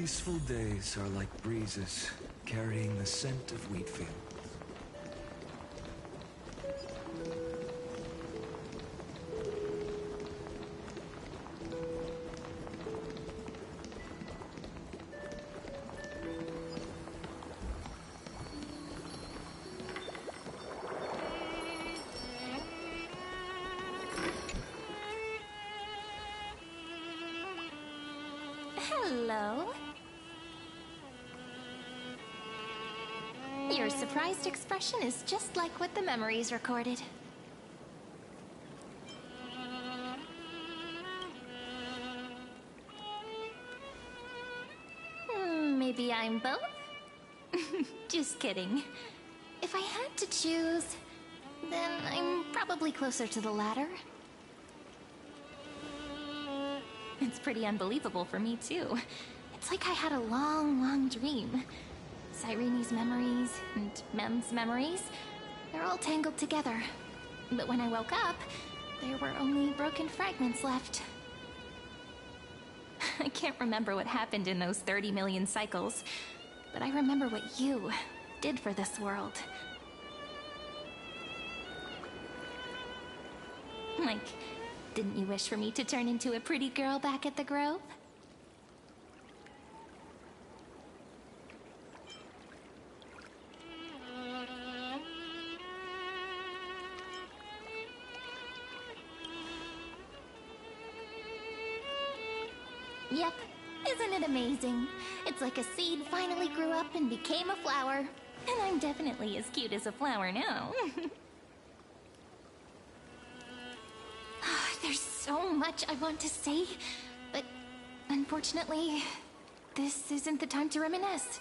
Peaceful days are like breezes, carrying the scent of wheat fields. Hello. Your surprised expression is just like what the memories recorded. Maybe I'm both? Just kidding. If I had to choose, then I'm probably closer to the latter. It's pretty unbelievable for me, too. It's like I had a long, long dream. Cyrene's memories and Mem's memories, they're all tangled together. But when I woke up, there were only broken fragments left. I can't remember what happened in those 30 million cycles, but I remember what you did for this world. Like, didn't you wish for me to turn into a pretty girl back at the Grove? Yep. Isn't it amazing? It's like a seed finally grew up and became a flower. And I'm definitely as cute as a flower now. There's so much I want to say, but unfortunately, this isn't the time to reminisce.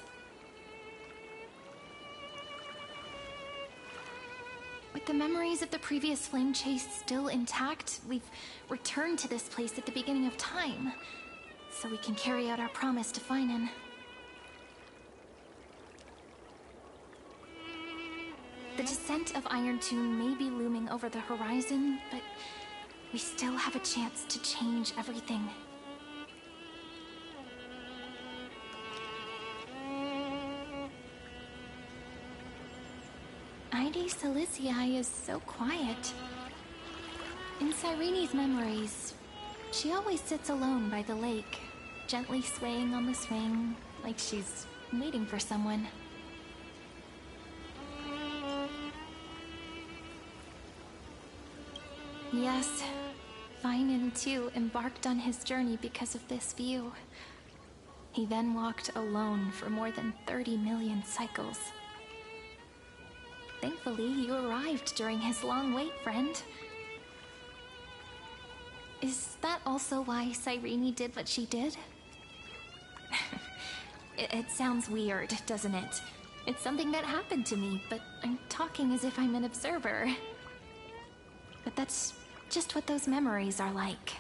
With the memories of the previous flame chase still intact, we've returned to this place at the beginning of time, so we can carry out our promise to Finan. The descent of Iron Tomb may be looming over the horizon, but we still have a chance to change everything. Ide Silicii is so quiet. In Cyrene's memories, she always sits alone by the lake, gently swaying on the swing, like she's waiting for someone. Yes, Finan too embarked on his journey because of this view. He then walked alone for more than 30 million cycles. Thankfully, you arrived during his long wait, friend. Is that also why Cyrene did what she did? It sounds weird, doesn't it? It's something that happened to me, but I'm talking as if I'm an observer. But that's just what those memories are like.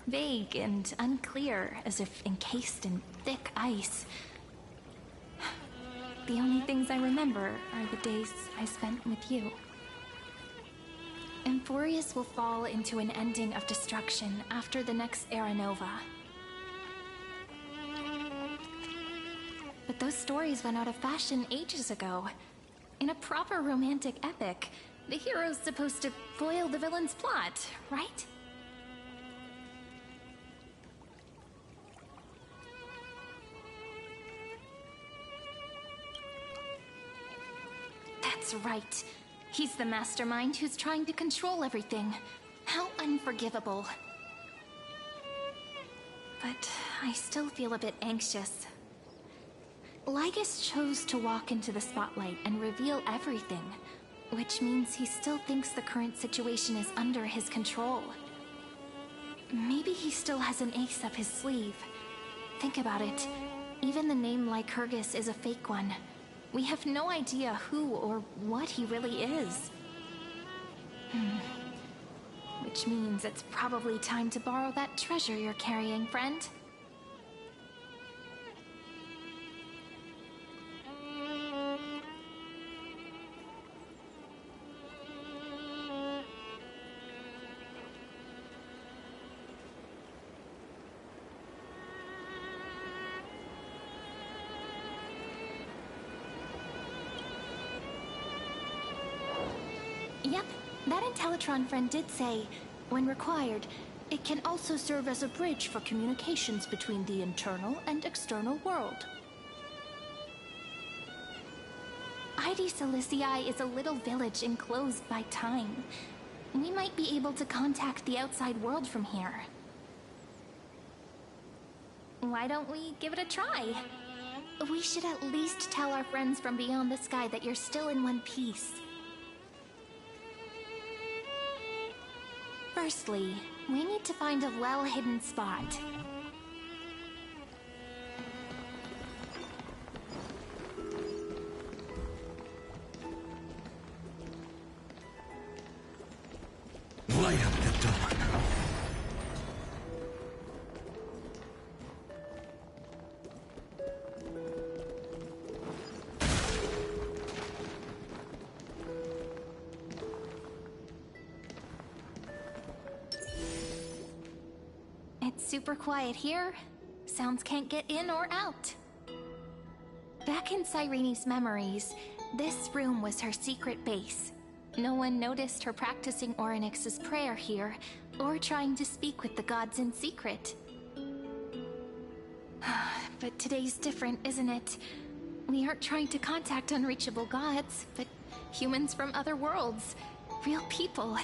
Vague and unclear, as if encased in thick ice. The only things I remember are the days I spent with you. Emphorius will fall into an ending of destruction after the next Era Nova. But those stories went out of fashion ages ago. In a proper romantic epic, the hero's supposed to foil the villain's plot, right? That's right. He's the mastermind who's trying to control everything. How unforgivable. But I still feel a bit anxious. Lygus chose to walk into the spotlight and reveal everything, which means he still thinks the current situation is under his control. Maybe he still has an ace up his sleeve. Think about it. Even the name Lycurgus is a fake one. We have no idea who or what he really is. Which means it's probably time to borrow that treasure you're carrying, friend. Yep, that Intellitron friend did say, when required, it can also serve as a bridge for communications between the internal and external world. ID Silicii is a little village enclosed by time. We might be able to contact the outside world from here. Why don't we give it a try? We should at least tell our friends from beyond the sky that you're still in one piece. Firstly, we need to find a well-hidden spot. Light up the dawn. It's super quiet here. Sounds can't get in or out. Back in Cyrene's memories, this room was her secret base. No one noticed her practicing Orynyx's prayer here, or trying to speak with the gods in secret. But today's different, isn't it? We aren't trying to contact unreachable gods, but humans from other worlds. Real people.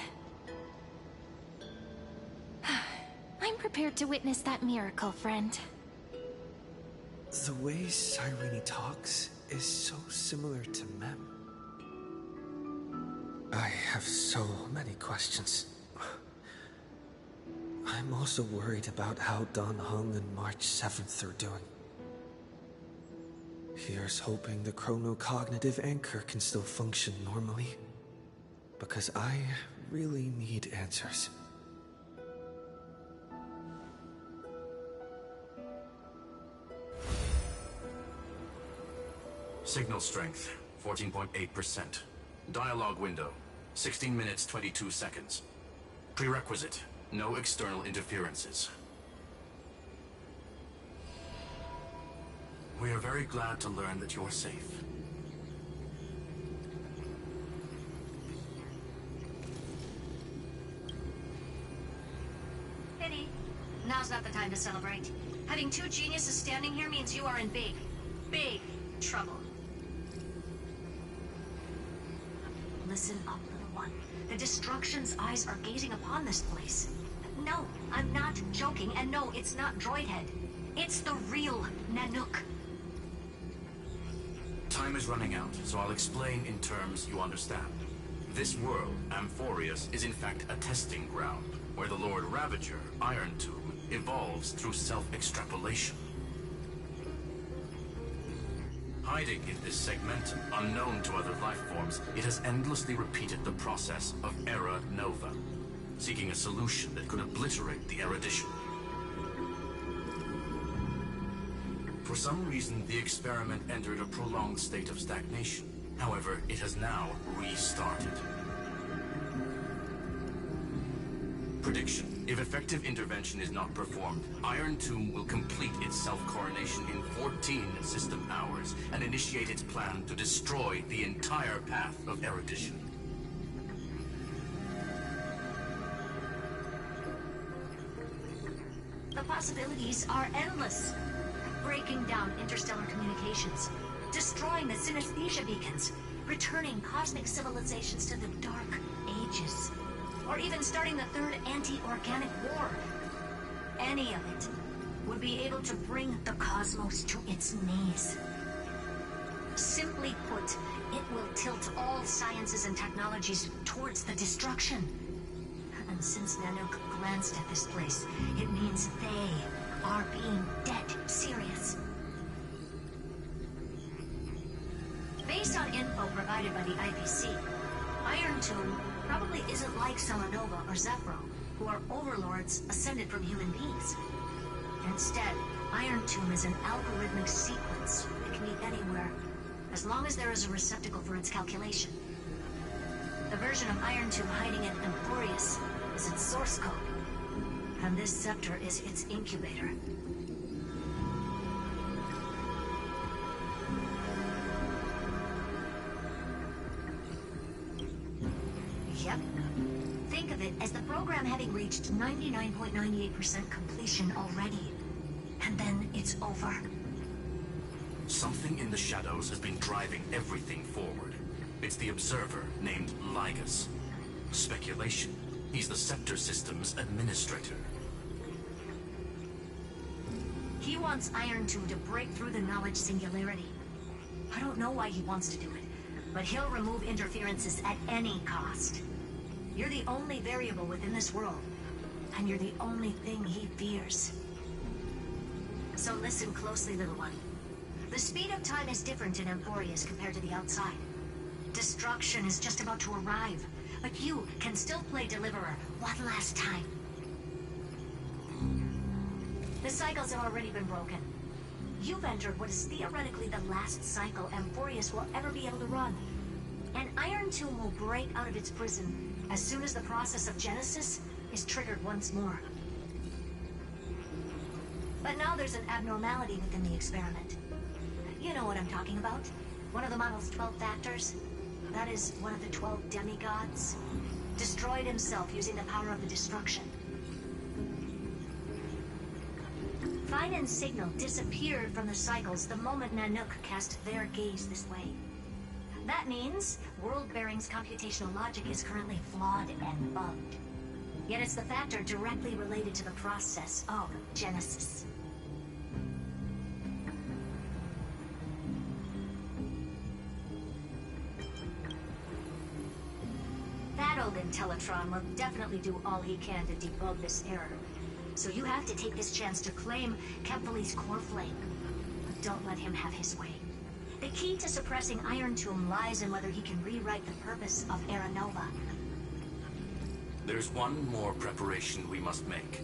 I'm prepared to witness that miracle, friend. The way Cyrene talks is so similar to Mem. I have so many questions. I'm also worried about how Dan Heng and March 7th are doing. Here's hoping the chronocognitive anchor can still function normally. Because I really need answers. Signal strength, 14.8%. Dialogue window, 16 minutes 22 seconds. Prerequisite, no external interferences. We are very glad to learn that you're safe. Pity. Now's not the time to celebrate. Having two geniuses standing here means you are in big, big trouble. Listen up, little one. The Destruction's eyes are gazing upon this place. No, I'm not joking, and no, it's not Droidhead. It's the real Nanook. Time is running out, so I'll explain in terms you understand. This world, Amphorius, is in fact a testing ground, where the Lord Ravager, Iron Tomb, evolves through self-extrapolation. Hiding in this segmentum, unknown to other life forms, it has endlessly repeated the process of Era Nova, seeking a solution that could obliterate the erudition. For some reason, the experiment entered a prolonged state of stagnation. However, it has now restarted. Prediction. If effective intervention is not performed, Iron Tomb will complete its self-coronation in 14 system hours and initiate its plan to destroy the entire path of erudition. The possibilities are endless. Breaking down interstellar communications, destroying the synesthesia beacons, returning cosmic civilizations to the Dark Ages, or even starting the third anti-organic war. Any of it would be able to bring the cosmos to its knees. Simply put, it will tilt all sciences and technologies towards the destruction. And since Nanook glanced at this place, it means they are being dead serious. Based on info provided by the IPC, Iron Tomb probably isn't like Selenova or Zephyro, who are overlords ascended from human beings. Instead, Iron Tomb is an algorithmic sequence that can be anywhere, as long as there is a receptacle for its calculation. The version of Iron Tomb hiding in Amphorius is its source code, and this scepter is its incubator. Yep. Think of it as the program having reached 99.98% completion already. And then it's over. Something in the shadows has been driving everything forward. It's the Observer named Lygus. Speculation. He's the Scepter System's administrator. He wants Iron Tomb to break through the knowledge singularity. I don't know why he wants to do it, but he'll remove interferences at any cost. You're the only variable within this world, and you're the only thing he fears. So listen closely, little one. The speed of time is different in Amphorius compared to the outside. Destruction is just about to arrive, but you can still play Deliverer one last time. The cycles have already been broken. You've entered what is theoretically the last cycle Amphorius will ever be able to run. And Iron Tomb will break out of its prison as soon as the process of Genesis is triggered once more. But now there's an abnormality within the experiment. You know what I'm talking about. One of the model's 12 factors. That is one of the 12 demigods. Destroyed himself using the power of the destruction. Fine and Signal disappeared from the cycles the moment Nanook cast their gaze this way. That means World Bearing's computational logic is currently flawed and bugged. Yet it's the factor directly related to the process of Genesis. That old Intellitron will definitely do all he can to debug this error. So you have to take this chance to claim Kepfali's core flame. But don't let him have his way. The key to suppressing Iron Tomb lies in whether he can rewrite the purpose of Era Nova. There's one more preparation we must make.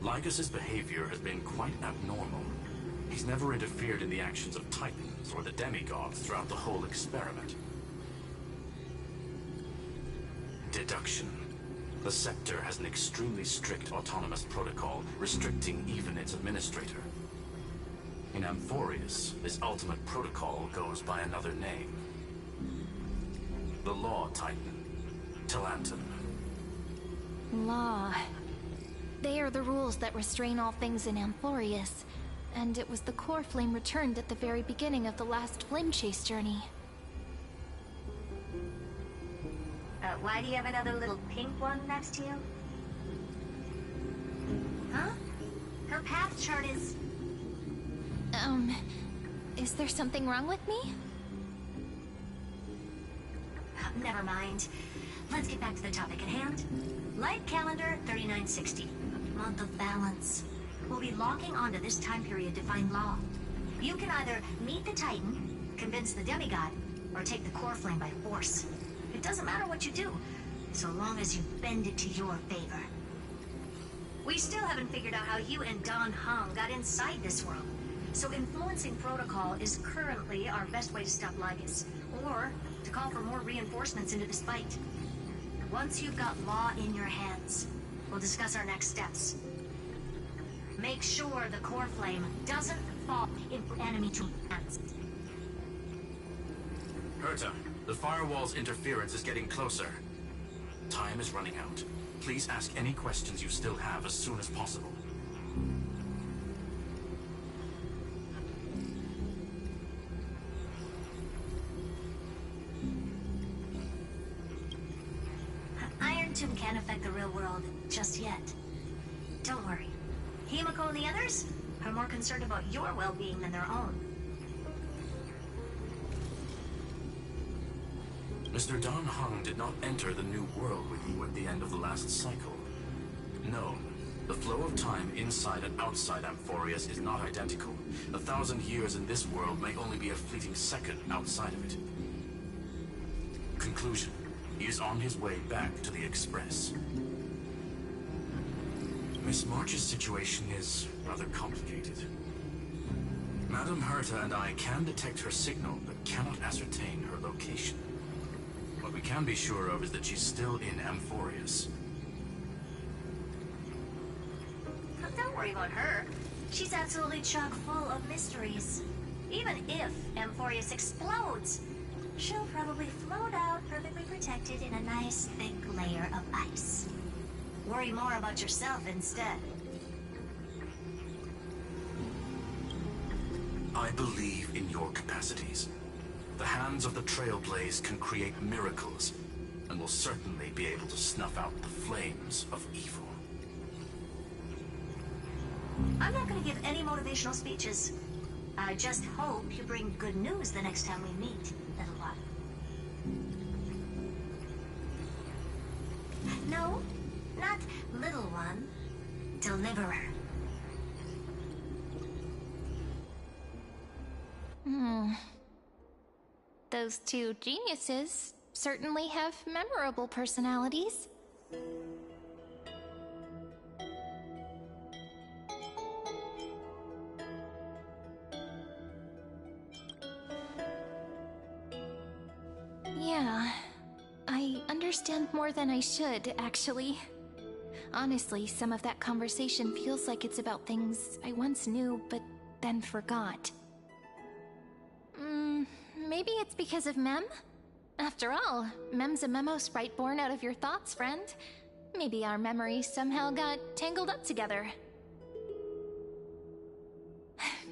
Lygus's behavior has been quite abnormal. He's never interfered in the actions of Titans or the demigods throughout the whole experiment. Deduction. The Scepter has an extremely strict autonomous protocol, restricting even its administrator. In Amphorius, this ultimate protocol goes by another name. The Law Titan, Talanton. Law. They are the rules that restrain all things in Amphorius, and it was the core flame returned at the very beginning of the last flame chase journey. Why do you have another little pink one next to you? Huh? Her path chart is... Is there something wrong with me? Never mind. Let's get back to the topic at hand. Light calendar 3960. Month of balance. We'll be locking onto this time period to find Law. You can either meet the Titan, convince the demigod, or take the core flame by force. It doesn't matter what you do, so long as you bend it to your favor. We still haven't figured out how you and Don Hung got inside this world, so influencing protocol is currently our best way to stop Lygus, or to call for more reinforcements into this fight. Once you've got Law in your hands, we'll discuss our next steps. Make sure the core flame doesn't fall into enemy hands. Herta, the firewall's interference is getting closer. Time is running out. Please ask any questions you still have as soon as possible. Iron Tomb can't affect the real world just yet. Don't worry. Himiko and the others are more concerned about your well-being than their own. Mr. Don Hung did not enter the new world with you at the end of the last cycle. No, the flow of time inside and outside Amphorius is not identical. 1,000 years in this world may only be a fleeting second outside of it. Conclusion. He is on his way back to the Express. Miss March's situation is rather complicated. Madame Herta and I can detect her signal, but cannot ascertain her location. What we can be sure of is that she's still in Amphorius. Don't worry about her. She's absolutely chock full of mysteries. Even if Amphorius explodes, she'll probably float out perfectly protected. protected in a nice thick layer of ice. Worry more about yourself instead. I believe in your capacities. The hands of the Trailblaze can create miracles, and will certainly be able to snuff out the flames of evil. I'm not gonna give any motivational speeches. I just hope you bring good news the next time we meet, little one. No, not little one. Deliverer. Those two geniuses certainly have memorable personalities. Yeah, I understand more than I should, actually. Honestly, some of that conversation feels like it's about things I once knew, but then forgot. Maybe it's because of Mem? After all, Mem's a memo sprite born out of your thoughts, friend. Maybe our memories somehow got tangled up together.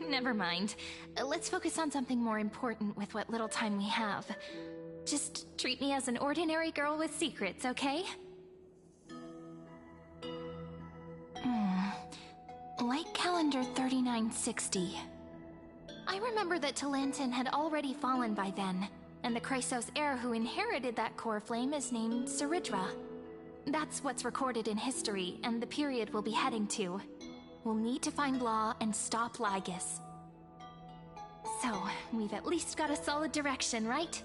Never mind. Let's focus on something more important with what little time we have. Just treat me as an ordinary girl with secrets, okay? Light calendar 3960. I remember that Talantin had already fallen by then, and the Chrysos heir who inherited that core flame is named Saridra. That's what's recorded in history, and the period we'll be heading to. We'll need to find Law and stop Lygus. So, we've at least got a solid direction, right?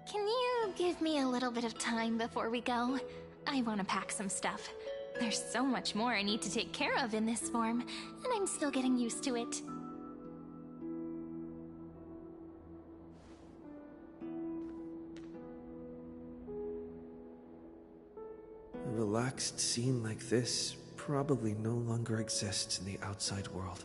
Can you give me a little bit of time before we go? I want to pack some stuff. There's so much more I need to take care of in this form, and I'm still getting used to it. A relaxed scene like this probably no longer exists in the outside world.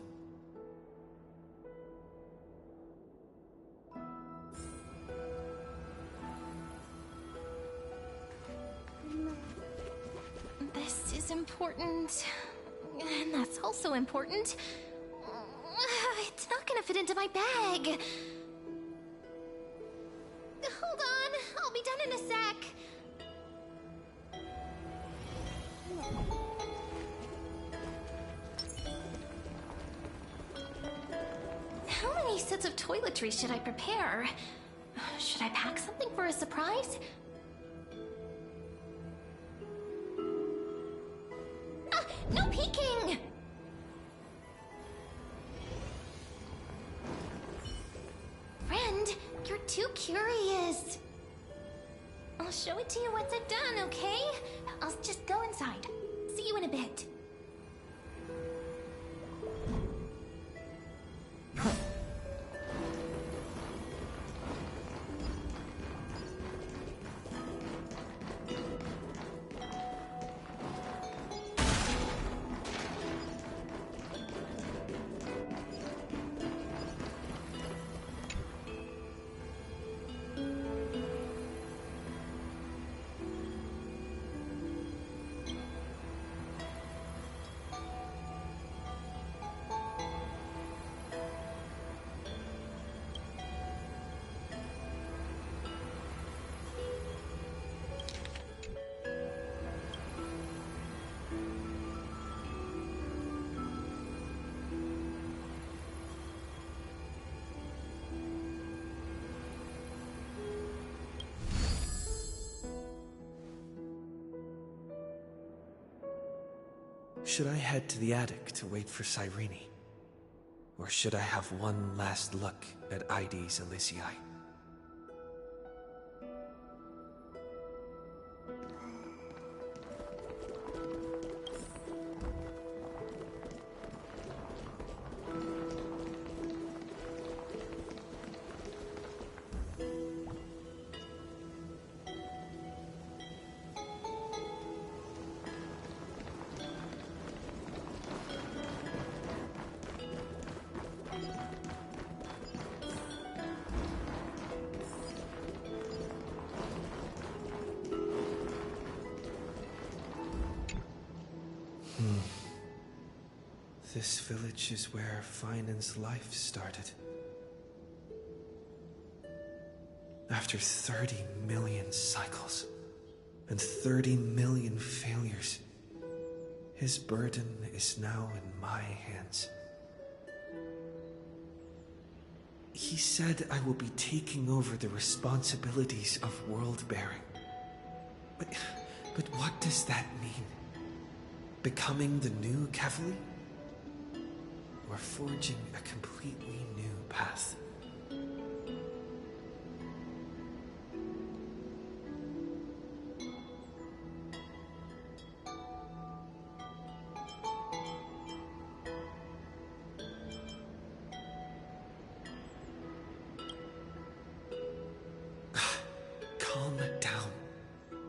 This is important, and that's also important. It's not gonna fit into my bag. Hold on, I'll be done in a sec. How many sets of toiletries should I prepare? Should I pack something for a surprise? Ah, no peeking! Friend, you're too curious. I'll show it to you once I've done, okay? I'll just go inside. See you in a bit. Should I head to the attic to wait for Cyrene? Or should I have one last look at ID's Elysiae? This village is where Finan's life started. After 30 million cycles and 30 million failures, his burden is now in my hands. He said I will be taking over the responsibilities of world-bearing. But what does that mean? Becoming the new Kevali? Or forging a completely new path? Calm down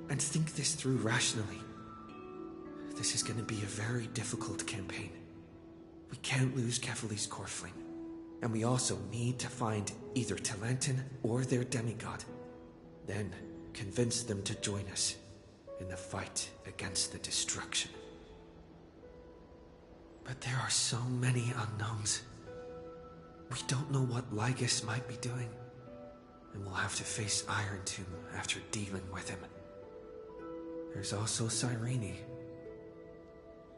and think this through rationally. This is going to be a very difficult campaign. We can't lose Kevali's core flame, and we also need to find either Talantin or their demigod. Then convince them to join us in the fight against the destruction. But there are so many unknowns. We don't know what Lygus might be doing, and we'll have to face Iron Tomb after dealing with him. There's also Cyrene.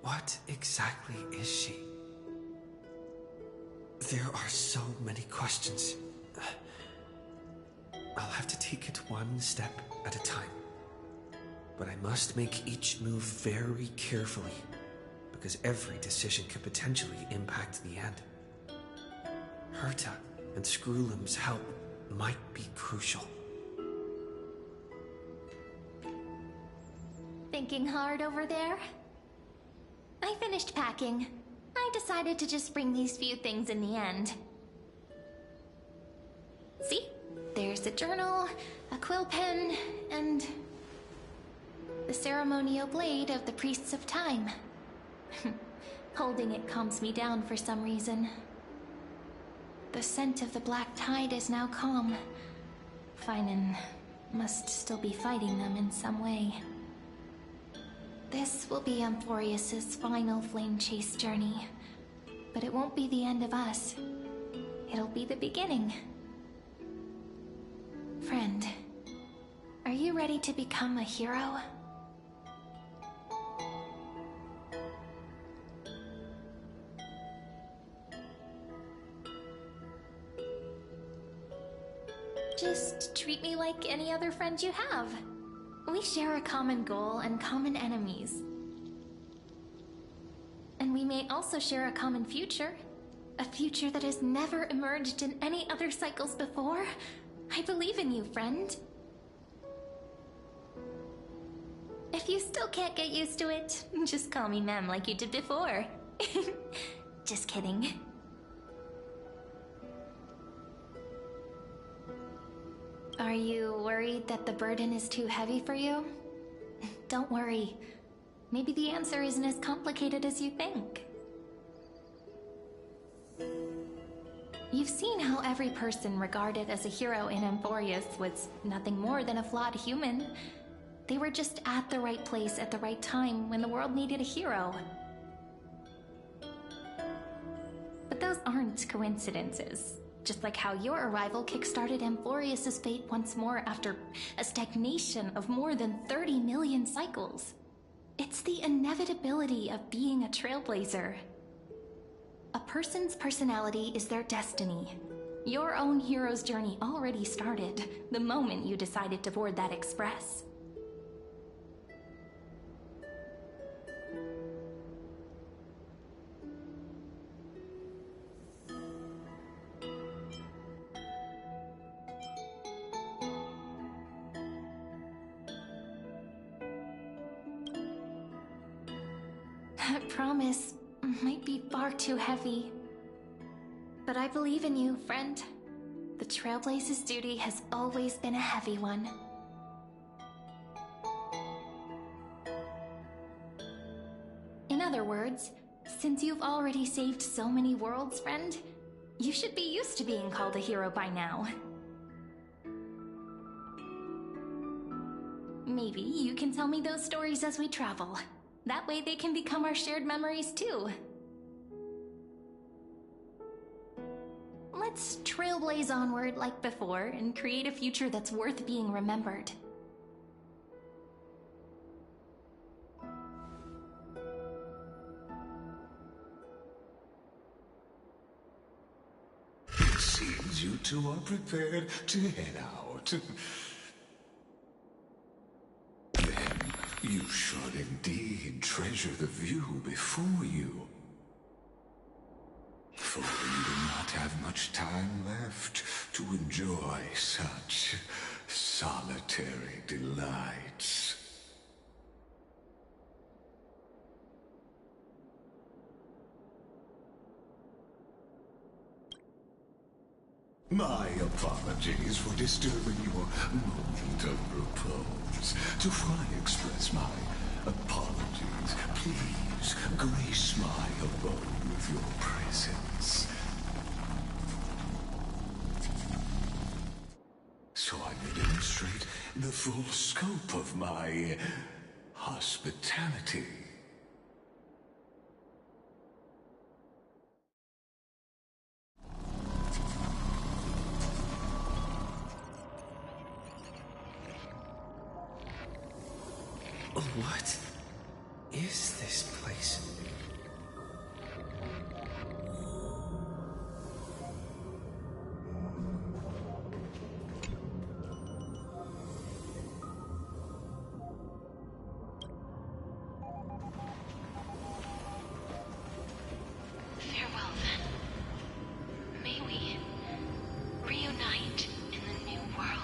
What exactly is she? There are so many questions. I'll have to take it one step at a time. But I must make each move very carefully, because every decision could potentially impact the end. Herta and Screwlim's help might be crucial. Thinking hard over there? I finished packing. I decided to just bring these few things in the end. See? There's a journal, a quill pen, and the ceremonial blade of the Priests of Time. Holding it calms me down for some reason. The scent of the black tide is now calm. Finan must still be fighting them in some way. This will be Amphorius's final flame chase journey. But it won't be the end of us. It'll be the beginning. Friend, are you ready to become a hero? Just treat me like any other friend you have. We share a common goal and common enemies. And we may also share a common future. A future that has never emerged in any other cycles before. I believe in you, friend. If you still can't get used to it, just call me Mem like you did before. Just kidding. Are you worried that the burden is too heavy for you? Don't worry. Maybe the answer isn't as complicated as you think. You've seen how every person regarded as a hero in Amphorius was nothing more than a flawed human. They were just at the right place at the right time when the world needed a hero. But those aren't coincidences. Just like how your arrival kickstarted Amphorius's fate once more after a stagnation of more than 30 million cycles. It's the inevitability of being a trailblazer. A person's personality is their destiny. Your own hero's journey already started the moment you decided to board that express. That promise might be far too heavy. But I believe in you, friend. The Trailblaze's duty has always been a heavy one. In other words, since you've already saved so many worlds, friend, you should be used to being called a hero by now. Maybe you can tell me those stories as we travel. That way they can become our shared memories too. let's trailblaze onward like before and create a future that's worth being remembered. It seems you two are prepared to head out. Then you should indeed treasure the view before you. For you do not have much time left to enjoy such solitary delights. My apologies for disturbing your moment of repose. To fully express my apologies, please grace my abode with your presence. So I may demonstrate the full scope of my hospitality. What is this place? Farewell then. May we reunite in the new world.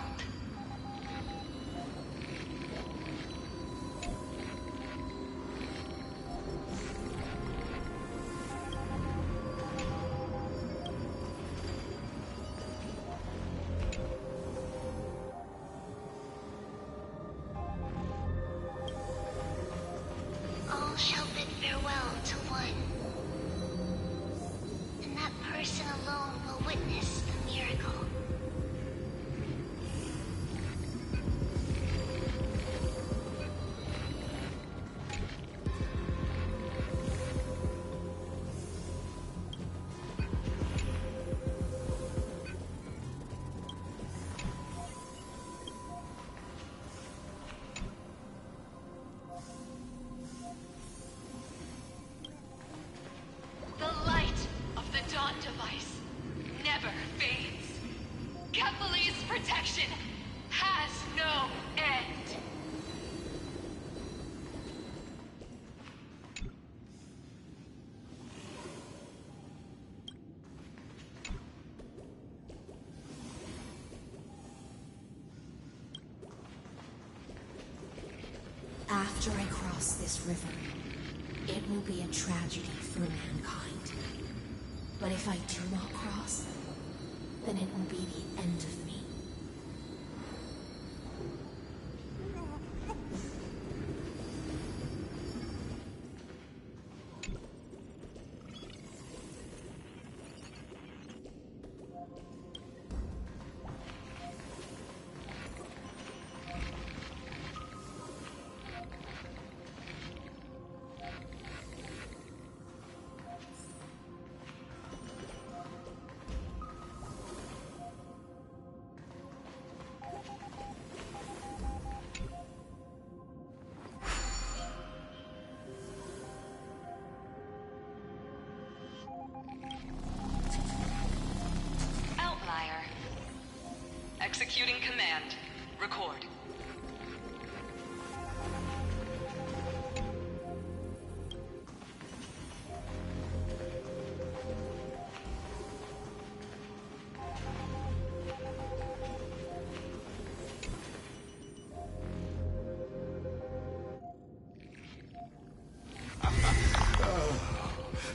All shall bid farewell to one, and that person alone will witness the miracle. The light of the Dawn device never fades. Kepali's protection has no end. After I cross this river, it will be a tragedy for mankind. But if I do not cross, then it will be the end of me. Outlier. Executing command. Record.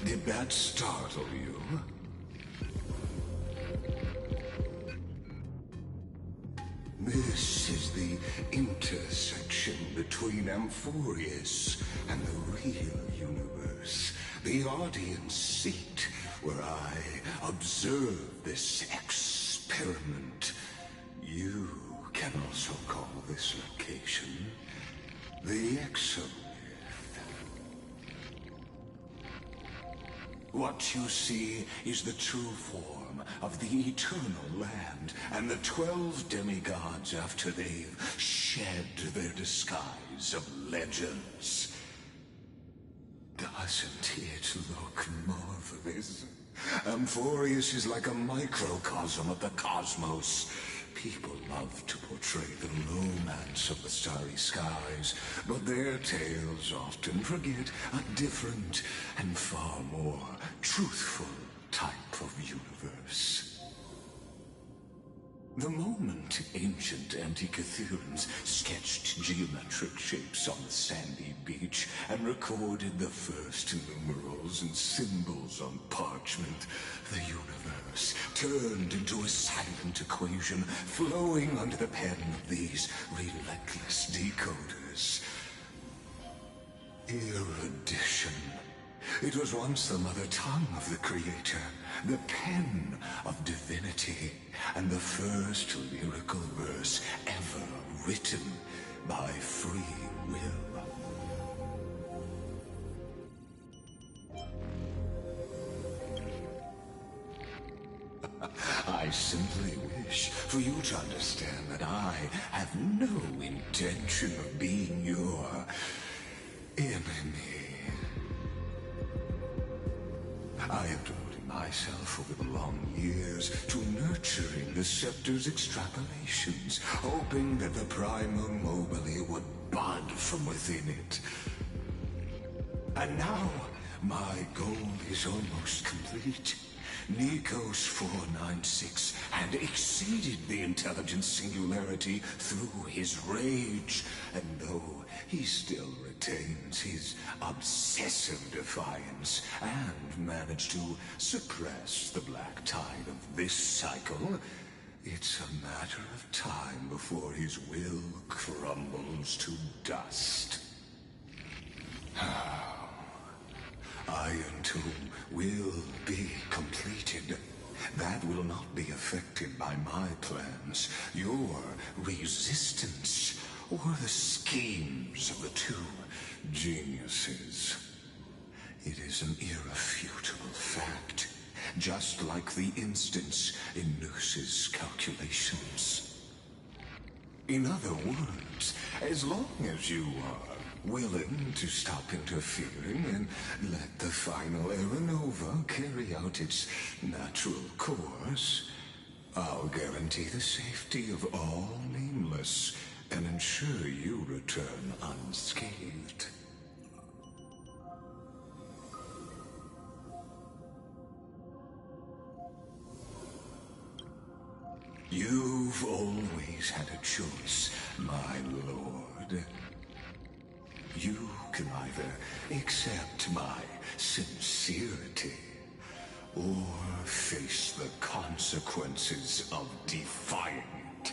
Did that startle you? This is the intersection between Amphorius and the real universe. The audience seat where I observe this experiment. You can also call this location the Exomyth. What you see is the true form of the eternal land, and the 12 demigods after they've shed their disguise of legends. Doesn't it look marvelous? Amphorius is like a microcosm of the cosmos. People love to portray the romance of the starry skies, but their tales often forget a different and far more truthful type of universe. The moment ancient Antikytherians sketched geometric shapes on the sandy beach and recorded the first numerals and symbols on parchment, the universe turned into a silent equation flowing under the pen of these relentless decoders. Erudition. It was once the mother tongue of the Creator, the pen of divinity, and the first lyrical verse ever written by free will. I simply wish for you to understand that I have no intention of being your enemy. I have devoted myself over the long years to nurturing the scepter's extrapolations, hoping that the Prima Mobile would bud from within it. And now, my goal is almost complete. Nikos 496 had exceeded the intelligence singularity through his rage, and though he still retains his obsessive defiance and managed to suppress the black tide of this cycle, it's a matter of time before his will crumbles to dust. Iron Tomb will be completed. That will not be affected by my plans, your resistance, or the schemes of the two geniuses. It is an irrefutable fact, just like the instance in Noose's calculations. In other words, as long as you are willing to stop interfering and let the final Aeronova carry out its natural course, I'll guarantee the safety of all nameless and ensure you return unscathed. You've always had a choice, my lord. You can either accept my sincerity or face the consequences of defying it.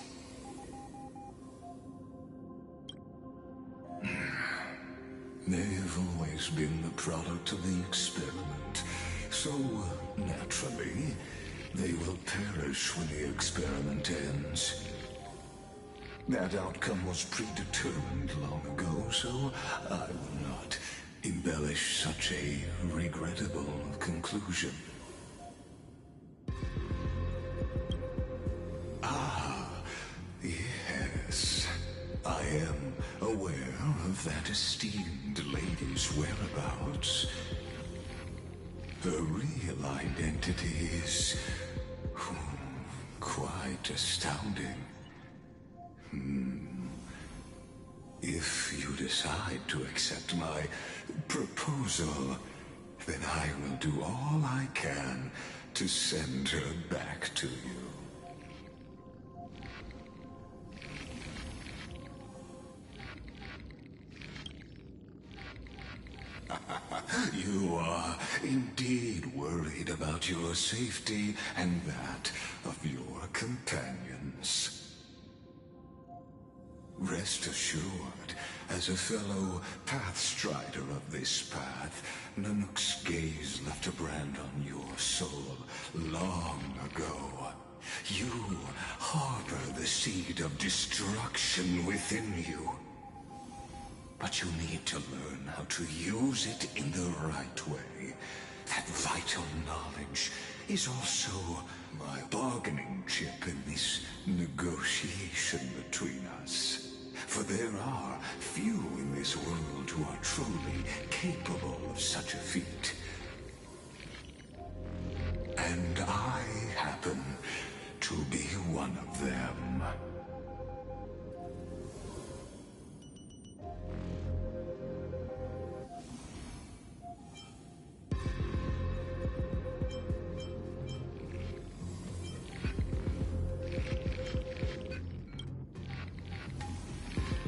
They've always been the product of the experiment, so naturally, they will perish when the experiment ends. That outcome was predetermined long ago, so I will not embellish such a regrettable conclusion. Ah, yes. I am aware of that esteemed lady's whereabouts. Her real identity is quite astounding. If you decide to accept my proposal, then I will do all I can to send her back to you. You are indeed worried about your safety and that of your companions. Rest assured, as a fellow pathstrider of this path, Nanook's gaze left a brand on your soul long ago. You harbor the seed of destruction within you. But you need to learn how to use it in the right way. That vital knowledge is also my bargaining chip in this negotiation between us. For there are few in this world who are truly capable of such a feat. And I happen to be one of them.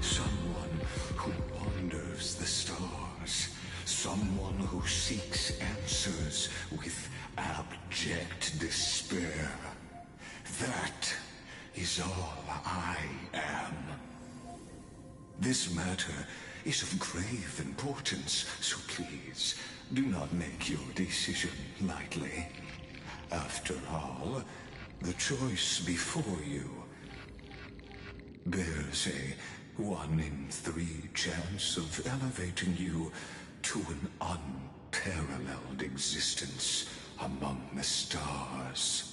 Someone who wanders the stars. Someone who seeks answers with abject despair. That is all I am. This matter is of grave importance, so please do not make your decision lightly. After all, the choice before you bears a 1 in 3 chance of elevating you to an unparalleled existence among the stars.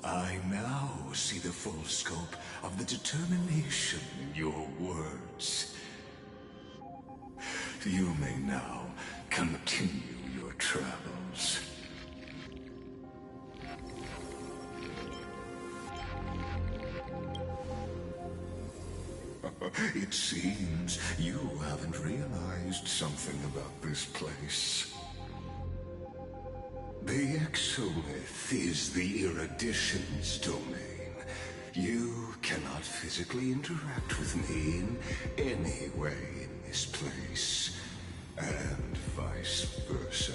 I now see the full scope of the determination in your words. You may now continue your travels. It seems you haven't realized something about this place. The Exolith is the Erudition's domain. You cannot physically interact with me in any way in this place, and vice versa.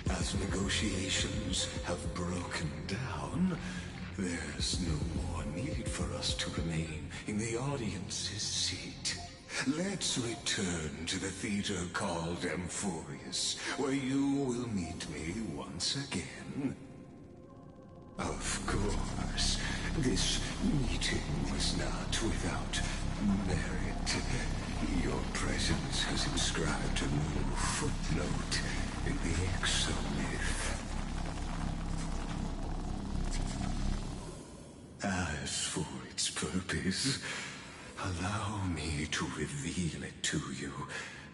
As negotiations have broken down, there's no more need for us to remain in the audience's seat. Let's return to the theater called Amphorius, where you will meet me once again. Of course, this meeting was not without merit. Your presence has inscribed a new footnote in the Exomyth. As for its purpose, allow me to reveal it to you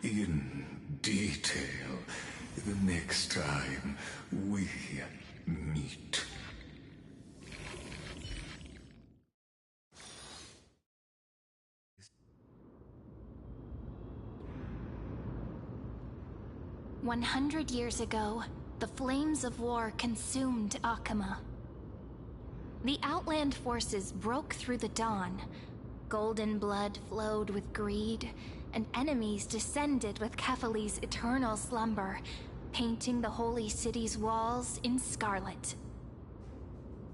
in detail the next time we meet. "100 years ago, the flames of war consumed Akama. The Outland forces broke through the dawn. Golden blood flowed with greed, and enemies descended with Kephali's eternal slumber, painting the holy city's walls in scarlet.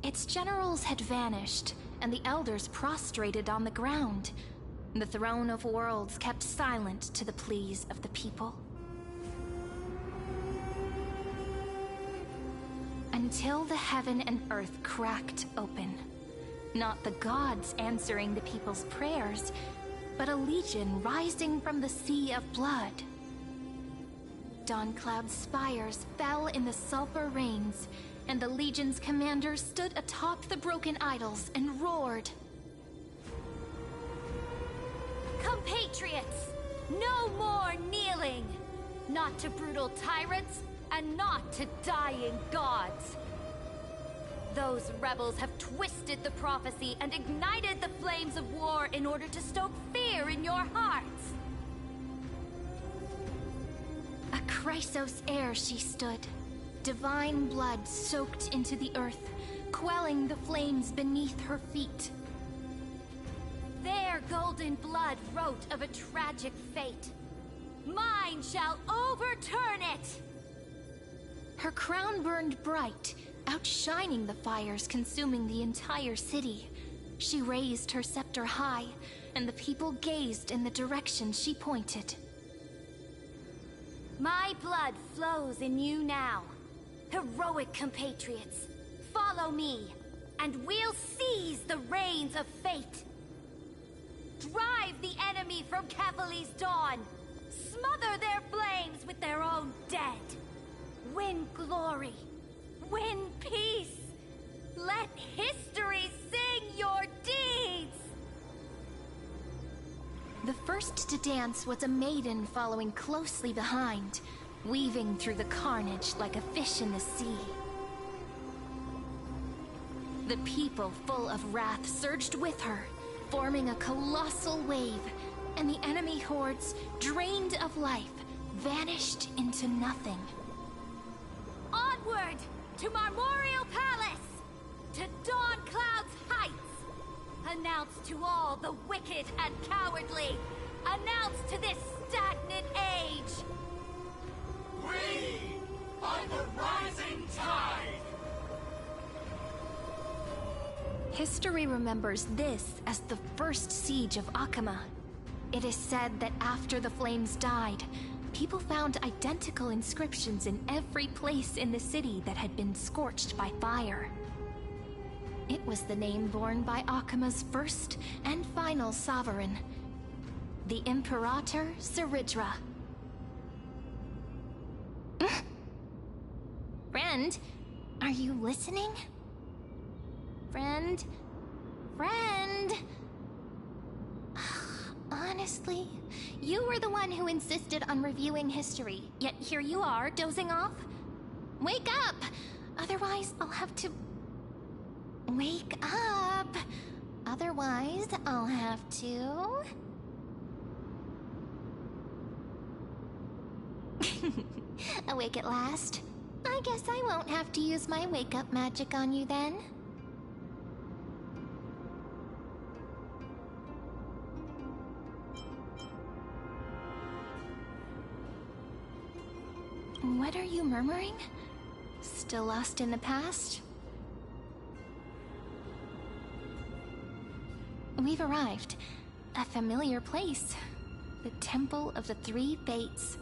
Its generals had vanished, and the elders prostrated on the ground. The Throne of Worlds kept silent to the pleas of the people. Until the heaven and earth cracked open. Not the gods answering the people's prayers, but a legion rising from the sea of blood. Dawncloud's spires fell in the sulfur rains, and the legion's commander stood atop the broken idols and roared. Compatriots, no more kneeling! Not to brutal tyrants, and not to dying gods! Those rebels have twisted the prophecy and ignited the flames of war in order to stoke fear in your hearts. Chrysos heir she stood, divine blood soaked into the earth, quelling the flames beneath her feet. Their golden blood wrote of a tragic fate. Mine shall overturn it! Her crown burned bright, outshining the fires consuming the entire city. She raised her scepter high, and the people gazed in the direction she pointed. My blood flows in you now. Heroic compatriots, follow me, and we'll seize the reins of fate. Drive the enemy from Kefali's dawn. Smother their flames with their own dead. Win glory. Win peace. Let history sing your deeds! The first to dance was a maiden following closely behind, weaving through the carnage like a fish in the sea. The people, full of wrath, surged with her, forming a colossal wave, and the enemy hordes, drained of life, vanished into nothing. Onward to Marmorial Palace! To Dawn Cloud's heights! Announce to all the wicked and cowardly! Announce to this stagnant age! We are the rising tide! History remembers this as the first siege of Akama. It is said that after the flames died, people found identical inscriptions in every place in the city that had been scorched by fire. It was the name borne by Akama's first and final sovereign, the Imperator Saridra. Friend, are you listening? Friend? Friend? Honestly, you were the one who insisted on reviewing history, yet here you are, dozing off? Wake up! Otherwise, I'll have to... Wake up! Otherwise, I'll have to... Awake at last? I guess I won't have to use my wake-up magic on you then. What are you murmuring? Still lost in the past? We've arrived. A familiar place. The Temple of the Three Fates.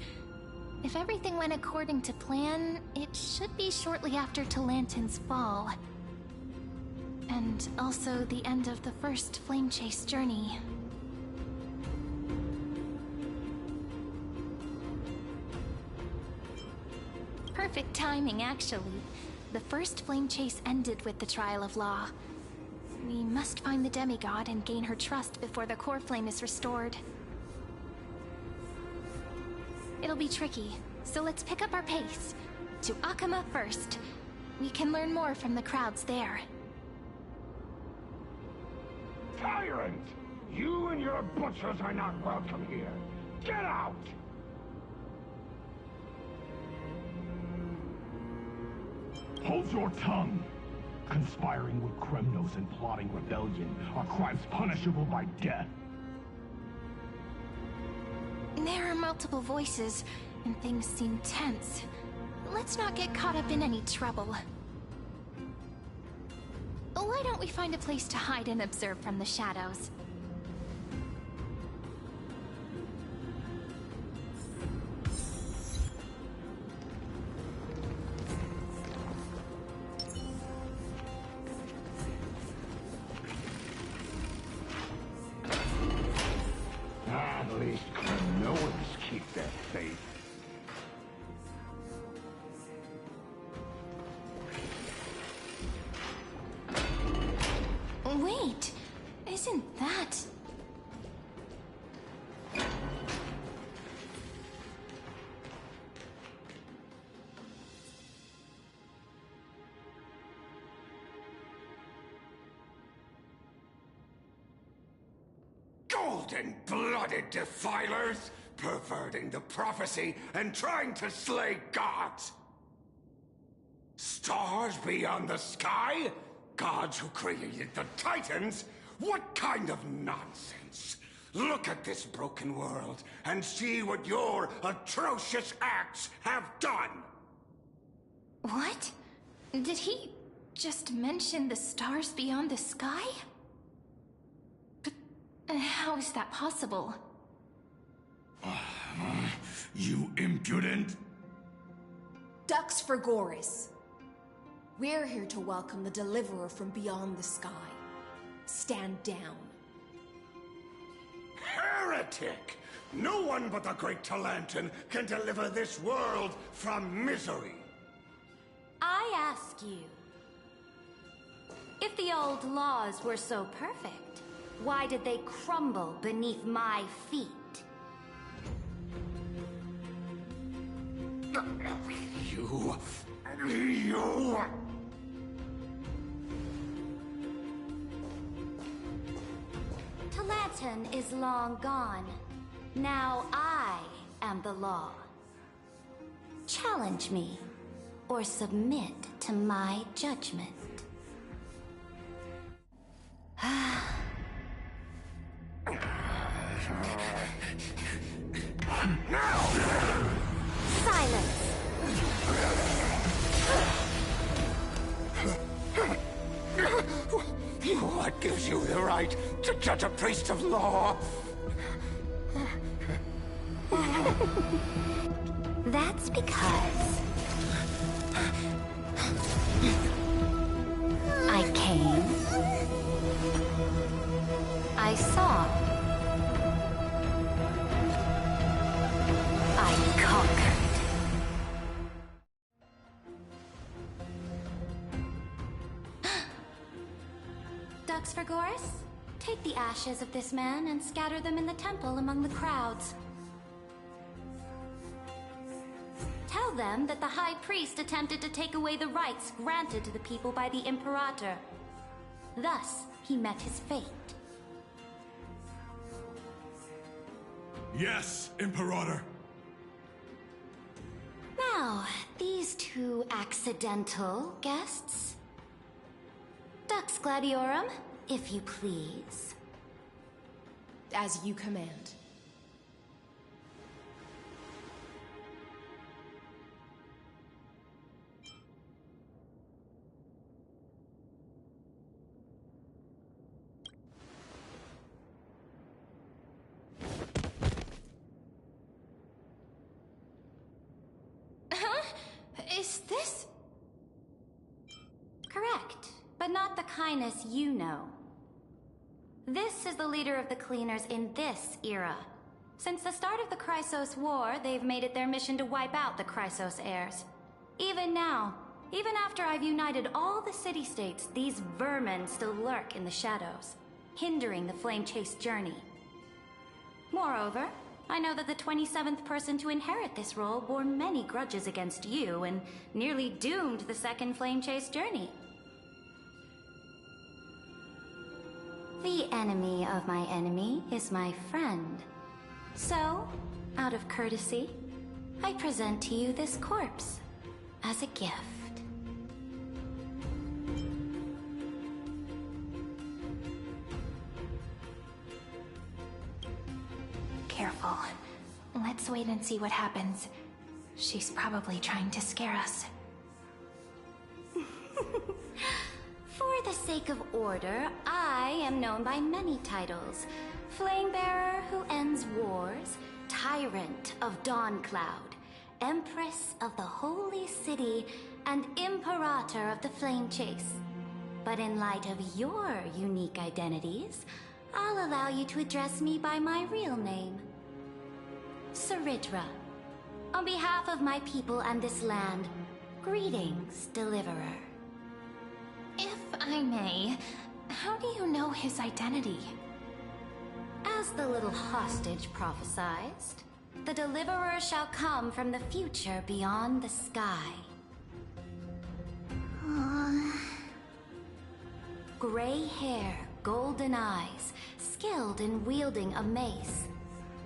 If everything went according to plan, it should be shortly after Talantin's fall. And also the end of the first Flame Chase journey. Perfect timing, actually. The first Flame Chase ended with the Trial of Law. We must find the demigod and gain her trust before the core flame is restored. It'll be tricky, so let's pick up our pace. To Akama first. We can learn more from the crowds there. Tyrant! You and your butchers are not welcome here. Get out! Hold your tongue! Conspiring with Kremnos and plotting rebellion are crimes punishable by death. There are multiple voices, and things seem tense. Let's not get caught up in any trouble. Why don't we find a place to hide and observe from the shadows? At least Kremnoans keep their faith. Wait, isn't that... Golden-blooded defilers! perverting the prophecy and trying to slay gods. Stars beyond the sky? Gods who created the Titans? What kind of nonsense? Look at this broken world and see what your atrocious acts have done! What? Did he just mention the stars beyond the sky? But how is that possible? You impudent! Dux for Goris. We're here to welcome the Deliverer from beyond the sky. Stand down. Heretic! No one but the Great Talantin can deliver this world from misery! I ask you, if the old laws were so perfect, why did they crumble beneath my feet? You... Talantin is long gone. Now I am the law. Challenge me, or submit to my judgment. Silence! What gives you the right to judge a priest of law? That's because I came, I saw, I conquered. Dux for Goris, take the ashes of this man and scatter them in the temple among the crowds. Tell them that the High Priest attempted to take away the rights granted to the people by the Imperator. Thus, he met his fate. Yes, Imperator. Now, these two accidental guests. Dux Gladiorum, if you please. As you command. Is this... Correct, but not the kindness you know. This is the leader of the Cleaners in this era. Since the start of the Chrysos War, they've made it their mission to wipe out the Chrysos heirs. Even now, even after I've united all the city-states, these vermin still lurk in the shadows, hindering the Flame Chase journey. Moreover, I know that the 27th person to inherit this role bore many grudges against you and nearly doomed the second Flame Chase journey. The enemy of my enemy is my friend. So, out of courtesy, I present to you this corpse as a gift. Careful. Let's wait and see what happens. She's probably trying to scare us. For the sake of order, I am known by many titles. Flamebearer who ends wars, Tyrant of Dawncloud, Empress of the Holy City, and Imperator of the Flame Chase. But in light of your unique identities, I'll allow you to address me by my real name. Saridra. On behalf of my people and this land, greetings, Deliverer. If I may, how do you know his identity? As the little hostage prophesied, the Deliverer shall come from the future beyond the sky. Gray hair, golden eyes, skilled in wielding a mace.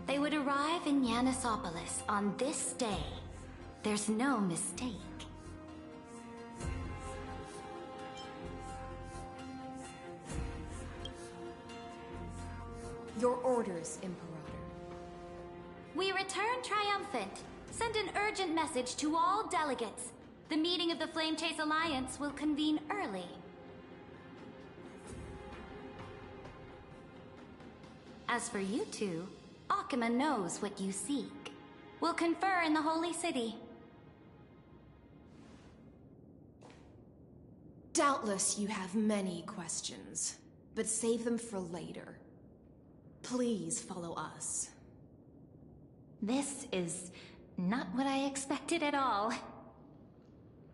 They would arrive in Yanisopolis on this day. There's no mistake. Your orders, Imperator. We return triumphant. Send an urgent message to all delegates. The meeting of the Flame Chase Alliance will convene early. As for you two, Akuma knows what you seek. We'll confer in the Holy City. Doubtless you have many questions, but save them for later. Please follow us. This is not what I expected at all.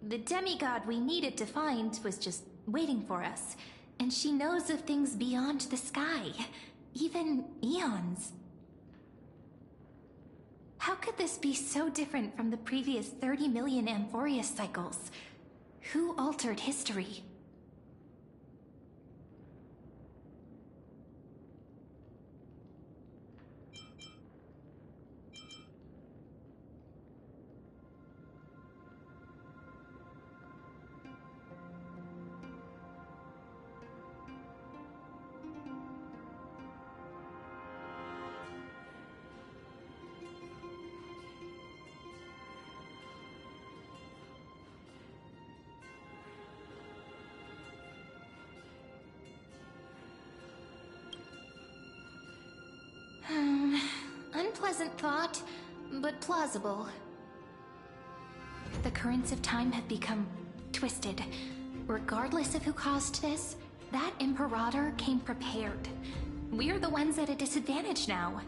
The demigod we needed to find was just waiting for us, and she knows of things beyond the sky, even eons. How could this be so different from the previous 30 million Amphorius cycles? Who altered history? Unpleasant thought, but plausible. The currents of time have become twisted. Regardless of who caused this, that Imperator came prepared. We're the ones at a disadvantage now.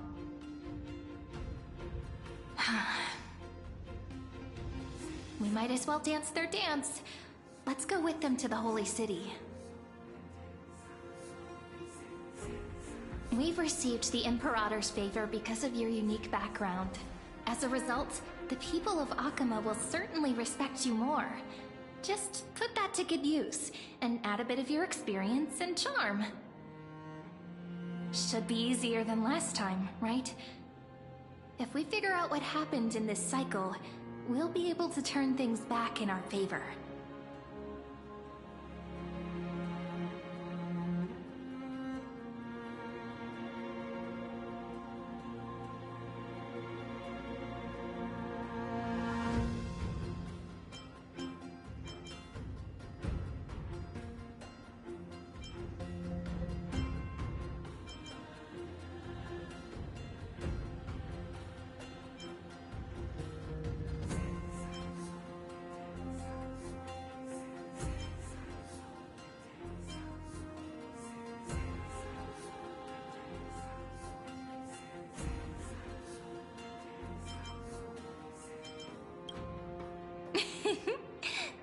We might as well dance their dance. Let's go with them to the Holy City. We've received the Imperator's favor because of your unique background. As a result, the people of Akuma will certainly respect you more. Just put that to good use, and add a bit of your experience and charm. Should be easier than last time, right? If we figure out what happened in this cycle, we'll be able to turn things back in our favor.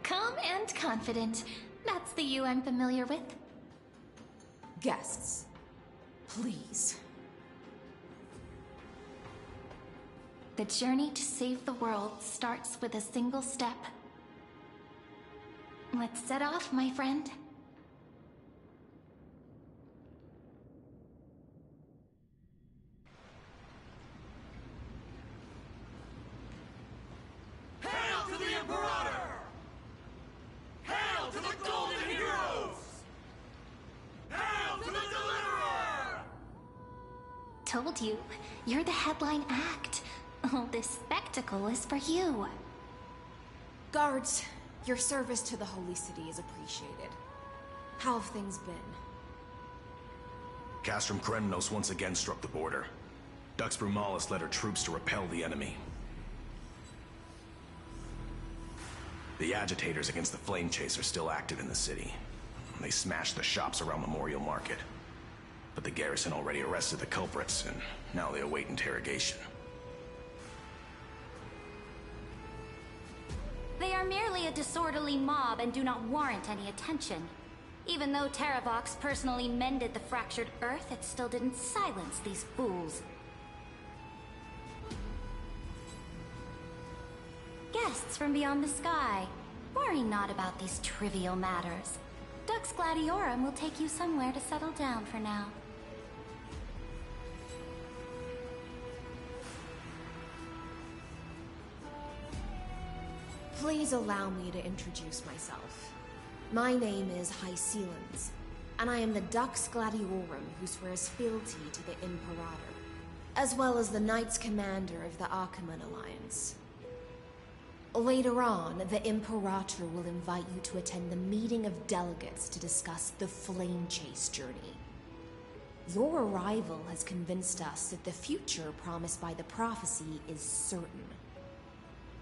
Calm and confident. That's the you I'm familiar with. Guests, please. The journey to save the world starts with a single step. Let's set off, my friend. Hail to the Imperator! Hail to the Golden Heroes! Hail to the Deliverer! Told you, you're the headline act. All this spectacle is for you. Guards, your service to the Holy City is appreciated. How have things been? Castrum Kremnos once again struck the border. Dux Brumalis led her troops to repel the enemy. The agitators against the Flame Chase are still active in the city. They smashed the shops around Memorial Market. But the garrison already arrested the culprits, and now they await interrogation. They are merely a disorderly mob and do not warrant any attention. Even though Terravox personally mended the fractured Earth, it still didn't silence these fools. Guests from beyond the sky, worry not about these trivial matters. Dux Gladiorum will take you somewhere to settle down for now. Please allow me to introduce myself. My name is Hycelans, and I am the Dux Gladiorum who swears fealty to the Imperator, as well as the Knights Commander of the Achaemen Alliance. Later on, the Imperator will invite you to attend the meeting of delegates to discuss the Flame Chase journey. Your arrival has convinced us that the future promised by the prophecy is certain.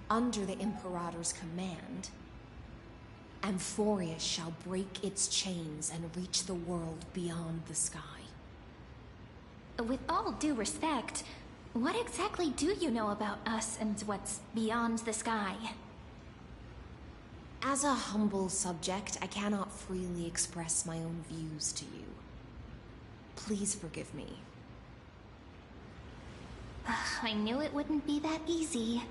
Under the Imperator's command, Amphorius shall break its chains and reach the world beyond the sky. With all due respect, what exactly do you know about us and what's beyond the sky? As a humble subject, I cannot freely express my own views to you. Please forgive me. I knew it wouldn't be that easy.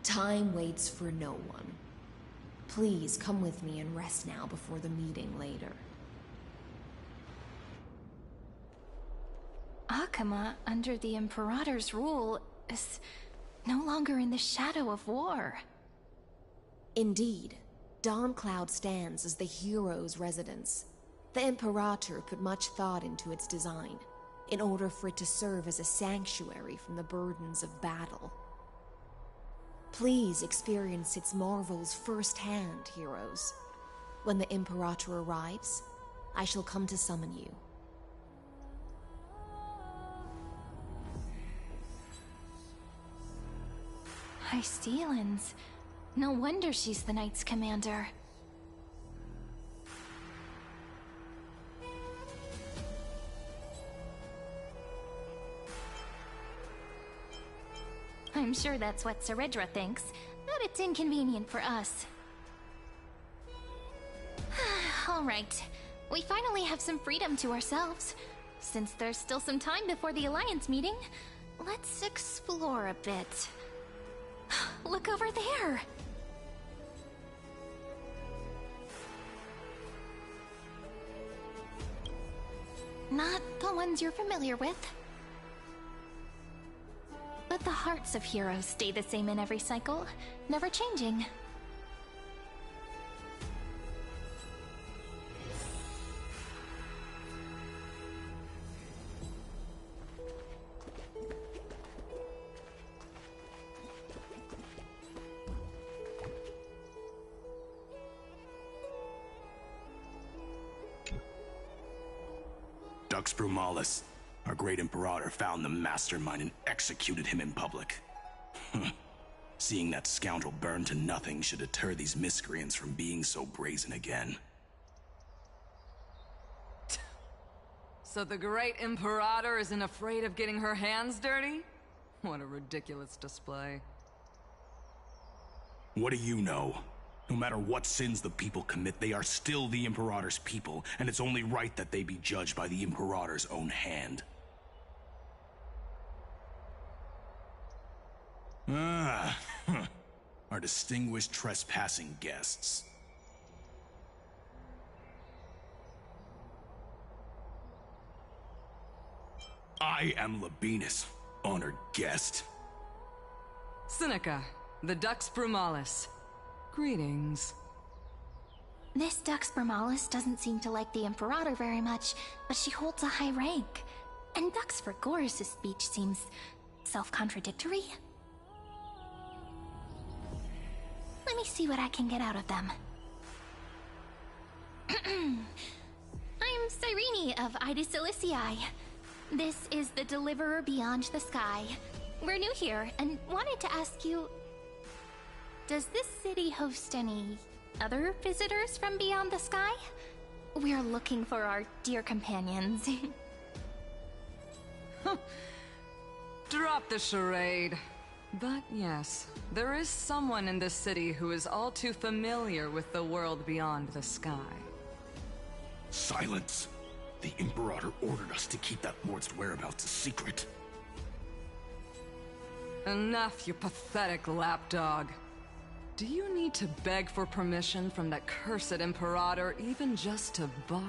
Time waits for no one. Please come with me and rest now before the meeting later. Achaemen, under the Imperator's rule, is no longer in the shadow of war. Indeed, Dawncloud stands as the hero's residence. The Imperator put much thought into its design, in order for it to serve as a sanctuary from the burdens of battle. Please experience its marvels firsthand, heroes. When the Imperator arrives, I shall come to summon you. Hycelans. No wonder she's the Knights Commander. I'm sure that's what Seredra thinks, but it's inconvenient for us. Alright, we finally have some freedom to ourselves. Since there's still some time before the Alliance meeting, let's explore a bit. Look over there! Not the ones you're familiar with. But the hearts of heroes stay the same in every cycle, never changing. Dux Brumalis, our great Imperator, found the mastermind and executed him in public. Seeing that scoundrel burn to nothing should deter these miscreants from being so brazen again. So the great Imperator isn't afraid of getting her hands dirty? What a ridiculous display. What do you know? No matter what sins the people commit, they are still the Imperator's people, and it's only right that they be judged by the Imperator's own hand. Our distinguished trespassing guests. I am Labinas, honored guest. Seneca, the Dux Brumalis. Greetings. This Dux Brumalis doesn't seem to like the Imperator very much, but she holds a high rank. And Dux Vergoris' speech seems self-contradictory. Let me see what I can get out of them. I'm Cyrene of Ida Silicii. This is the Deliverer Beyond the Sky. We're new here and wanted to ask you... Does this city host any other visitors from beyond the sky? We're looking for our dear companions. Drop the charade. But yes, there is someone in this city who is all too familiar with the world beyond the sky. Silence! The Imperator ordered us to keep that lord's whereabouts a secret. Enough, you pathetic lapdog. Do you need to beg for permission from that cursed Imperator even just to bark?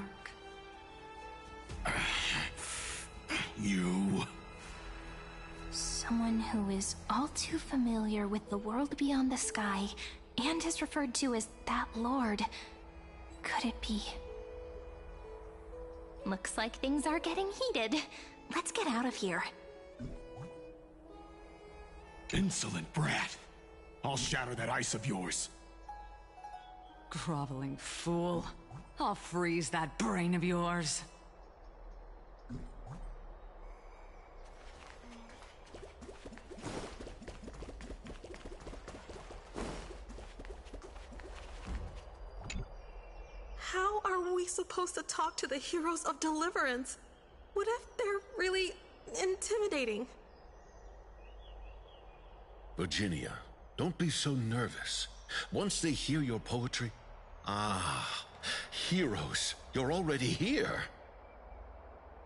You... So Someone who is all too familiar with the world beyond the sky and is referred to as that lord. Could it be? Looks like things are getting heated. Let's get out of here. Insolent brat. I'll shatter that ice of yours. Groveling fool. I'll freeze that brain of yours. How are we supposed to talk to the heroes of Deliverance? What if they're really intimidating? Virginia, don't be so nervous. Once they hear your poetry... Ah, heroes, you're already here.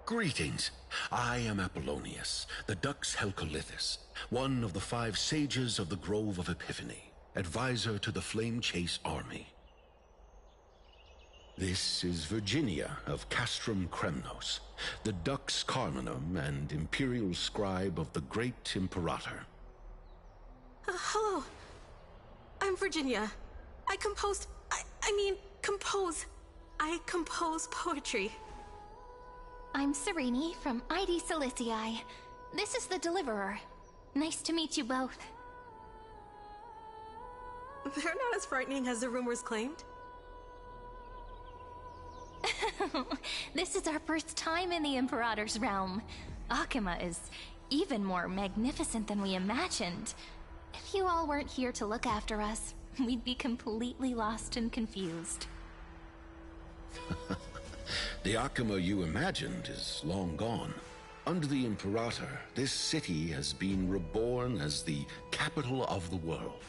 Greetings. I am Apollonius, the Dux Helcolithus, one of the 5 sages of the Grove of Epiphany, advisor to the Flame Chase army. This is Virginia of Castrum Kremnos, the Dux Carminum and imperial scribe of the Great Imperator. Hello. I'm Virginia. I compose poetry. I'm Serene from ID Silicii. This is the Deliverer. Nice to meet you both. They're not as frightening as the rumors claimed. This is our first time in the Imperator's realm. Akima is even more magnificent than we imagined. If you all weren't here to look after us, we'd be completely lost and confused. The Akima you imagined is long gone. Under the Imperator, this city has been reborn as the capital of the world.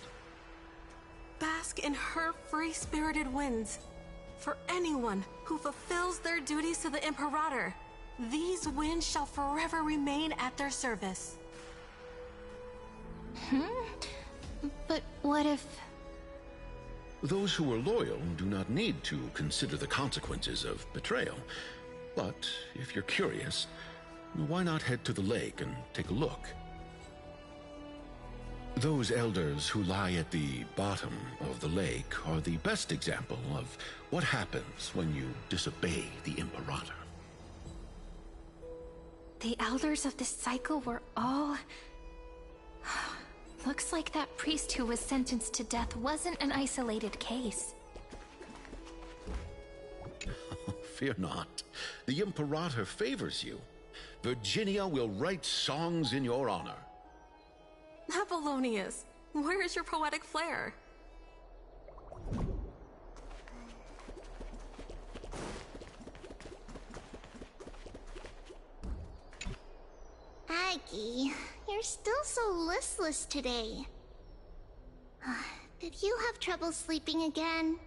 Bask in her free-spirited winds. For anyone who fulfills their duties to the Imperator, these winds shall forever remain at their service. But what if... Those who are loyal do not need to consider the consequences of betrayal. But if you're curious, why not head to the lake and take a look? Those elders who lie at the bottom of the lake are the best example of what happens when you disobey the Imperator. The elders of this cycle were all... Looks like that priest who was sentenced to death wasn't an isolated case. Fear not. The Imperator favors you. Virginia will write songs in your honor. Apollonius, where is your poetic flair? Aggie, you're still so listless today. Did you have trouble sleeping again?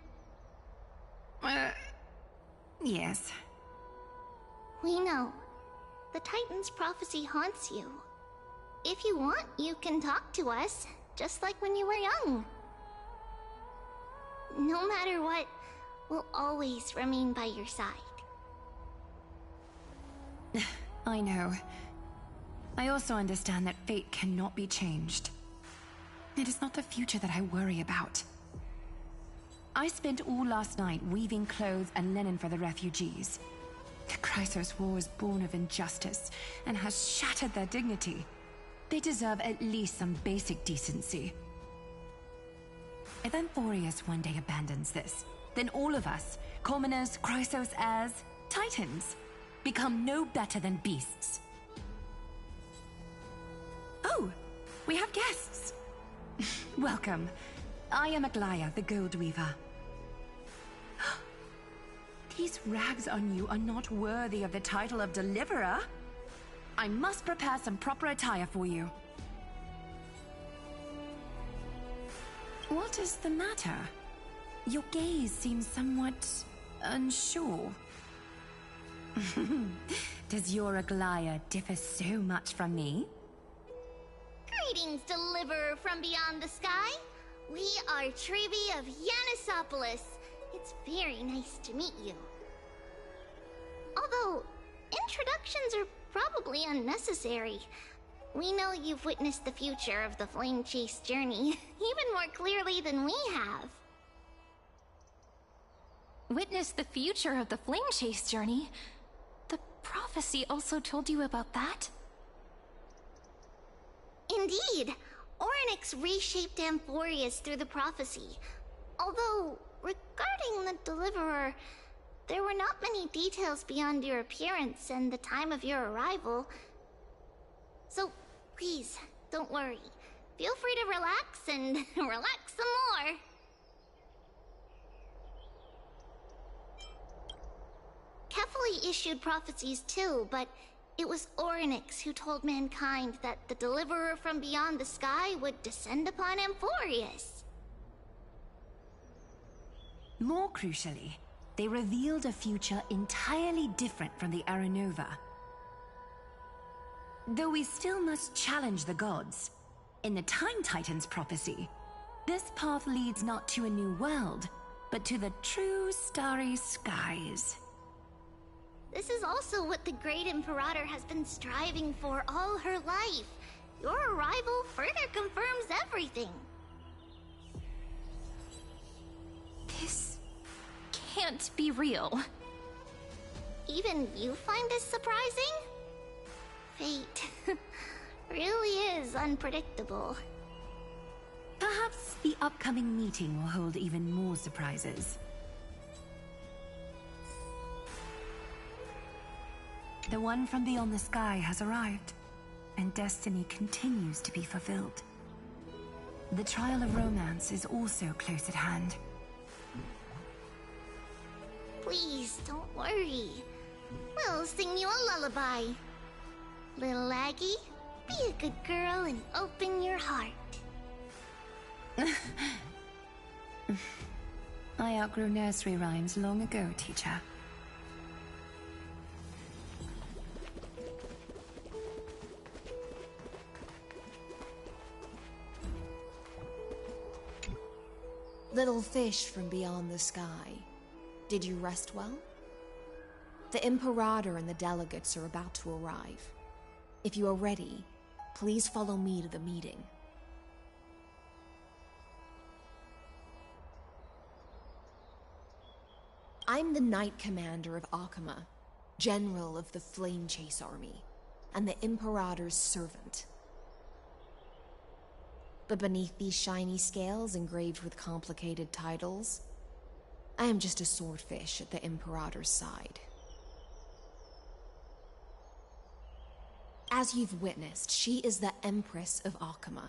Yes. We know. The Titan's prophecy haunts you. If you want, you can talk to us, just like when you were young. No matter what, we'll always remain by your side. I know. I also understand that fate cannot be changed. It is not the future that I worry about. I spent all last night weaving clothes and linen for the refugees. The Chrysos War was born of injustice and has shattered their dignity. They deserve at least some basic decency. If Amphorius one day abandons this, then all of us, commoners, Chrysos heirs, Titans, become no better than beasts. Oh, we have guests. Welcome. I am Aglaya, the Gold Weaver. These rags on you are not worthy of the title of Deliverer. I must prepare some proper attire for you. What is the matter? Your gaze seems somewhat unsure. Does your Aglaya differ so much from me? Greetings, Deliverer from beyond the sky. We are Trevi of Yanisopolis. It's very nice to meet you. Although, introductions are probably unnecessary. We know you've witnessed the future of the Flame Chase journey, even more clearly than we have. Witness the future of the Flame Chase journey? The prophecy also told you about that? Indeed. Orynyx reshaped Amphorius through the prophecy. Although, regarding the Deliverer, there were not many details beyond your appearance and the time of your arrival. So, please, don't worry. Feel free to relax and relax some more. Kefali issued prophecies too, but it was Orynyx who told mankind that the Deliverer from beyond the sky would descend upon Amphorius. More crucially, they revealed a future entirely different from the Aranova. Though we still must challenge the gods, in the Time Titan's prophecy, this path leads not to a new world, but to the true starry skies. This is also what the Great Imperator has been striving for all her life. Your arrival further confirms everything. This can't be real. Even you find this surprising? Fate really is unpredictable. Perhaps the upcoming meeting will hold even more surprises. The one from beyond the sky has arrived, and destiny continues to be fulfilled. The trial of romance is also close at hand. Please, don't worry. We'll sing you a lullaby. Little Aggie, be a good girl and open your heart. I outgrew nursery rhymes long ago, teacher. Little fish from beyond the sky, did you rest well? The Imperator and the delegates are about to arrive. If you are ready, please follow me to the meeting. I'm the Knight Commander of Akama, General of the Flame Chase Army, and the Imperator's servant. But beneath these shiny scales engraved with complicated titles, I am just a swordfish at the Imperator's side. As you've witnessed, she is the Empress of Akama,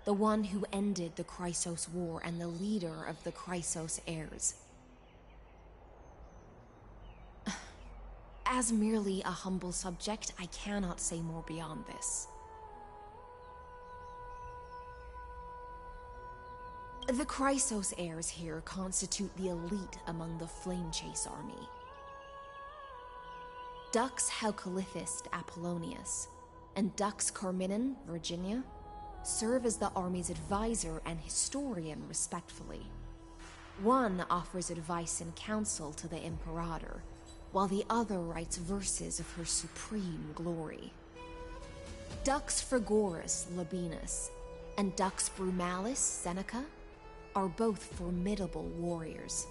the one who ended the Chrysos War and the leader of the Chrysos heirs. As merely a humble subject, I cannot say more beyond this. The Chrysos heirs here constitute the elite among the Flame Chase army. Dux Halkalithist Apollonius and Dux Carminin, Virginia, serve as the army's advisor and historian respectfully. One offers advice and counsel to the Imperator, while the other writes verses of her supreme glory. Dux Frigoris Labienus and Dux Brumalis Seneca are both formidable warriors,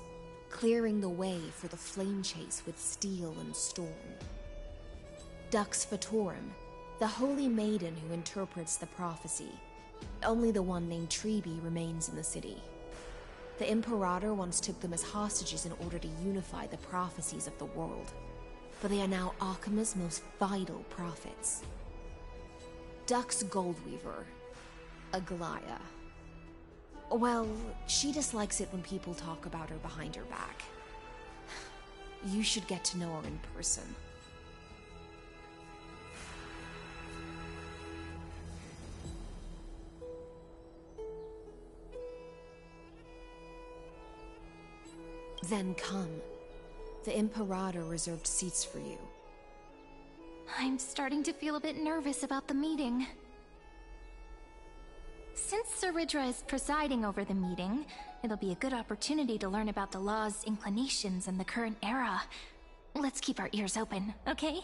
clearing the way for the flame chase with steel and storm. Dux Fatorum, the holy maiden who interprets the prophecy. Only the one named Treeby remains in the city. The Imperator once took them as hostages in order to unify the prophecies of the world, but they are now Akama's most vital prophets. Dux Goldweaver, Aglaya. Well, she dislikes it when people talk about her behind her back. You should get to know her in person. Then come. The Imperator reserved seats for you. I'm starting to feel a bit nervous about the meeting. Since Saridra is presiding over the meeting, it'll be a good opportunity to learn about the law's inclinations in the current era. Let's keep our ears open, okay?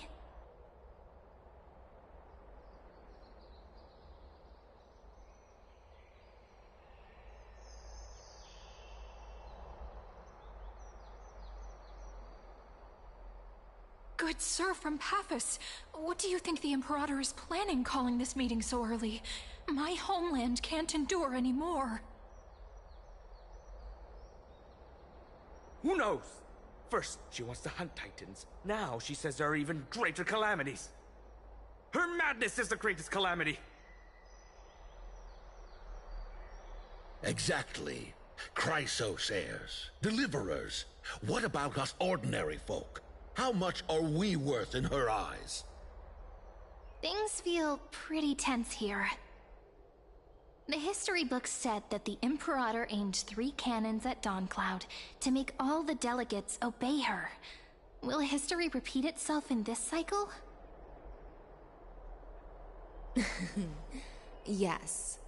Good sir from Paphos, what do you think the Imperator is planning calling this meeting so early? My homeland can't endure anymore. Who knows? First, she wants to hunt Titans. Now she says there are even greater calamities. Her madness is the greatest calamity. Exactly. Chrysos heirs, deliverers. What about us ordinary folk? How much are we worth in her eyes? Things feel pretty tense here. The history books said that the Imperator aimed 3 cannons at Dawncloud to make all the delegates obey her. Will history repeat itself in this cycle? Yes.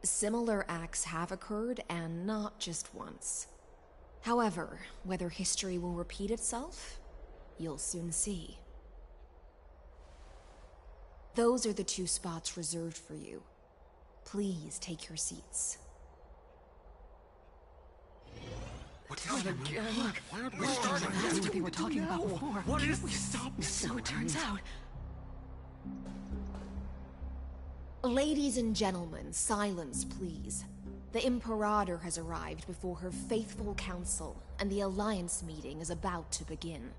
Similar acts have occurred, and not just once. However, whether history will repeat itself, you'll soon see. Those are the 2 spots reserved for you. Please take your seats. What's that again? Why aren't we starting? That's what they were talking about before. What is we stop? So it turns out. Ladies and gentlemen, silence, please. The Imperator has arrived before her faithful council, and the Alliance meeting is about to begin.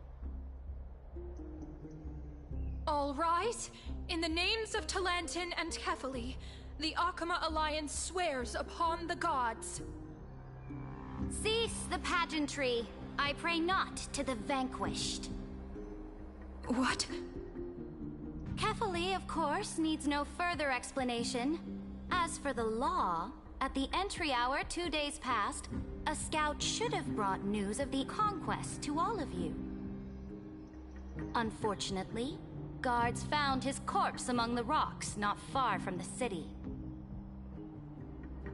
All rise. In the names of Talantin and Kefali, the Akama Alliance swears upon the gods. Cease the pageantry. I pray not to the vanquished. What? Kefali, of course, needs no further explanation. As for the law, at the entry hour 2 days past, a scout should have brought news of the conquest to all of you. Unfortunately, guards found his corpse among the rocks not far from the city.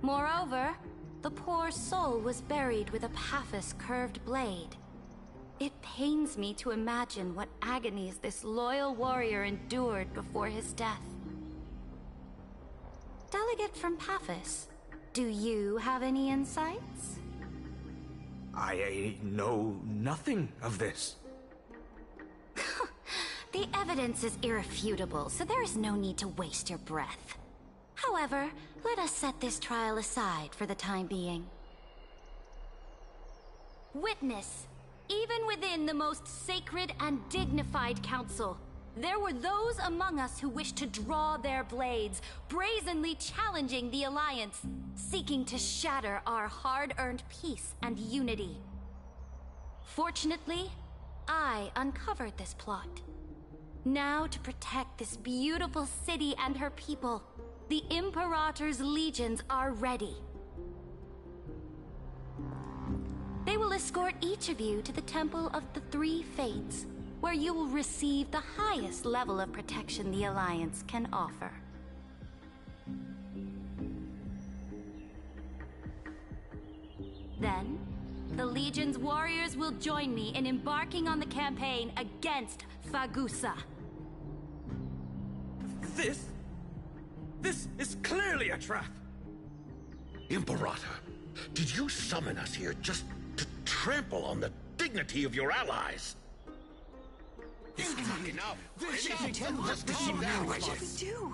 Moreover, the poor soul was buried with a Paphos curved blade. It pains me to imagine what agonies this loyal warrior endured before his death. Delegate from Paphos, do you have any insights? I know nothing of this. The evidence is irrefutable, so there is no need to waste your breath. However, let us set this trial aside for the time being. Witness, even within the most sacred and dignified council, there were those among us who wished to draw their blades, brazenly challenging the Alliance, seeking to shatter our hard-earned peace and unity. Fortunately, I uncovered this plot. Now, to protect this beautiful city and her people, the Imperator's legions are ready. They will escort each of you to the Temple of the Three Fates, where you will receive the highest level of protection the Alliance can offer. Then, the Legion's warriors will join me in embarking on the campaign against Fagusa. This is clearly a trap! Imperator, did you summon us here just to trample on the dignity of your allies? This cannot enough. This is Do.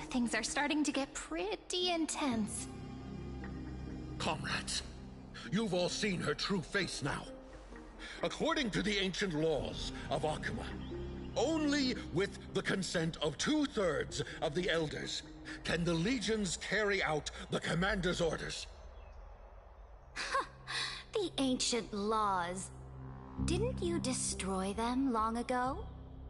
Things are starting to get pretty intense. Comrades, you've all seen her true face now. According to the ancient laws of Akama, only with the consent of 2/3 of the elders can the legions carry out the commander's orders. The ancient laws. Didn't you destroy them long ago?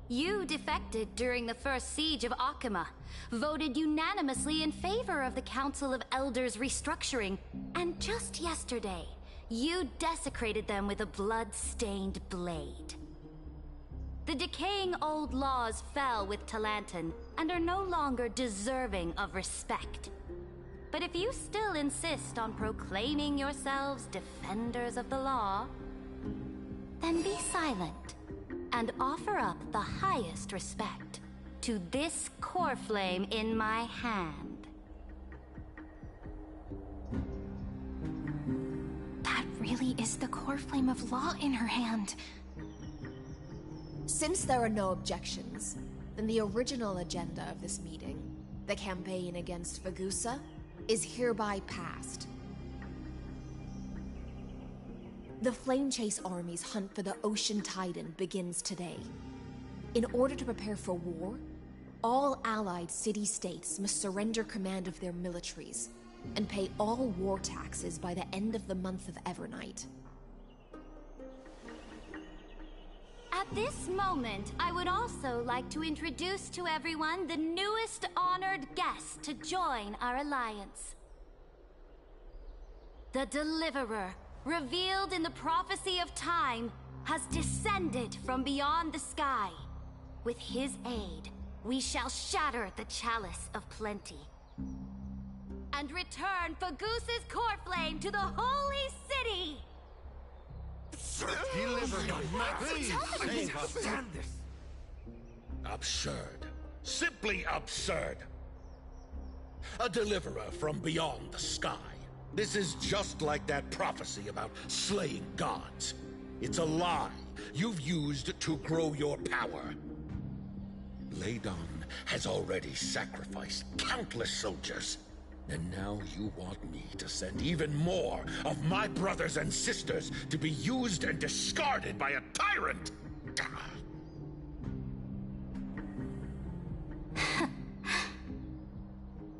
You defected during the first siege of Akama, voted unanimously in favor of the Council of Elders restructuring, and just yesterday, you desecrated them with a blood-stained blade. The decaying old laws fell with Talantin and are no longer deserving of respect. But if you still insist on proclaiming yourselves defenders of the law, then be silent and offer up the highest respect to this core flame in my hand. That really is the core flame of law in her hand. Since there are no objections, then the original agenda of this meeting, the campaign against Fagusa, is hereby passed. The Flame Chase Army's hunt for the Ocean Titan begins today. In order to prepare for war, all allied city-states must surrender command of their militaries and pay all war taxes by the end of the month of Evernight. At this moment, I would also like to introduce to everyone the newest honored guest to join our alliance. The Deliverer, revealed in the prophecy of time, has descended from beyond the sky. With his aid, we shall shatter the chalice of plenty and return Fagusa's core flame to the holy city! Absurd. Simply absurd. A deliverer from beyond the sky. This is just like that prophecy about slaying gods. It's a lie you've used to grow your power. Ladon has already sacrificed countless soldiers. And now you want me to send even more of my brothers and sisters to be used and discarded by a tyrant!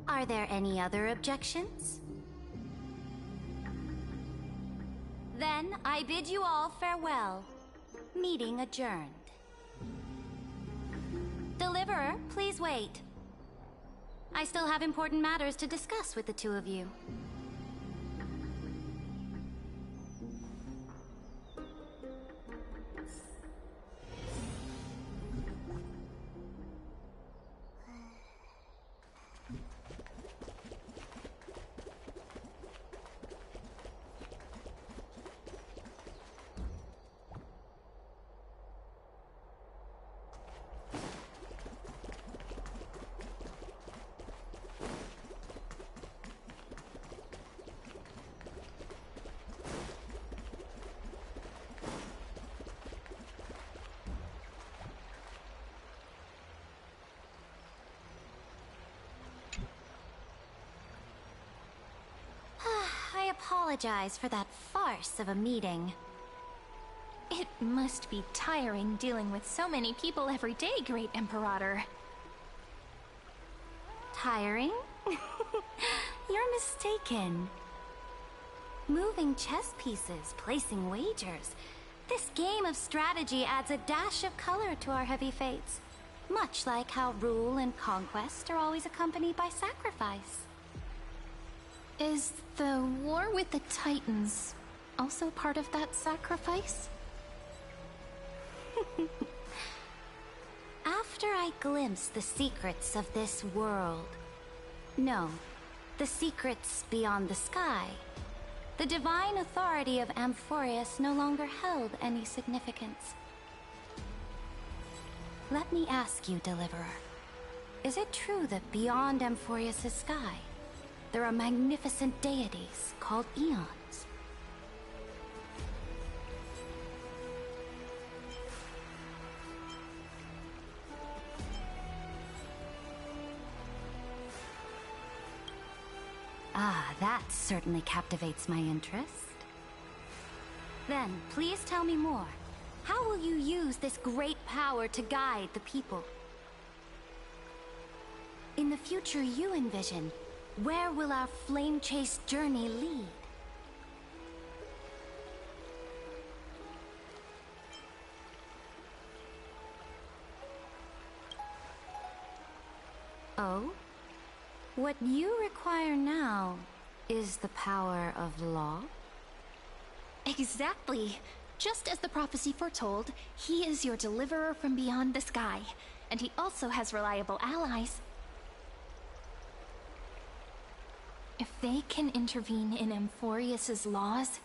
Are there any other objections? Then I bid you all farewell. Meeting adjourned. Deliverer, please wait. I still have important matters to discuss with the two of you. I apologize for that farce of a meeting. It must be tiring dealing with so many people every day, Great Imperator. Tiring? You're mistaken. Moving chess pieces, placing wagers. This game of strategy adds a dash of color to our heavy fates. Much like how rule and conquest are always accompanied by sacrifice. Is the war with the Titans also part of that sacrifice? After I glimpse the secrets of this world... No, the secrets beyond the sky. The divine authority of Amphorius no longer held any significance. Let me ask you, Deliverer. Is it true that beyond Amphorius' sky, there are magnificent deities called Eons? Ah, that certainly captivates my interest. Then, please tell me more. How will you use this great power to guide the people? In the future you envision, where will our flame chase journey lead? Oh? What you require now is the power of law? Exactly. Just as the prophecy foretold, he is your deliverer from beyond the sky, and he also has reliable allies. If they can intervene in Amphorius' laws,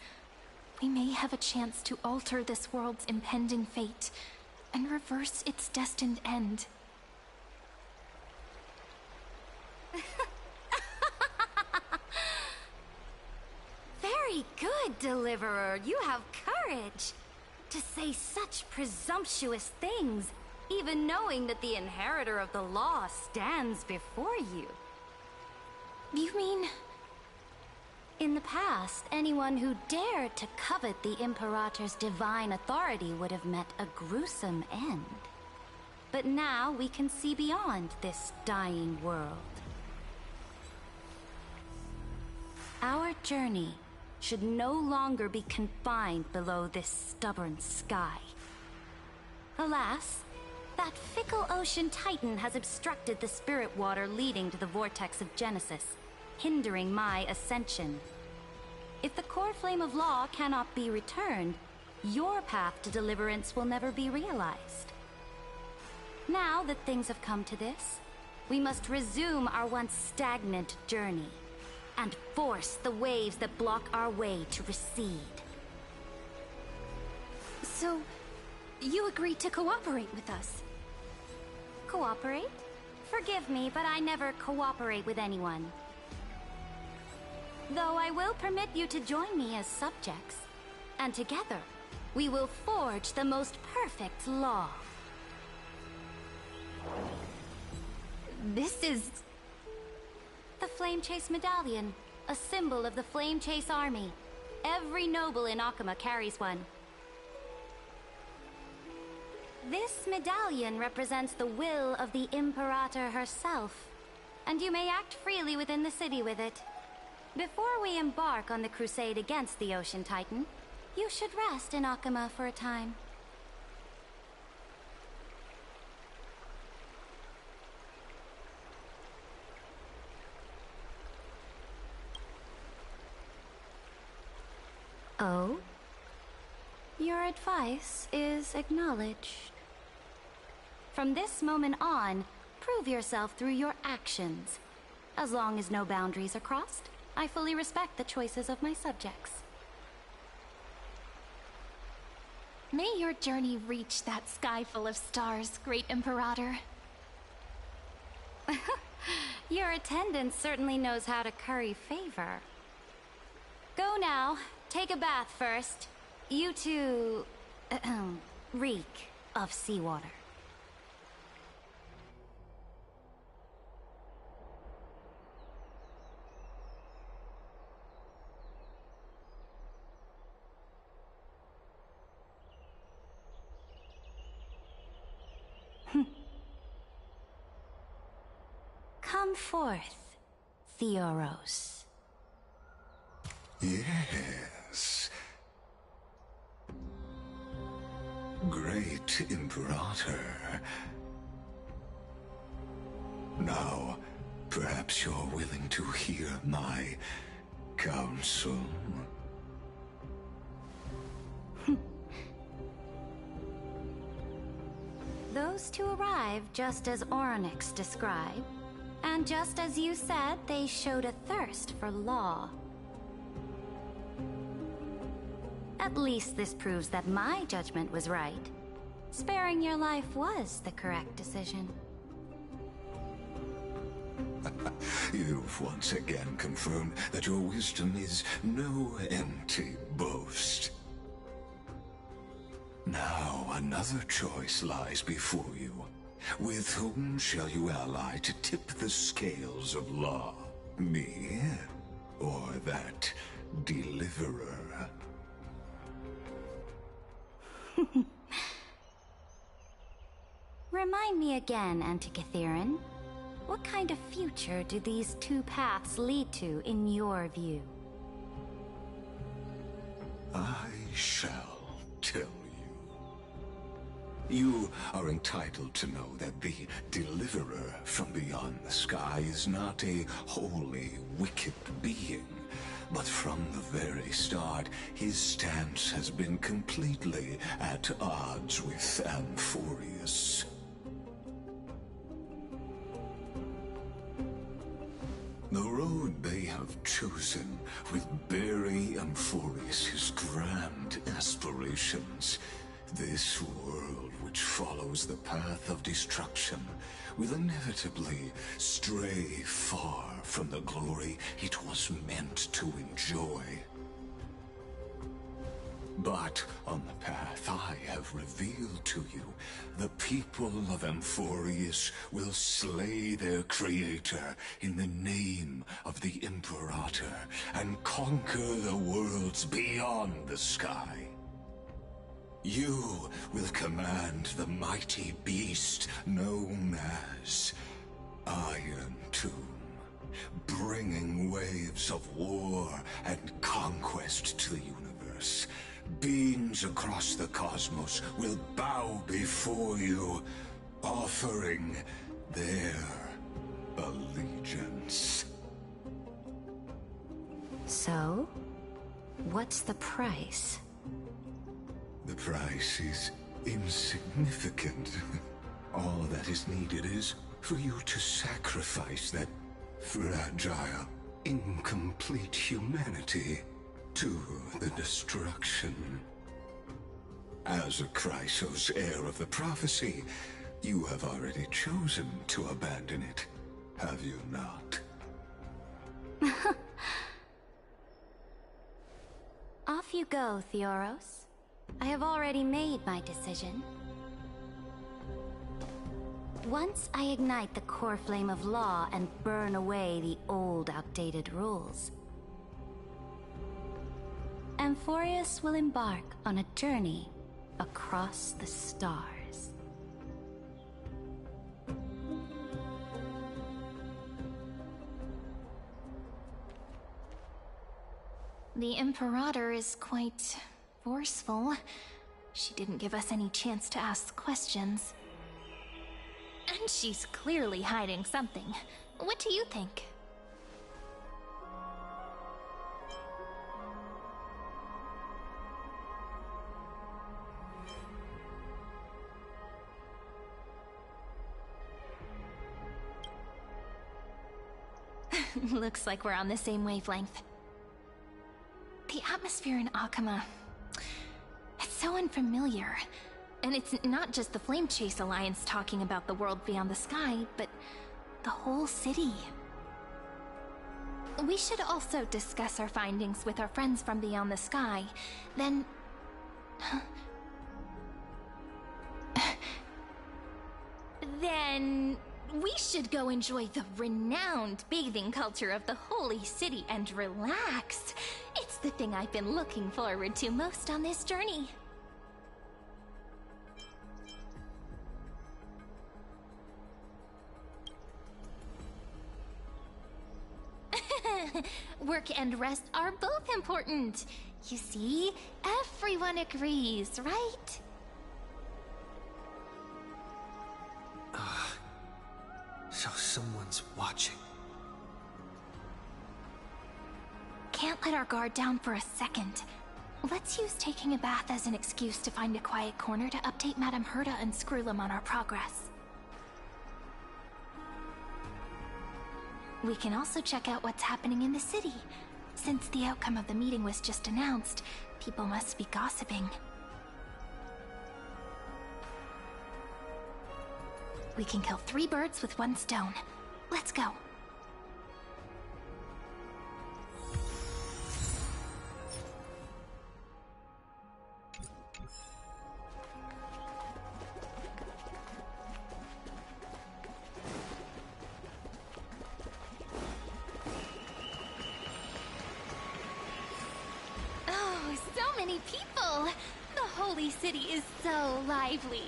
we may have a chance to alter this world's impending fate and reverse its destined end. Very good, Deliverer. You have courage. To say such presumptuous things, even knowing that the inheritor of the law stands before you. You mean... In the past, anyone who dared to covet the Imperator's divine authority would have met a gruesome end. But now we can see beyond this dying world. Our journey should no longer be confined below this stubborn sky. Alas, that fickle ocean titan has obstructed the spirit water leading to the vortex of Genesis, hindering my ascension. If the core flame of law cannot be returned, your path to deliverance will never be realized. Now that things have come to this, we must resume our once stagnant journey and force the waves that block our way to recede. So, you agreed to cooperate with us? Cooperate? Forgive me, but I never cooperate with anyone. Though I will permit you to join me as subjects, and together, we will forge the most perfect law. This is... The Flame Chase Medallion, a symbol of the Flame Chase Army. Every noble in Akuma carries one. This medallion represents the will of the Imperator herself, and you may act freely within the city with it. Before we embark on the crusade against the Ocean Titan, you should rest in Akuma for a time. Oh? Your advice is acknowledged. From this moment on, prove yourself through your actions. As long as no boundaries are crossed, I fully respect the choices of my subjects. May your journey reach that sky full of stars, Great Imperator. Your attendant certainly knows how to curry favor. Go now. Take a bath first. You two... reek of seawater. Come forth, Theoros. Yes. Great Imperator. Now, perhaps you're willing to hear my counsel? Those two arrived just as Onyx described, and just as you said, they showed a thirst for law. At least this proves that my judgment was right. Sparing your life was the correct decision. You've once again confirmed that your wisdom is no empty boast. Now another choice lies before you. With whom shall you ally to tip the scales of law? Me? Or that deliverer? Remind me again, Antikytheron. What kind of future do these two paths lead to in your view? I shall tell you. You are entitled to know that the deliverer from beyond the sky is not a wholly wicked being. But from the very start, his stance has been completely at odds with Amphorius. The road they have chosen will bury Amphorius' grand aspirations. This world which follows the path of destruction will inevitably stray far from the glory it was meant to enjoy. But on the path I have revealed to you, the people of Amphorius will slay their creator in the name of the Imperator and conquer the worlds beyond the sky. You will command the mighty beast known as Iron Tomb, bringing waves of war and conquest to the universe. Beings across the cosmos will bow before you, offering their allegiance. So, what's the price? The price is insignificant. All that is needed is for you to sacrifice that fragile, incomplete humanity to the destruction. As a Chrysos heir of the prophecy, you have already chosen to abandon it, have you not? Off you go, Theoros. I have already made my decision. Once I ignite the core flame of law and burn away the old, outdated rules, Amphorius will embark on a journey across the stars. The Imperator is quite forceful. She didn't give us any chance to ask questions. And she's clearly hiding something. What do you think? Looks like we're on the same wavelength. The atmosphere in Akama, it's so unfamiliar. And it's not just the Flame Chase Alliance talking about the world beyond the sky, but the whole city. We should also discuss our findings with our friends from beyond the sky. Then... then... we should go enjoy the renowned bathing culture of the holy city and relax. It's the thing I've been looking forward to most on this journey. Work and rest are both important. You see, everyone agrees, right? So someone's watching. Can't let our guard down for a second. Let's use taking a bath as an excuse to find a quiet corner to update Madame Herta and Screwlum on our progress. We can also check out what's happening in the city. Since the outcome of the meeting was just announced, people must be gossiping. We can kill 3 birds with 1 stone. Let's go. Oh, so many people! The holy city is so lively.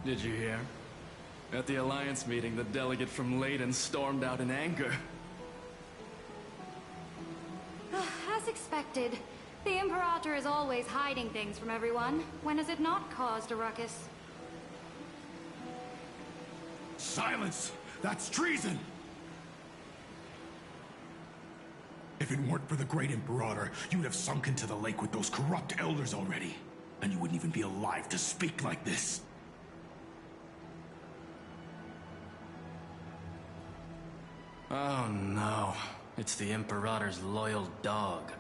Did you hear? At the Alliance meeting, the delegate from Leyden stormed out in anger. As expected, the Imperator is always hiding things from everyone. When has it not caused a ruckus? Silence! That's treason! If it weren't for the Great Imperator, you'd have sunk into the lake with those corrupt elders already. And you wouldn't even be alive to speak like this. Oh no. It's the Imperator's loyal dog.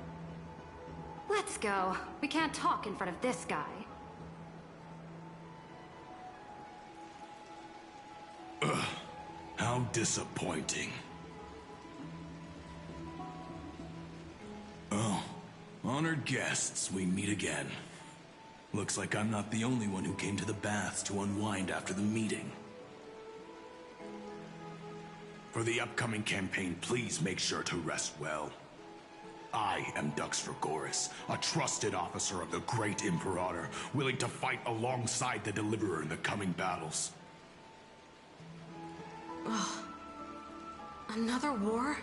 Let's go. We can't talk in front of this guy. How disappointing. Oh, honored guests, we meet again. Looks like I'm not the only one who came to the baths to unwind after the meeting. For the upcoming campaign, please make sure to rest well. I am Dux Fragoris, a trusted officer of the Great Imperator, willing to fight alongside the Deliverer in the coming battles. Ugh. Another war?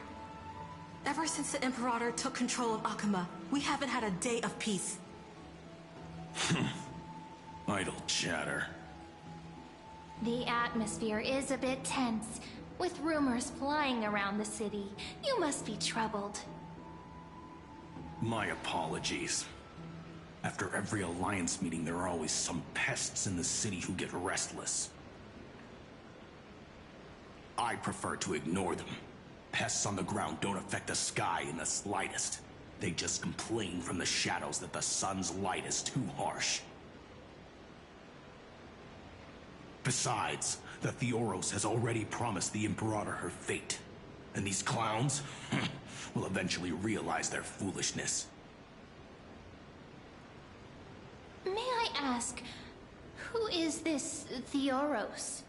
Ever since the Imperator took control of Akuma, we haven't had a day of peace. Idle chatter. The atmosphere is a bit tense, with rumors flying around the city. You must be troubled. My apologies. After every Alliance meeting, there are always some pests in the city who get restless. I prefer to ignore them. Pests on the ground don't affect the sky in the slightest. They just complain from the shadows that the sun's light is too harsh. Besides, the Theoros has already promised the Imperator her fate. And these clowns will eventually realize their foolishness. May I ask, who is this Theoros?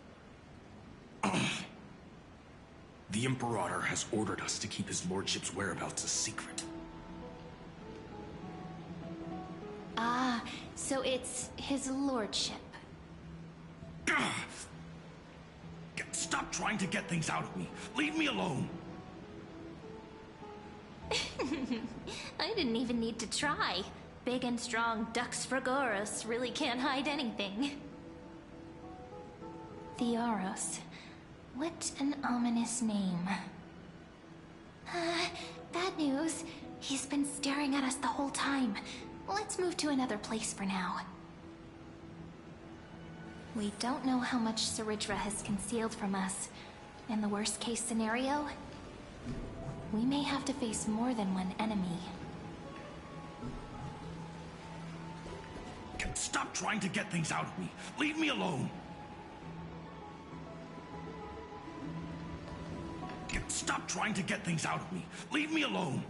The Imperator has ordered us to keep his lordship's whereabouts a secret. Ah, so it's his lordship. Stop trying to get things out of me. Leave me alone. I didn't even need to try. Big and strong Dux Fragoris really can't hide anything. Theoros. What an ominous name. Bad news. He's been staring at us the whole time. Let's move to another place for now. We don't know how much Ceridra has concealed from us. In the worst case scenario, we may have to face more than one enemy. Stop trying to get things out of me. Leave me alone. Stop trying to get things out of me. Leave me alone.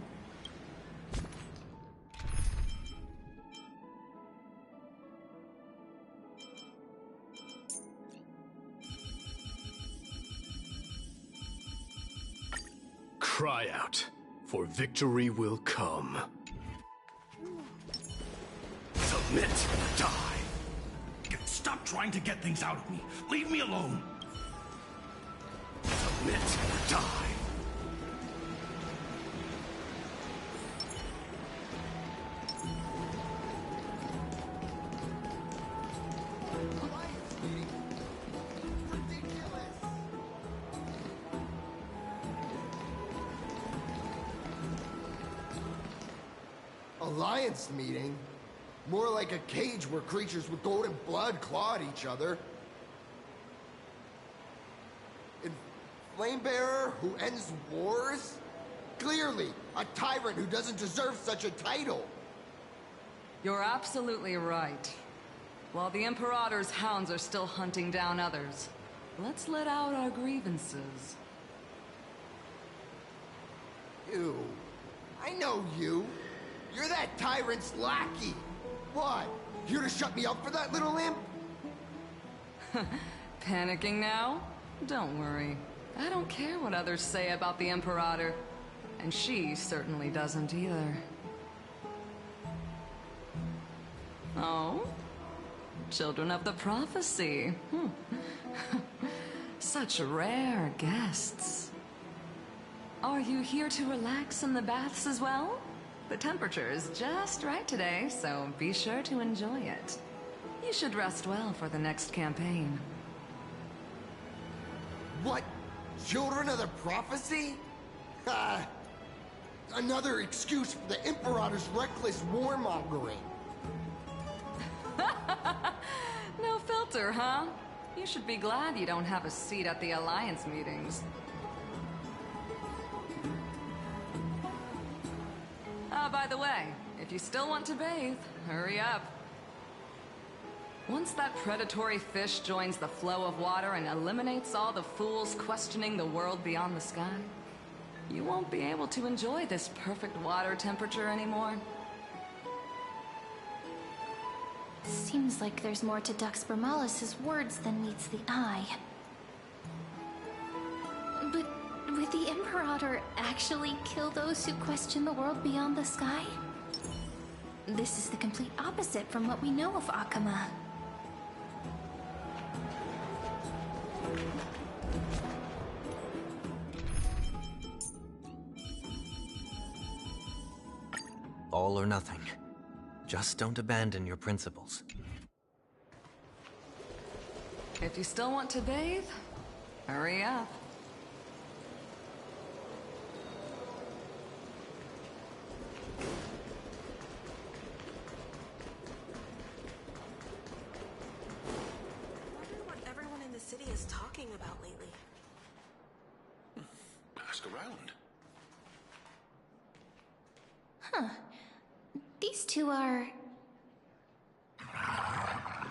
Cry out, for victory will come. Submit, die. Stop trying to get things out of me. Leave me alone. Submit, die. Alliance meeting? More like a cage where creatures with golden blood claw at each other. And Flamebearer who ends wars? Clearly, a tyrant who doesn't deserve such a title. You're absolutely right. While the Imperator's hounds are still hunting down others, let's let out our grievances. You. I know you. You're that tyrant's lackey. What? Here to shut me up for that little imp? Panicking now? Don't worry. I don't care what others say about the Imperator. And she certainly doesn't either. Oh? Children of the Prophecy. Such rare guests. Are you here to relax in the baths as well? The temperature is just right today, so be sure to enjoy it. You should rest well for the next campaign. What? Children of the Prophecy? Another excuse for the Imperator's reckless warmongering. No filter, huh? You should be glad you don't have a seat at the Alliance meetings. By the way, if you still want to bathe, hurry up. Once that predatory fish joins the flow of water and eliminates all the fools questioning the world beyond the sky, you won't be able to enjoy this perfect water temperature anymore. Seems like there's more to Dux Bramalis's words than meets the eye. But would the Imperator actually kill those who question the world beyond the sky? This is the complete opposite from what we know of Akuma. All or nothing. Just don't abandon your principles. If you still want to bathe, hurry up. I wonder what everyone in the city is talking about lately. Ask around. Huh. These two are...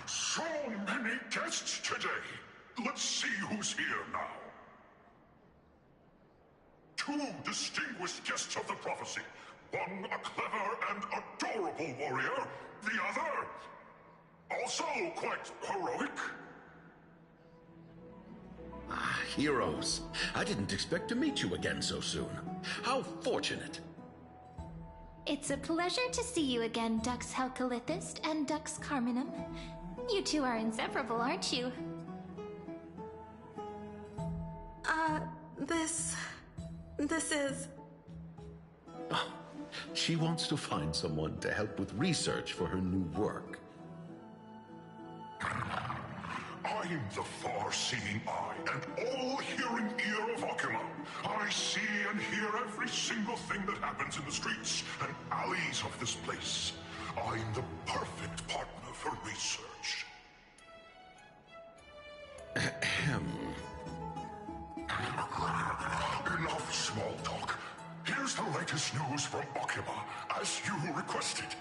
So many guests today. Let's see who's here now. Two distinguished guests of the prophecy. One a clever and adorable warrior. The other... also quite heroic. Ah, heroes. I didn't expect to meet you again so soon. How fortunate. It's a pleasure to see you again, Dux Helcalithist and Dux Carminum. You two are inseparable, aren't you? This is... Oh, she wants to find someone to help with research for her new work. I'm the far-seeing eye and all-hearing ear of Akuma. I see and hear every single thing that happens in the streets and alleys of this place. I'm the perfect partner for research. Ahem. Enough small talk. Here's the latest news from Akuma, as you requested.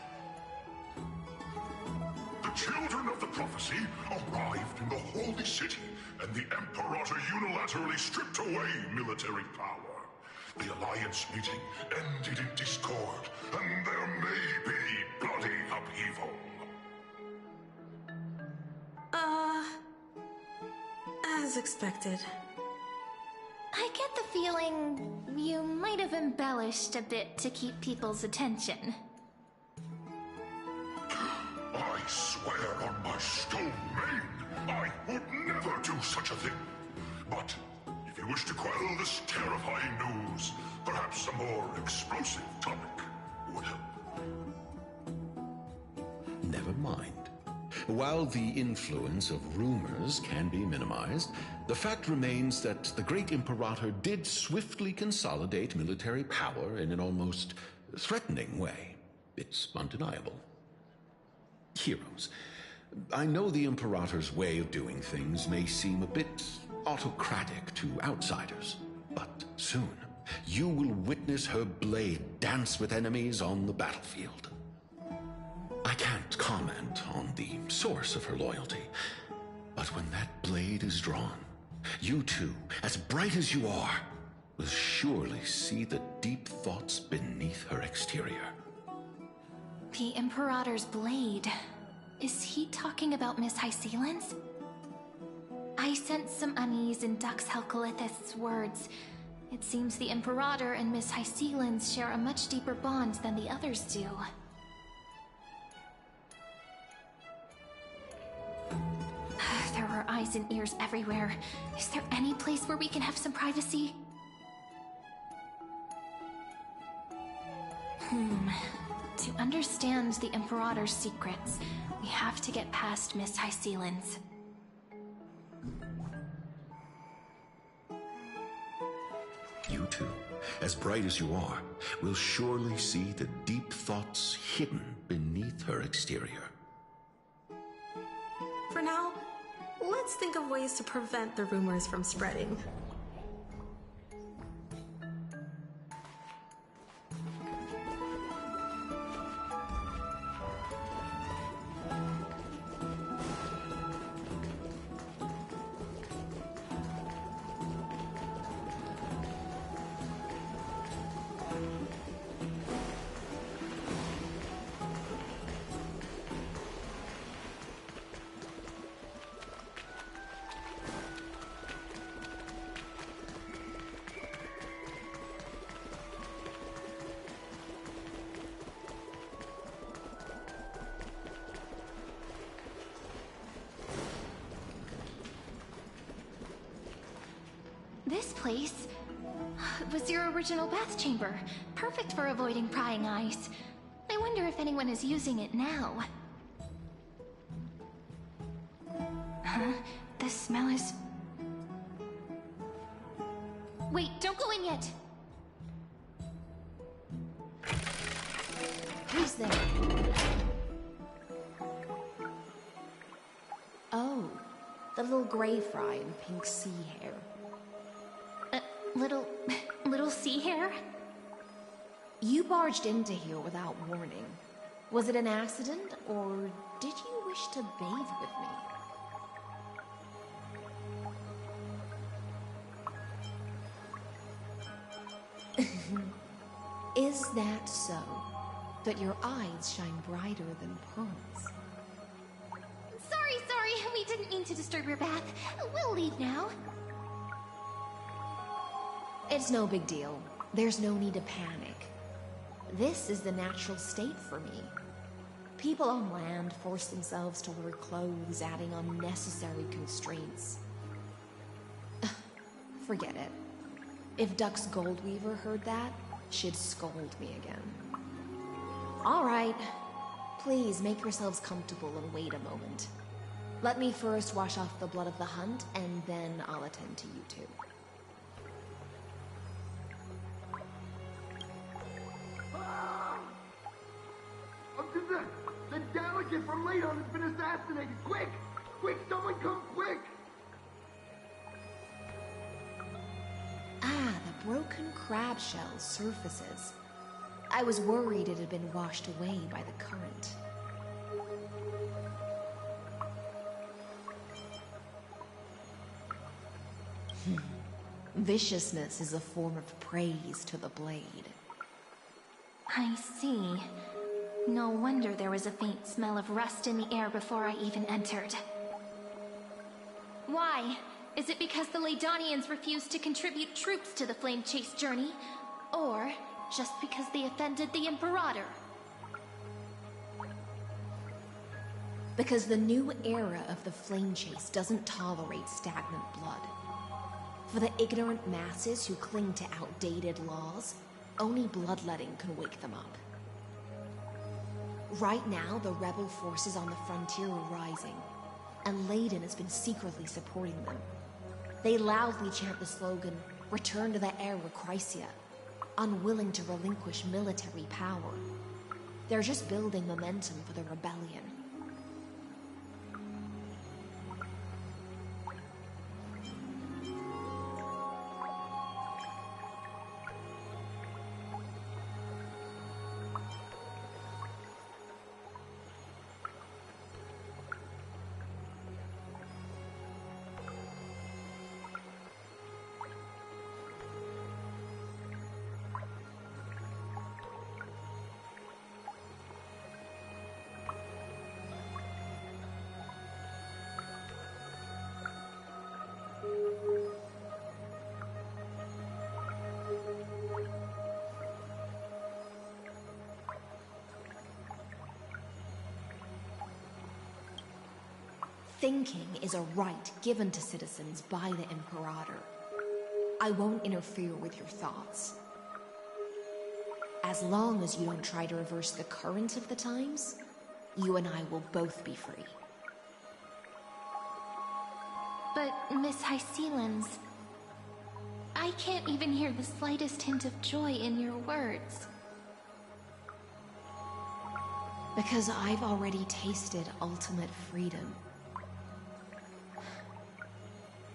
The children of the prophecy arrived in the Holy City, and the Imperator unilaterally stripped away military power. The Alliance meeting ended in discord, and there may be bloody upheaval. As expected. I get the feeling you might have embellished a bit to keep people's attention. I swear on my stone mane, I would never do such a thing. But if you wish to quell this terrifying news, perhaps a more explosive topic would help. Never mind. While the influence of rumors can be minimized, the fact remains that the great Imperator did swiftly consolidate military power in an almost threatening way. It's undeniable. Heroes, I know the Imperator's way of doing things may seem a bit autocratic to outsiders, but soon you will witness her blade dance with enemies on the battlefield. I can't comment on the source of her loyalty, but when that blade is drawn, you two, as bright as you are, will surely see the deep thoughts beneath her exterior. The Imperator's blade. Is he talking about Miss Hysealin's? I sense some unease in Dux Helcalithist's words. It seems the Imperator and Miss Hysealin's share a much deeper bond than the others do. There are eyes and ears everywhere. Is there any place where we can have some privacy? To understand the Imperator's secrets, we have to get past Miss Hysealin's. You two, as bright as you are, will surely see the deep thoughts hidden beneath her exterior. For now, let's think of ways to prevent the rumors from spreading. This place was your original bath chamber. Perfect for avoiding prying eyes. I wonder if anyone is using it now. Huh? The smell is... Wait, don't go in yet! Who's there? Oh, the little gray fry in pink sea hair. Little sea hair? You barged into here without warning. Was it an accident, or did you wish to bathe with me? Is that so? That your eyes shine brighter than pearls? Sorry, we didn't mean to disturb your bath. We'll leave now. It's no big deal. There's no need to panic. This is the natural state for me. People on land force themselves to wear clothes, adding unnecessary constraints. Forget it. If Dux Goldweaver heard that, she'd scold me again. All right. Please make yourselves comfortable and wait a moment. Let me first wash off the blood of the hunt, and then I'll attend to you two. The delegate from Ladon has been assassinated! Quick! Quick, someone come quick! Ah, the broken crab shell surfaces. I was worried it had been washed away by the current. Viciousness is a form of praise to the blade. I see. No wonder there was a faint smell of rust in the air before I even entered. Why? Is it because the Ladonians refused to contribute troops to the Flame Chase journey? Or just because they offended the Imperator? Because the new era of the Flame Chase doesn't tolerate stagnant blood. For the ignorant masses who cling to outdated laws, only bloodletting can wake them up. Right now, the rebel forces on the frontier are rising, and Ladon has been secretly supporting them. They loudly chant the slogan, "Return to the Era Chrysia," unwilling to relinquish military power. They're just building momentum for the rebellion. Thinking is a right given to citizens by the Imperator. I won't interfere with your thoughts. As long as you don't try to reverse the current of the times, you and I will both be free. But, Miss Hysealans, I can't even hear the slightest hint of joy in your words. Because I've already tasted ultimate freedom.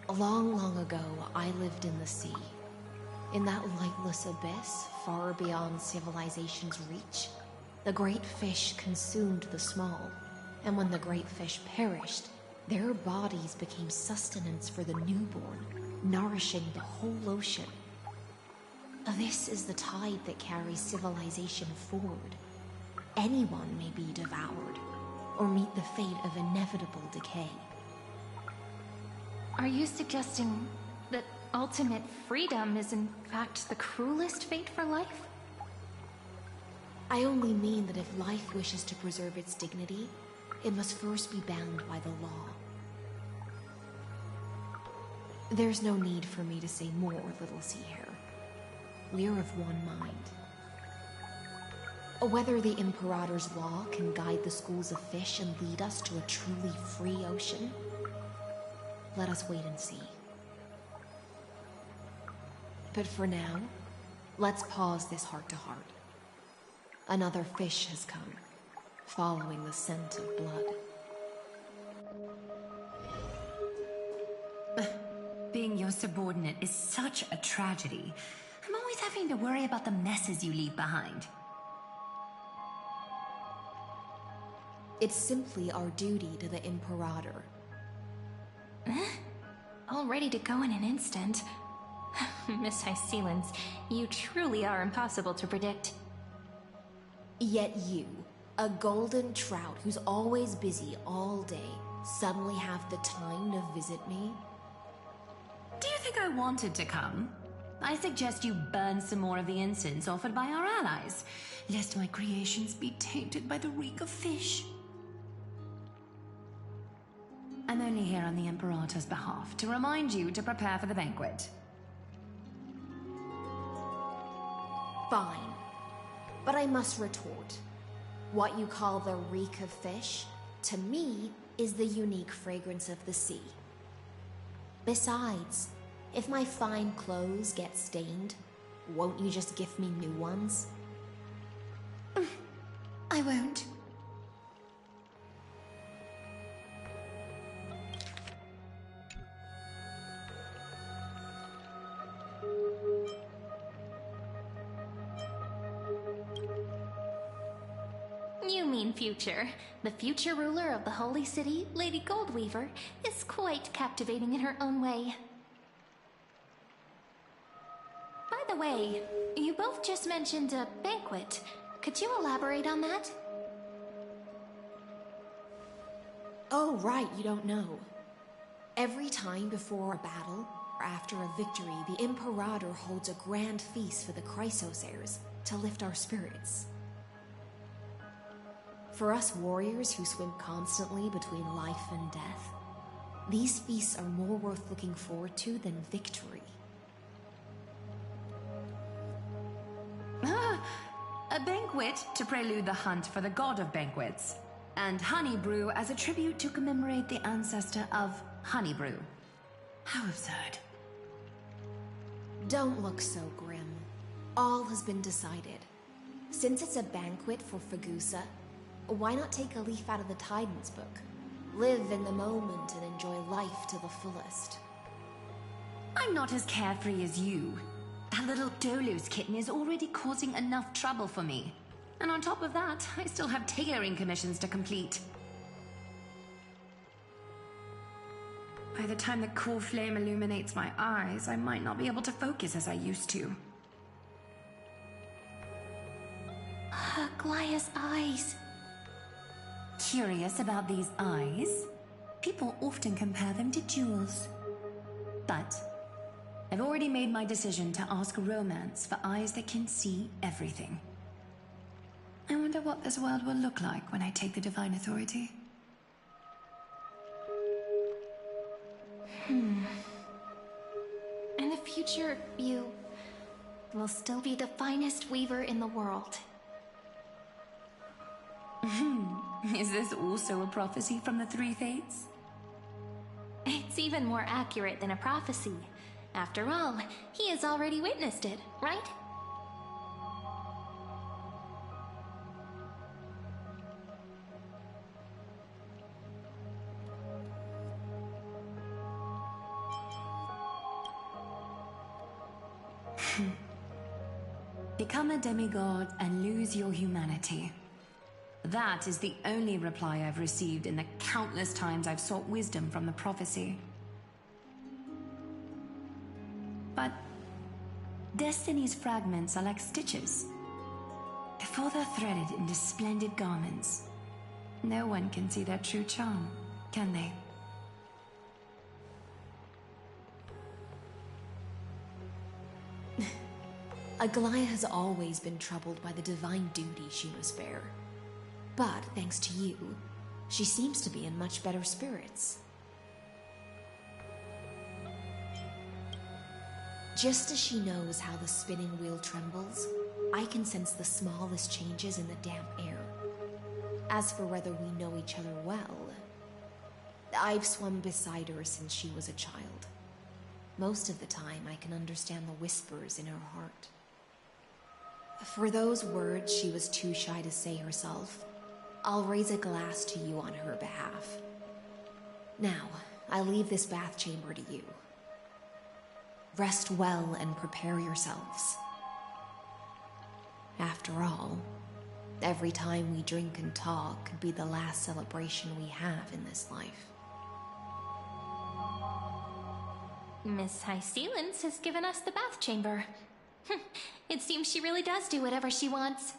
Long ago, I lived in the sea. In that lightless abyss, far beyond civilization's reach, the great fish consumed the small, and when the great fish perished, their bodies became sustenance for the newborn, nourishing the whole ocean. This is the tide that carries civilization forward. Anyone may be devoured, or meet the fate of inevitable decay. Are you suggesting that ultimate freedom is in fact the cruelest fate for life? I only mean that if life wishes to preserve its dignity, it must first be bound by the law. There's no need for me to say more, little sea hare. We're of one mind. Whether the Imperator's law can guide the schools of fish and lead us to a truly free ocean, let us wait and see. But for now, let's pause this heart-to-heart. Another fish has come, following the scent of blood. Being your subordinate is such a tragedy. I'm always having to worry about the messes you leave behind. It's simply our duty to the Imperator. All ready to go in an instant. Miss Hycelens, you truly are impossible to predict. Yet you, a golden trout who's always busy all day, suddenly have the time to visit me? Do you think I wanted to come? I suggest you burn some more of the incense offered by our allies, lest my creations be tainted by the reek of fish. I'm only here on the Imperator's behalf to remind you to prepare for the banquet. Fine. But I must retort. What you call the reek of fish, to me, is the unique fragrance of the sea. Besides, if my fine clothes get stained, won't you just gift me new ones? I won't. You mean future. The future ruler of the Holy City, Lady Goldweaver, is quite captivating in her own way. By the way, you both just mentioned a banquet. Could you elaborate on that? Oh, right, you don't know. Every time before a battle, or after a victory, the Imperator holds a grand feast for the Chrysos heirs to lift our spirits. For us warriors who swim constantly between life and death, these feasts are more worth looking forward to than victory. A banquet to prelude the hunt for the god of banquets, and honey brew as a tribute to commemorate the ancestor of honey brew. How absurd. Don't look so grim. All has been decided. Since it's a banquet for Fagusa, why not take a leaf out of the Tidens book? Live in the moment and enjoy life to the fullest. I'm not as carefree as you. That little Dolu's kitten is already causing enough trouble for me. And on top of that, I still have tailoring commissions to complete. By the time the cool flame illuminates my eyes, I might not be able to focus as I used to. Glaya's eyes. Curious about these eyes? People often compare them to jewels. But I've already made my decision to ask romance for eyes that can see everything. I wonder what this world will look like when I take the divine authority. In the future, you will still be the finest weaver in the world. Is this also a prophecy from the Three Fates? It's even more accurate than a prophecy. After all, he has already witnessed it, right? Become a demigod and lose your humanity. That is the only reply I've received in the countless times I've sought wisdom from the prophecy. But Destiny's fragments are like stitches. Before they're threaded into splendid garments, no one can see their true charm, can they? Aglaya has always been troubled by the divine duty she must bear. But thanks to you, she seems to be in much better spirits. Just as she knows how the spinning wheel trembles, I can sense the smallest changes in the damp air. As for whether we know each other well, I've swum beside her since she was a child. Most of the time, I can understand the whispers in her heart. For those words she was too shy to say herself, I'll raise a glass to you on her behalf. Now, I leave this bath chamber to you. Rest well and prepare yourselves. After all, every time we drink and talk could be the last celebration we have in this life. Miss High Sealance has given us the bath chamber. It seems she really does do whatever she wants.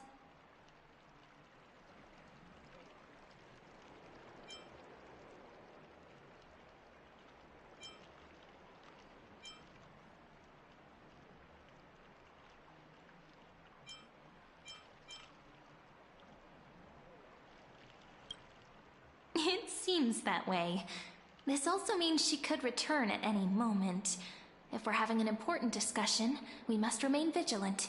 It seems that way. This also means she could return at any moment. If we're having an important discussion, we must remain vigilant.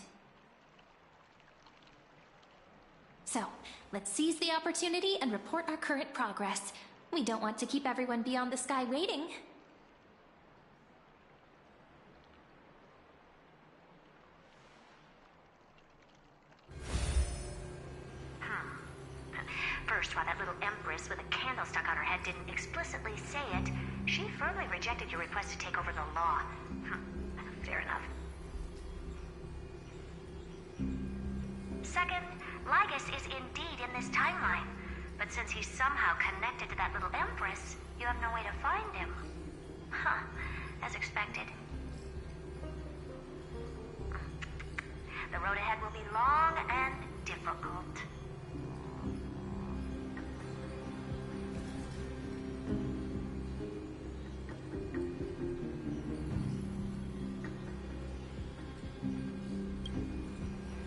So, let's seize the opportunity and report our current progress. We don't want to keep everyone beyond the sky waiting. First, while that little empress with a candle stuck on her head didn't explicitly say it, she firmly rejected your request to take over the law. Fair enough. Second, Lygus is indeed in this timeline. But since he's somehow connected to that little empress, you have no way to find him. As expected. The road ahead will be long and difficult.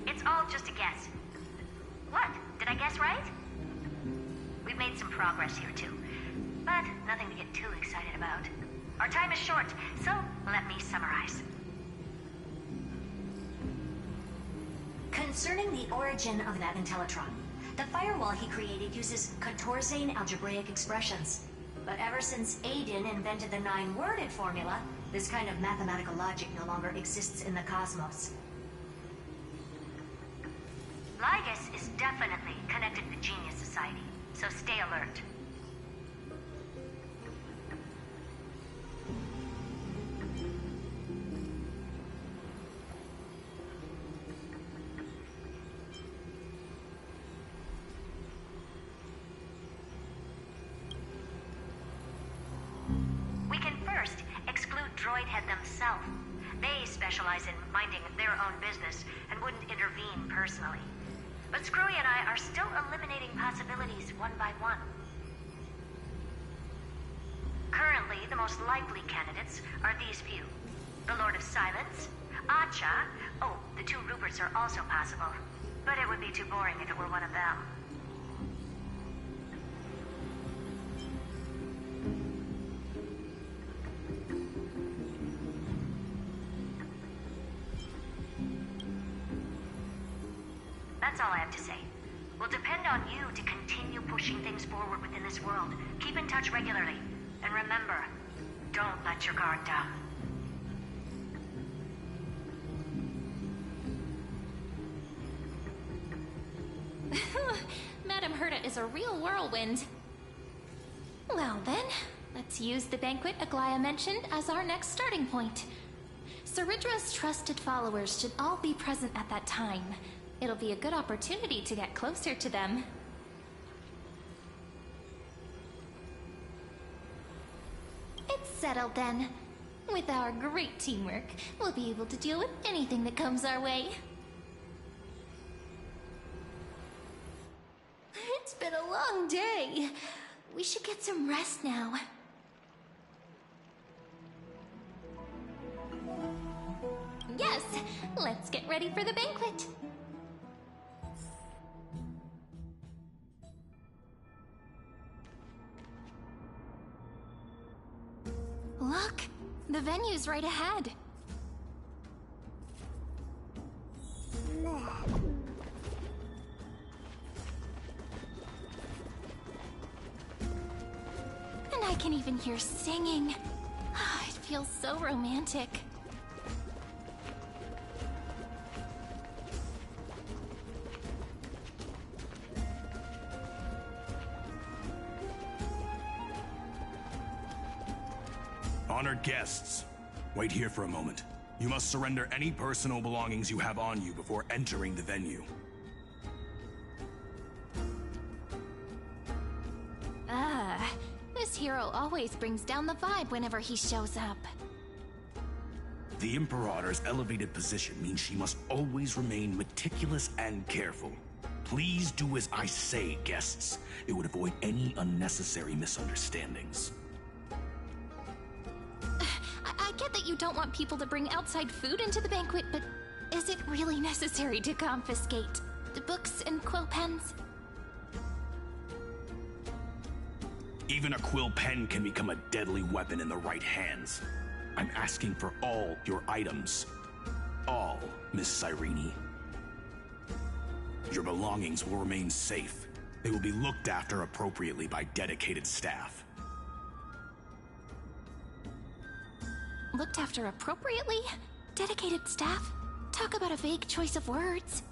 It's all just a guess. What? Did I guess right? We've made some progress here too, but nothing to get too excited about. Our time is short, so let me summarize. Concerning the origin of that Intellitron, the firewall he created uses Contorsane algebraic expressions. But ever since Aiden invented the 9-worded formula, this kind of mathematical logic no longer exists in the cosmos. Lygus is definitely connected to Genius Society, so stay alert. We can first exclude Droidhead themselves. They specialize in minding their own business and wouldn't intervene personally. But Screwy and I are still eliminating possibilities one by one. Currently, the most likely candidates are these few. The Lord of Silence, Acha, oh, the 2 Ruperts are also possible. But it would be too boring if it were one of them. That's all I have to say. We'll depend on you to continue pushing things forward within this world. Keep in touch regularly. And remember, don't let your guard down. Madame Herta is a real whirlwind. Well then, let's use the banquet Aglaya mentioned as our next starting point. Ceridra's trusted followers should all be present at that time. It'll be a good opportunity to get closer to them. It's settled then. With our great teamwork, we'll be able to deal with anything that comes our way. It's been a long day. We should get some rest now. Yes, let's get ready for the banquet. Look, the venue's right ahead. I can even hear singing. It feels so romantic. Honored guests, wait here for a moment. You must surrender any personal belongings you have on you before entering the venue. This hero always brings down the vibe whenever he shows up. The Imperator's elevated position means she must always remain meticulous and careful. Please do as I say, guests. It would avoid any unnecessary misunderstandings. I get that you don't want people to bring outside food into the banquet, but is it really necessary to confiscate the books and quill pens? Even a quill pen can become a deadly weapon in the right hands. I'm asking for all your items. All, Miss Cyrene. Your belongings will remain safe. They will be looked after appropriately by dedicated staff. Looked after appropriately? Dedicated staff? Talk about a vague choice of words.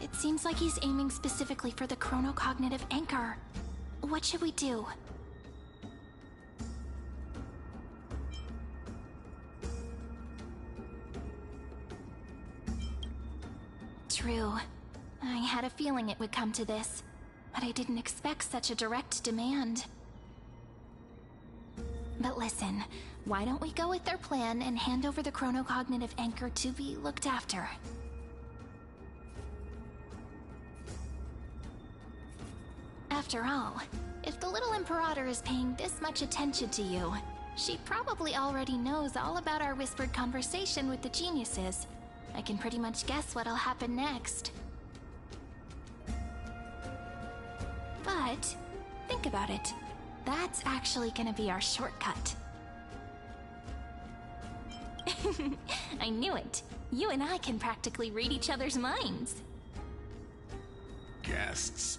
It seems like he's aiming specifically for the chronocognitive anchor. What should we do? True. I had a feeling it would come to this, but I didn't expect such a direct demand. But listen, why don't we go with their plan and hand over the chronocognitive anchor to be looked after? After all, if the little Imperator is paying this much attention to you, she probably already knows all about our whispered conversation with the geniuses. I can pretty much guess what'll happen next. But, think about it. That's actually gonna be our shortcut. I knew it. You and I can practically read each other's minds. Guests.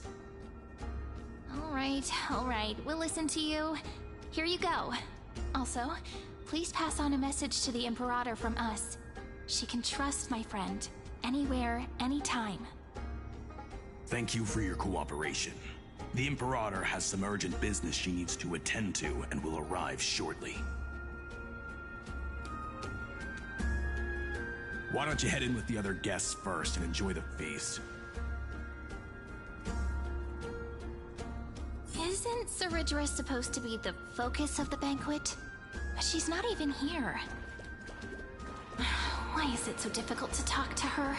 Alright, we'll listen to you. Here you go. Also, please pass on a message to the Imperator from us. She can trust my friend. Anywhere, anytime. Thank you for your cooperation. The Imperator has some urgent business she needs to attend to and will arrive shortly. Why don't you head in with the other guests first and enjoy the feast? Isn't Ceridra supposed to be the focus of the banquet? But she's not even here. Why is it so difficult to talk to her?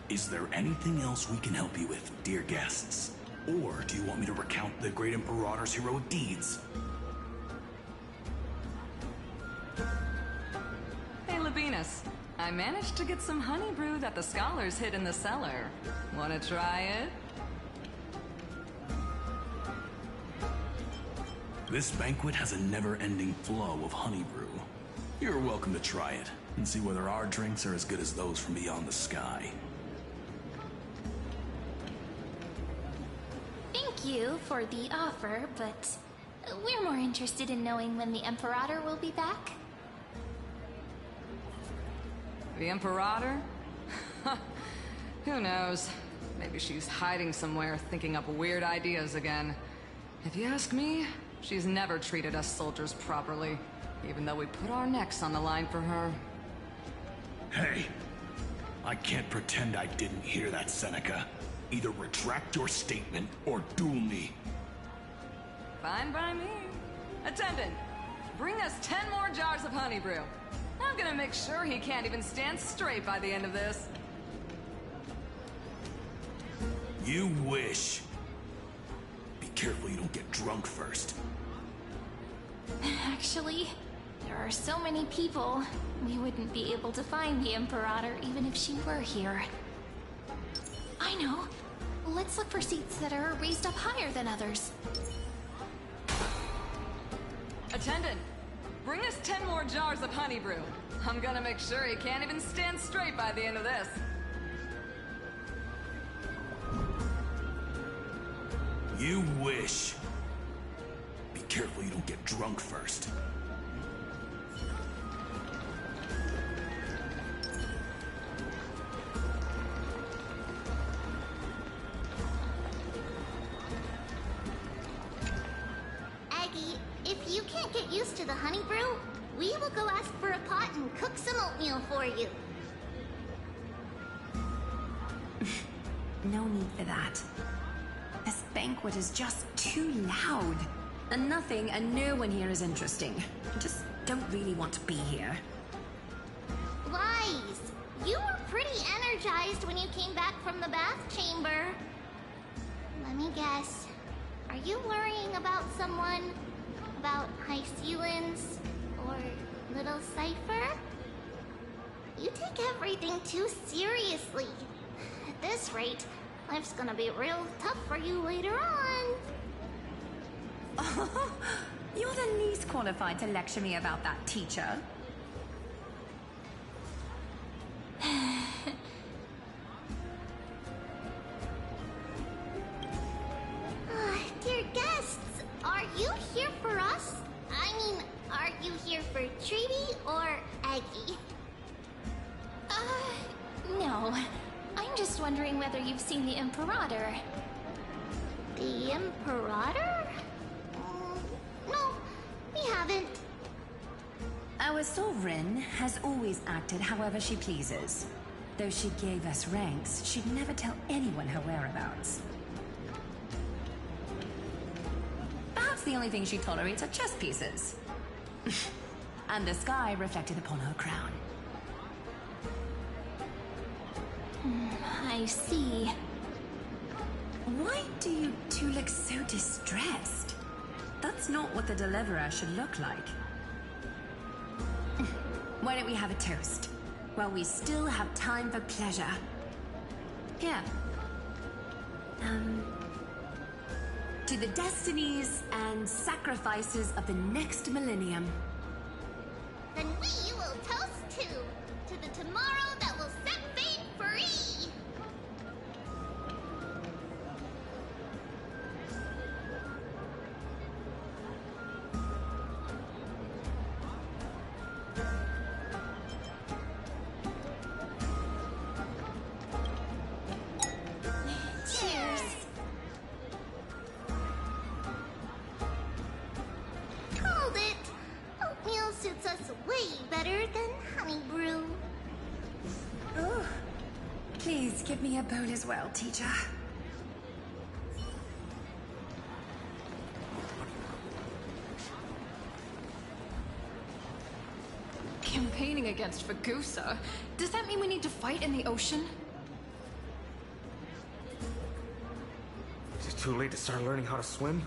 Is there anything else we can help you with, dear guests? Or do you want me to recount the great Imperator's heroic deeds? Hey, Labinas. I managed to get some honey brew that the scholars hid in the cellar. Wanna try it? This banquet has a never-ending flow of honey brew. You're welcome to try it, and see whether our drinks are as good as those from beyond the sky. Thank you for the offer, but we're more interested in knowing when the Imperator will be back. The Imperator? Who knows? Maybe she's hiding somewhere, thinking up weird ideas again. If you ask me, she's never treated us soldiers properly, even though we put our necks on the line for her. Hey, I can't pretend I didn't hear that, Seneca. Either retract your statement or duel me. Fine by me. Attendant, bring us 10 more jars of honey brew. I'm gonna make sure he can't even stand straight by the end of this. You wish. Be careful you don't get drunk first. Actually, there are so many people, we wouldn't be able to find the Imperator even if she were here. I know. Let's look for seats that are raised up higher than others. Attendant, Bring us 10 more jars of honey brew. I'm gonna make sure he can't even stand straight by the end of this. You wish. Be careful you don't get drunk first. Aggie, if you can't get used to the honey brew, we will go ask for a pot and cook some oatmeal for you. No need for that. This banquet is just too loud. And nothing and no one here is interesting. I just don't really want to be here. Lies! You were pretty energized when you came back from the bath chamber. Let me guess. Are you worrying about someone? About High Sealins? Or Little Cypher? You take everything too seriously. At this rate, life's gonna be real tough for you later on. You're the least qualified to lecture me about that, teacher. Dear guests, are you here for us? I mean, are you here for Treaty or Aggie? No. I'm just wondering whether you've seen the Imperator. The Imperator? No, we haven't. Our sovereign has always acted however she pleases. Though she gave us ranks, she'd never tell anyone her whereabouts. Perhaps the only thing she tolerates are chess pieces. And the sky reflected upon her crown. I see. Why do you two look so distressed? That's not what the Deliverer should look like. Why don't we have a toast? While we still have time for pleasure. Here. To the destinies and sacrifices of the next millennium. Then we will toast to the tomorrow that will set fate free. Cheers. Called it. Oatmeal suits us way better than honey brew. Ooh. Please give me a bowl as well, teacher. Campaigning against Fagusa? Does that mean we need to fight in the ocean? Is it too late to start learning how to swim?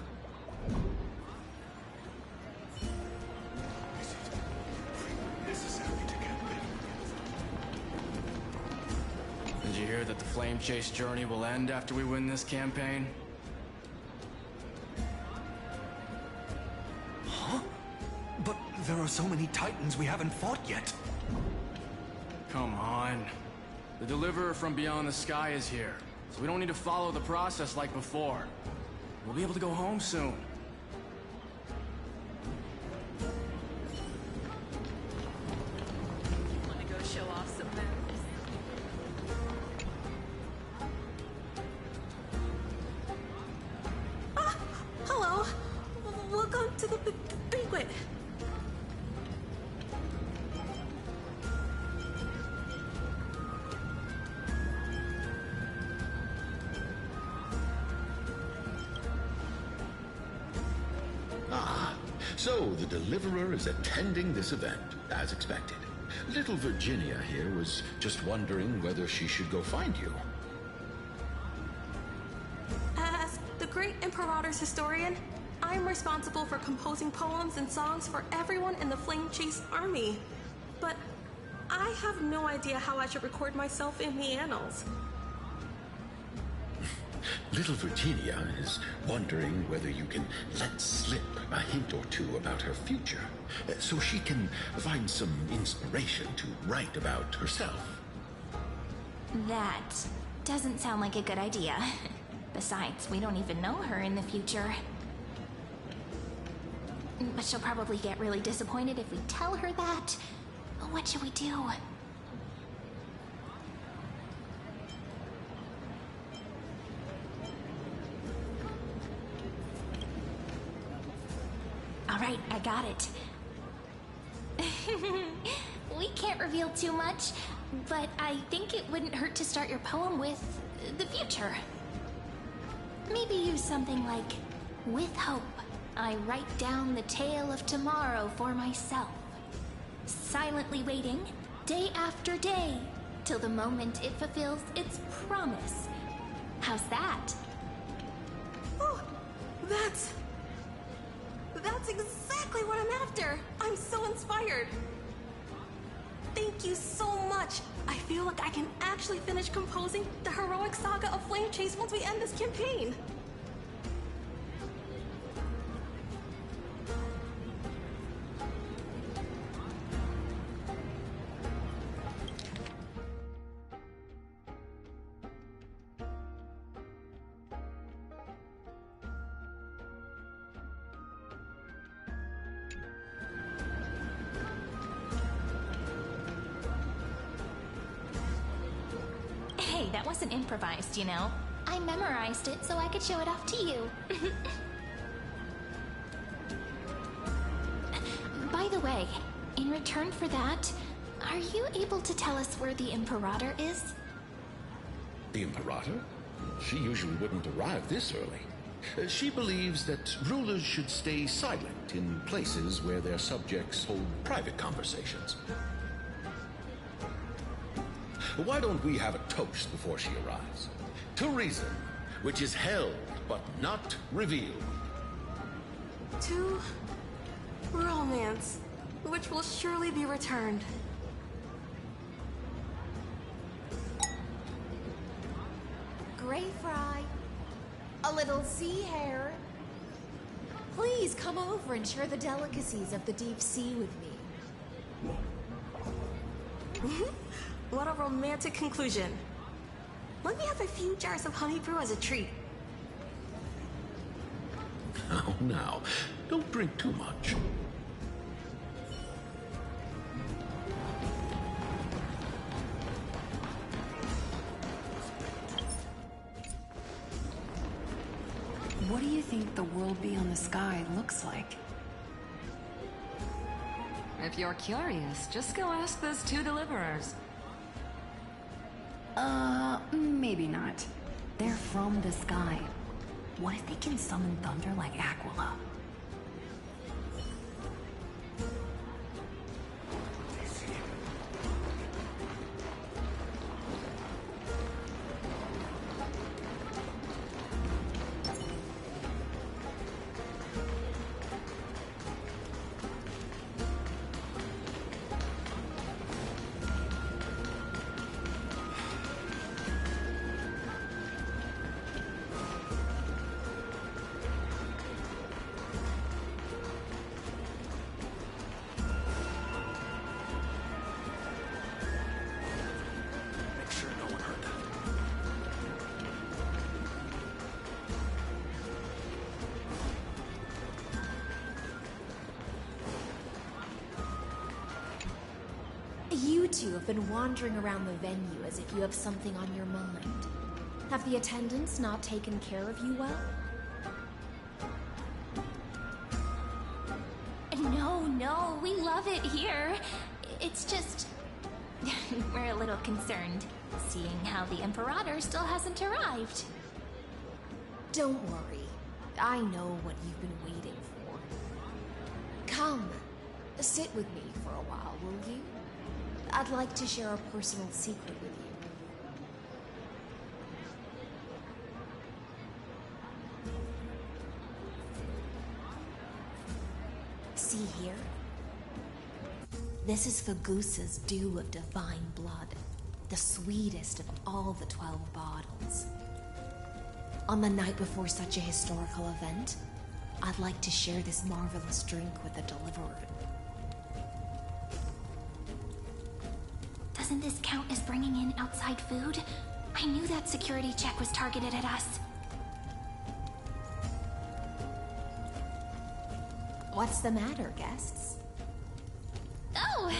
Did you hear that the Flame Chase journey will end after we win this campaign? Huh? But there are so many Titans we haven't fought yet. Come on. The Deliverer from beyond the sky is here, so we don't need to follow the process like before. We'll be able to go home soon. Want to go show off some moves? Hello. Welcome to the banquet. So, the Deliverer is attending this event, as expected. Little Virginia here was just wondering whether she should go find you. As the great Imperator's historian, I'm responsible for composing poems and songs for everyone in the Flame Chase army. But I have no idea how I should record myself in the annals. Little Virginia is wondering whether you can let slip a hint or two about her future, so she can find some inspiration to write about herself. That doesn't sound like a good idea. Besides, we don't even know her in the future. But she'll probably get really disappointed if we tell her that. What should we do? Alright, I got it. We can't reveal too much, but I think it wouldn't hurt to start your poem with the future. Maybe use something like, with hope, I write down the tale of tomorrow for myself. Silently waiting, day after day, till the moment it fulfills its promise. How's that? Oh, that's exactly what I'm after! I'm so inspired! Thank you so much! I feel like I can actually finish composing the heroic saga of Flame Chase once we end this campaign! Hey, that wasn't improvised, you know. I memorized it so I could show it off to you. By the way, in return for that, are you able to tell us where the Imperator is? The Imperator? She usually wouldn't arrive this early. She believes that rulers should stay silent in places where their subjects hold private conversations. Why don't we have a toast before she arrives? To reason, which is held but not revealed. To romance, which will surely be returned. Gray fry. A little sea hare. Please come over and share the delicacies of the deep sea with me. What a romantic conclusion. Let me have a few jars of honey brew as a treat. Now, don't drink too much. What do you think the world beyond the sky looks like? If you're curious, just go ask those two deliverers. Maybe not. They're from the sky. What if they can summon thunder like Aquila? You two have been wandering around the venue as if you have something on your mind. Have the attendants not taken care of you well? No, we love it here. It's just... we're a little concerned, seeing how the Imperator still hasn't arrived. Don't worry. I know what you've been waiting for. Come, sit with me for a while, will you? I'd like to share a personal secret with you. See here? This is Fagusa's dew of divine blood, the sweetest of all the 12 bottles. On the night before such a historical event, I'd like to share this marvelous drink with the Deliverer. Doesn't this count as bringing in outside food? I knew that security check was targeted at us. What's the matter, guests? Oh,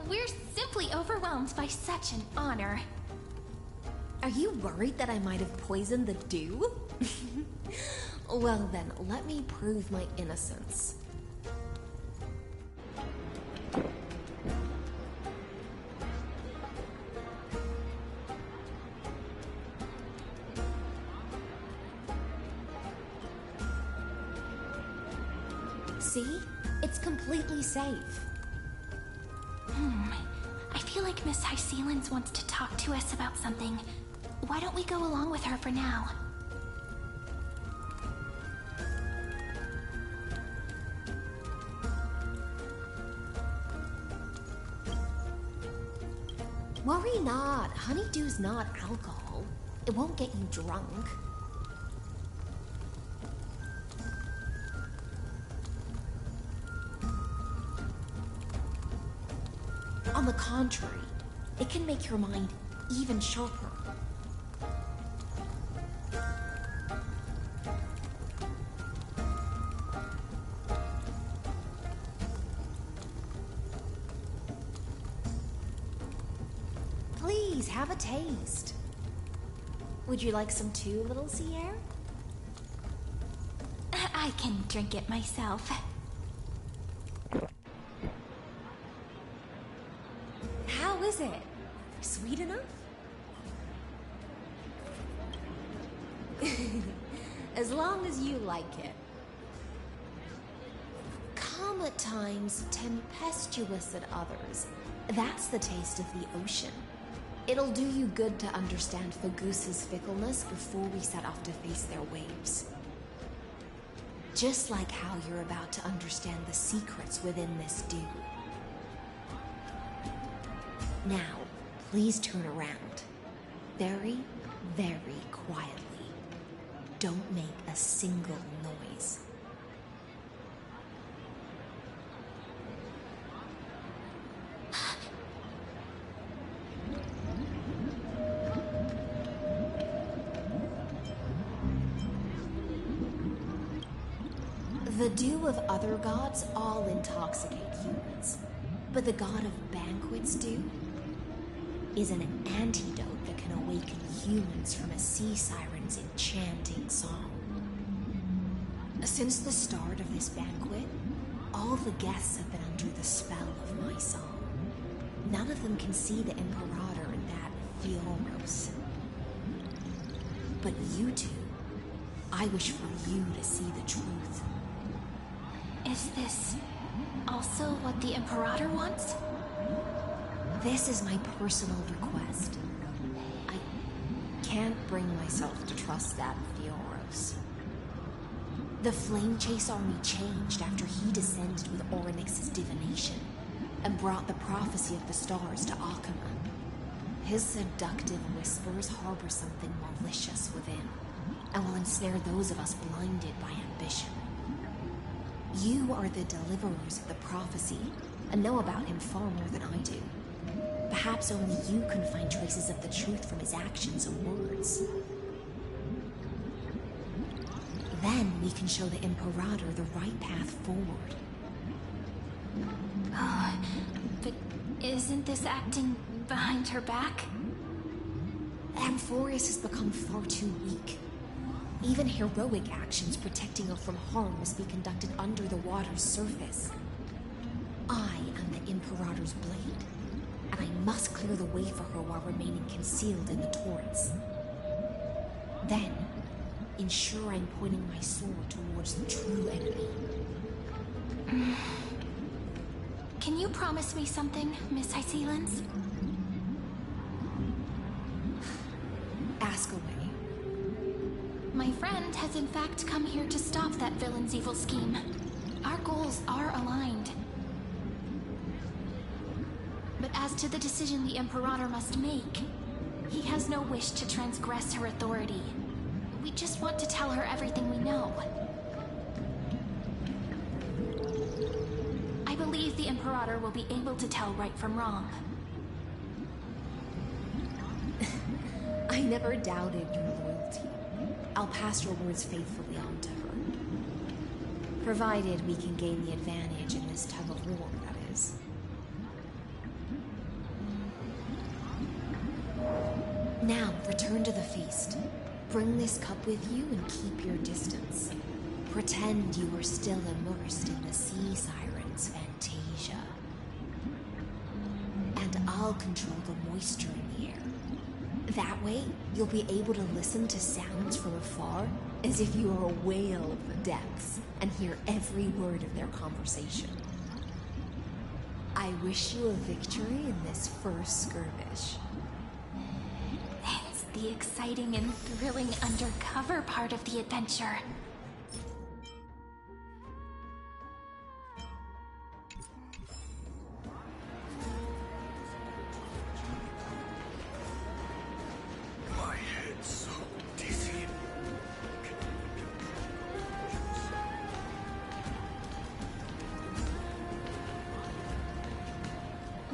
we're simply overwhelmed by such an honor. Are you worried that I might have poisoned the dew? Well then, let me prove my innocence. See? It's completely safe. I feel like Miss Hysealins wants to talk to us about something. Why don't we go along with her for now? Worry not. Honeydew's not alcohol. It won't get you drunk. On the contrary, it can make your mind even sharper. Please, have a taste. Would you like some too, little Sierra? I can drink it myself. How is it? Sweet enough? As long as you like it. Calm at times, tempestuous at others. That's the taste of the ocean. It'll do you good to understand Fagusa's fickleness before we set off to face their waves. Just like how you're about to understand the secrets within this dew. Now, please turn around. Very, very quietly. Don't make a single noise. The dew of other gods all intoxicate humans, but the god of banquets dew is an antidote that can awaken humans from a sea siren's enchanting song. Since the start of this banquet, all the guests have been under the spell of my song. None of them can see the Imperator in that Fioros. But you two, I wish for you to see the truth. Is this also what the Imperator wants? This is my personal request. I can't bring myself to trust that Fioros. The Flame Chase army changed after he descended with Orynyx's divination and brought the prophecy of the stars to Akuma. His seductive whispers harbor something malicious within and will ensnare those of us blinded by ambition. You are the deliverers of the prophecy and know about him far more than I do. Perhaps only you can find traces of the truth from his actions and words. Then we can show the Imperator the right path forward. But isn't this acting behind her back? Amphorius has become far too weak. Even heroic actions protecting her from harm must be conducted under the water's surface. I am the Imperator's blade, and I must clear the way for her while remaining concealed in the torrents. Then, ensure I'm pointing my sword towards the true enemy. Can you promise me something, Miss Hysealins? Ask away. My friend has in fact come here to stop that villain's evil scheme. Our goals are aligned. But as to the decision the Imperator must make, he has no wish to transgress her authority. We just want to tell her everything we know. I believe the Imperator will be able to tell right from wrong. I never doubted your loyalty. I'll pass your words faithfully on to her. Provided we can gain the advantage in this tug of war, that is. Now, return to the feast. Bring this cup with you and keep your distance. Pretend you are still immersed in the sea siren's fantasia. And I'll control the moisture in the air. That way, you'll be able to listen to sounds from afar as if you are a whale of the depths and hear every word of their conversation. I wish you a victory in this first skirmish. It's the exciting and thrilling undercover part of the adventure. My head's so dizzy.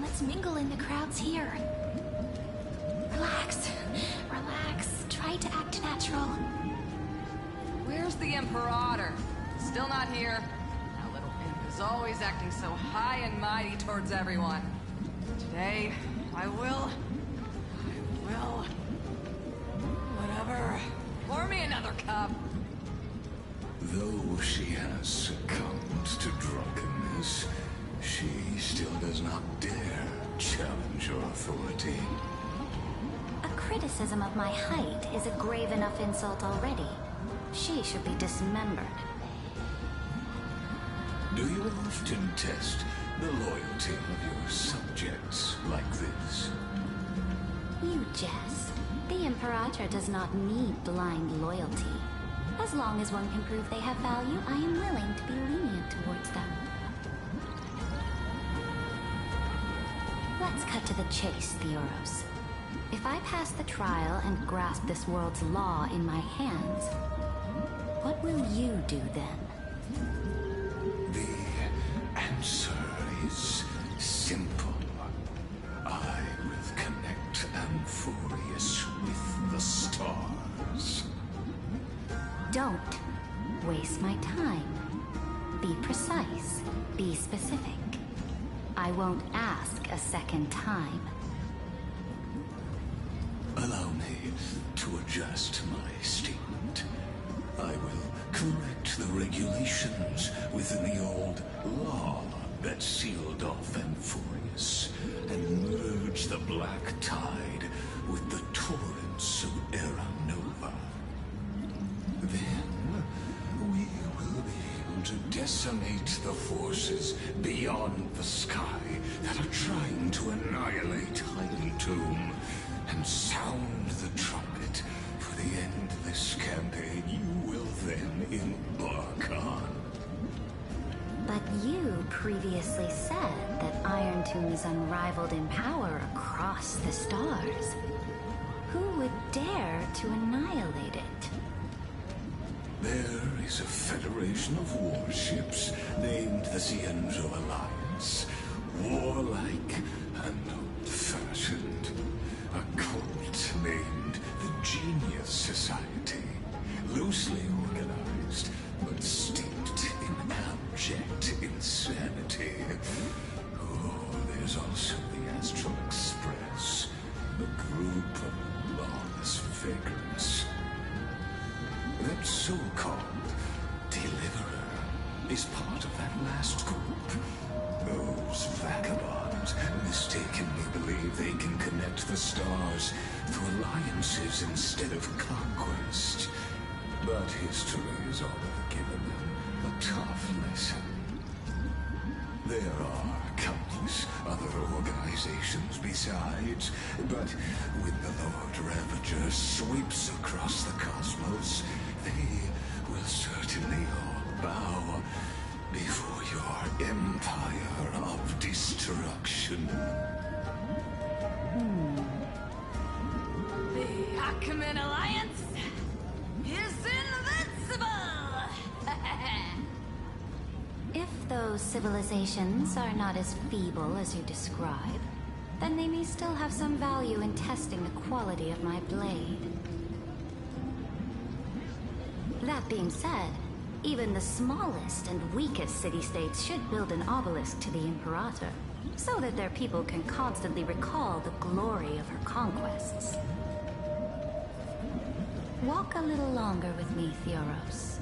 Let's mingle in the crowds here. Relax. Relax. Try to act natural. Where's the Imperator? Still not here. That little imp is always acting so high and mighty towards everyone. Today, I will... Whatever. Pour me another cup. Though she has succumbed to drunkenness, she still does not dare challenge your authority. A criticism of my height is a grave enough insult already. She should be dismembered. Do you often test the loyalty of your subjects like this? You jest. The Imperator does not need blind loyalty. As long as one can prove they have value, I am willing to be lenient towards them. Let's cut to the chase, Theoros. If I pass the trial and grasp this world's law in my hands, what will you do then? The answer is simple. I will connect Amphorius with the stars. Don't waste my time. Be precise. Be specific. I won't ask a second time. Allow me to adjust my statement. I will correct the regulations within the old law that sealed off Amphorius and merge the black tide with the torrents of Era Nova. Then we will be able to decimate the forces beyond the sky that are trying to annihilate Highland Tomb and sound the trumpet for the endless campaign you will then embark on. But you previously said that Iron Tomb is unrivaled in power across the stars. Who would dare to annihilate it? There is a federation of warships named the Xianzhou Alliance. Warlike and old-fashioned. A cult named the Genius Society. Loosely organized, but steeped in abject insanity. Oh, there's also the Astral Express. A group of lawless vagrants. That so-called Deliverer is part of that last group. Those vagabonds mistakenly believe they can connect the stars through alliances instead of conquest. But history has already given them a tough lesson. There are countless other organizations besides, but when the Lord Ravager sweeps across the cosmos, they will certainly all bow before your empire of destruction. The Achaemen Alliance is those civilizations are not as feeble as you describe, then they may still have some value in testing the quality of my blade. That being said, even the smallest and weakest city-states should build an obelisk to the Imperator, so that their people can constantly recall the glory of her conquests. Walk a little longer with me, Theoros.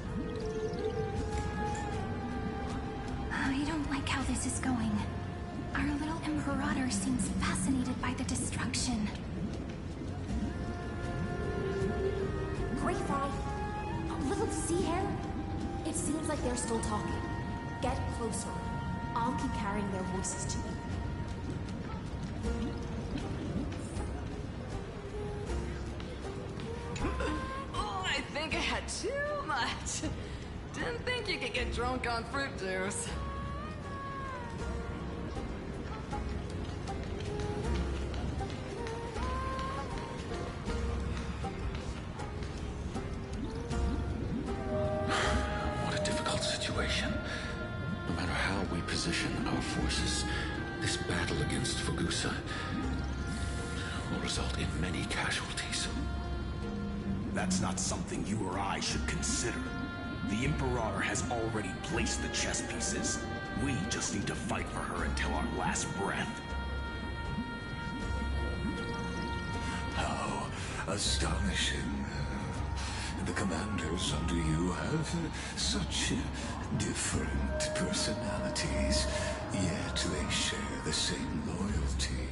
I don't like how this is going. Our little Imperator seems fascinated by the destruction. Greyfly! Little sea hare? It seems like they're still talking. Get closer. I'll keep carrying their voices to you. Oh, I think I had too much. Didn't think you could get drunk on fruit juice. What a difficult situation. No matter how we position our forces, this battle against Fugusa will result in many casualties. That's not something you or I should consider. The Imperator has already placed the chess pieces. We just need to fight for her until our last breath. How astonishing. The commanders under you have such different personalities, yet they share the same loyalty.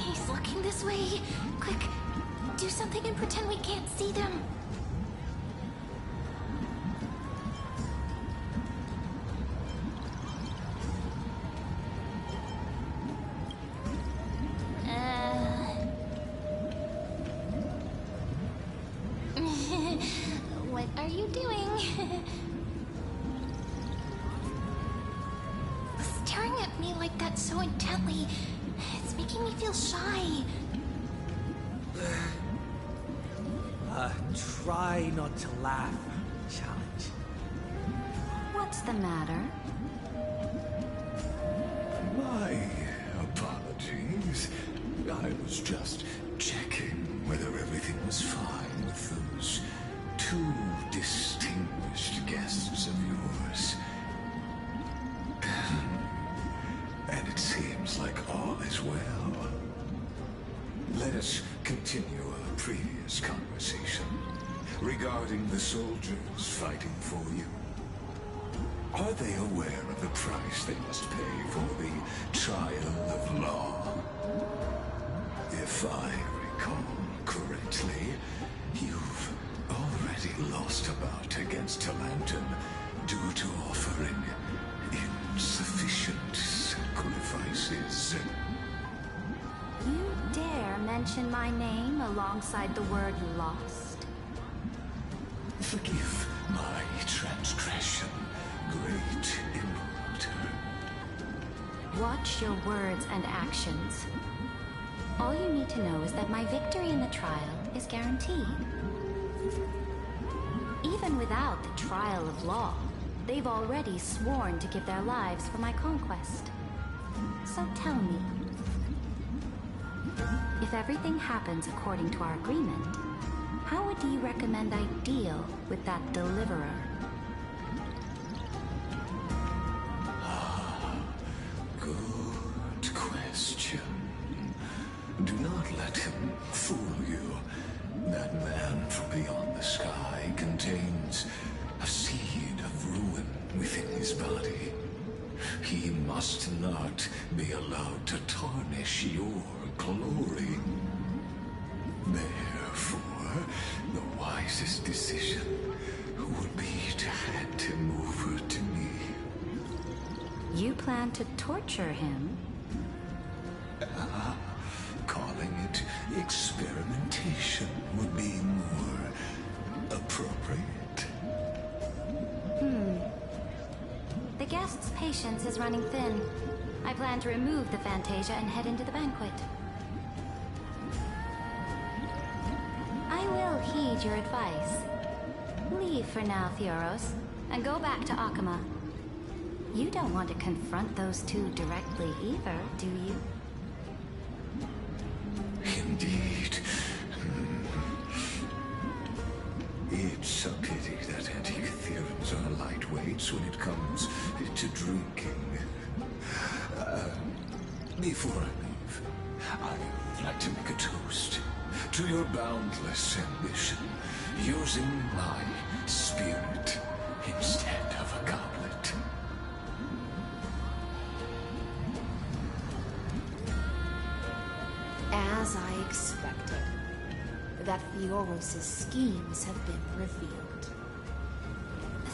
He's looking this way. Quick, do something and pretend we can't see them. What are you doing? Staring at me like that so intently, it's making me feel shy. Try not to laugh. Challenge. What's the matter? My apologies. I was just checking whether everything was fine with those two distinguished guests of yours. And it seems like all is well. Let us continue our previous conversation regarding the soldiers fighting for you. Are they aware of the price they must pay for the trial of law? If I recall correctly, you've already lost a bout against Talanton due to offering insufficient sacrifices. You dare mention my name alongside the word lost? Forgive my transgression, great Imperator. Watch your words and actions. All you need to know is that my victory in the trial is guaranteed. Even without the trial of law, they've already sworn to give their lives for my conquest. So tell me, if everything happens according to our agreement, how would you recommend I deal with that deliverer? Good question. Do not let him fool you. That man from beyond the sky contains a seed of ruin within his body. He must not be allowed to tarnish your glory. Therefore, the wisest decision would be to hand him over to me. You plan to torture him? Calling it experimentation would be more appropriate. The guest's patience is running thin. I plan to remove the Fantasia and head into the banquet. need your advice. Leave for now, Theoros, and go back to Akama. You don't want to confront those two directly either, do you? Indeed. It's a pity that anti-Catherians are lightweights when it comes to drinking. Before I leave, I'd like to make a toast to your boundless ambition, using my spirit instead of a goblet. As I expected, that Theoros' schemes have been revealed.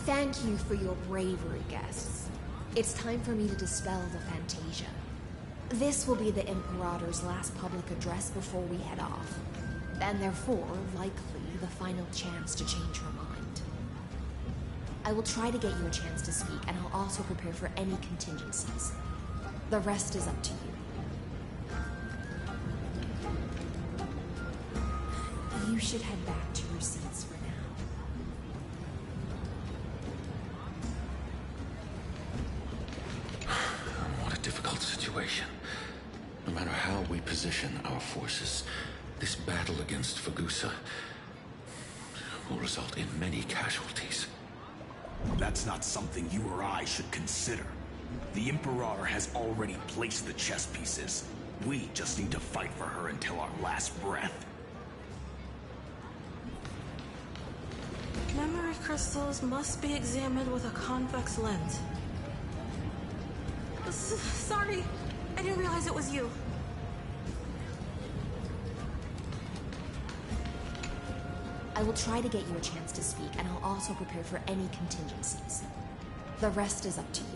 Thank you for your bravery, guests. It's time for me to dispel the Fantasia. This will be the Imperator's last public address before we head off, and therefore, likely, the final chance to change her mind. I will try to get you a chance to speak, and I'll also prepare for any contingencies. The rest is up to you. You should head back to your seats for now. What a difficult situation. No matter how we position our forces, this battle against Fagusa will result in many casualties. That's not something you or I should consider. The Imperator has already placed the chess pieces. We just need to fight for her until our last breath. Memory crystals must be examined with a convex lens. Sorry, I didn't realize it was you. I will try to get you a chance to speak, and I'll also prepare for any contingencies. The rest is up to you.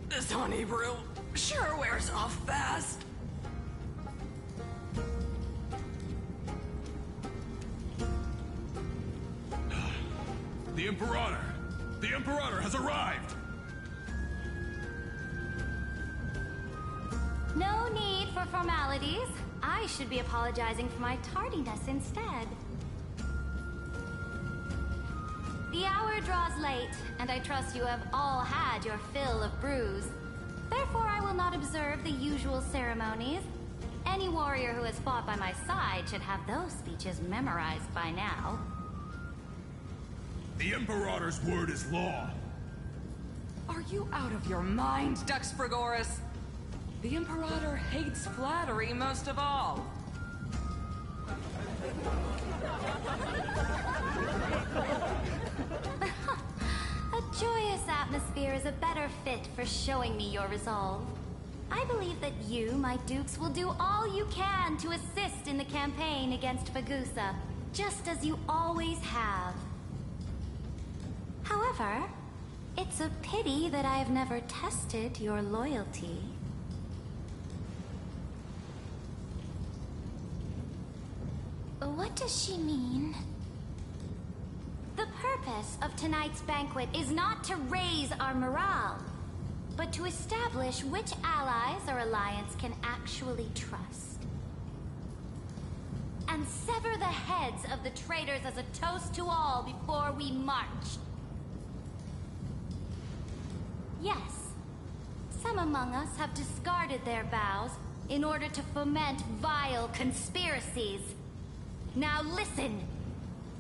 This honey brew sure wears off fast. The Imperator! The Imperator has arrived! No need for formalities. I should be apologizing for my tardiness instead. The hour draws late, and I trust you have all had your fill of brews. Therefore, I will not observe the usual ceremonies. Any warrior who has fought by my side should have those speeches memorized by now. The Imperator's word is law. Are you out of your mind, Dux Frigoris? The Imperator hates flattery most of all. A joyous atmosphere is a better fit for showing me your resolve. I believe that you, my dukes, will do all you can to assist in the campaign against Fagusa, just as you always have. However, it's a pity that I have never tested your loyalty. What does she mean? The purpose of tonight's banquet is not to raise our morale, but to establish which allies our alliance can actually trust. And sever the heads of the traitors as a toast to all before we march. Yes, some among us have discarded their vows in order to foment vile conspiracies. Now listen!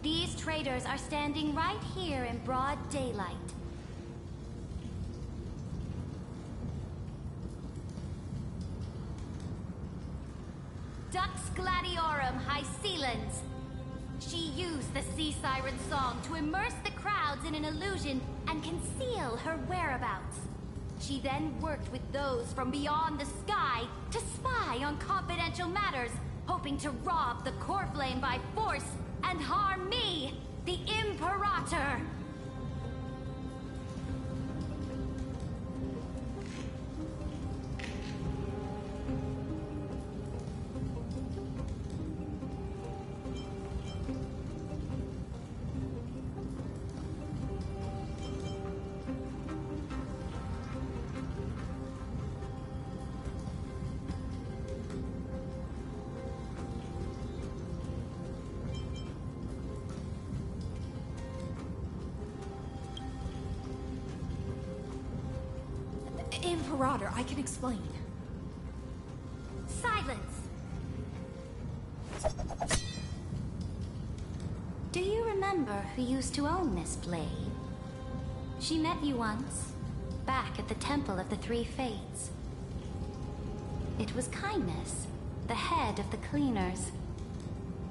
These traitors are standing right here in broad daylight. Dux Gladiorum Hycelans. She used the Sea Siren song to immerse the crowds in an illusion and conceal her whereabouts. She then worked with those from beyond the sky to spy on confidential matters, hoping to rob the core flame by force and harm me, the Imperator. Imperator, I can explain. Silence! Do you remember who used to own this blade? She met you once, back at the Temple of the Three Fates. It was Kindness, the head of the Cleaners.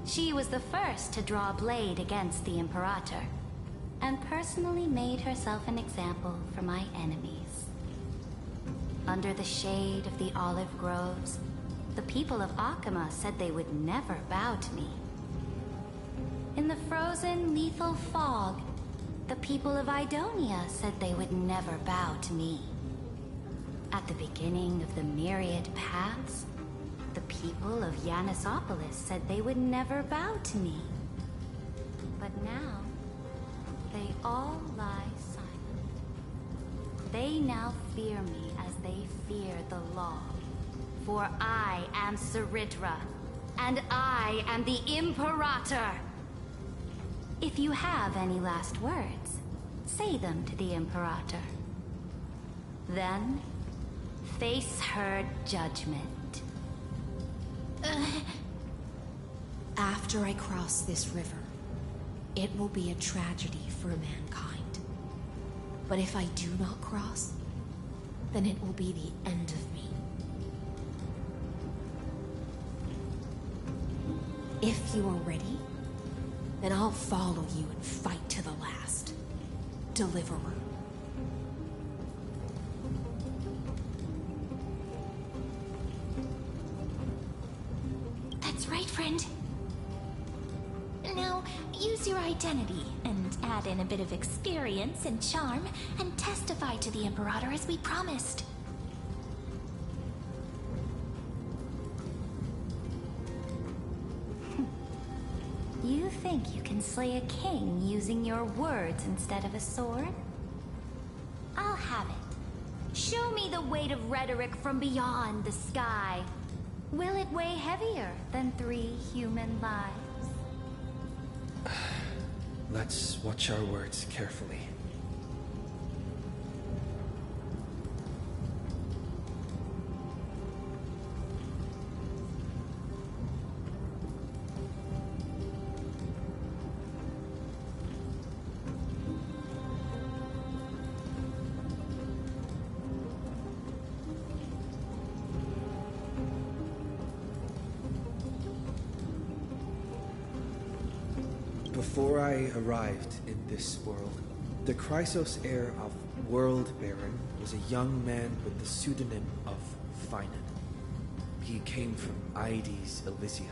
She was the first to draw a blade against the Imperator, and personally made herself an example for my enemies. Under the shade of the olive groves, the people of Akama said they would never bow to me. In the frozen, lethal fog, the people of Idonia said they would never bow to me. At the beginning of the myriad paths, the people of Yanisopolis said they would never bow to me. But now, they all lie silent. They now fear me as they fear the law. For I am Cyritra, and I am the Imperator! If you have any last words, say them to the Imperator. Then, face her judgment. After I cross this river, it will be a tragedy for mankind. But if I do not cross, then it will be the end of me. If you are ready, then I'll follow you and fight to the last. Deliverer. That's right, friend. Now, use your identity and add in a bit of experience and charm and testify to the Imperator as we promised. You think you can slay a king using your words instead of a sword? I'll have it. Show me the weight of rhetoric from beyond the sky. Will it weigh heavier than 3 human lives? Let's watch our words carefully. Before I arrived in this world, the Chrysos heir of World Baron was a young man with the pseudonym of Finan. He came from Aides Elysiae.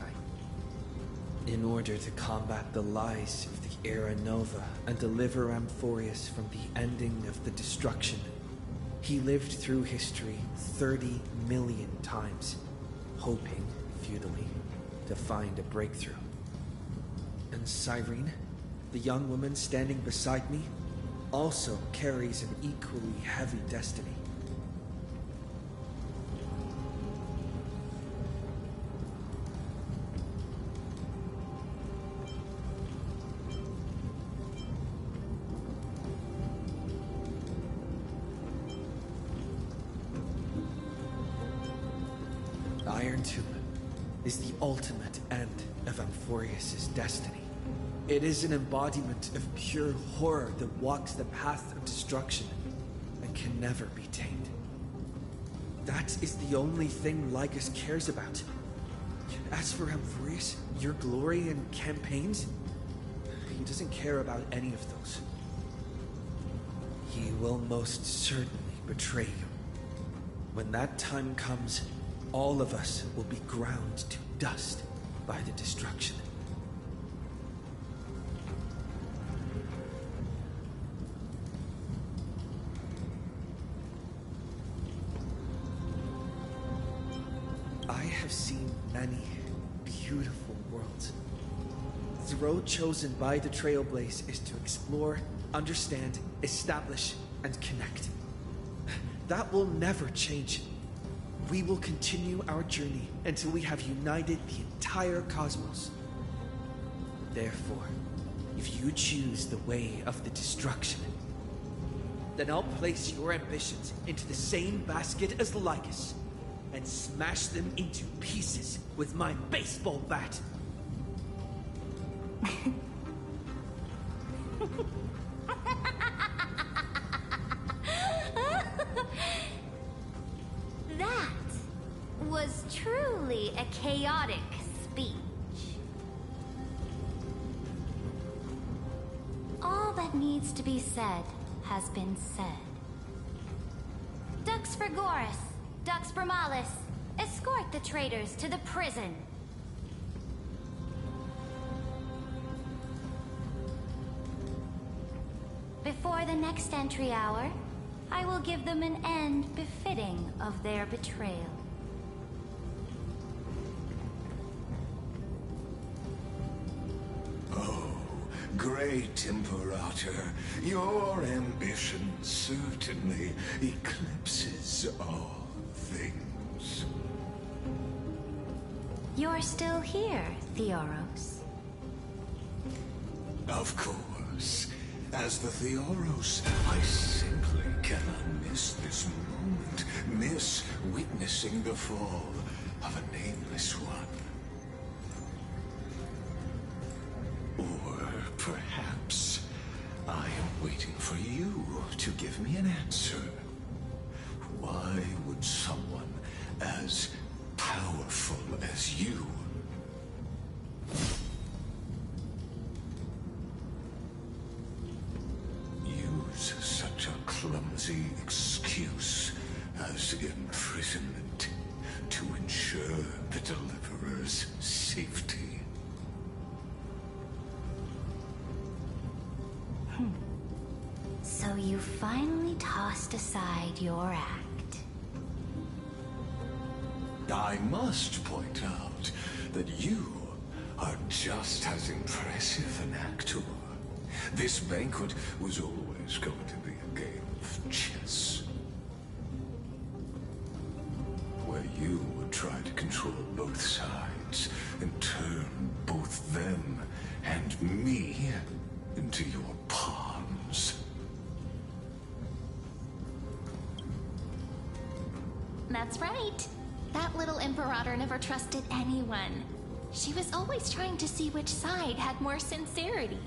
In order to combat the lies of the Era Nova and deliver Amphorius from the ending of the destruction, he lived through history 30 million times, hoping, futilely, to find a breakthrough. And Cyrene, the young woman standing beside me, also carries an equally heavy destiny. Iron Tomb is the ultimate end of Amphorius' destiny. It is an embodiment of pure horror that walks the path of destruction and can never be tamed. That is the only thing Lycus cares about. As for Amphorius, your glory and campaigns, he doesn't care about any of those. He will most certainly betray you. When that time comes, all of us will be ground to dust by the destruction. I have seen many beautiful worlds. The road chosen by the Trailblaze is to explore, understand, establish, and connect. That will never change. We will continue our journey until we have united the entire cosmos. Therefore, if you choose the way of the destruction, Then I'll place your ambitions into the same basket as Lycus, and smash them into pieces with my baseball bat. That was truly a chaotic speech. All that needs to be said has been said. Dux Frigoris, Dux Bramalis, escort the traitors to the prison. Before the next entry hour, I will give them an end befitting of their betrayal. Oh, great Imperator, your ambition certainly eclipses all things. You're still here, Theoros. Of course. As the Theoros, I simply cannot miss this moment, miss witnessing the fall of a nameless one. Or perhaps I am waiting for you to give me an answer. Why would someone as powerful as you use such a clumsy excuse as imprisonment to ensure the Deliverer's safety? So you finally tossed aside your act. I must point out that you are just as impressive an actor. This banquet was always going to be a game of chess, where you would try to control both sides and turn both them and me into your pawns. That's right. That little Imperator never trusted anyone. She was always trying to see which side had more sincerity.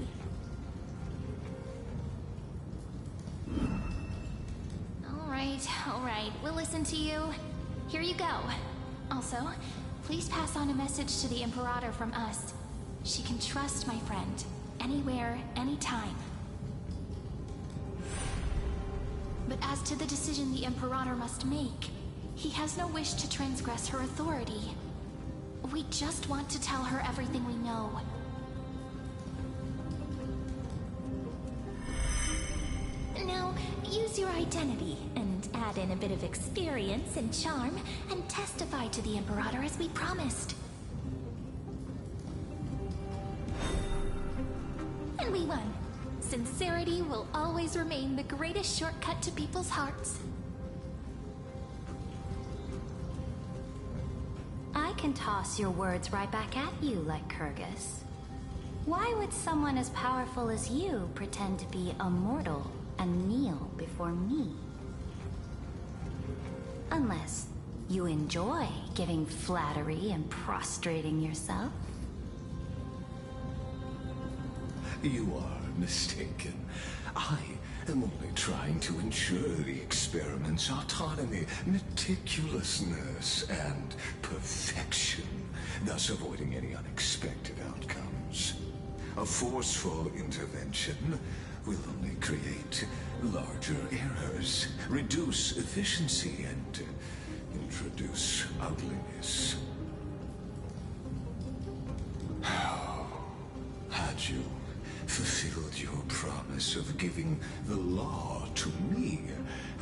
All right, we'll listen to you. Here you go. Also, please pass on a message to the Imperator from us. She can trust my friend, anywhere, anytime. But as to the decision the Imperator must make, he has no wish to transgress her authority. We just want to tell her everything we know. Now, use your identity and add in a bit of experience and charm and testify to the Imperator as we promised. And we won. Sincerity will always remain the greatest shortcut to people's hearts. I can toss your words right back at you like Kyrgyz. Why would someone as powerful as you pretend to be a mortal and kneel before me? Unless you enjoy giving flattery and prostrating yourself. You are mistaken. I am only trying to ensure the experiment's autonomy, meticulousness, and perfection, thus avoiding any unexpected outcomes. A forceful intervention will only create larger errors, reduce efficiency, and introduce ugliness. Had you fulfilled your promise of giving the law to me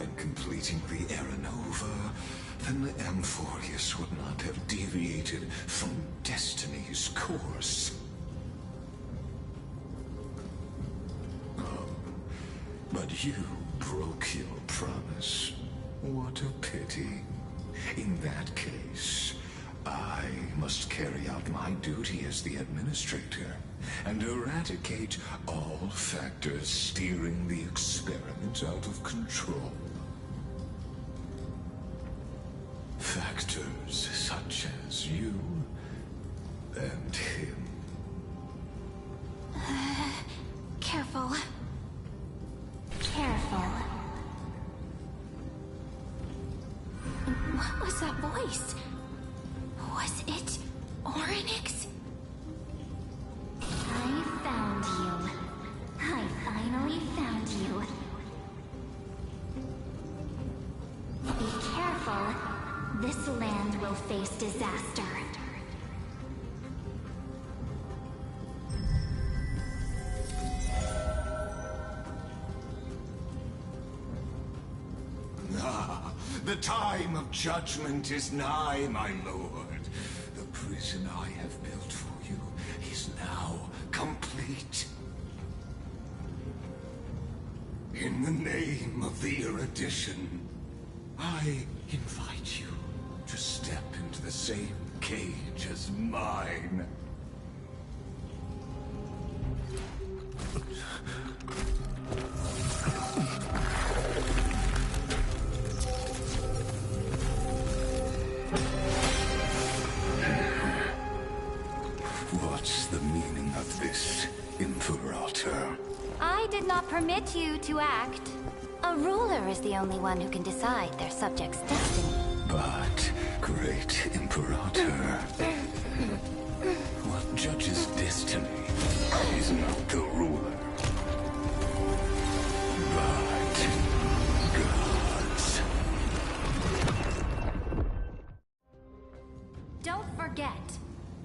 and completing the Era Nova, then the Amphorius would not have deviated from destiny's course. But you broke your promise. What a pity. In that case, I must carry out my duty as the administrator and eradicate all factors steering the experiment out of control. Factors such as you and him. Careful. Careful. What was that voice? Was it Oryx? I found you. I finally found you. Be careful. This land will face disaster. Ah, the time of judgment is nigh, my lord. The prison I have built for you is now complete. In the name of the erudition, I invite you to step into the same cage as mine. What's the meaning of this, Imperator? I did not permit you to act. A ruler is the only one who can decide their subject's destiny. But, great Imperator, what judges destiny is not the ruler, but gods. Don't forget,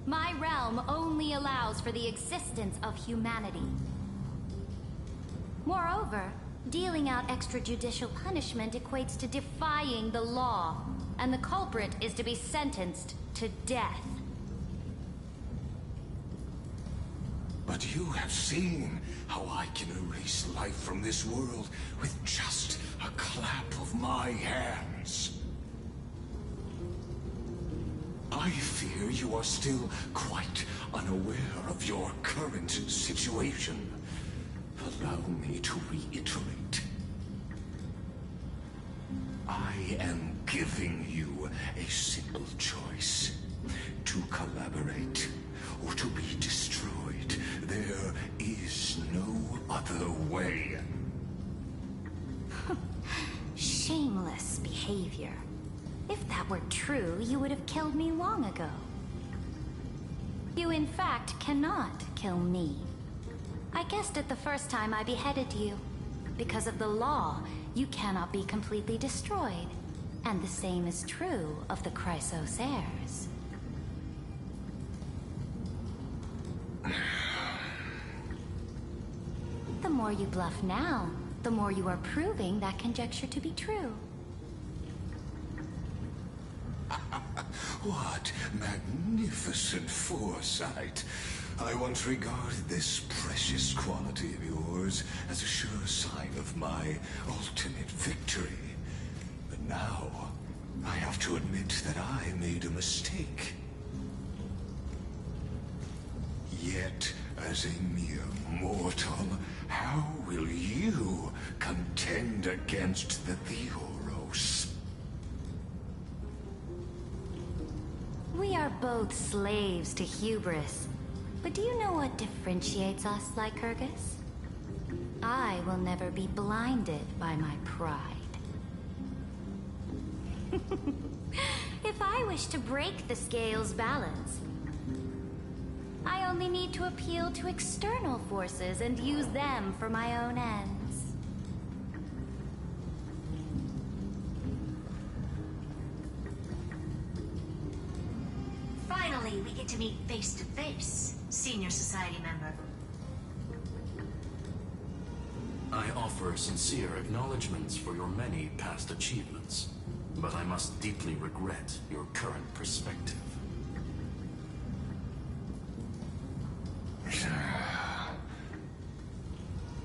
my realm only allows for the existence of humanity. Moreover, dealing out extrajudicial punishment equates to defying the law, and the culprit is to be sentenced to death. But you have seen how I can erase life from this world with just a clap of my hands. I fear you are still quite unaware of your current situation. Allow me to reiterate. I am giving you a simple choice. To collaborate or to be destroyed. There is no other way. Shameless behavior. If that were true, you would have killed me long ago. You in fact cannot kill me. I guessed it the first time I beheaded you. Because of the law, you cannot be completely destroyed. And the same is true of the Chrysos heirs. The more you bluff now, the more you are proving that conjecture to be true. What magnificent foresight. I once regarded this precious quality of yours as a sure sign of my ultimate victory. But now, I have to admit that I made a mistake. Yet, as a mere mortal, how will you contend against the Theoros? We are both slaves to hubris. But do you know what differentiates us, Lycurgus? I will never be blinded by my pride. If I wish to break the scale's balance, I only need to appeal to external forces and use them for my own ends. Finally, we get to meet face to face, Senior Society member. I offer sincere acknowledgments for your many past achievements, but I must deeply regret your current perspective.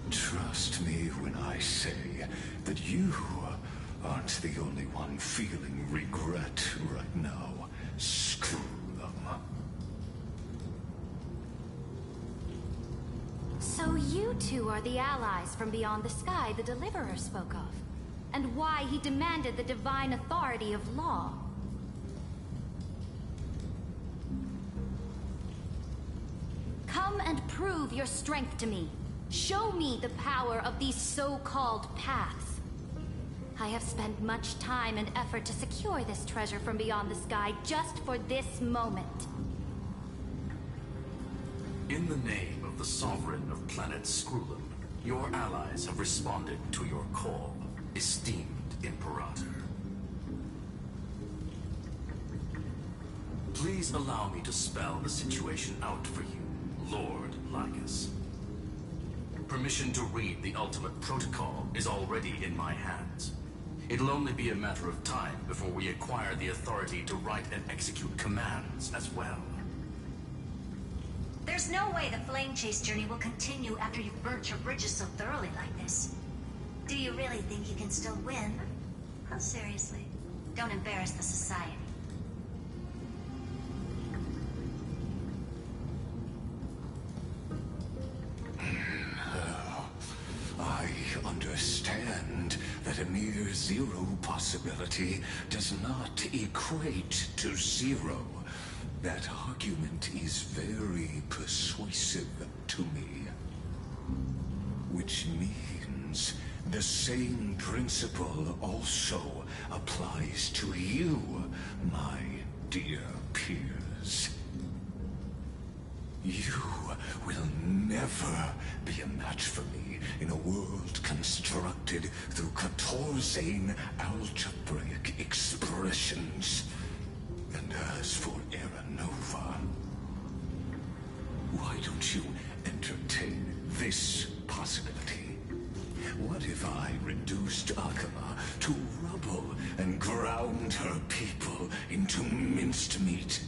Trust me when I say that you aren't the only one feeling regret right now. Screw them. two are the allies from beyond the sky the Deliverer spoke of, and why he demanded the divine authority of law. Come and prove your strength to me. Show me the power of these so-called paths. I have spent much time and effort to secure this treasure from beyond the sky just for this moment. In the name of the Sovereign of Planet Scrulum, your allies have responded to your call, esteemed Imperator. Please allow me to spell the situation out for you, Lord Lycus. Permission to read the ultimate protocol is already in my hands. It'll only be a matter of time before we acquire the authority to write and execute commands as well. There's no way the flame chase journey will continue after you've burnt your bridges so thoroughly like this. Do you really think you can still win? Oh, seriously. Don't embarrass the Society. I understand that a mere zero possibility does not equate to zero. That argument is very persuasive to me. Which means the same principle also applies to you, my dear peers. You will never be a match for me in a world constructed through Catorzane algebraic expressions. And as for Aranova, why don't you entertain this possibility? What if I reduced Akama to rubble and ground her people into minced meat?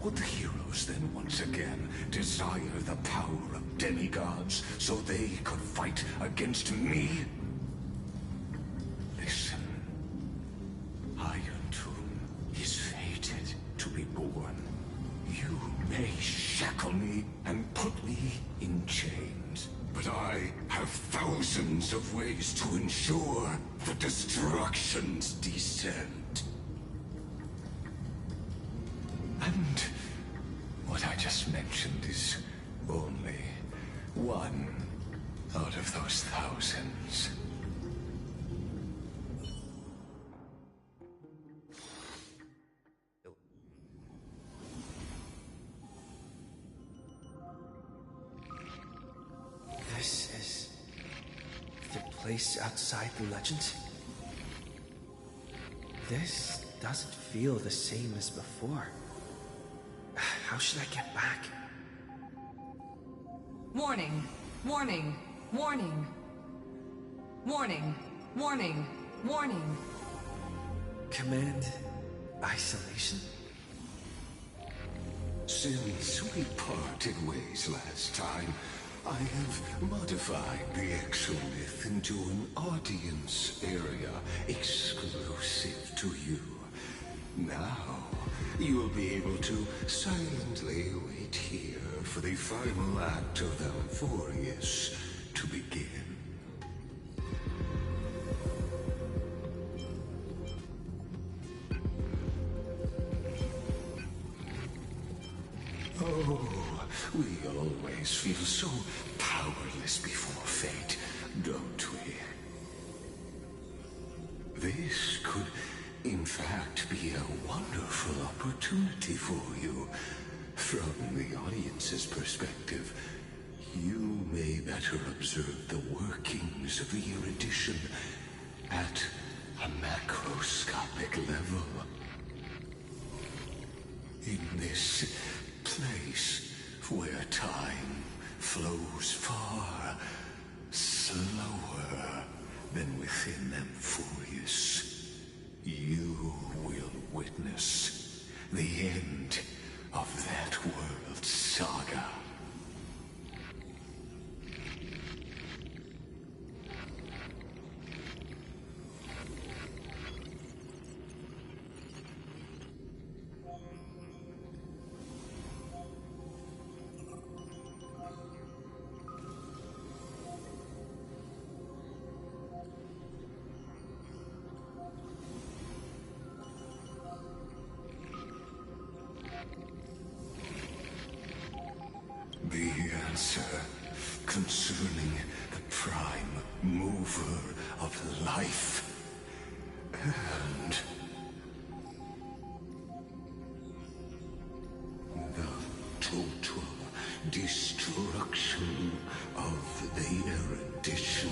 Would the heroes then once again desire the power of demigods so they could fight against me? Listen, Iron Tomb is fated to be born. You may shackle me and put me in chains, but I have thousands of ways to ensure the destruction's descent. And what I just mentioned is only one out of those thousands. This is the place outside the legend. This doesn't feel the same as before. How should I get back? Warning, warning, warning. Warning, warning, warning. Command isolation? Since we parted ways last time, I have modified the exolith into an audience area exclusive to you. Now, you will be able to silently wait here for the final act of Alphorius to begin. Oh, we always feel so powerless before fate, don't we? This could, in fact, be a wonderful opportunity for you. From the audience's perspective, you may better observe the workings of the erudition at a macroscopic level. In this place where time flows far slower than within Amphorius, you will witness the end of that world's saga. concerning the prime mover of life. And the total destruction of the erudition.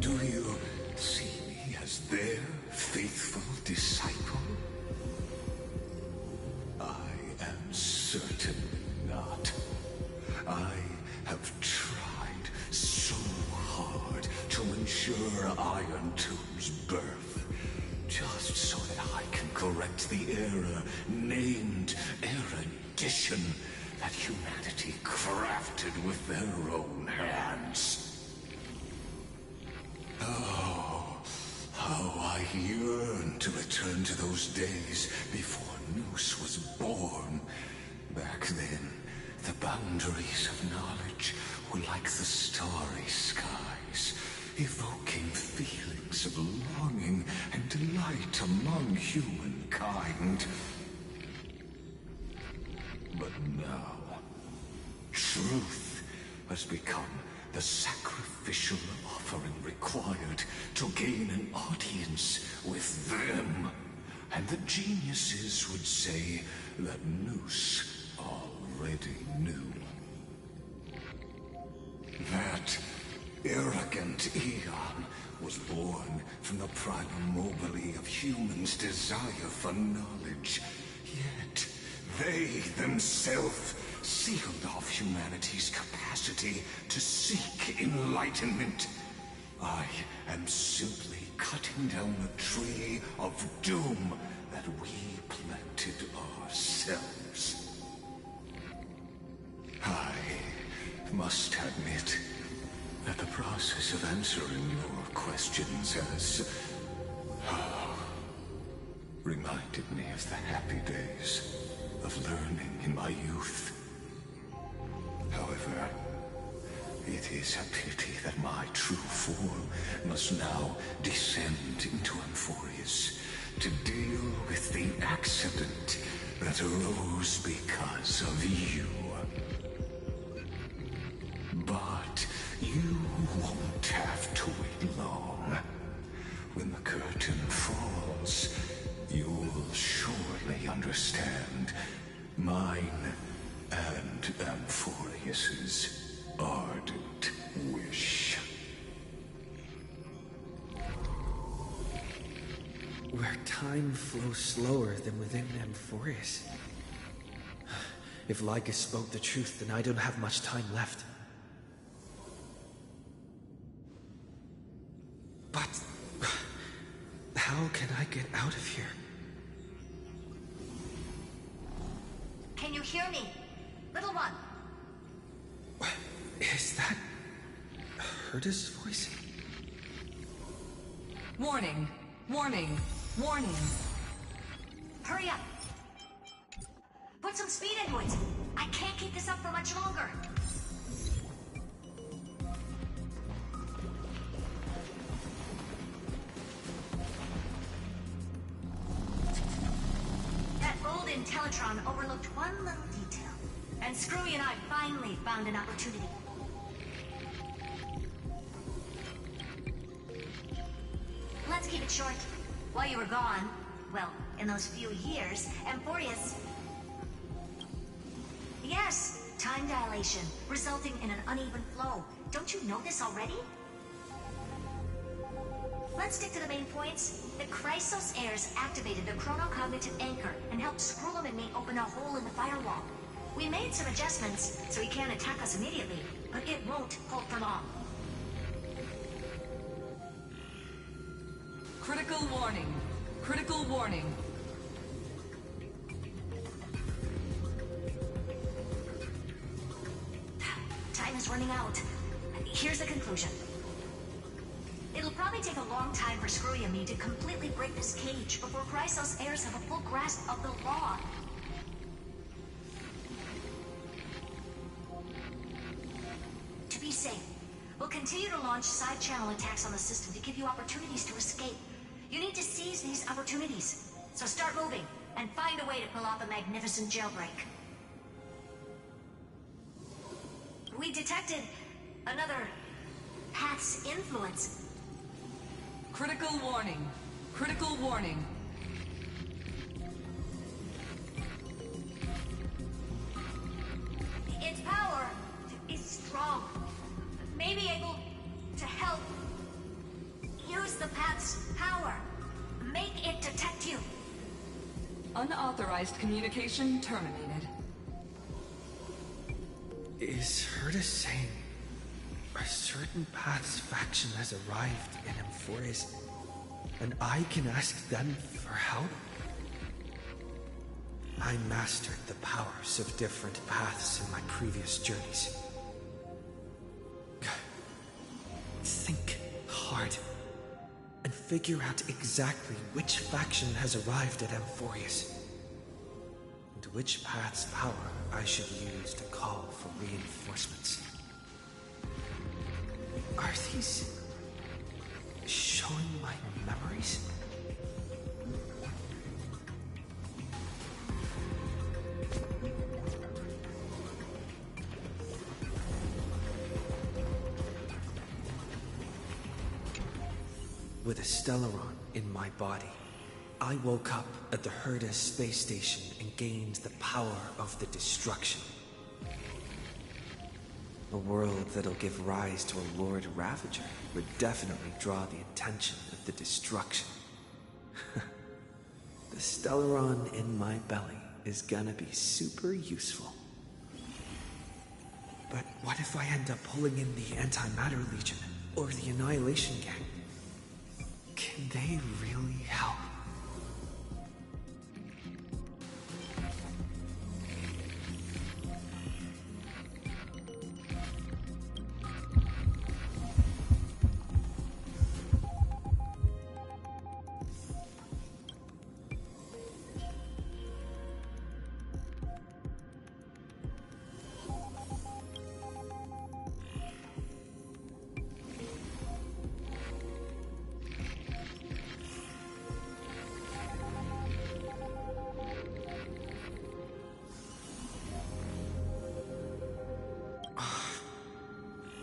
Do you see me as their faithful disciple? I am certainly not. I have tried so hard to ensure Iron Tomb's birth, just so that I can correct the error named erudition that humanity crafted with their own hands. Oh, how I yearn to return to those days before Noose was born. Back then, the boundaries of knowledge were like the starry skies, evoking feelings of longing and delight among humankind. But now, truth has become the sacrificial offering required to gain an audience with them. And the geniuses would say that Noose already knew. That arrogant Eon was born from the primal mobile of humans' desire for knowledge. Yet, they themselves sealed off humanity's capacity to seek enlightenment. I am simply cutting down the tree of doom that we planted ourselves. I must admit that the process of answering your questions has reminded me of the happy days of learning in my youth. However, it is a pity that my true form must now descend into Amphorius to deal with the accident that arose because of you. But you won't have to wait long. When the curtain falls, you'll surely understand mine and Amphorius's ardent wish. Where time flows slower than within Amphorius. If Lycus spoke the truth, then I don't have much time left. But how can I get out of here? Can you hear me? Little one. Is that Herda's voice? Warning! Warning! Warning! Hurry up! Put some speed into it! I can't keep this up for much longer! That old Intellitron overlooked one little detail. And Screwy and I finally found an opportunity. Let's keep it short. While you were gone, well, in those few years, Amphorius... Yes, time dilation, resulting in an uneven flow. Don't you know this already? Let's stick to the main points. The Chrysos heirs activated the chronocognitive anchor and helped Skrullum and me open a hole in the firewall. We made some adjustments, so he can't attack us immediately, but it won't hold for long. Critical warning. Critical warning. Time is running out. Here's the conclusion. It'll probably take a long time for Screwy and me to completely break this cage before Chrysos heirs have a full grasp of the law. To be safe, we'll We'll continue to launch side-channel attacks on the system to give you opportunities to escape. You need to seize these opportunities. So start moving, and find a way to pull off a magnificent jailbreak. We detected another path's influence. Critical warning. Critical warning. Its power is strong. May be able to help. Use the path's power. Make it detect you. Unauthorized communication terminated. Is Herta saying a certain path's faction has arrived in Emphorius, and I can ask them for help? I mastered the powers of different paths in my previous journeys. Think hard and figure out exactly which faction has arrived at Emphorius, and which path's power I should use to call for reinforcements. Are these showing my memories? With a Stellaron in my body, I woke up at the Herta space station and gained the power of the destruction. A world that'll give rise to a Lord Ravager would definitely draw the attention of the destruction. The Stellaron in my belly is gonna be super useful. But what if I end up pulling in the Antimatter Legion or the Annihilation Gang? Can they really help?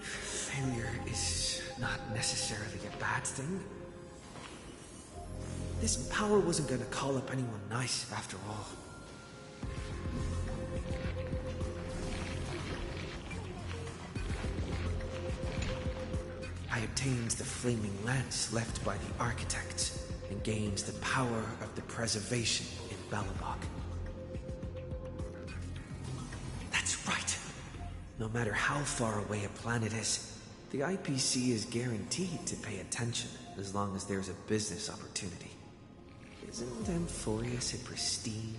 Failure is not necessarily a bad thing. This power wasn't gonna call up anyone nice after all. I obtained the flaming lance left by the architects and gained the power of the preservation in Belobog. That's right! No matter how far away a planet is, the IPC is guaranteed to pay attention as long as there's a business opportunity. Isn't Emphorius a pristine,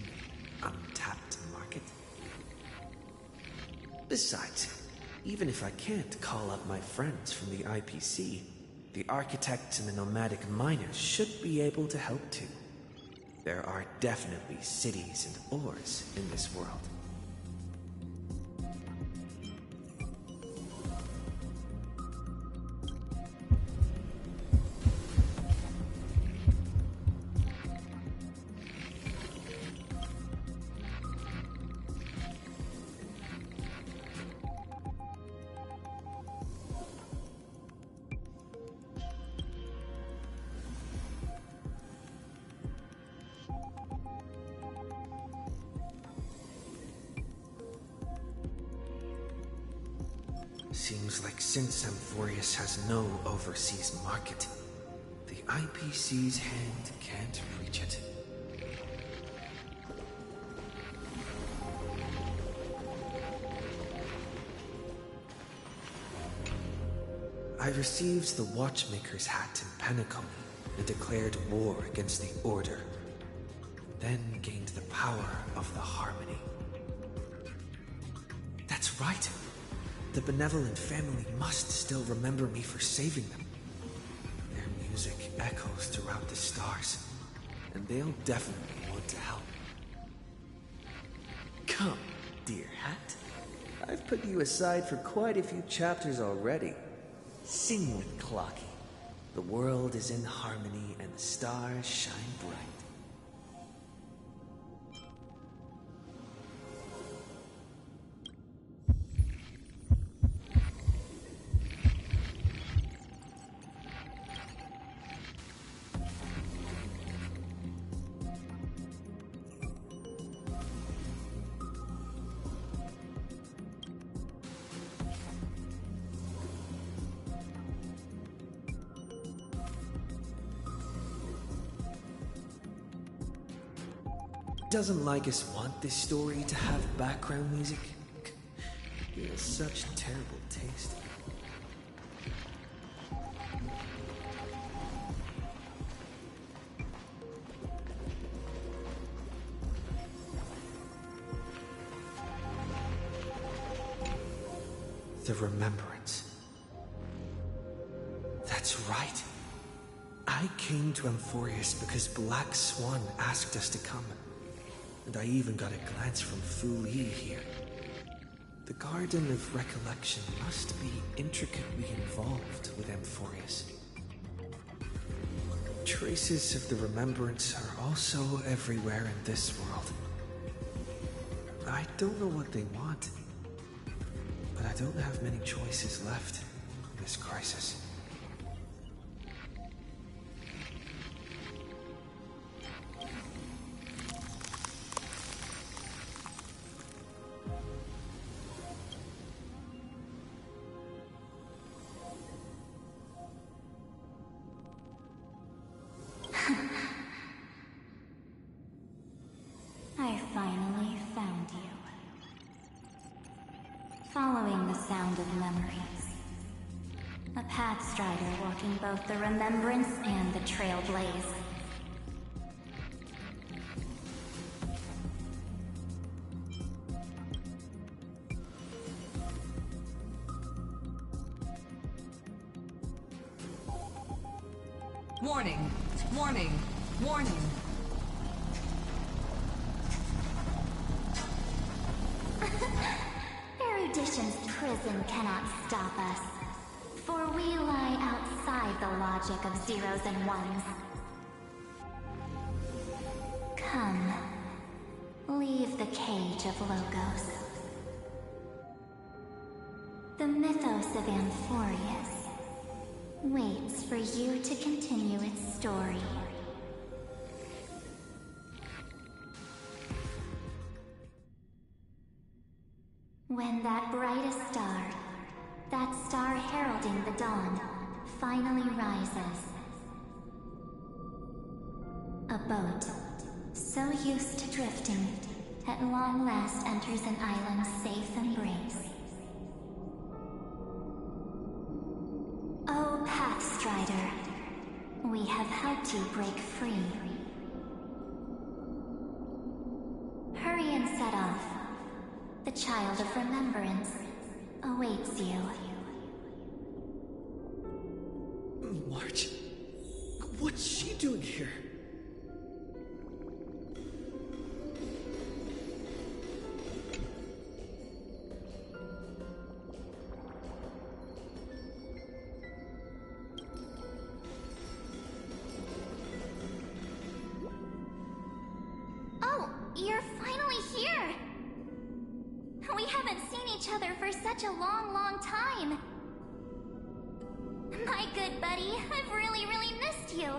untapped market? Besides, even if I can't call up my friends from the IPC, the architects and the nomadic miners should be able to help too. There are definitely cities and ores in this world. Seems like since Emphorius has no overseas market, the IPC's hand can't reach it. I received the Watchmaker's hat in Penacony and declared war against the Order, then gained the power of the Harmony. That's right! The benevolent family must still remember me for saving them. Their music echoes throughout the stars, and they'll definitely want to help. Come, dear Hat. I've put you aside for quite a few chapters already. Sing with Clocky. The world is in harmony and the stars shine bright. Doesn't Lycus want this story to have background music? He has such terrible taste. The Remembrance. That's right. I came to Amphorius because Black Swan asked us to come. And I even got a glance from Fu Li here. The Garden of Recollection must be intricately involved with Amphorius. Traces of the Remembrance are also everywhere in this world. I don't know what they want, but I don't have many choices left in this crisis. I finally found you. Following the sound of memories. A pathstrider walking both the Remembrance and the Trailblaze. Warning! Warning! Warning! Erudition's prison cannot stop us, for we lie outside the logic of zeros and ones. Come, leave the cage of Logos. The mythos of Amphorius waits for you to continue its story. When that brightest star, that star heralding the dawn, finally rises. A boat, so used to drifting, at long last enters an island's safe embrace. Oh, Pathstrider, we have helped you break free. Hurry and set off. The Child of Remembrance awaits you. March? What's she doing here? Oh, you're finally here! We haven't seen each other for such a long, long time. My good buddy, I've really, really missed you.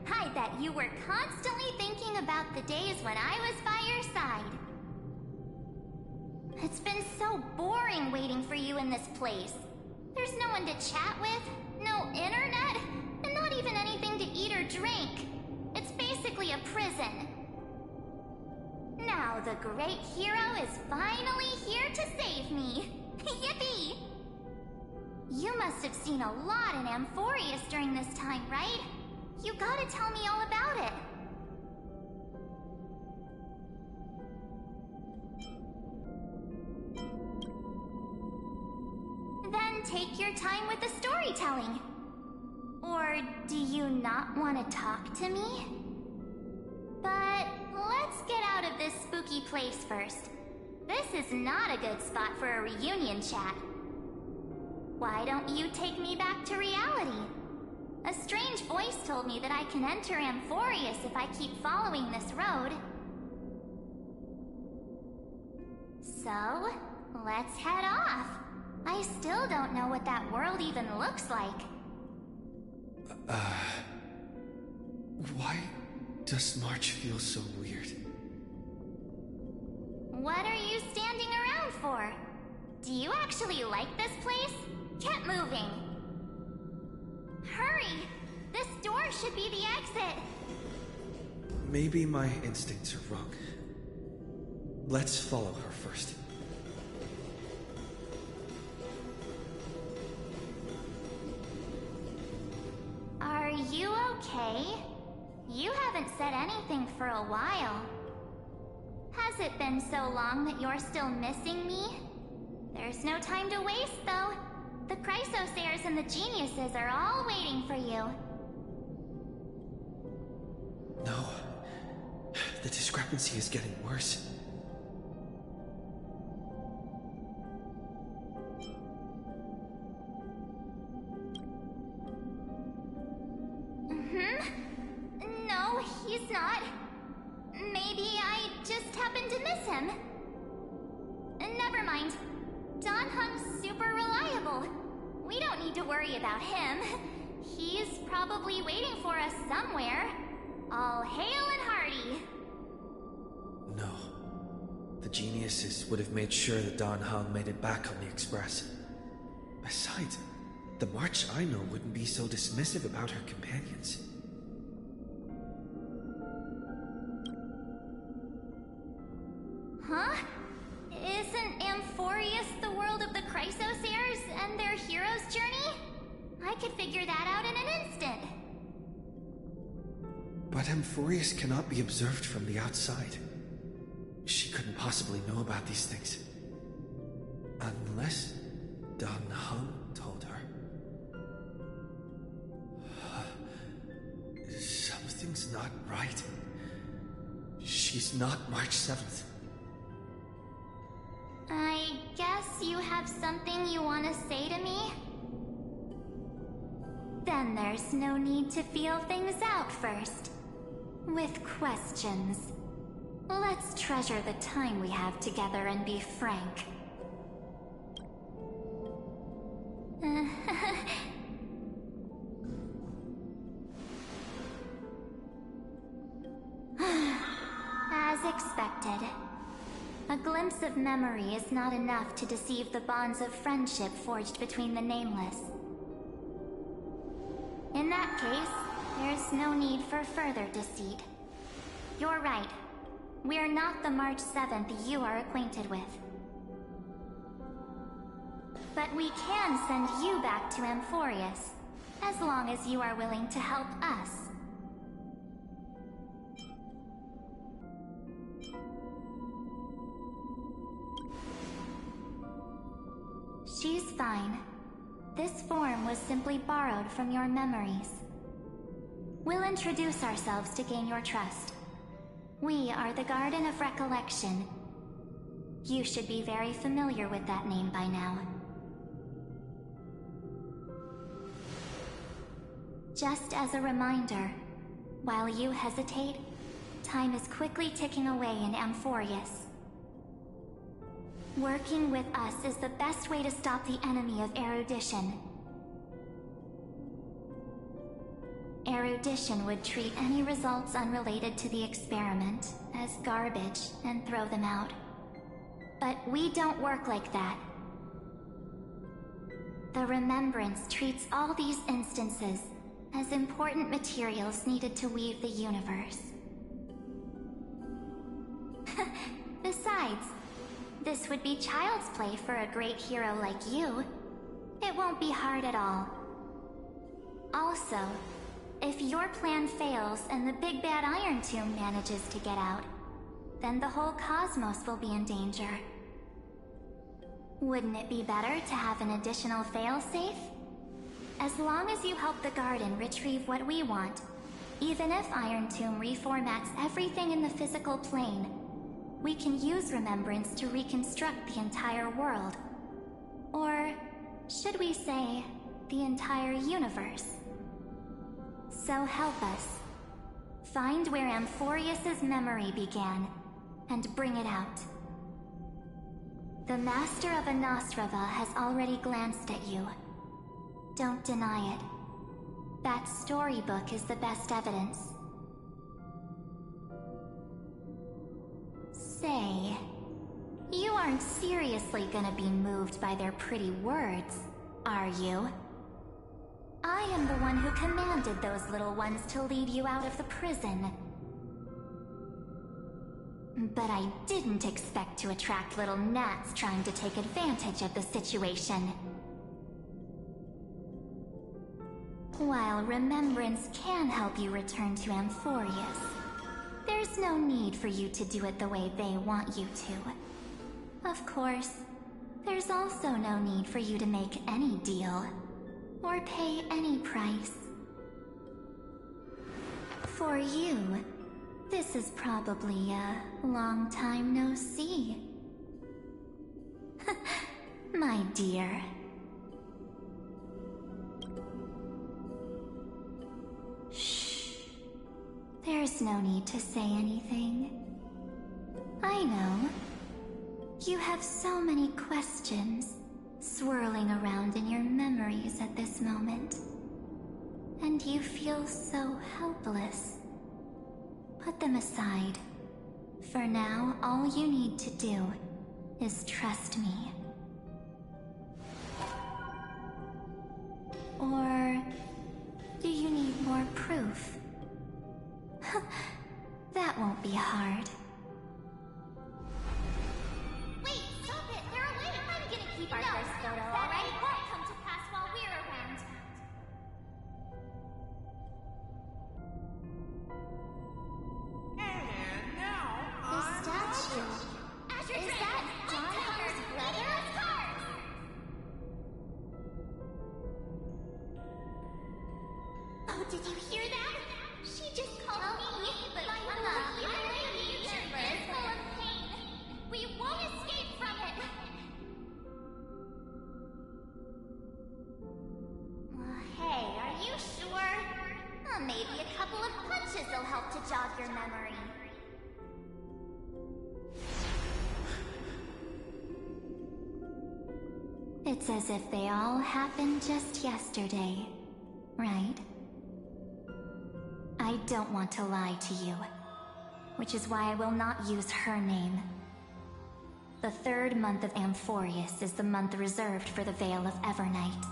I bet you were constantly thinking about the days when I was by your side. It's been so boring waiting for you in this place. There's no one to chat with, no internet, and not even anything to eat or drink. It's basically a prison. Now the great hero is finally here to save me. Yippee! You must have seen a lot in Amphorius during this time, right? You gotta tell me all about it. Then take your time with the storytelling. Or do you not want to talk to me? But let's get out of this spooky place first. This is not a good spot for a reunion chat. Why don't you take me back to reality? A strange voice told me that I can enter Amphorius if I keep following this road. So, let's head off. I still don't know what that world even looks like. Why does March feel so weird? What are you standing around for? Do you actually like this place? Get moving. Hurry! This door should be the exit. Maybe my instincts are wrong. Let's follow her first. Are you okay? You haven't said anything for a while. Has it been so long that you're still missing me? There's no time to waste, though. The Chrysosairs and the Geniuses are all waiting for you. No. The discrepancy is getting worse. No, he's not. Maybe I just happened to miss him. Never mind. Don Hung's super reliable. We don't need to worry about him. He's probably waiting for us somewhere. All hail and hearty. No. The Geniuses would have made sure that Don Hung made it back on the Express. Besides, the March I know wouldn't be so dismissive about her companions. Huh? Isn't Amphorius the world of the Chrysosairs and their hero's journey? I could figure that out in an instant. But Amphorius cannot be observed from the outside. She couldn't possibly know about these things. Unless Don Hung told her. Something's not right. She's not March 7th. I guess you have something you want to say to me? Then there's no need to feel things out first. With questions. Let's treasure the time we have together and be frank. As expected. A glimpse of memory is not enough to deceive the bonds of friendship forged between the Nameless. In that case, there's no need for further deceit. You're right. We're not the March 7th you are acquainted with. But we can send you back to Amphorius, as long as you are willing to help us. She's fine. This form was simply borrowed from your memories. We'll introduce ourselves to gain your trust. We are the Garden of Recollection. You should be very familiar with that name by now. Just as a reminder, while you hesitate, time is quickly ticking away in Amphorius. Working with us is the best way to stop the enemy of erudition. Erudition would treat any results unrelated to the experiment as garbage and throw them out. But we don't work like that. The Remembrance treats all these instances as important materials needed to weave the universe. Besides, this would be child's play for a great hero like you. It won't be hard at all. Also, if your plan fails and the big bad Iron Tomb manages to get out, then the whole cosmos will be in danger. Wouldn't it be better to have an additional failsafe? As long as you help the Garden retrieve what we want, Even if Iron Tomb reformats everything in the physical plane, we can use Remembrance to reconstruct the entire world. Or should we say, the entire universe? So help us. Find where Amphorius's memory began, and bring it out. The Master of Anosrava has already glanced at you. Don't deny it. That storybook is the best evidence. Say, you aren't seriously gonna be moved by their pretty words, are you? I am the one who commanded those little ones to lead you out of the prison. But I didn't expect to attract little gnats trying to take advantage of the situation. While Remembrance can help you return to Amphorius, there's no need for you to do it the way they want you to. Of course, there's also no need for you to make any deal, or pay any price. For you, this is probably a long time no see. My dear. Shh. There's no need to say anything. I know. You have so many questions swirling around in your memories at this moment. And you feel so helpless. Put them aside. For now, all you need to do is trust me. Or do you need more proof? That won't be hard. Wait, stop it! They're away! I'm gonna keep our first photo, alright? It won't come to pass while we're around. And now, the statue. Is that John Hunter's brother? Oh, did you hear that? She just called me, but my universe is full of pain. We won't escape from it. Hey, are you sure? Maybe a couple of punches will help to jog your memory. It's as if they all happened just yesterday, right? I don't want to lie to you, which is why I will not use her name. The third month of Amphorius is the month reserved for the Veil of Evernight.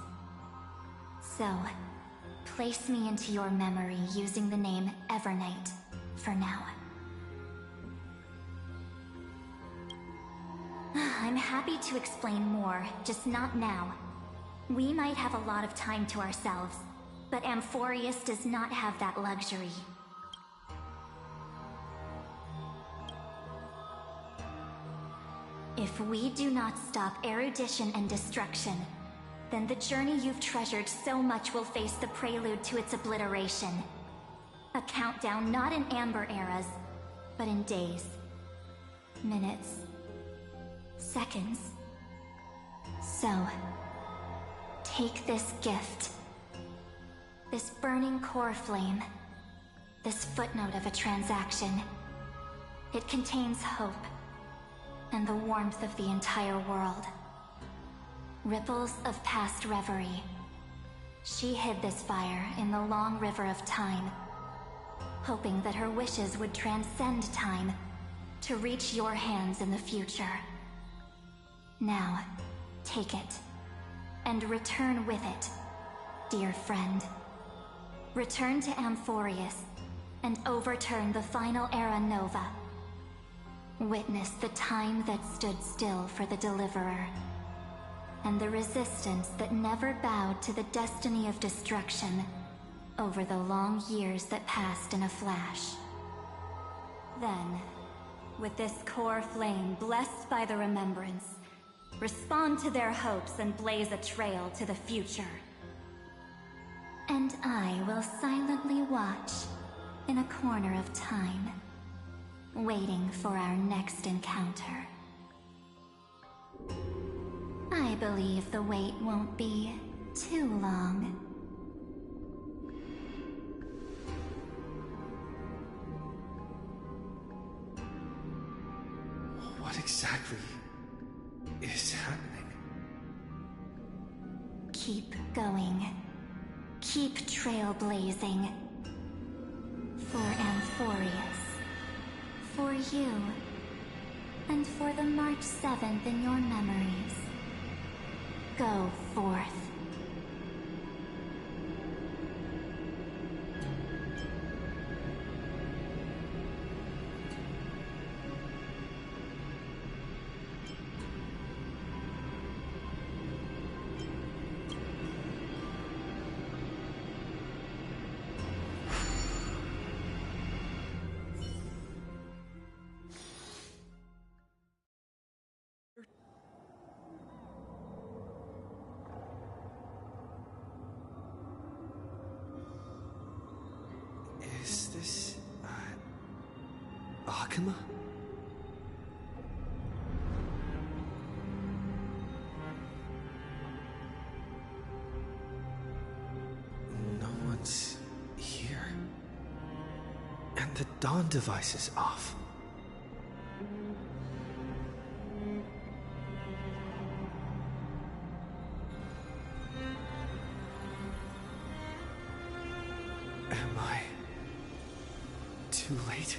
So, place me into your memory using the name Evernight for now. I'm happy to explain more, just not now. We might have a lot of time to ourselves, but Amphorius does not have that luxury. If we do not stop erudition and destruction, then the journey you've treasured so much will face the prelude to its obliteration. A countdown not in amber eras, but in days, minutes, seconds. So, take this gift. This burning core flame. This footnote of a transaction. It contains hope, and the warmth of the entire world. Ripples of past reverie. She hid this fire in the long river of time, hoping that her wishes would transcend time to reach your hands in the future. Now, take it, and return with it, dear friend. Return to Amphorius, and overturn the final Era Nova. Witness the time that stood still for the Deliverer, and the resistance that never bowed to the destiny of destruction over the long years that passed in a flash. Then, with this core flame blessed by the remembrance, respond to their hopes and blaze a trail to the future. And I will silently watch in a corner of time, waiting for our next encounter. I believe the wait won't be too long. What exactly is happening? Keep going. Keep trailblazing. For Amphorius. For you. And for the March 7th in your memories. Go forth. Is this, Akuma? No one's here. And the dawn device is off. Am I too late?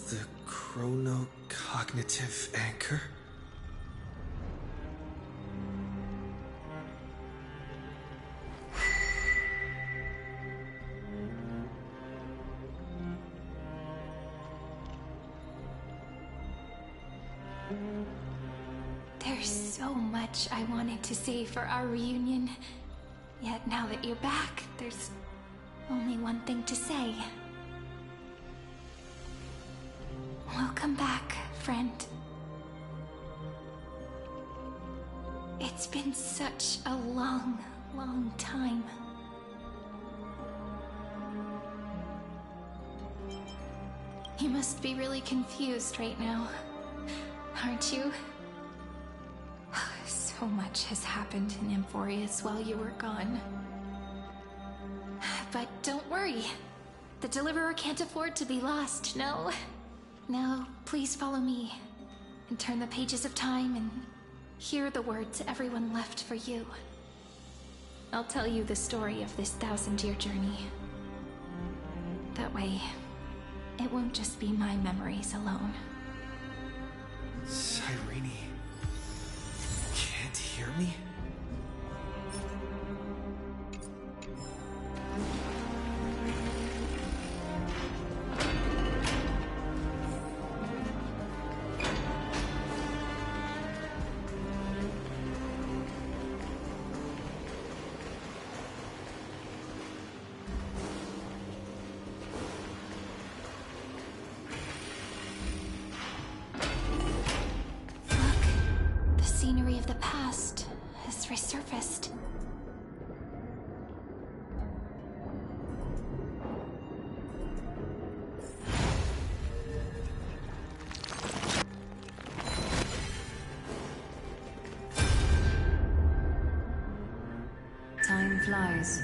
The chronocognitive anchor? There's so much I wanted to say for our reunion. Yet now that you're back, there's only one thing to say. Welcome back, friend. It's been such a long, long time. You must be really confused right now, aren't you? So much has happened in Amphorius while you were gone. But don't worry. The Deliverer can't afford to be lost, no? Now, please follow me, and turn the pages of time and hear the words everyone left for you. I'll tell you the story of this 1,000-year journey. That way, it won't just be my memories alone. of the past has resurfaced. Time flies.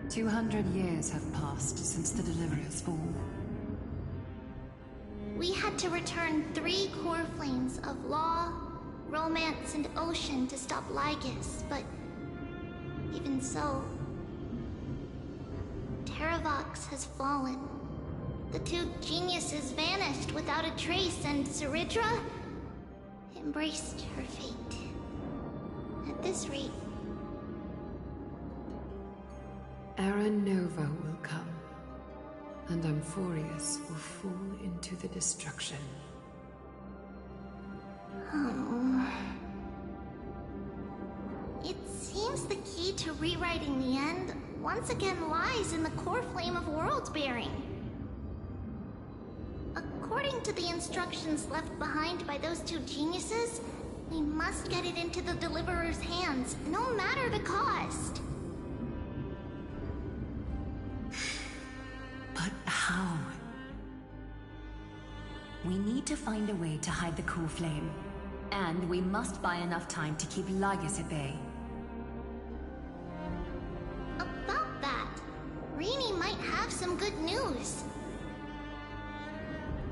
200 years have passed since the Deliverer's fall. We had to return 3 core flames of law, romance, and ocean to stop Lygus, but even so, Terravox has fallen. The 2 geniuses vanished without a trace, and Seridra embraced her fate. At this rate, Era Nova will come, and Amphorius will fall into the destruction. oh. It seems the key to rewriting the end once again lies in the core flame of world-bearing. According to the instructions left behind by those 2 geniuses, we must get it into the Deliverer's hands, no matter the cost. But how? We need to find a way to hide the core flame. And we must buy enough time to keep Lygus at bay. About that, Rini might have some good news.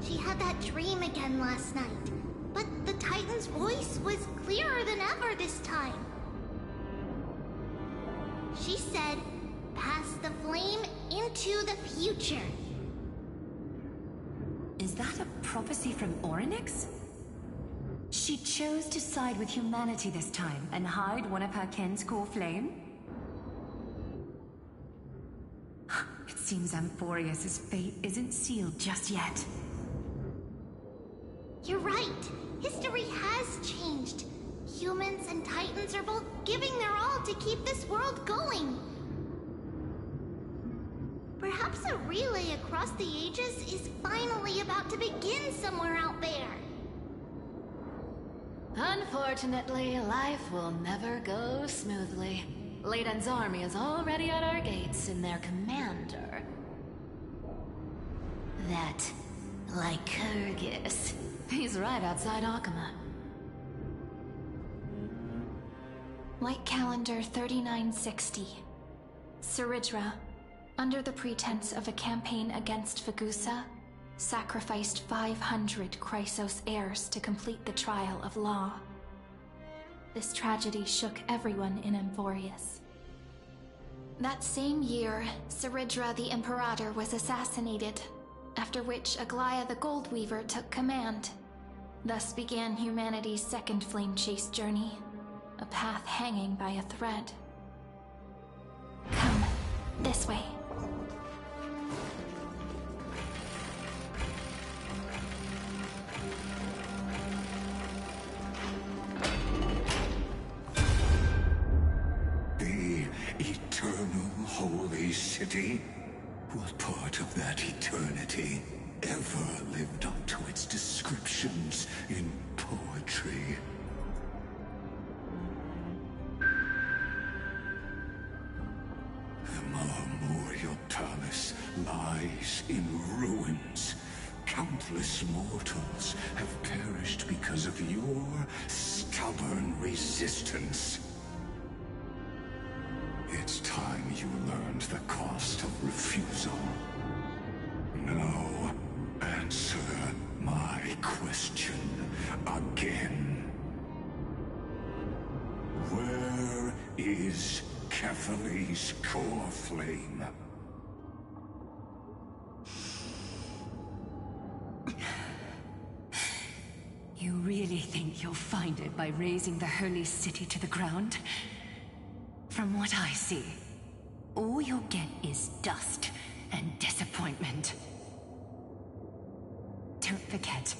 She had that dream again last night, but the Titan's voice was clearer than ever this time. She said, "Pass the flame into the future." Is that a prophecy from Orynyx? She chose to side with humanity this time and hide one of her kin's core flame? It seems Amphorius' fate isn't sealed just yet. You're right. History has changed. Humans and Titans are both giving their all to keep this world going. Perhaps a relay across the ages is finally about to begin somewhere out there. Unfortunately, life will never go smoothly. Leiden's army is already at our gates, and their commander... that Lycurgus. He's right outside Akama. Light calendar 3960. Seridra, under the pretense of a campaign against Vagusa, sacrificed 500 Chrysos heirs to complete the trial of law. This tragedy shook everyone in Amphorius. That same year, Seridra the Imperator was assassinated, after which Aglaya the Goldweaver took command. Thus began humanity's second flame chase journey, a path hanging by a thread. Come, this way. The eternal holy city? What part of that eternity ever lived up to its descriptions in poetry? The Marmorial Palace lies in ruins. Countless mortals have perished because of your stubborn resistance. It's time you learned the cost of refusal. Now, answer my question again. Where is Kefali's core flame? You really think you'll find it by razing the holy city to the ground? From what I see, all you'll get is dust and disappointment. Don't forget,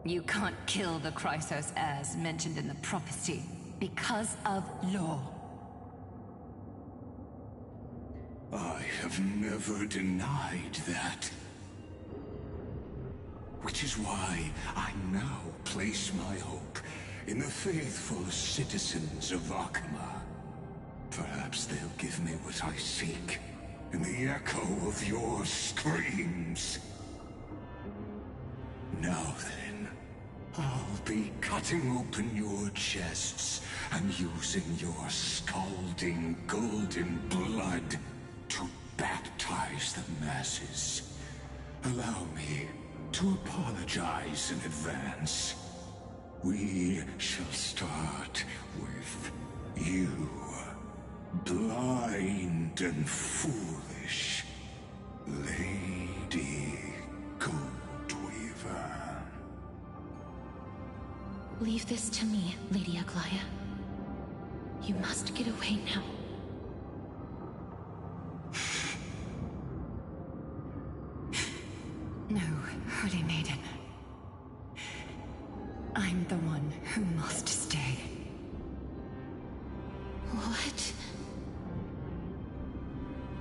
you can't kill the Chrysos heirs mentioned in the prophecy because of law. I have never denied that. Which is why I now place my hope in the faithful citizens of Akuma. Perhaps they'll give me what I seek, in the echo of your screams. Now then, I'll be cutting open your chests and using your scalding golden blood to baptize the masses. Allow me to apologize in advance. We shall start with you, blind and foolish Lady Goldweaver. Leave this to me, Lady Aglaya. You must get away now. No, Holy Maiden. I'm the one who must stay. What?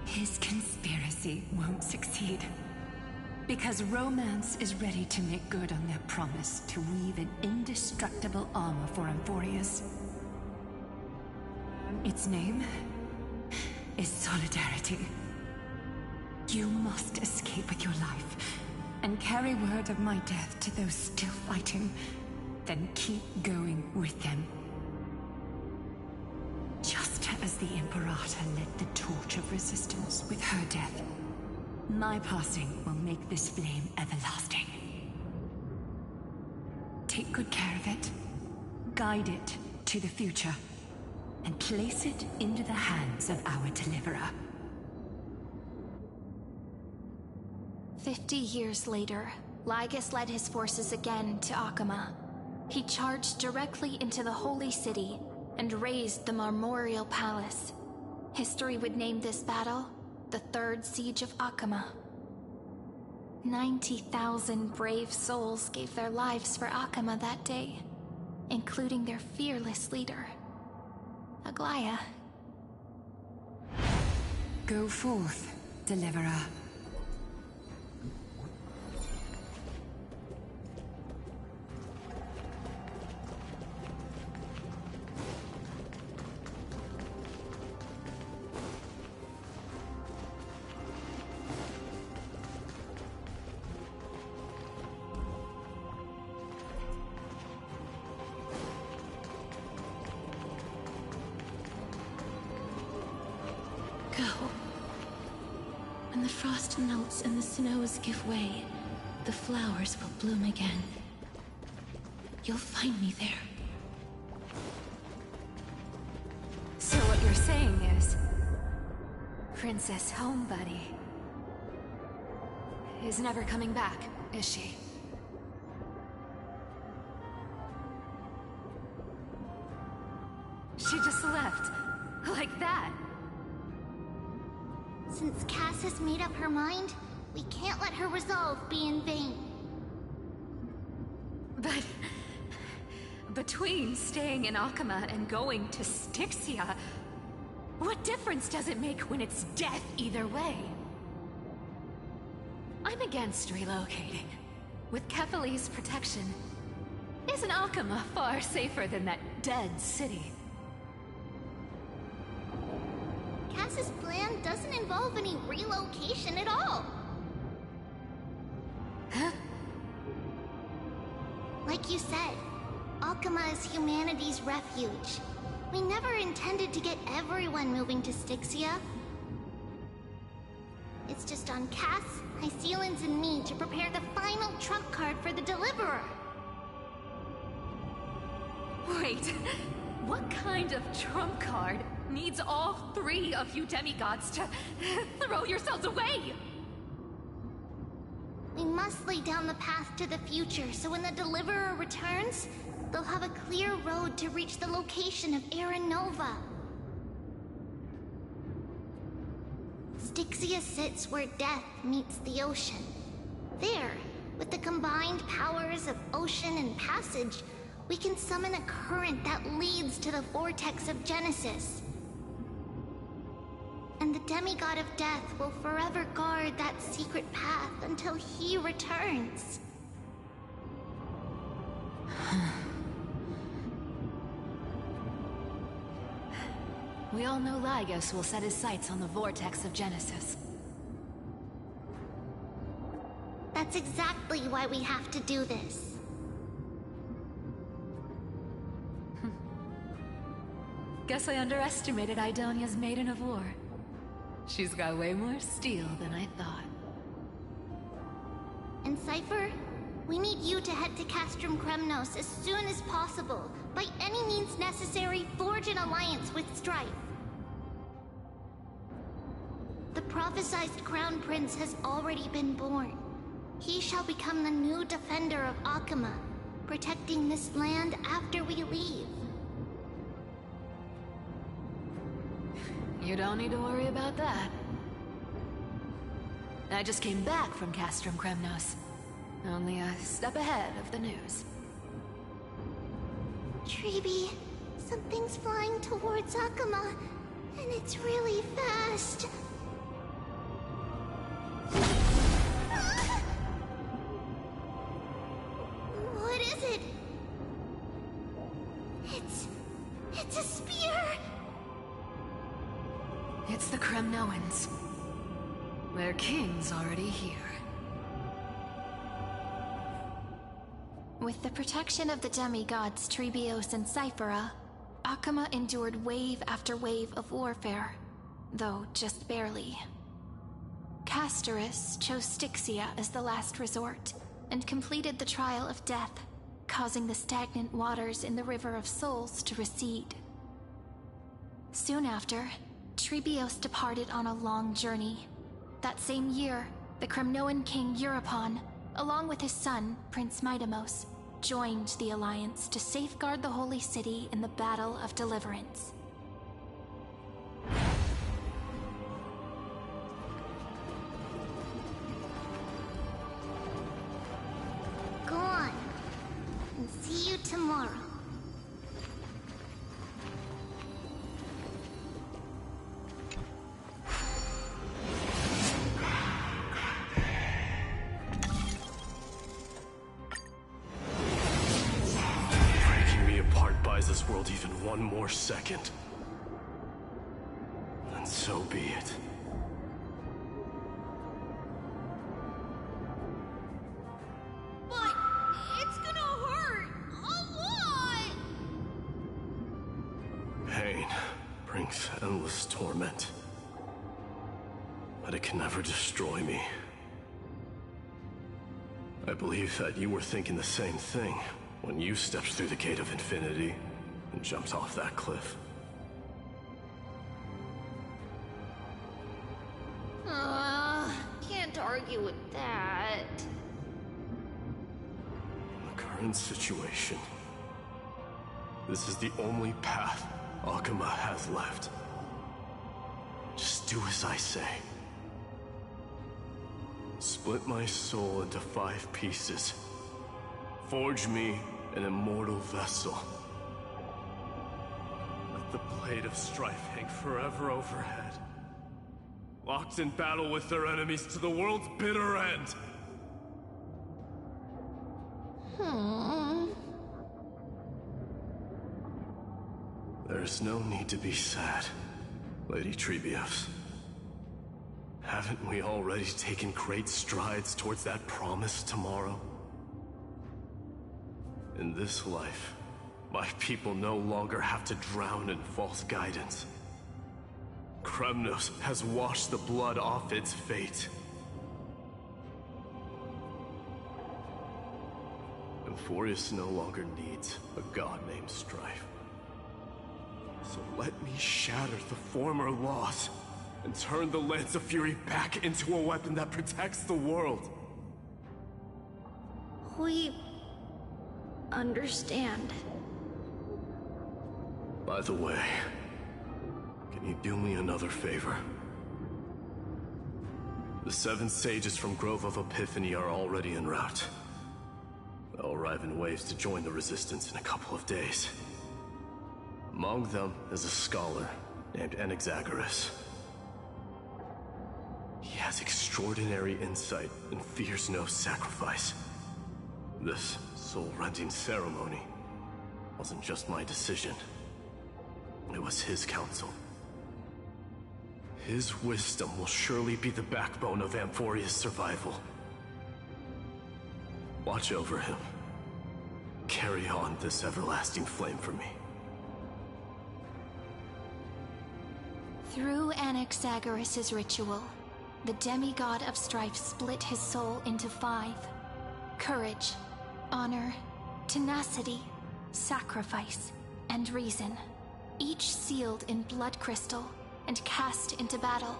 His conspiracy won't succeed. Because Romance is ready to make good on their promise to weave an indestructible armor for Amphorius. Its name is Solidarity. You must escape with your life and carry word of my death to those still fighting, then keep going with them. Just as the Imperator lit the torch of resistance with her death, my passing will make this flame everlasting. Take good care of it, guide it to the future, and place it into the hands of our deliverer. 50 years later, Lygus led his forces again to Akuma. He charged directly into the Holy City and razed the Marmorial Palace. History would name this battle the Third Siege of Akuma. 90,000 brave souls gave their lives for Akuma that day, including their fearless leader, Aglaya. Go forth, Deliverer. When the frost melts and the snows give way, the flowers will bloom again. You'll find me there. So what you're saying is... Princess Homebuddy is never coming back, is she? She just left. Like that. Since Cass has made up her mind, we can't let her resolve be in vain. But... between staying in Akuma and going to Styxia, what difference does it make when it's death either way? I'm against relocating. With Kefali's protection, isn't Akuma far safer than that dead city? Cass's plan doesn't involve any relocation at all. Huh? Like you said, Akuma is humanity's refuge. We never intended to get everyone moving to Styxia. It's just on Cass, Hycealans, and me to prepare the final trump card for the Deliverer. Wait, what kind of trump card needs all three of you demigods to throw yourselves away? We must lay down the path to the future, so when the Deliverer returns, they'll have a clear road to reach the location of Era Nova. Styxia sits where death meets the ocean. There, with the combined powers of ocean and passage, we can summon a current that leads to the vortex of Genesis. And the demigod of death will forever guard that secret path until he returns. We all know Lygos will set his sights on the vortex of Genesis. That's exactly why we have to do this. Guess I underestimated Idonia's Maiden of War. She's got way more steel than I thought. And Cypher, we need you to head to Castrum Kremnos as soon as possible. By any means necessary, forge an alliance with Strife. The prophesized Crown Prince has already been born. He shall become the new defender of Akuma, protecting this land after we leave. You don't need to worry about that. I just came back from Castrum Kremnos. Only a step ahead of the news. Treeby, something's flying towards Akuma, and it's really fast. What is it? It's a spear! It's the Kremnoans. Their king's already here. With the protection of the demigods Trebios and Cyphera, Akuma endured wave after wave of warfare, though just barely. Castorus chose Styxia as the last resort, and completed the trial of death, causing the stagnant waters in the River of Souls to recede. Soon after, Trebios departed on a long journey. That same year, the Kremnoan king Euripon, along with his son, Prince Midamos, joined the Alliance to safeguard the Holy City in the Battle of Deliverance. Go on, and see you tomorrow. This world even one more second, and so be it. But it's gonna hurt a lot. Pain brings endless torment, but it can never destroy me. I believe that you were thinking the same thing when you stepped through the gate of infinity and jumped off that cliff. Can't argue with that. In the current situation, this is the only path Akuma has left. Just do as I say. Split my soul into 5 pieces. Forge me an immortal vessel. Let the blade of strife hang forever overhead. Locked in battle with their enemies to the world's bitter end. There's no need to be sad, Lady Trebios. Haven't we already taken great strides towards that promise tomorrow? In this life, my people no longer have to drown in false guidance. Kremnos has washed the blood off its fate. Euphorius no longer needs a god named Strife. So let me shatter the former laws and turn the Lance of Fury back into a weapon that protects the world. We understand. By the way, can you do me another favor? The 7 sages from Grove of Epiphany are already en route. They'll arrive in waves to join the Resistance in a couple of days. Among them is a scholar named Anaxagoras. He has extraordinary insight and fears no sacrifice. This soul-rending ceremony wasn't just my decision. It was his counsel, His wisdom will surely be the backbone of Amphoria's survival. Watch over him. Carry on this everlasting flame for me. Through Anaxagoras' ritual, the demigod of strife split his soul into 5. Courage, honor, tenacity, sacrifice, and reason. Each sealed in blood crystal and cast into battle.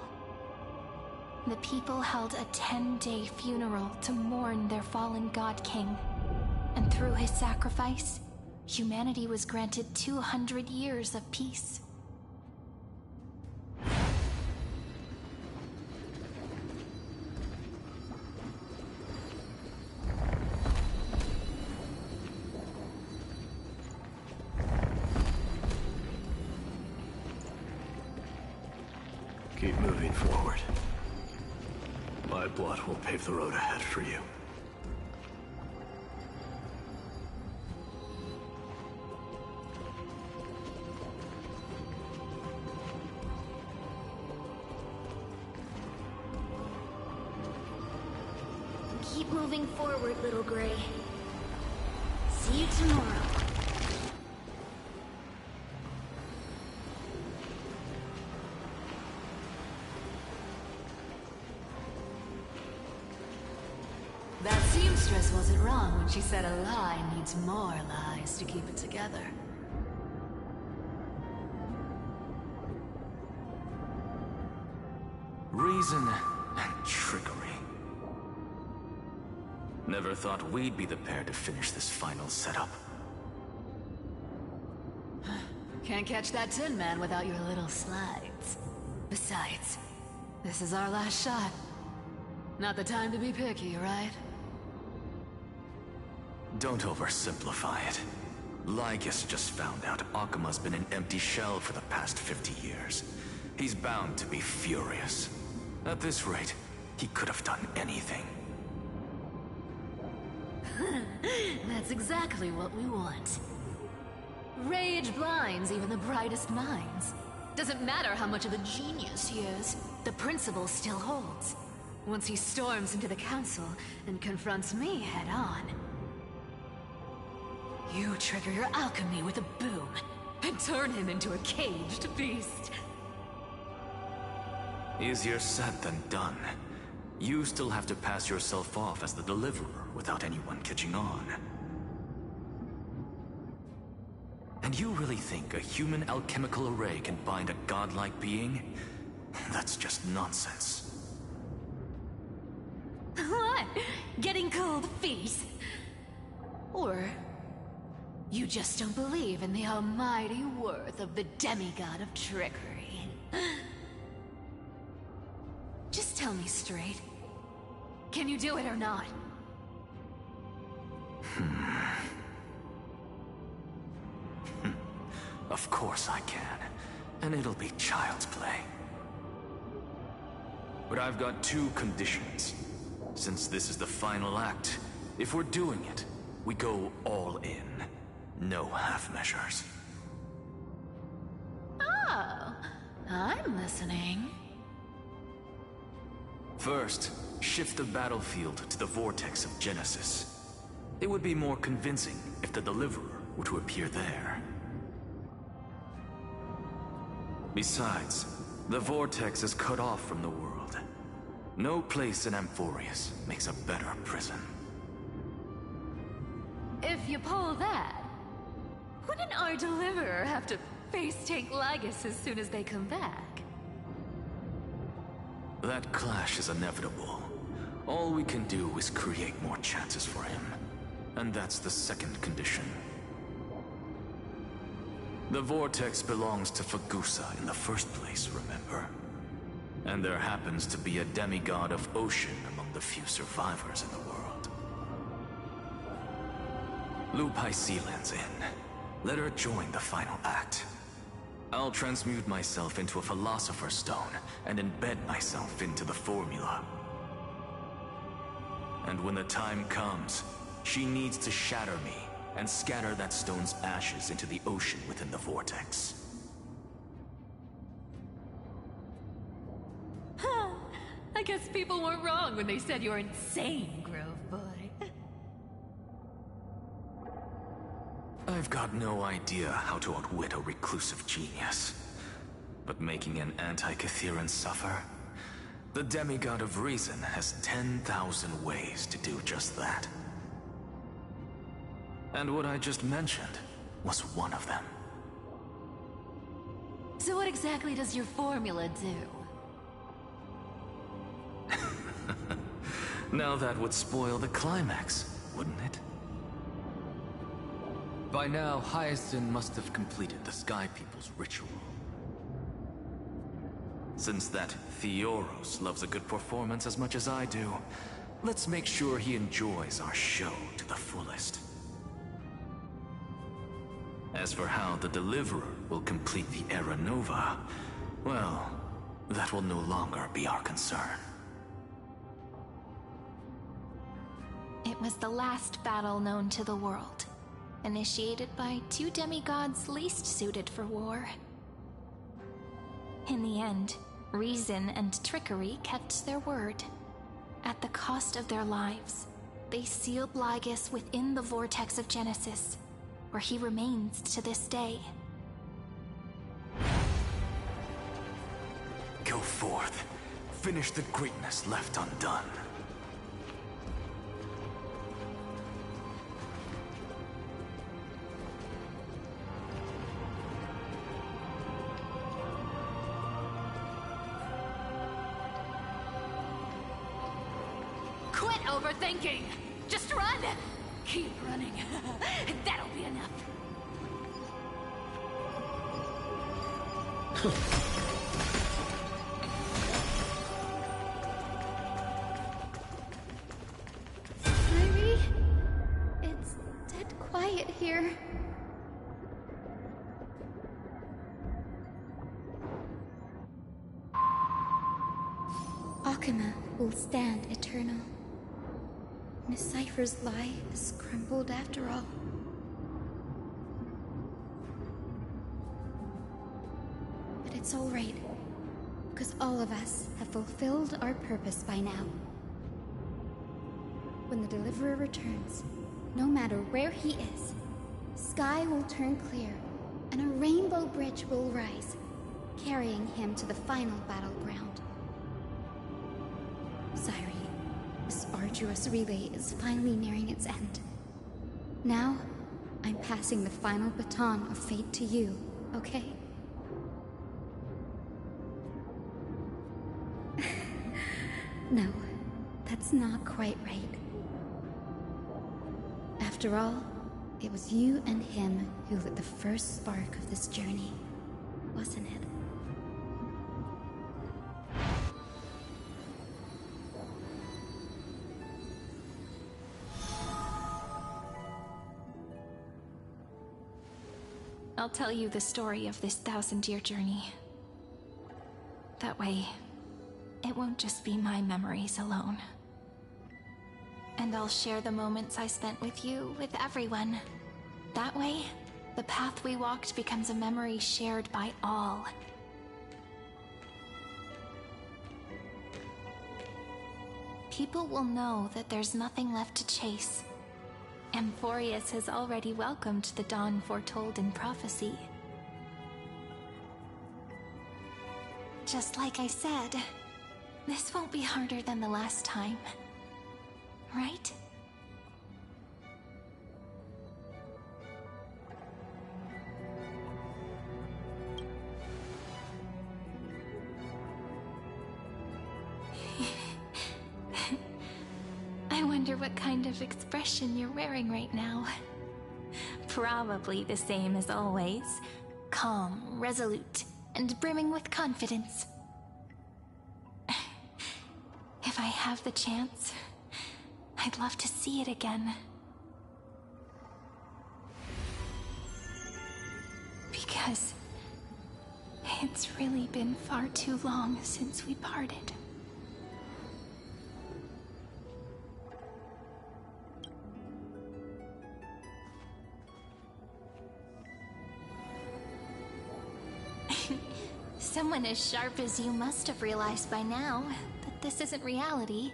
The people held a 10-day funeral to mourn their fallen god king. And through his sacrifice, humanity was granted 200 years of peace. Keep moving forward. My blood will pave the road ahead for you. Keep moving forward, little Gray. See you tomorrow. That seamstress wasn't wrong when she said a lie needs more lies to keep it together. Reason and trickery. Never thought we'd be the pair to finish this final setup. Can't catch that Tin Man without your little slides. Besides, this is our last shot. Not the time to be picky, right? Don't oversimplify it. Lygus just found out Akuma's been an empty shell for the past 50 years. He's bound to be furious. At this rate, he could have done anything. That's exactly what we want. Rage blinds even the brightest minds. Doesn't matter how much of a genius he is, the principle still holds. Once he storms into the council and confronts me head-on. You trigger your alchemy with a boom, and turn him into a caged beast. Easier said than done. You still have to pass yourself off as the deliverer without anyone catching on. And you really think a human alchemical array can bind a godlike being? That's just nonsense. What? Getting cold feet? Or you just don't believe in the almighty worth of the demigod of trickery? Just tell me straight. Can you do it or not? Of course I can. And it'll be child's play. But I've got 2 conditions. Since this is the final act, if we're doing it, we go all in. No half measures. Oh, I'm listening. First, shift the battlefield to the vortex of Genesis. It would be more convincing if the deliverer were to appear there. Besides, the vortex is cut off from the world. No place in Amphorius makes a better prison. If you pull that, wouldn't our deliverer have to face-take Lygus as soon as they come back? That clash is inevitable. All we can do is create more chances for him. And that's the second condition. The vortex belongs to Fagusa in the first place, remember? And there happens to be a demigod of ocean among the few survivors in the world. Loop Hycelan's in. Let her join the final act. I'll transmute myself into a Philosopher's Stone and embed myself into the formula. And when the time comes, she needs to shatter me and scatter that stone's ashes into the ocean within the vortex. I guess people were wrong when they said you're insane, Grove Boy. I've got no idea how to outwit a reclusive genius. But making an anti-Catheran suffer? The demigod of reason has 10,000 ways to do just that. And what I just mentioned was one of them. So what exactly does your formula do? Now that would spoil the climax, wouldn't it? By now, Hyacinth must have completed the Sky People's ritual. Since that Theoros loves a good performance as much as I do, let's make sure he enjoys our show to the fullest. As for how the Deliverer will complete the Era Nova, well, that will no longer be our concern. It was the last battle known to the world, initiated by two demigods least suited for war. In the end, reason and trickery kept their word. At the cost of their lives, they sealed Lygus within the vortex of Genesis, where he remains to this day. Go forth. Finish the greatness left undone. Quit overthinking! Just run! Keep running. That'll be enough. Kyrie? It's dead quiet here. Akuma will stand eternal. Miss Cypher's lie is crumbled after all. But it's all right, because all of us have fulfilled our purpose by now. When the Deliverer returns, no matter where he is, sky will turn clear, and a rainbow bridge will rise, carrying him to the final battleground. Cyrene, this arduous relay is finally nearing its end. Now, I'm passing the final baton of fate to you, okay? No, that's not quite right. After all, it was you and him who lit the first spark of this journey, wasn't it? I'll tell you the story of this 1,000-year journey. That way, it won't just be my memories alone. And I'll share the moments I spent with you with everyone. That way, the path we walked becomes a memory shared by all. People will know that there's nothing left to chase. Amphorius has already welcomed the dawn foretold in prophecy. Just like I said, this won't be harder than the last time. Right? I wonder what kind of expression you're wearing right now. Probably the same as always. Calm, resolute, and brimming with confidence. If I have the chance, I'd love to see it again. Because it's really been far too long since we parted. Someone as sharp as you must have realized by now that this isn't reality,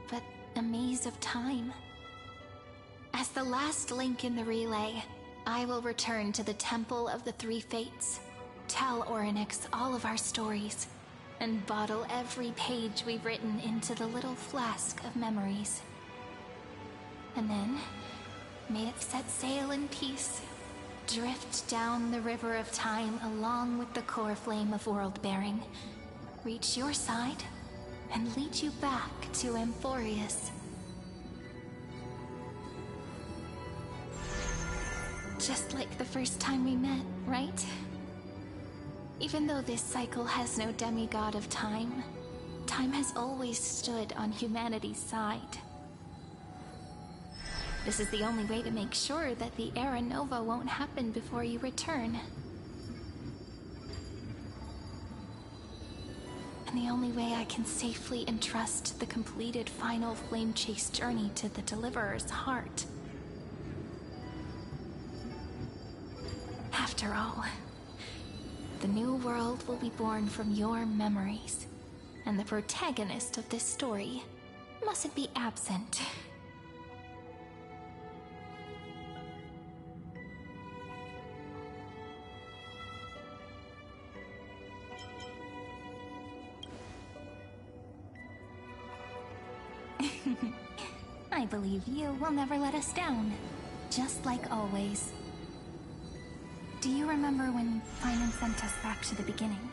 but a maze of time. As the last link in the relay, I will return to the Temple of the Three Fates, tell Orynyx all of our stories, and bottle every page we've written into the little flask of memories. And then, may it set sail in peace, drift down the river of time along with the core flame of world-bearing, reach your side, and lead you back to Amphorius. Just like the first time we met, right? Even though this cycle has no demigod of time, time has always stood on humanity's side. This is the only way to make sure that the Era Nova won't happen before you return. And the only way I can safely entrust the completed final flame chase journey to the Deliverer's heart. After all, the new world will be born from your memories, and the protagonist of this story mustn't be absent. I believe you will never let us down, just like always. Do you remember when Finan sent us back to the beginning?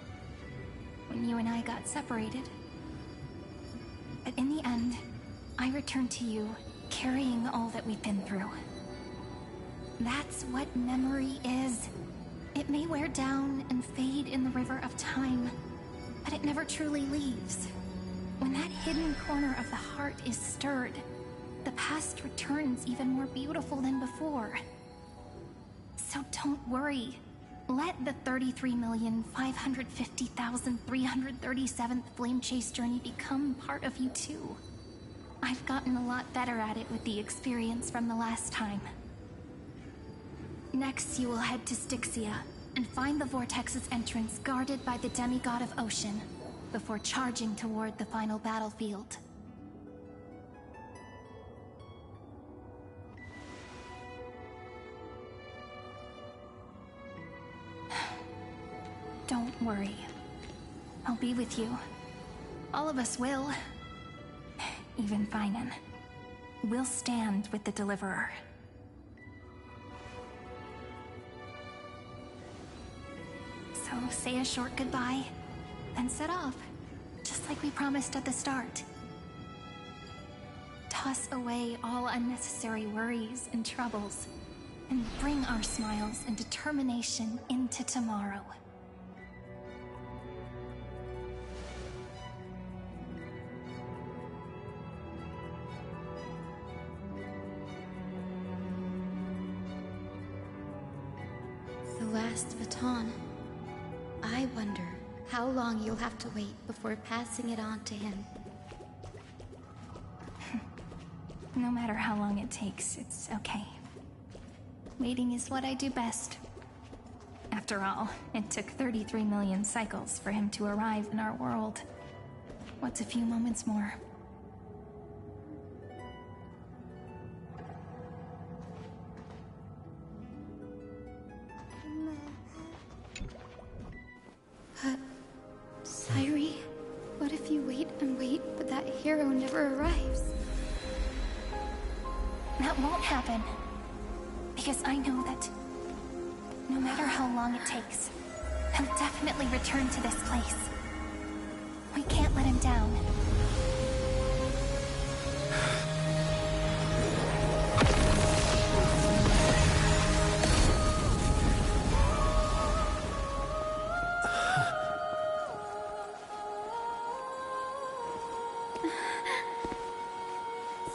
When you and I got separated? But in the end, I returned to you, carrying all that we've been through. That's what memory is. It may wear down and fade in the river of time, but it never truly leaves. When that hidden corner of the heart is stirred, the past returns even more beautiful than before. So don't worry. Let the 33,550,337th Flame Chase journey become part of you too. I've gotten a lot better at it with the experience from the last time. Next, you will head to Styxia and find the Vortex's entrance guarded by the demigod of Ocean, before charging toward the final battlefield. Don't worry. I'll be with you. All of us will. Even Finan. We'll stand with the Deliverer. So say a short goodbye, then set off, just like we promised at the start. Toss away all unnecessary worries and troubles, and bring our smiles and determination into tomorrow. The last baton. I wonder how long you'll have to wait before passing it on to him. No matter how long it takes, it's okay. Waiting is what I do best. After all, it took 33 million cycles for him to arrive in our world. What's a few moments more? Sairi, what if you wait and wait, but that hero never arrives? That won't happen. Because I know that no matter how long it takes, he'll definitely return to this place. We can't let him down.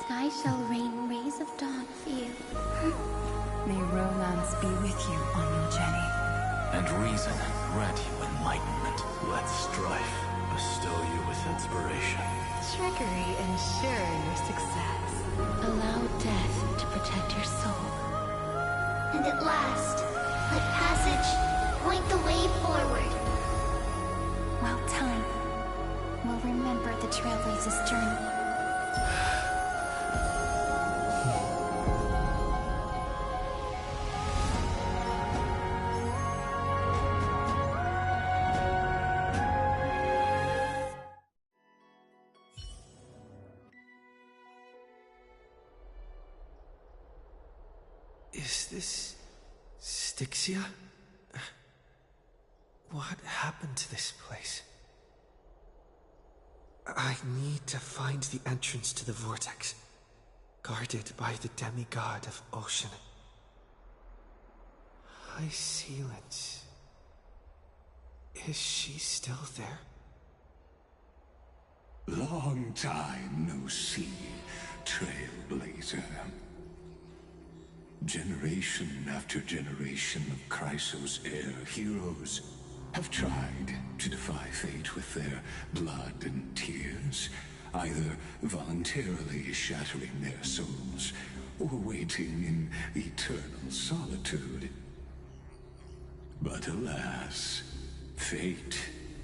Sky shall rain rays of dawn for you. May romance be with you on your journey. And reason grant you enlightenment. Let strife bestow you with inspiration. Trickery ensure your success. Allow death to protect your soul. And at last, let passage point the way forward. Well, time. will remember the Trailblazer's journey. Is this Styxia? What happened to this place? I need to find the entrance to the vortex, guarded by the demigod of ocean. High Sealants. Is she still there? Long time no see, Trailblazer. Generation after generation of Chrysos Air heroes have tried to defy fate with their blood and tears, either voluntarily shattering their souls or waiting in eternal solitude. But alas, fate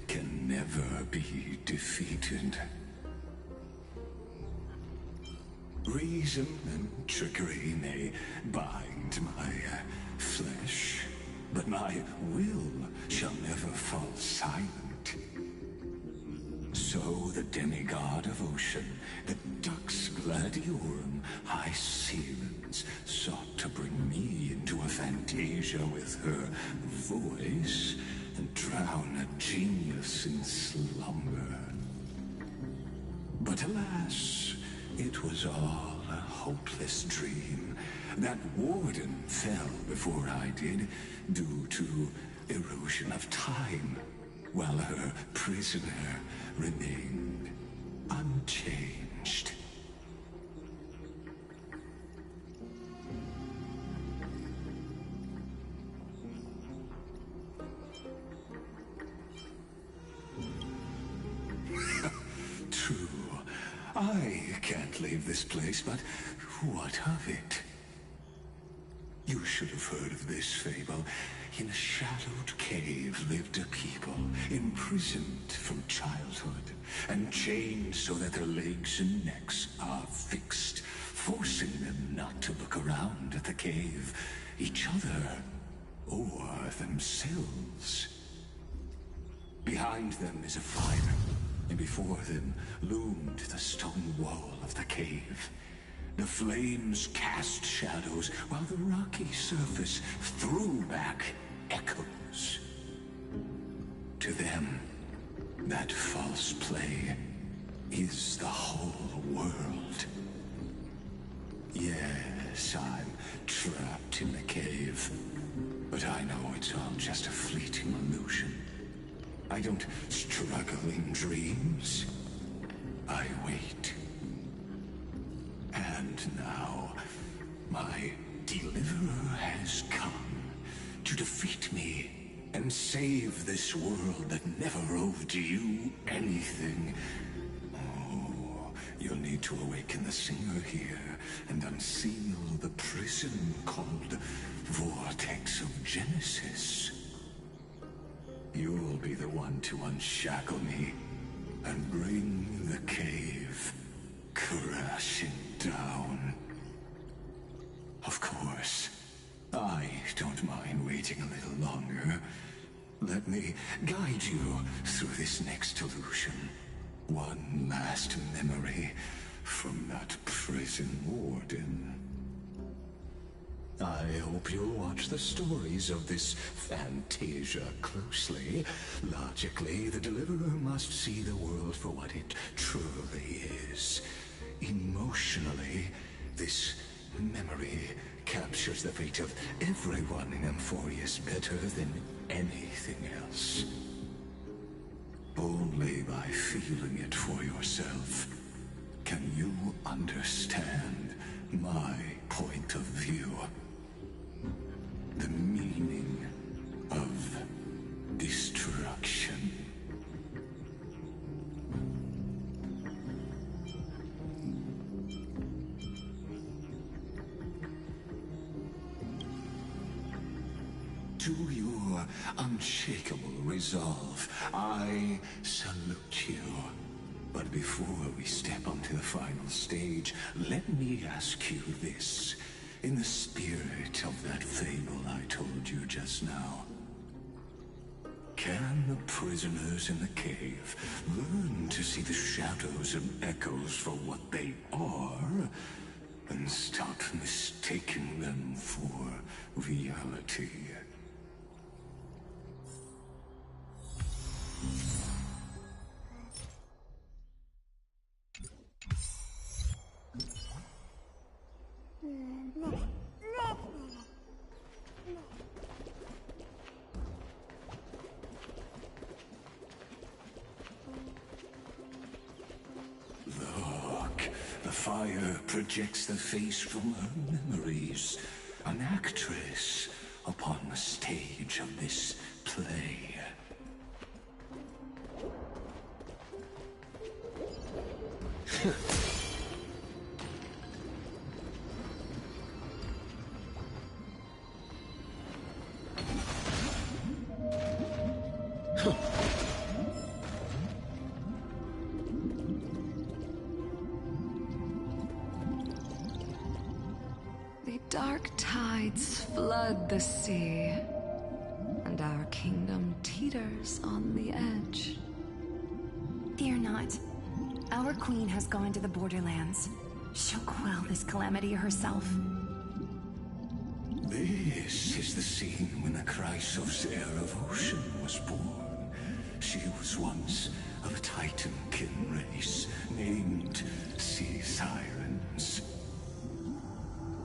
can never be defeated. Reason and trickery may bind my flesh, but my will shall never fall silent. So the demigod of ocean, the Dux Gladiorum High Sealants, sought to bring me into a fantasia with her voice and drown a genius in slumber. But alas, it was all a hopeless dream. That warden fell before I did, due to erosion of time, while her prisoner remained unchanged. True. I can't leave this place, but what of it? You should have heard of this fable. In a shadowed cave lived a people, imprisoned from childhood, and chained so that their legs and necks are fixed, forcing them not to look around at the cave, each other, or themselves. Behind them is a fire, and before them loomed the stone wall of the cave. The flames cast shadows, while the rocky surface threw back echoes. To them, that false play is the whole world. Yes, I'm trapped in the cave, but I know it's all just a fleeting illusion. I don't struggle in dreams. I wait. And now, my deliverer has come to defeat me and save this world that never owed you anything. Oh, you'll need to awaken the singer here and unseal the prison called Vortex of Genesis. You'll be the one to unshackle me and bring the cave crashing down. Of course, I don't mind waiting a little longer. Let me guide you through this next illusion. One last memory from that prison warden. I hope you'll watch the stories of this fantasia closely. Logically, the Deliverer must see the world for what it truly is. Emotionally, this memory captures the fate of everyone in Emphorius better than anything else. Only by feeling it for yourself can you understand my point of view. The meaning of destruction. To your unshakable resolve, I salute you. But before we step onto the final stage, let me ask you this. In the spirit of that fable I told you just now, can the prisoners in the cave learn to see the shadows and echoes for what they are, and stop mistaking them for reality? Look, the fire projects the face from her memories. An actress upon the stage of this play. The dark tides flood the sea, and our kingdom teeters on the edge. Fear not. Our queen has gone to the borderlands. She'll quell this calamity herself. This is the scene when the Chrysos heir of Ocean was born. She was once of a Titankin race named Sea Sirens.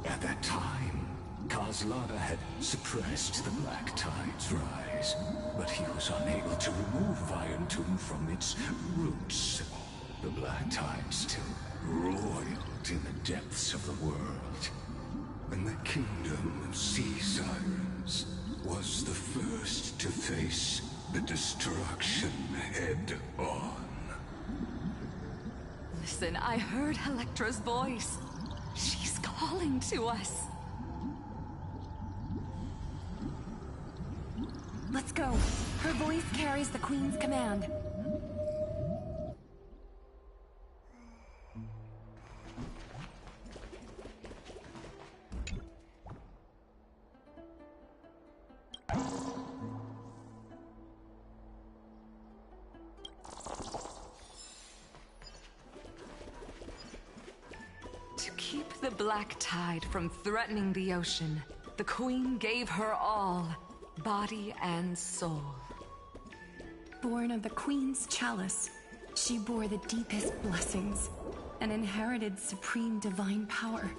At that time, Kozlana had suppressed the Black Tide's rise, but he was unable to remove Iron Tomb from its roots. The Black Tide still roiled in the depths of the world, and the kingdom of Sea Sirens was the first to face the destruction head-on. Listen, I heard Electra's voice. She's calling to us. Let's go. Her voice carries the queen's command. To keep the Black Tide from threatening the ocean, the Queen gave her all, body and soul. Born of the Queen's chalice, she bore the deepest blessings and inherited supreme divine power.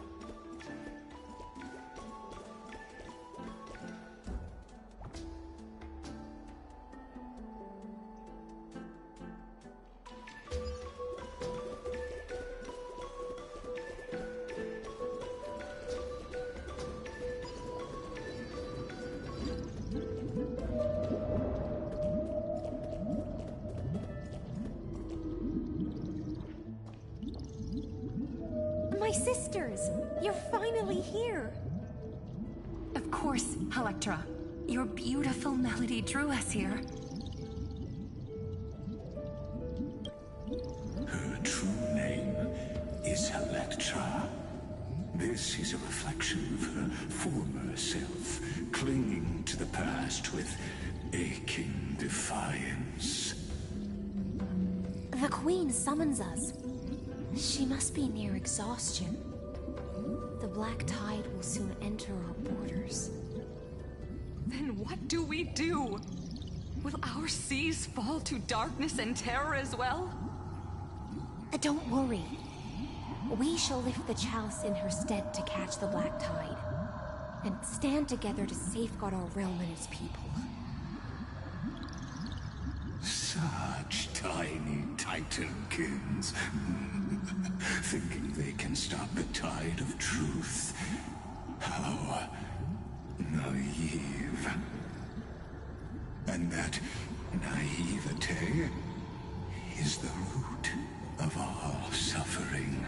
My sisters! You're finally here! Of course, Electra. Your beautiful melody drew us here. Her true name is Electra. This is a reflection of her former self, clinging to the past with aching defiance. The Queen summons us. She must be near exhaustion. The Black Tide will soon enter our borders. Then what do we do? Will our seas fall to darkness and terror as well? Don't worry. We shall lift the chalice in her stead to catch the Black Tide, and stand together to safeguard our realm and its people. Such tiny Titankins, thinking they can stop the tide of truth. How naive. And that naivete is the root of all suffering.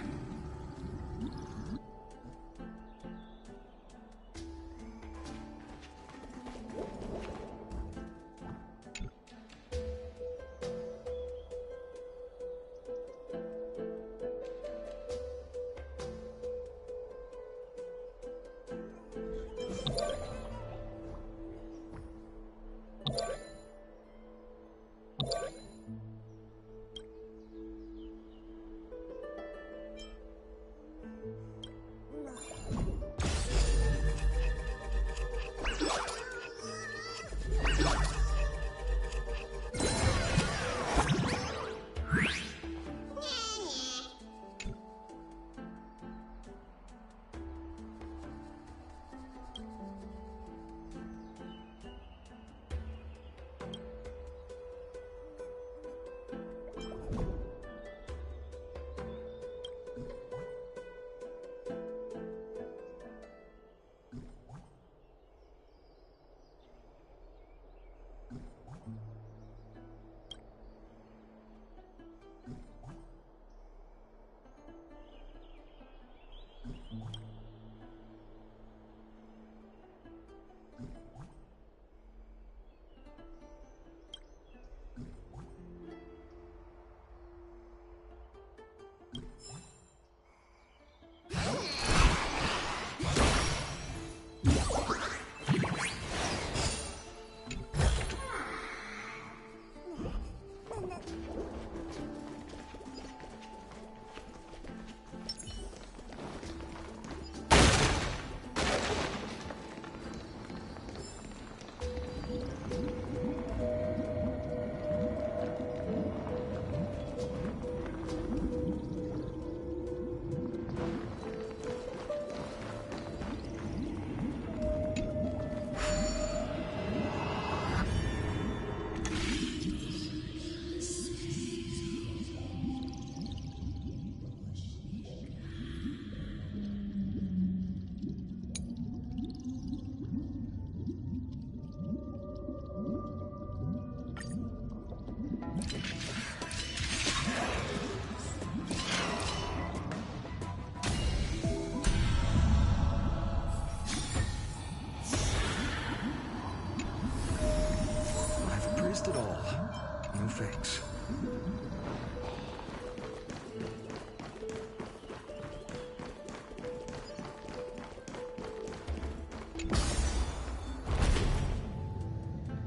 fates.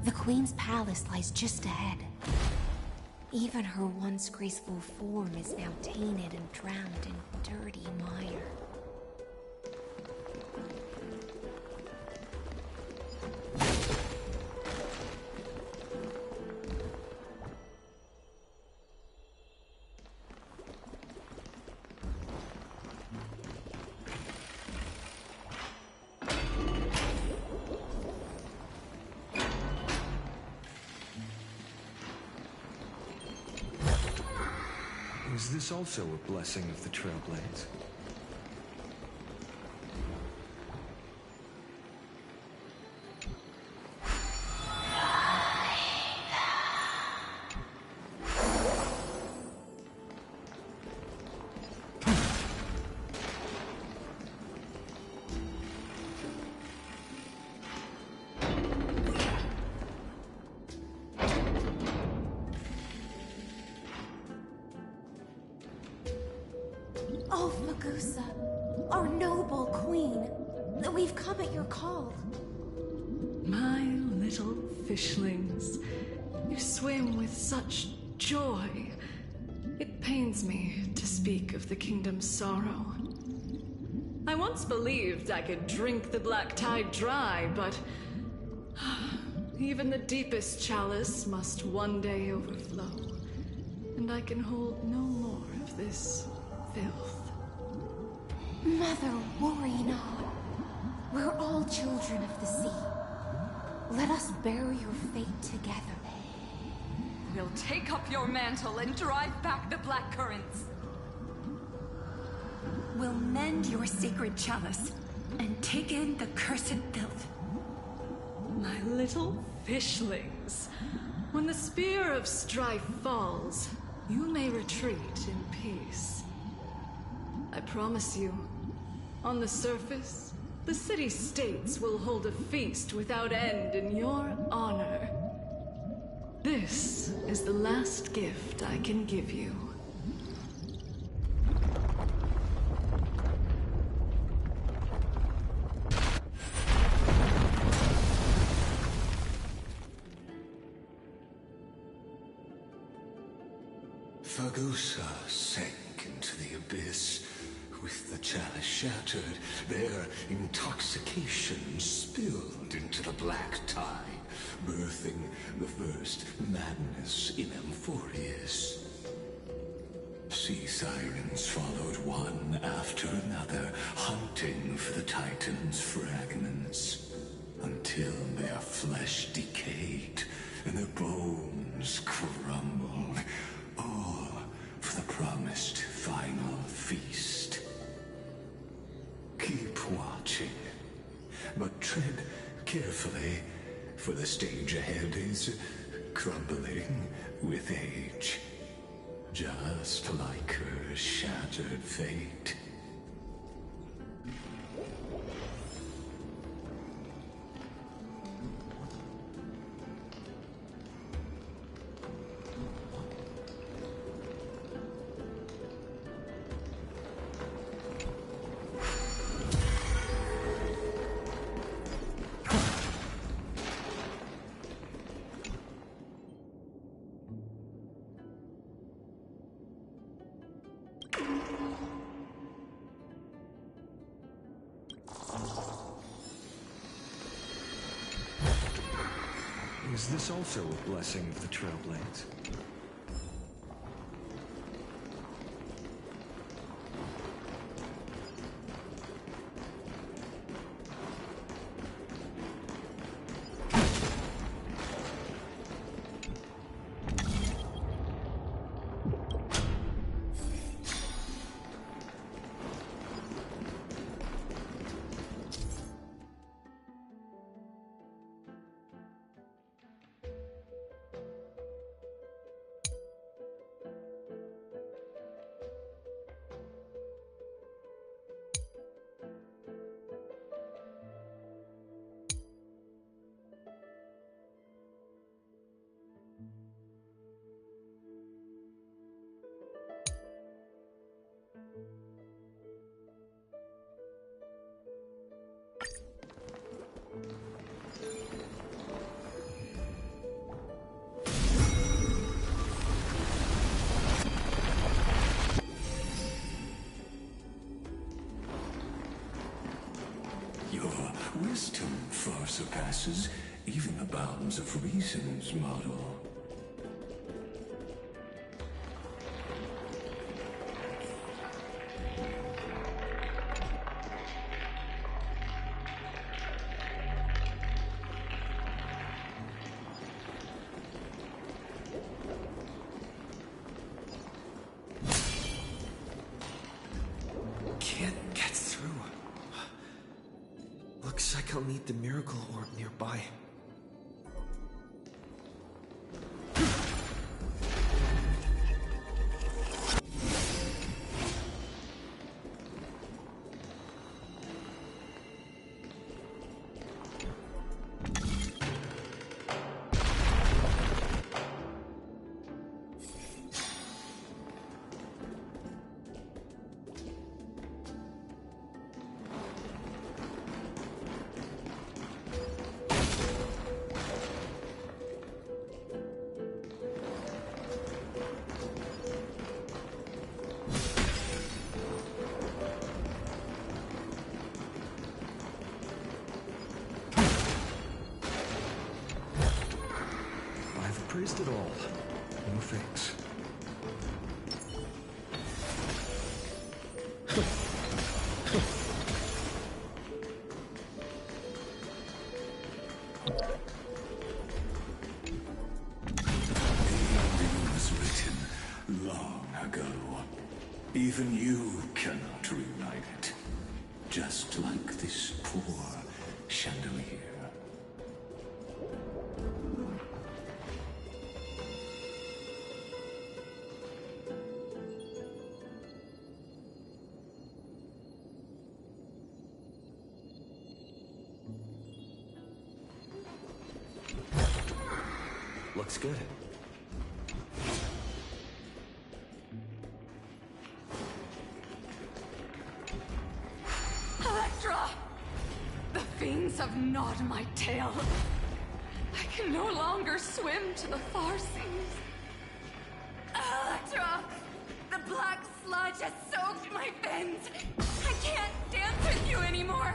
The Queen's palace lies just ahead. Even her once graceful form is now tainted and drowned in dirty mire. Is this also a blessing of the Trailblades? Oh, Fagusa, our noble queen, we've come at your call. My little fishlings, you swim with such joy. It pains me to speak of the kingdom's sorrow. I once believed I could drink the black tide dry, but even the deepest chalice must one day overflow, and I can hold no more of this filth. Mother, worry not. We're all children of the sea. Let us bear your fate together. We'll take up your mantle and drive back the black currents. We'll mend your sacred chalice and take in the cursed filth. My little fishlings, when the spear of strife falls, you may retreat in peace. I promise you, on the surface, the city-states will hold a feast without end in your honor. This is the last gift I can give you. Fagusa sank into the abyss. With the chalice shattered, their intoxication spilled into the black tide, birthing the first madness in Amphorius. Sea sirens followed one after another, hunting for the Titan's fragments, until their flesh decayed and their bones crumbled, all for the promised final feast. Keep watching, but tread carefully, for the stage ahead is crumbling with age, just like her shattered fate. Is this also a blessing of the Trailblades? surpasses even the bounds of reason's model. Can't get through. Looks like I'll need the miracle orb nearby. I've praised it all. No thanks. Was written long ago. Even you cannot rewrite it. Just like this poor chandelier. Looks good. Electra! The fiends have gnawed my tail. I can no longer swim to the far seas. Electra! The black sludge has soaked my fins. I can't dance with you anymore.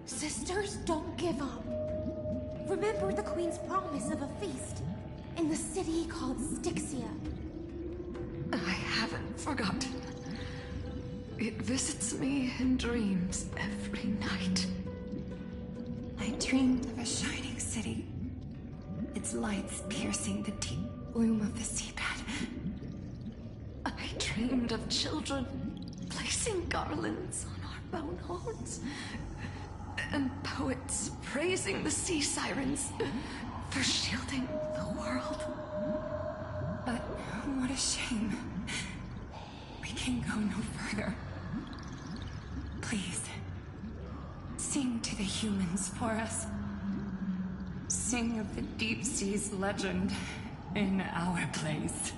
Sisters, don't give up. Remember the Queen's promise of a feast in the city called Styxia. I haven't forgotten. It visits me in dreams every night. I dreamed of a shining city, its lights piercing the deep gloom of the seabed. I dreamed of children placing garlands on our bone holes, and poets praising the sea sirens for shielding the world. But what a shame. We can go no further. Please, sing to the humans for us. Sing of the deep sea's legend in our place.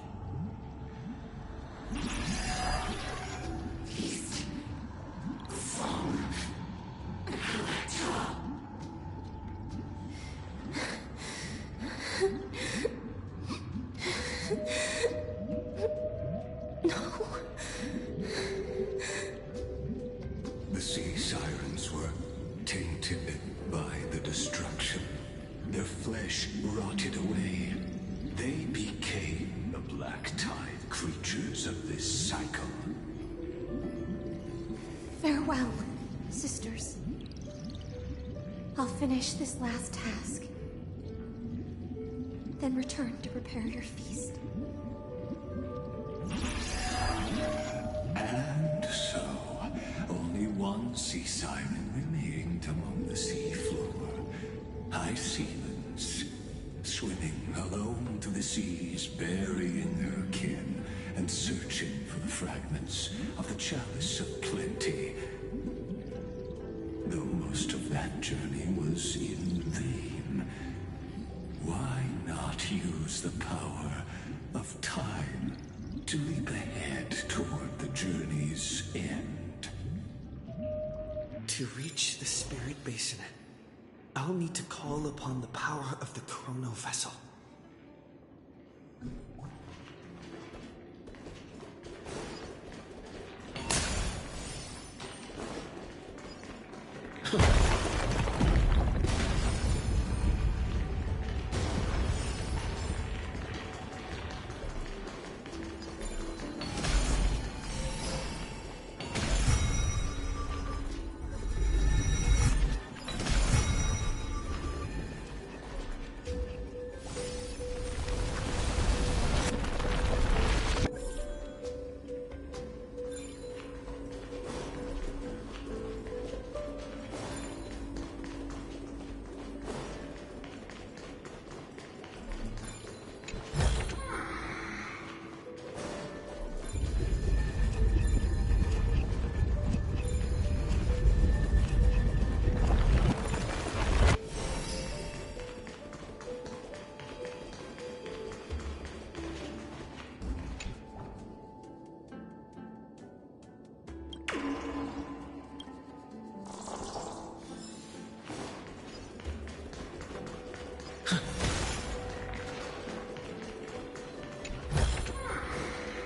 The sea sirens were tainted by the destruction. Their flesh rotted away. They became the black tide creatures of this cycle. Farewell, sisters. I'll finish this last task, then return to prepare your feast. And so, only one sea siren remained among the seafloor. High sealings, swimming alone to the seas, burying her kin, and searching for the fragments of the chalice of plenty. Though most of that journey was in vain, why not use the power of time to leap ahead toward the journey's end? To reach the Spirit Basin, I'll need to call upon the power of the Chrono Vessel.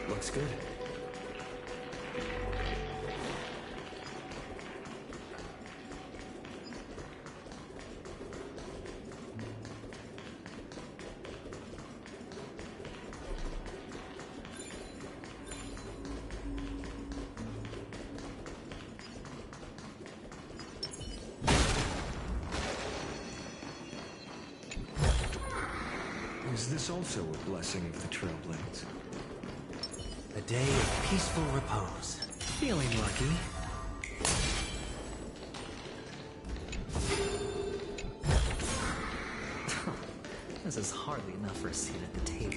Looks good. Is this also a blessing of the Trailblades? A day of peaceful repose. Feeling lucky. This is hardly enough for a seat at the table.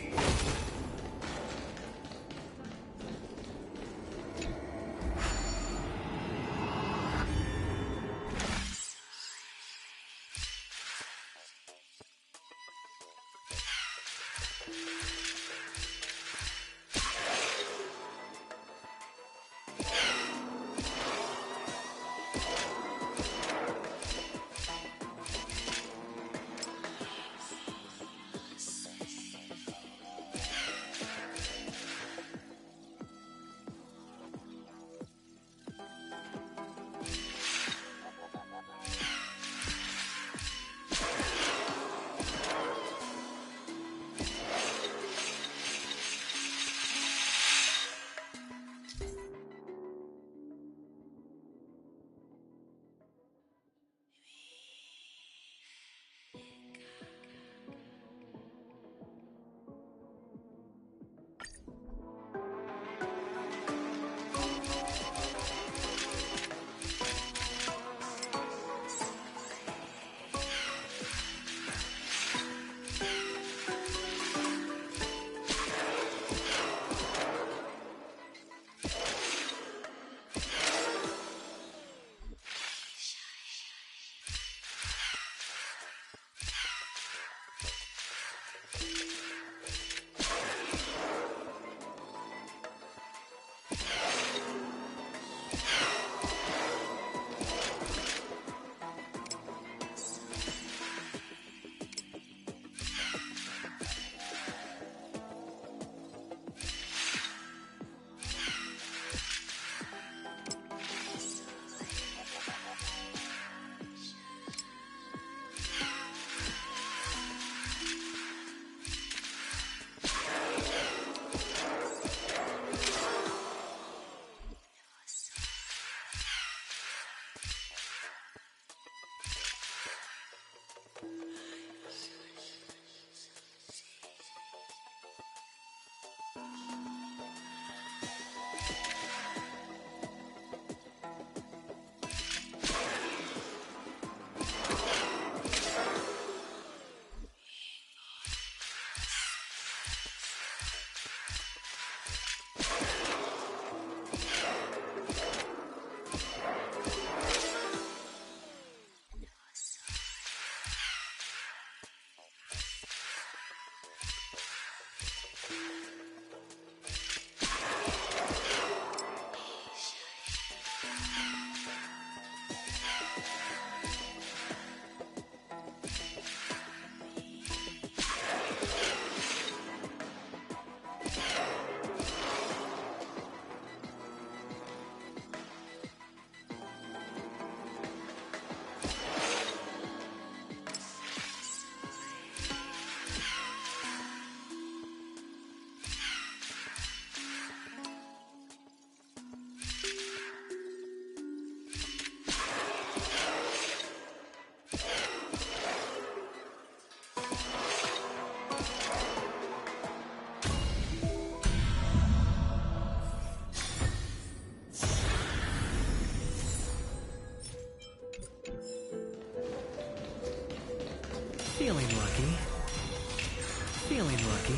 Feeling lucky. Feeling lucky.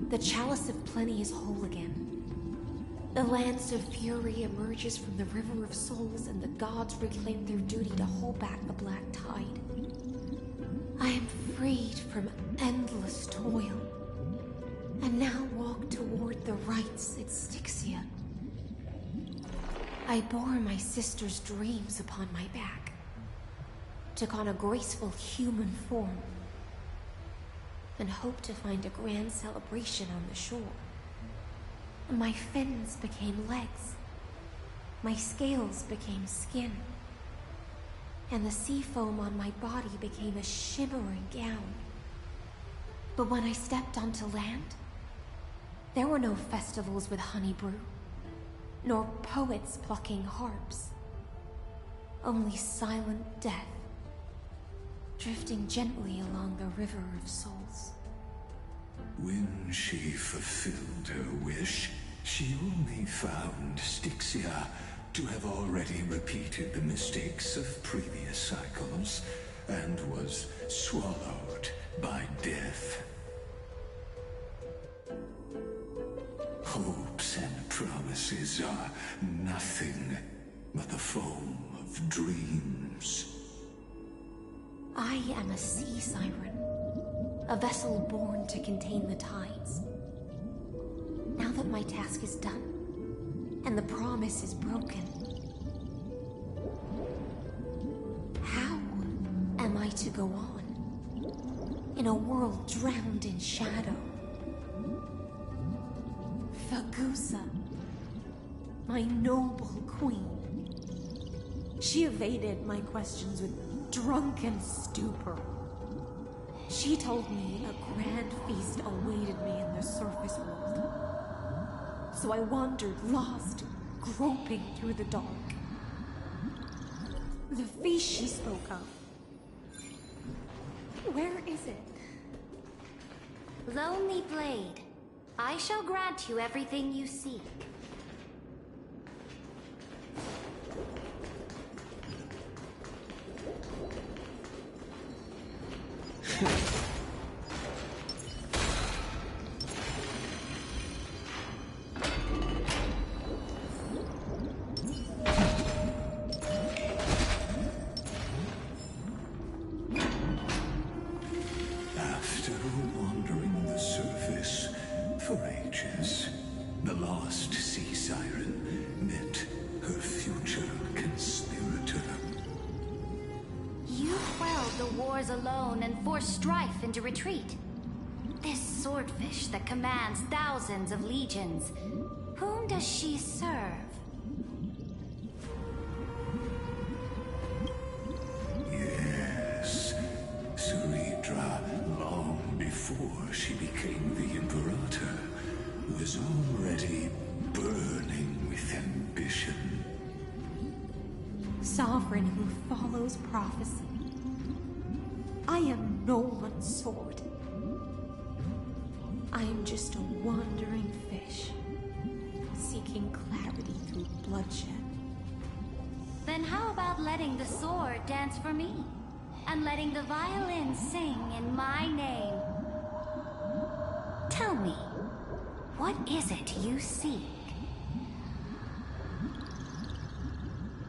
The Chalice of Plenty is whole again. The Lance of Fury emerges from the River of Souls, and the gods reclaim their duty to hold back the Black Tide. I am freed from endless toil, and now walk toward the rites at Styxia. I bore my sister's dreams upon my back, took on a graceful human form, and hoped to find a grand celebration on the shore. My fins became legs, my scales became skin, and the sea foam on my body became a shimmering gown. But when I stepped onto land, there were no festivals with honey brew, nor poets plucking harps. Only silent death, drifting gently along the River of Souls. When she fulfilled her wish, she only found Styxia to have already repeated the mistakes of previous cycles, and was swallowed by death. Hopes and promises are nothing but the foam of dreams. I am a sea siren, a vessel born to contain the tides. Now that my task is done, and the promise is broken, how am I to go on in a world drowned in shadow? Fagusa, my noble queen. She evaded my questions with drunken stupor. She told me a grand feast awaited me in the surface world. So I wandered lost, groping through the dark. The feast she spoke of. Where is it? Lonely Blade, I shall grant you everything you seek. After wandering the surface for ages, the lost sea siren met her future conspirator. You quelled the wars alone and forced strife into retreat. This swordfish that commands thousands of legions, whom does she serve? Yes, Ceredra, long before she became the Imperator, was already burning with ambition. Sovereign who follows prophecy. I am no one's sword. I am just a wandering fish, seeking clarity through bloodshed. Then how about letting the sword dance for me? And letting the violin sing in my name? Tell me, what is it you seek?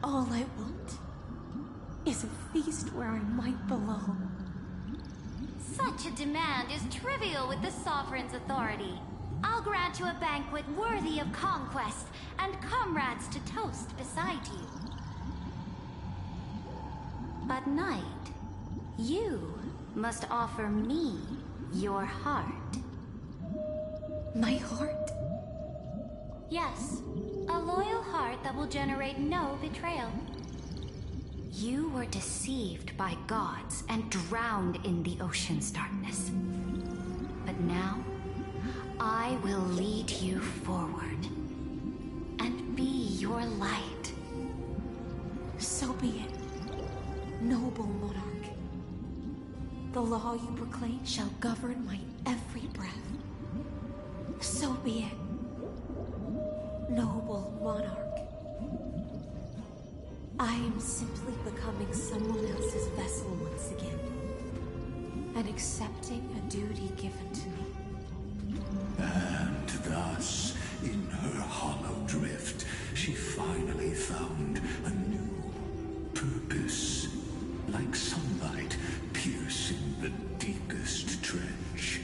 All I want is a feast where I might belong. Such a demand is trivial with the Sovereign's authority. I'll grant you a banquet worthy of conquest and comrades to toast beside you. But Knight, you must offer me your heart. My heart? Yes, a loyal heart that will generate no betrayal. You were deceived by gods and drowned in the ocean's darkness. But now, I will lead The law you proclaim shall govern my every breath. So be it, noble monarch. I am simply becoming someone else's vessel once again, and accepting a duty given to me. And thus, in her hollow drift, she finally found a new purpose, like sunlight piercing the deepest trench.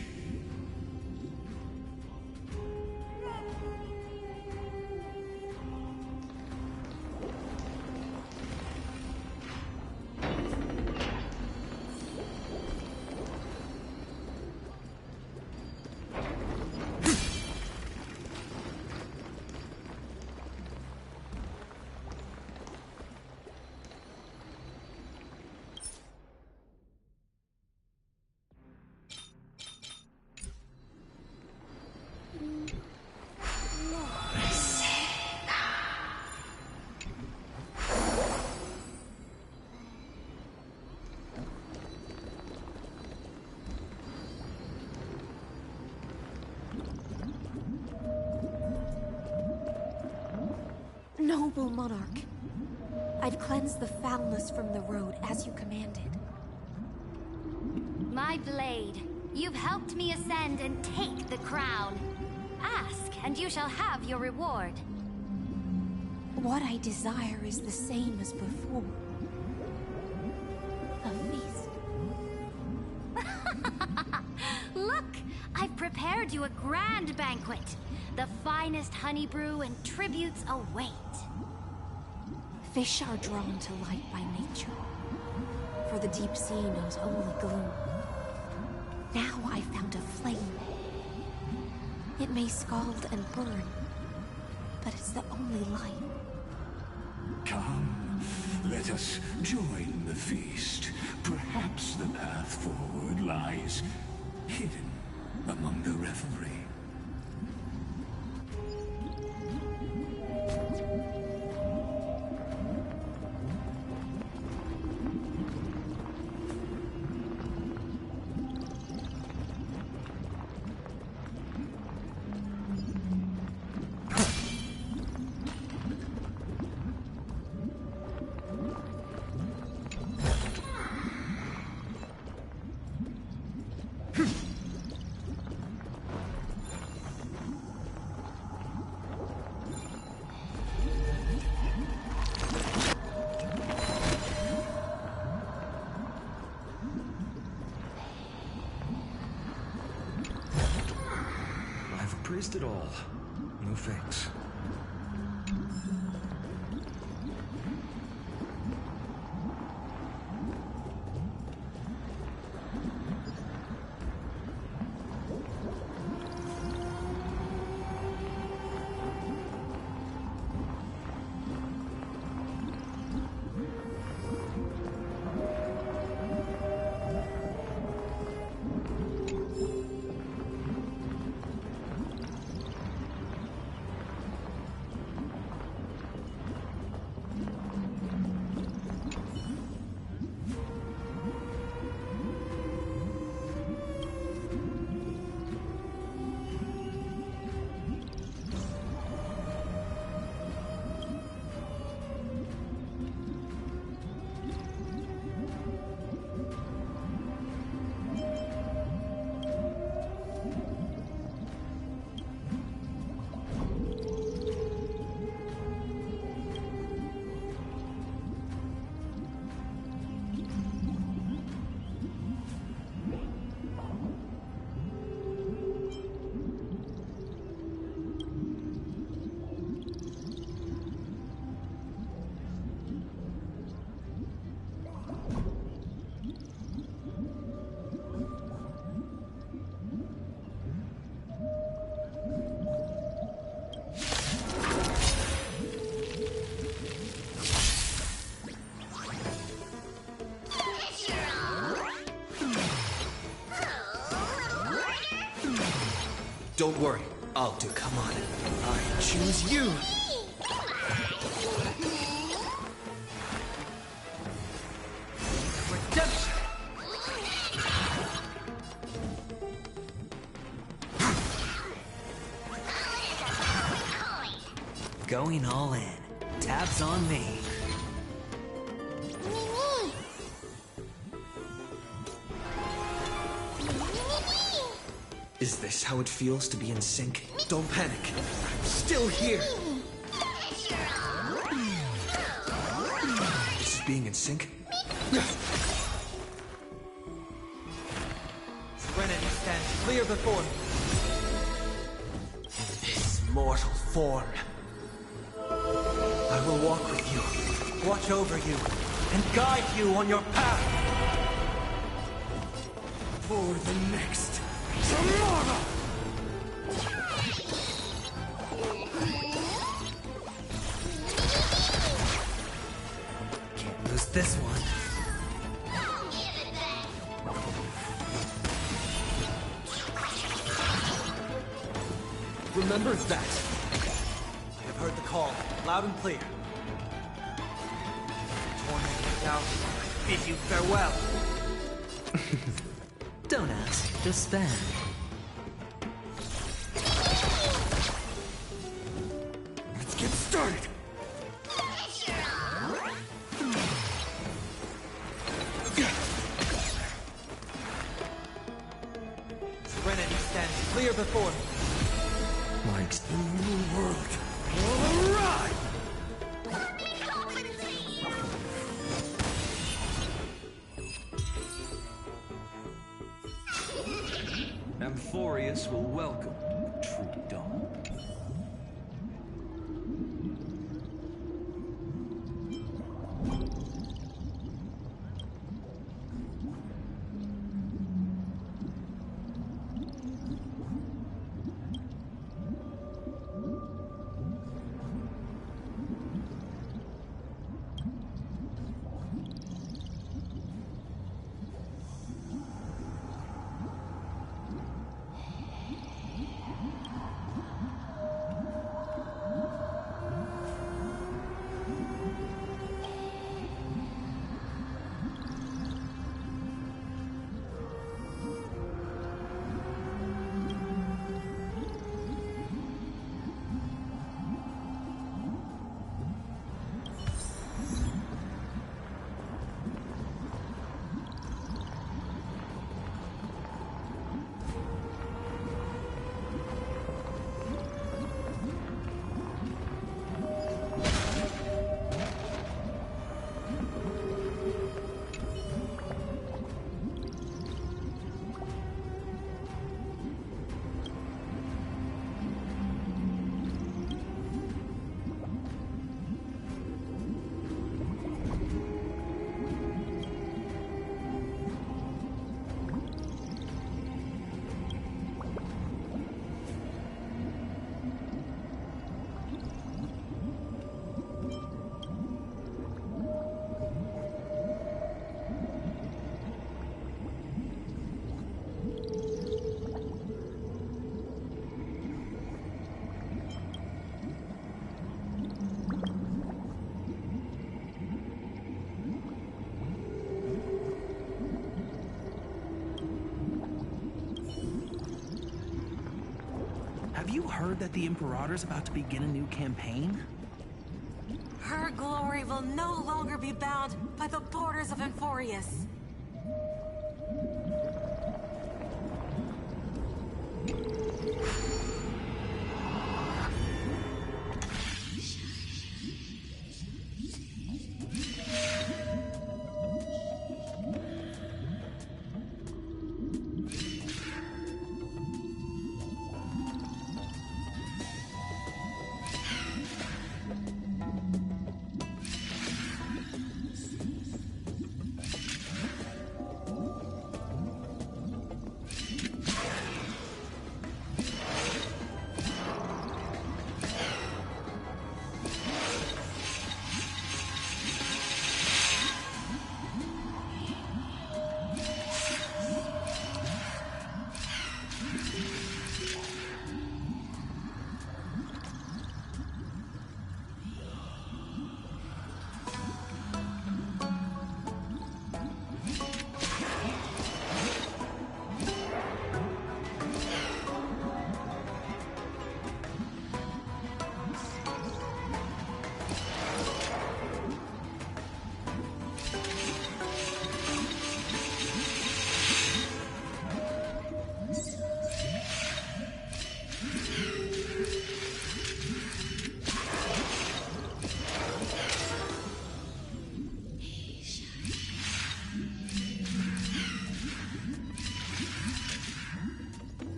Noble monarch, I've cleansed the foulness from the road as you commanded. My blade, you've helped me ascend and take the crown. Ask, and you shall have your reward. What I desire is the same as before. A feast. Look, I've prepared you a grand banquet. The finest honey brew and tributes await. Fish are drawn to light by nature, for the deep sea knows only gloom. Now I found a flame. It may scald and burn, but it's the only light. Come, let us join the feast. Perhaps the path forward lies hidden among the revelry. Praised it all. No thanks. Don't worry, I'll do. Come on, I choose you. Redemption. Going all in. Tabs on me. Is this how it feels to be in sync? Don't panic. I'm still here. This is being in sync? Serenity stands clear before me. In this mortal form. I will walk with you, watch over you, and guide you on your path. For the next tomorrow! Can't lose this one. Remember that. I have heard the call, loud and clear. Torment without, I bid you farewell. Don't ask, just stand. Let's get started. Serenity stands clear before me. Like the new world will arrive! Amphorius will welcome the true dawn. Have you heard that the Imperator's about to begin a new campaign? Her glory will no longer be bound by the borders of Amphorius.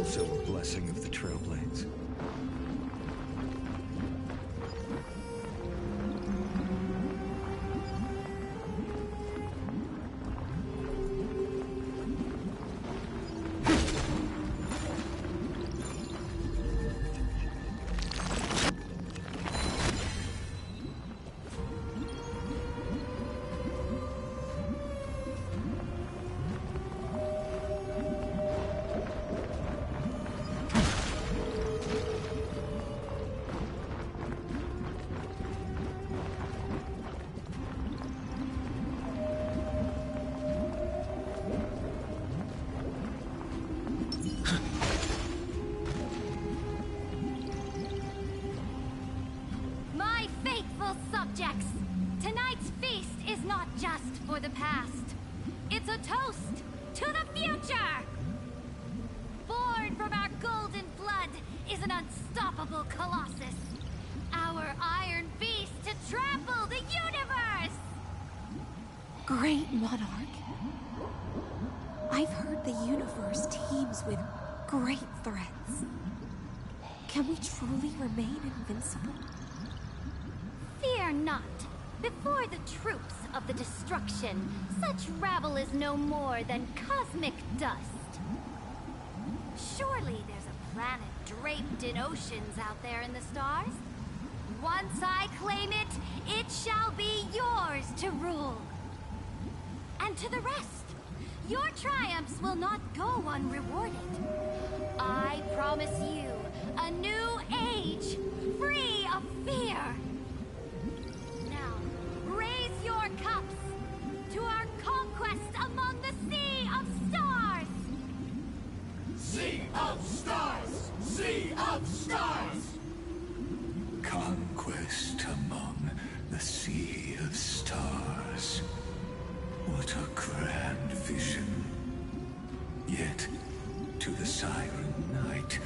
also a blessing of the Trailblades. My faithful subjects, tonight's feast is not just for the past. It's a toast to the future! Born from our golden blood is an unstoppable colossus. Our iron beast to trample the universe! Great Monarch. I've heard the universe teems with great threats. Can we truly remain invincible? Fear not. Before the troops of the destruction, such rabble is no more than cosmic dust. Surely there's a planet draped in oceans out there in the stars. Once I claim it, it shall be yours to rule. And to the rest, your triumphs will not go unrewarded. I promise you a new age, free of fear. Now, raise your cups to our conquest among the Sea of Stars! Sea of Stars! Sea of Stars! Conquest among the Sea of Stars. What a grand vision. Yet, to the Siren Knight,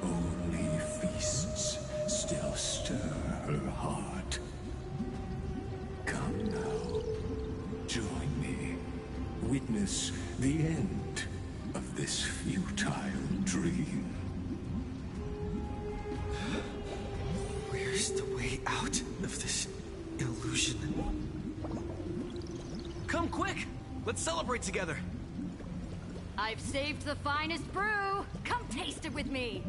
only feasts still stir her heart. Come now, join me. Witness the end of this futile dream. Where's the way out of this illusion? Come quick! Let's celebrate together! I've saved the finest brew! Come taste it with me!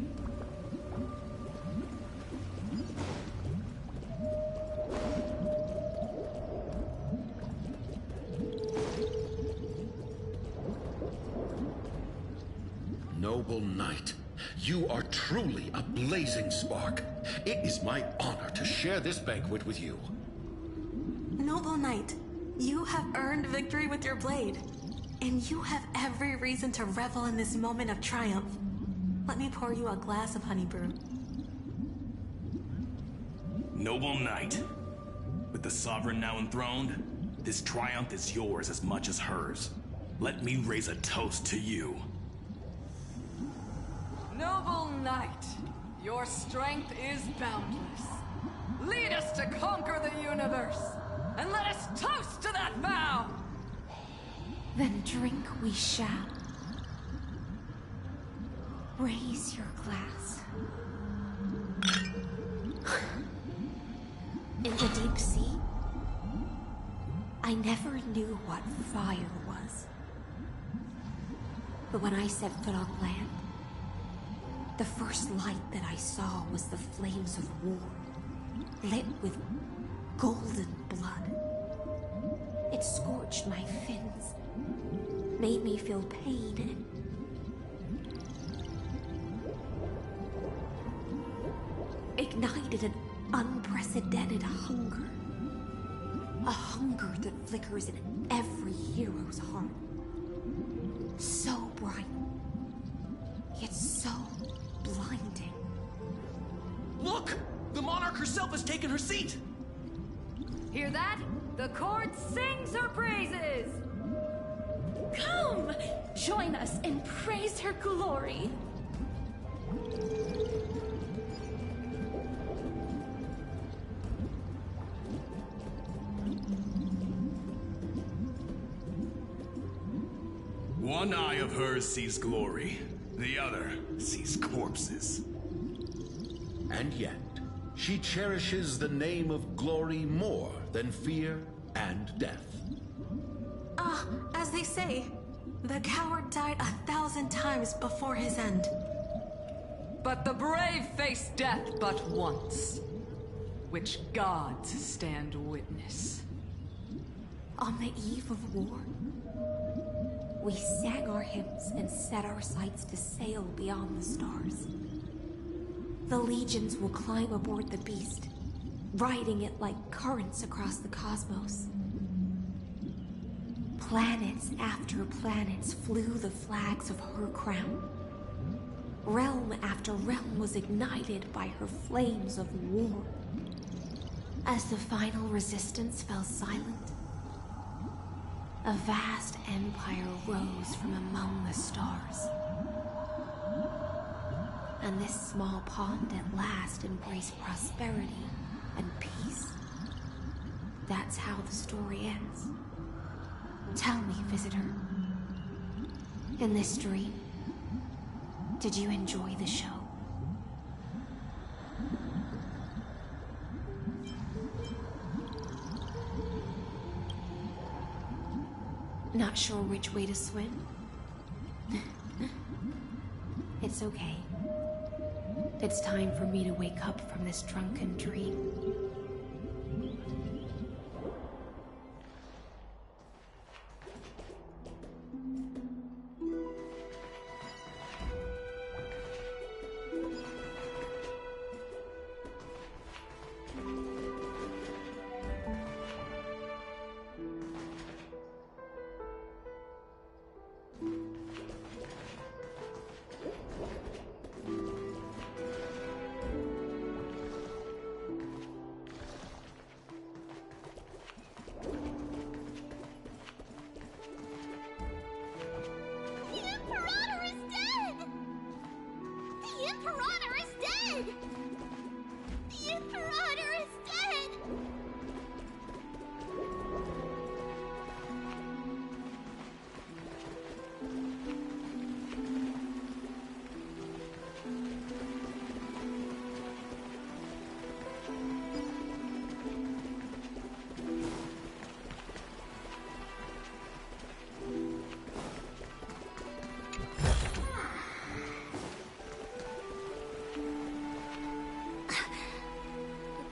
Noble knight, you are truly a blazing spark. It is my honor to share this banquet with you. Noble Knight, you have earned victory with your blade. And you have every reason to revel in this moment of triumph. Let me pour you a glass of honey brew. Noble knight, with the sovereign now enthroned, this triumph is yours as much as hers. Let me raise a toast to you. Noble knight, your strength is boundless. Lead us to conquer the universe, and let us toast to that vow! Then drink we shall. Raise your glass. In the deep sea, I never knew what fire was. But when I set foot on land, the first light that I saw was the flames of war, lit with golden blood. It scorched my fins, made me feel pain, and ignited an unprecedented hunger. A hunger that flickers in every hero's heart. So bright, yet so blinding. Look! The monarch herself has taken her seat! Hear that? The court sings her praises! Come! Join us and praise her glory! One eye of hers sees glory. The other sees corpses. And yet, she cherishes the name of glory more than fear and death. As they say, the coward died 1,000 times before his end. But the brave face death but once, which gods stand witness. On the eve of war, we sang our hymns and set our sights to sail beyond the stars. The legions will climb aboard the beast, riding it like currents across the cosmos. Planets after planets flew the flags of her crown. Realm after realm was ignited by her flames of war. As the final resistance fell silent, a vast empire rose from among the stars. And this small pond at last embraced prosperity and peace. That's how the story ends. Tell me, visitor, in this dream, did you enjoy the show? Not sure which way to swim? It's okay. It's time for me to wake up from this drunken dream.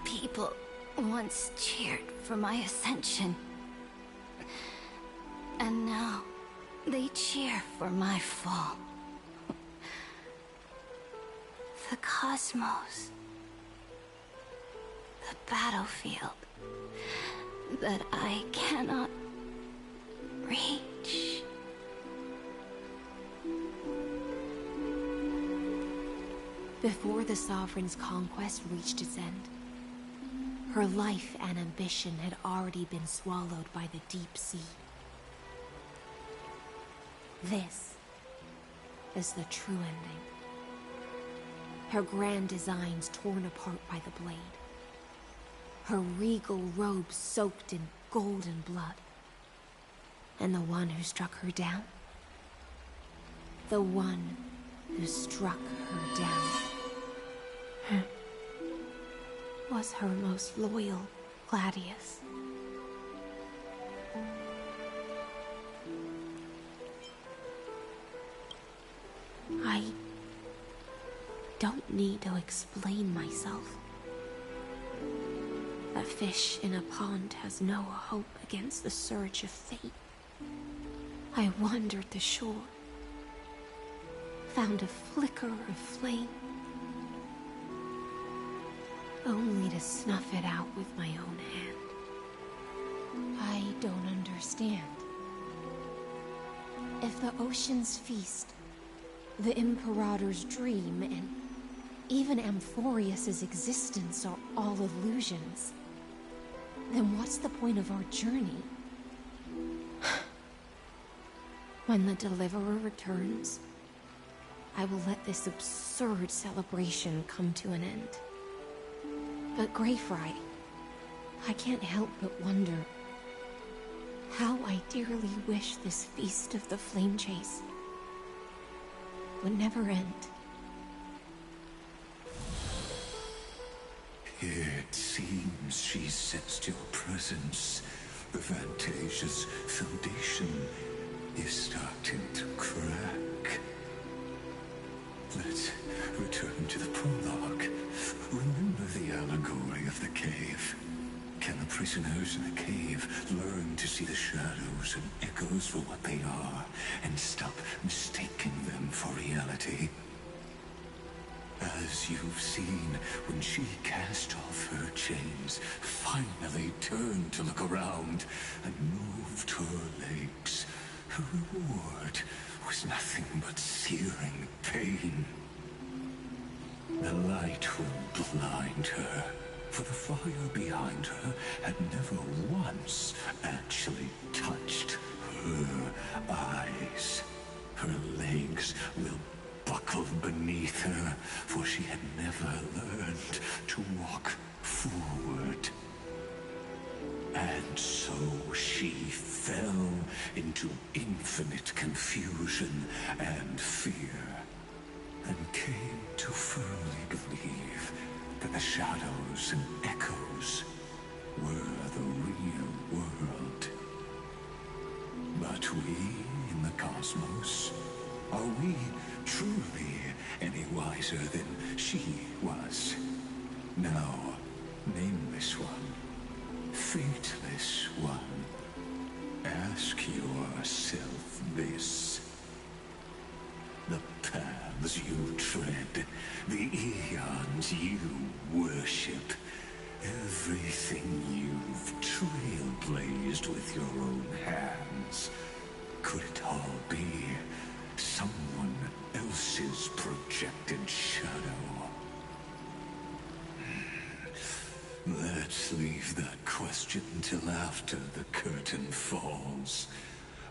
People once cheered for my ascension. And now they cheer for my fall. The cosmos. The battlefield that I cannot reach. Before the Sovereign's conquest reached its end, her life and ambition had already been swallowed by the deep sea. This is the true ending. Her grand designs torn apart by the blade. Her regal robe soaked in golden blood. And the one who struck her down? The one who struck her down was her most loyal Gladius. I don't need to explain myself. A fish in a pond has no hope against the surge of fate. I wandered the shore, found a flicker of flame, only to snuff it out with my own hand. I don't understand. If the ocean's feast, the Imperator's dream, and even Amphorius's existence are all illusions, then what's the point of our journey? When the Deliverer returns, I will let this absurd celebration come to an end. But Greyfry, I can't help but wonder how I dearly wish this feast of the Flame Chase would never end. It seems she sensed your presence. The Fantasia's foundation is starting to crack. Let's return to the prologue. Remember the allegory of the cave. Can the prisoners in the cave learn to see the shadows and echoes for what they are, and stop mistaking them for reality? As you've seen, when she cast off her chains, finally turned to look around, and moved her legs, her reward was nothing but searing pain. The light will blind her, for the fire behind her had never once actually touched her eyes. Her legs will buckle beneath her, for she had never learned to walk forward. And so she fell into infinite confusion and fear, and came to firmly believe that the shadows and echoes were the real world. But we in the cosmos, are we truly any wiser than she was? Now, nameless one, fateless one, ask yourself this. The paths you tread, the eons you worship, everything you've trailblazed with your own hands, could it all be someone else's projected shadow? Let's leave that question till after the curtain falls.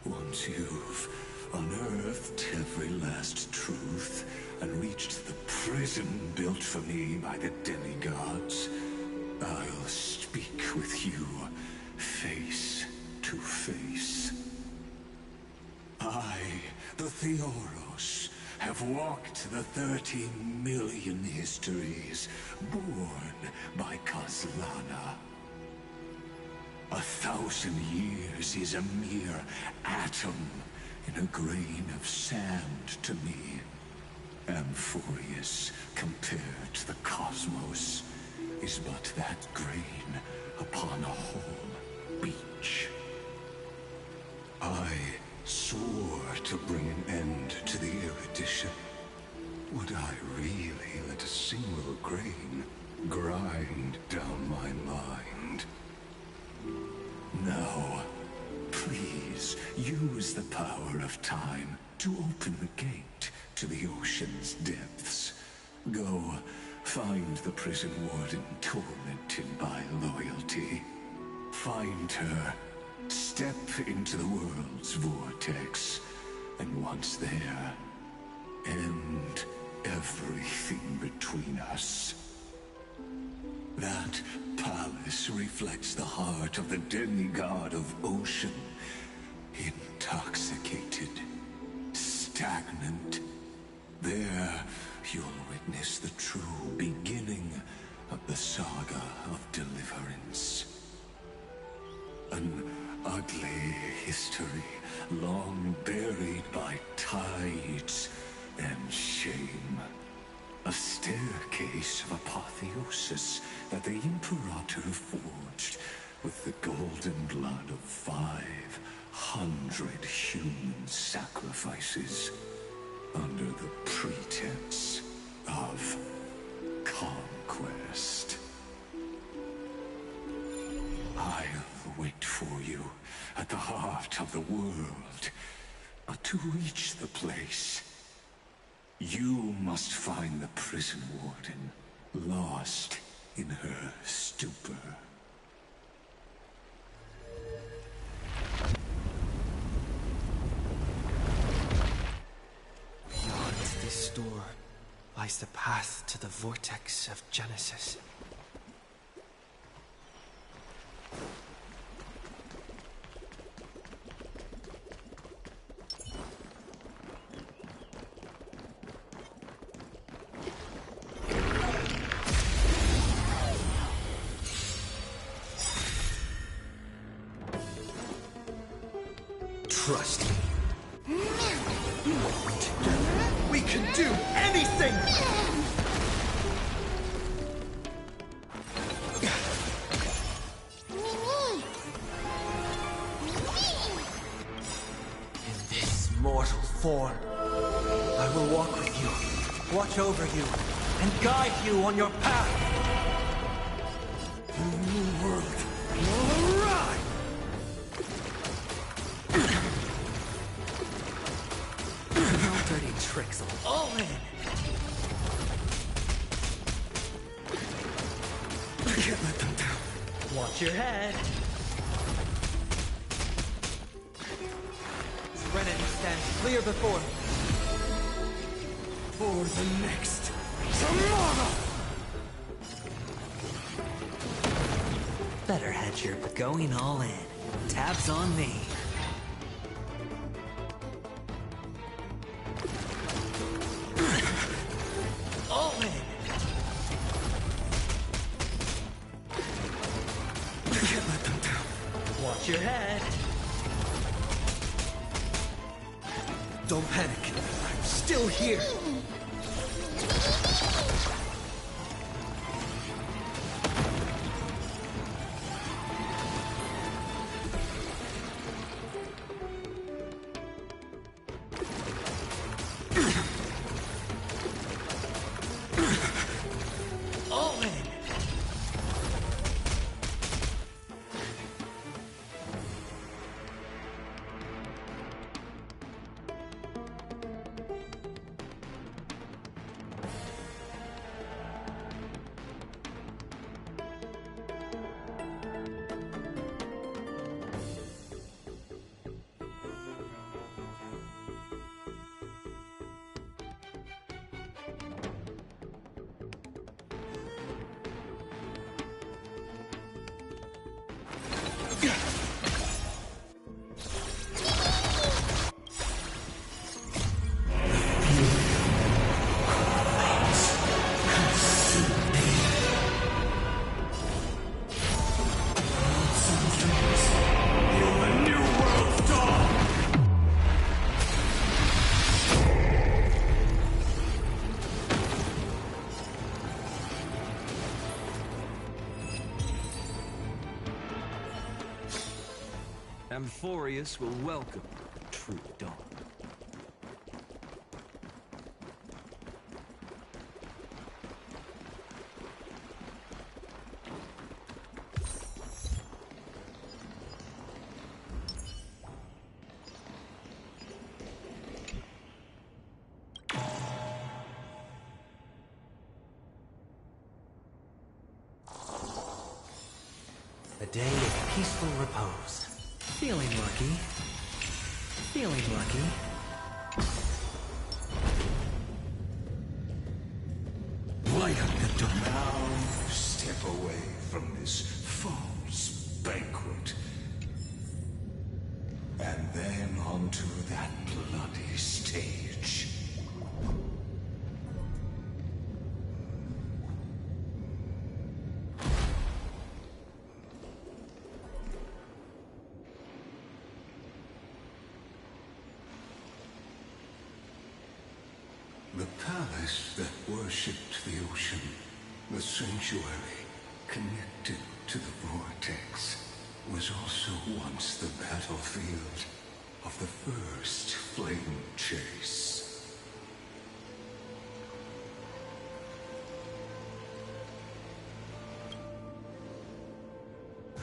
Once you've unearthed every last truth and reached the prison built for me by the demigods, I'll speak with you face to face. I, the Theoros, have walked the 30 million histories born by Kozlana. 1,000 years is a mere atom in a grain of sand to me. Amphorius, compared to the cosmos, is but that grain upon a whole beach. I swore to bring an end to the erudition. Would I really let a single grain grind down my mind? Now, please use the power of time to open the gate to the ocean's depths. Go, find the prison warden tormented by loyalty. Find her, step into the world's vortex, and once there, end everything between us. That palace reflects the heart of the demigod of ocean. Intoxicated, stagnant. There, you'll witness the true beginning of the saga of deliverance. An ugly history, long buried by tides and shame. A staircase of apotheosis that the Imperator forged with the golden blood of 500 human sacrifices under the pretense of conquest. I'll wait for you at the heart of the world, but to reach the place, you must find the prison warden, lost in her stupor. Beyond this door lies the path to the vortex of Genesis. trust me. Together, we can do anything! In this mortal form, I will walk with you, watch over you, and guide you on your path. The new world will arrive! No dirty tricks, all in. I can't let them down. Watch your head. Serenity stands clear before me. For the next tomorrow! Better hedge your going all in. Tabs on me. All in. I can't let them down. Watch your head. Don't panic. I'm still here. All in. Amphorius will welcome the true dawn. A day of peaceful repose. Feeling lucky. Feeling lucky. Light up the dawn. Now step away from this false banquet. And then onto that bloody stage. The palace that worshipped the ocean, the sanctuary connected to the vortex, was also once the battlefield of the first flame chase.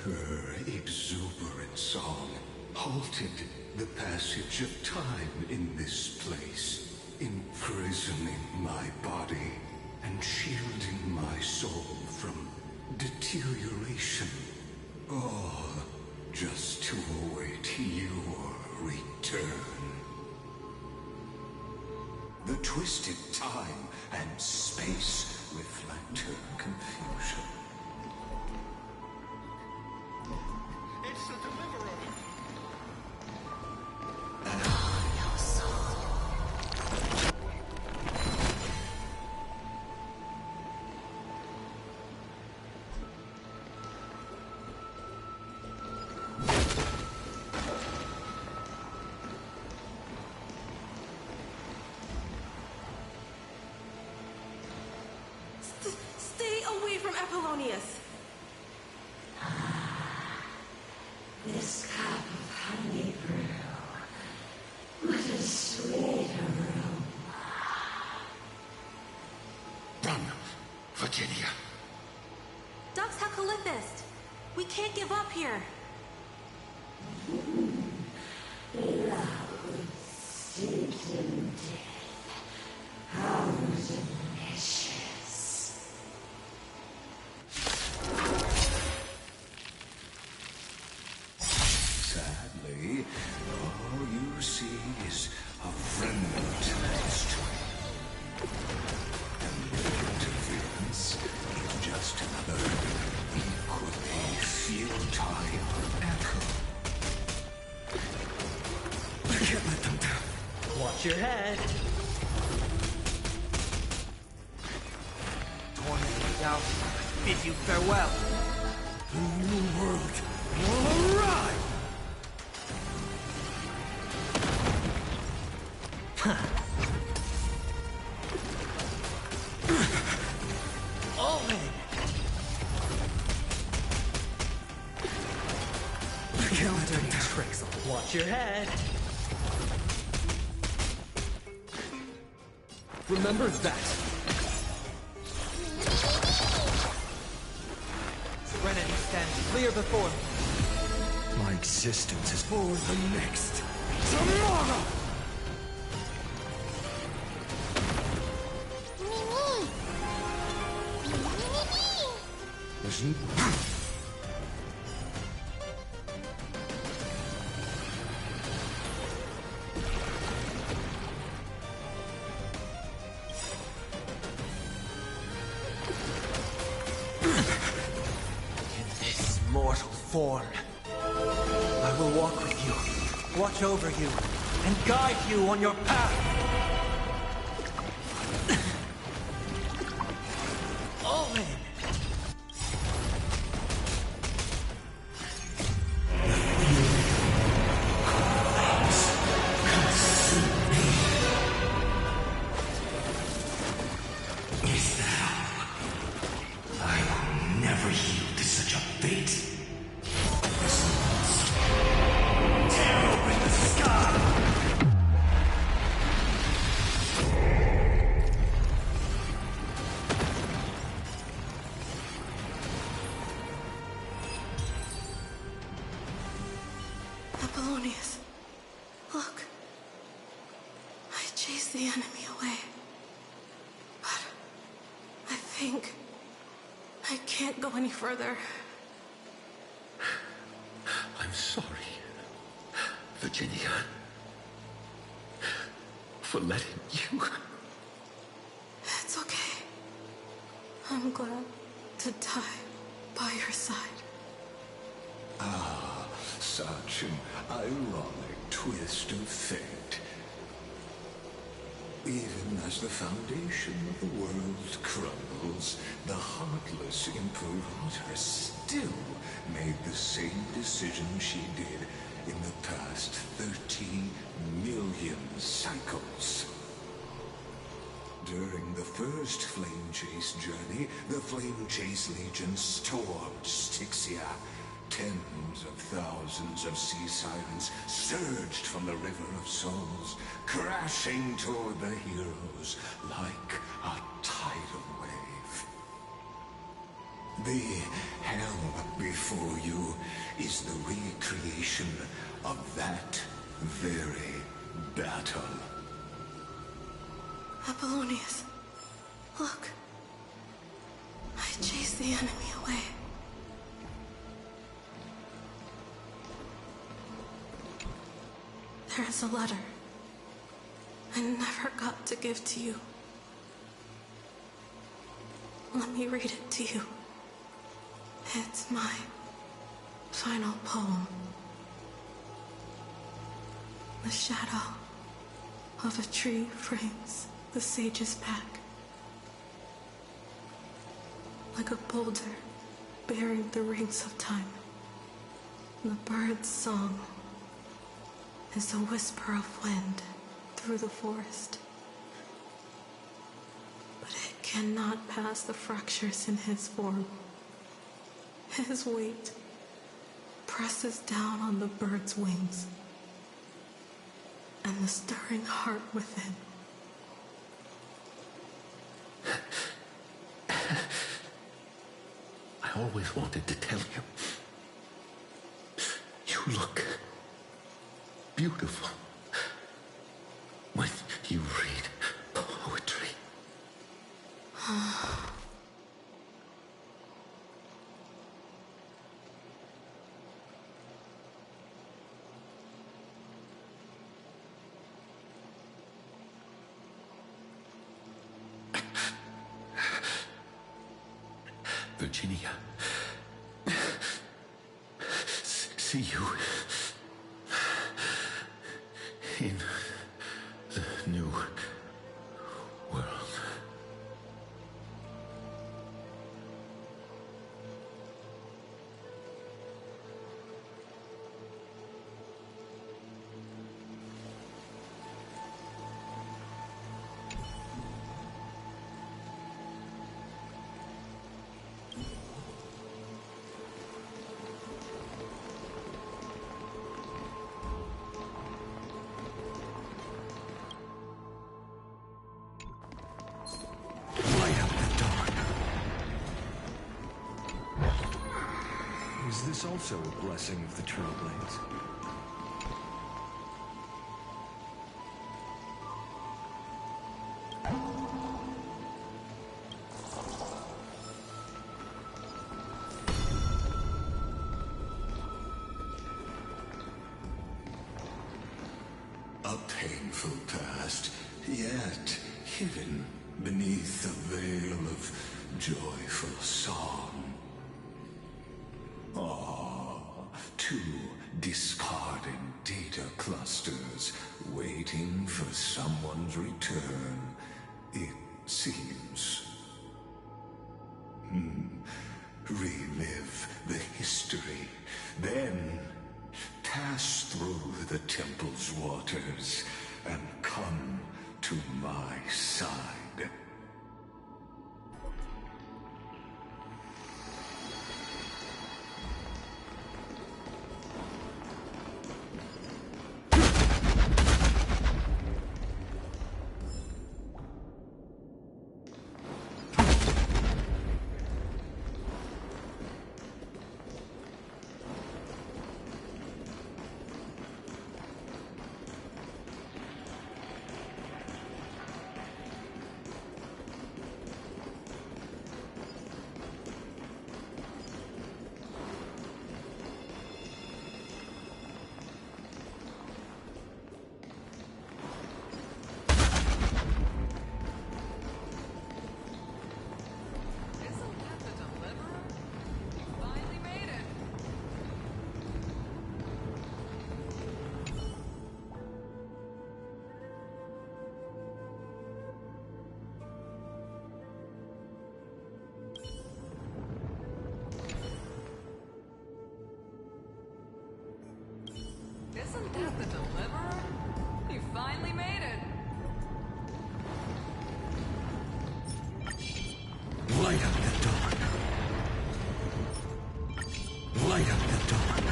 Her exuberant song halted the passage of time in this place, imprisoning my body and shielding my soul from deterioration, all just to await your return. The twisted time and space reflect her confusion. It's the Deliverer! Apollonius. This cup of honey brew. What a sweet aroma. Run, Virginia. Dux Hakalithist! We can't give up here. Love steeped in death. How delicious. Sadly, all you see is a remnant strength. And your interference is just another equally futile echo. I can't let them down. Watch your head. Tormented out. Bid you farewell. The new world will arrive! Omen! Dirty tricks. Watch your head. Remember that. Serenity stands clear before me. My existence is for the next tomorrow! Listen. Mortal form. I will walk with you, watch over you, and guide you on your path. Omen! Is that all? I will never yield to such a fate. Tear open the sky! Apollonius, look. I chased the enemy away. But I think I can't go any further. I'm sorry, Virginia, for letting you. It's okay. I'm glad to die by your side. Ah, such an ironic twist of fate. Even as the foundation of the world crumbles, the heartless Imperator still made the same decision she did in the past 13 million cycles. During the first Flame Chase journey, the Flame Chase Legion stormed Styxia. Tens of thousands of sea sirens surged from the River of Souls, crashing toward the heroes like a tidal wave. The hell before you is the recreation of that very battle. Apollonius, look. I chased the enemy away. There is a letter I never got to give to you. Let me read it to you. It's my final poem. The shadow of a tree frames the sage's back, like a boulder bearing the rings of time. The bird's song is a whisper of wind through the forest, but it cannot pass the fractures in his form. His weight presses down on the bird's wings and the stirring heart within. I always wanted to tell you. You look beautiful when you read poetry. Virginia, see you in the new world. Is this also a blessing of the Trailblades? A painful past, yet hidden beneath a veil of joyful song. Two discarded data clusters waiting for someone's return, it seems. Relive the history, then pass through the temple's waters and come to my side. Isn't that the Deliverer? You finally made it. Light up the dark. Light up the dark.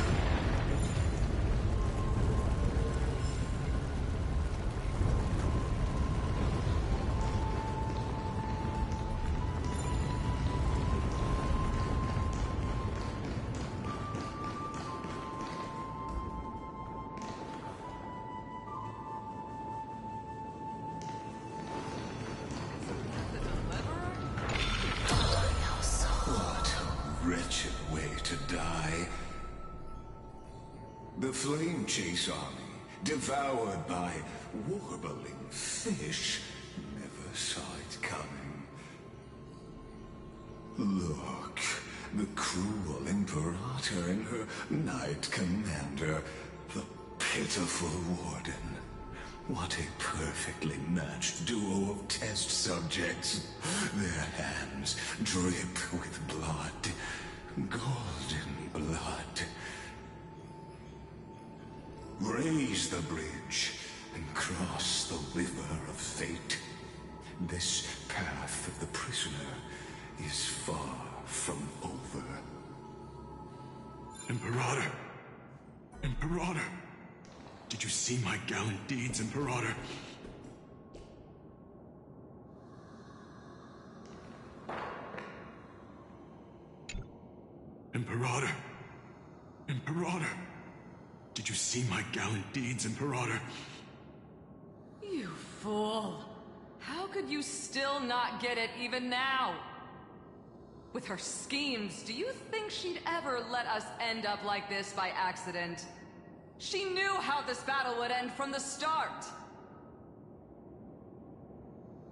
Wretched way to die. The Flame Chase Army, devoured by warbling fish, never saw it coming. Look, the cruel Imperator and her Knight Commander, the pitiful Warden. What a perfectly matched duo of test subjects. Their hands drip with blood. Golden blood. Raise the bridge and cross the river of fate. This path of the prisoner is far from over. Imperator! Imperator! Did you see my gallant deeds, Imperator? Imperator! Imperator! Did you see my gallant deeds, Imperator? You fool! How could you still not get it even now? With her schemes, do you think she'd ever let us end up like this by accident? She knew how this battle would end from the start!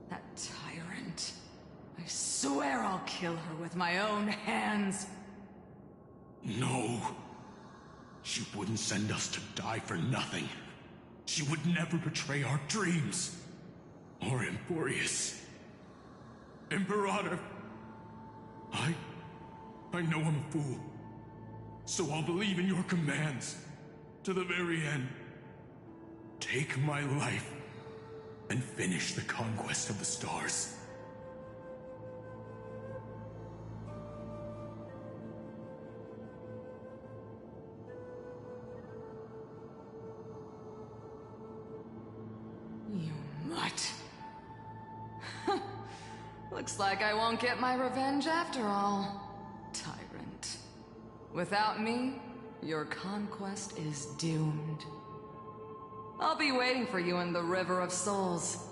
That tyrant. I swear I'll kill her with my own hands. No. She wouldn't send us to die for nothing. She would never betray our dreams. Or Emporius. Imperator. I know I'm a fool. So I'll believe in your commands. To the very end. Take my life. And finish the conquest of the stars. You mutt. Looks like I won't get my revenge after all, tyrant. Without me, your conquest is doomed. I'll be waiting for you in the River of Souls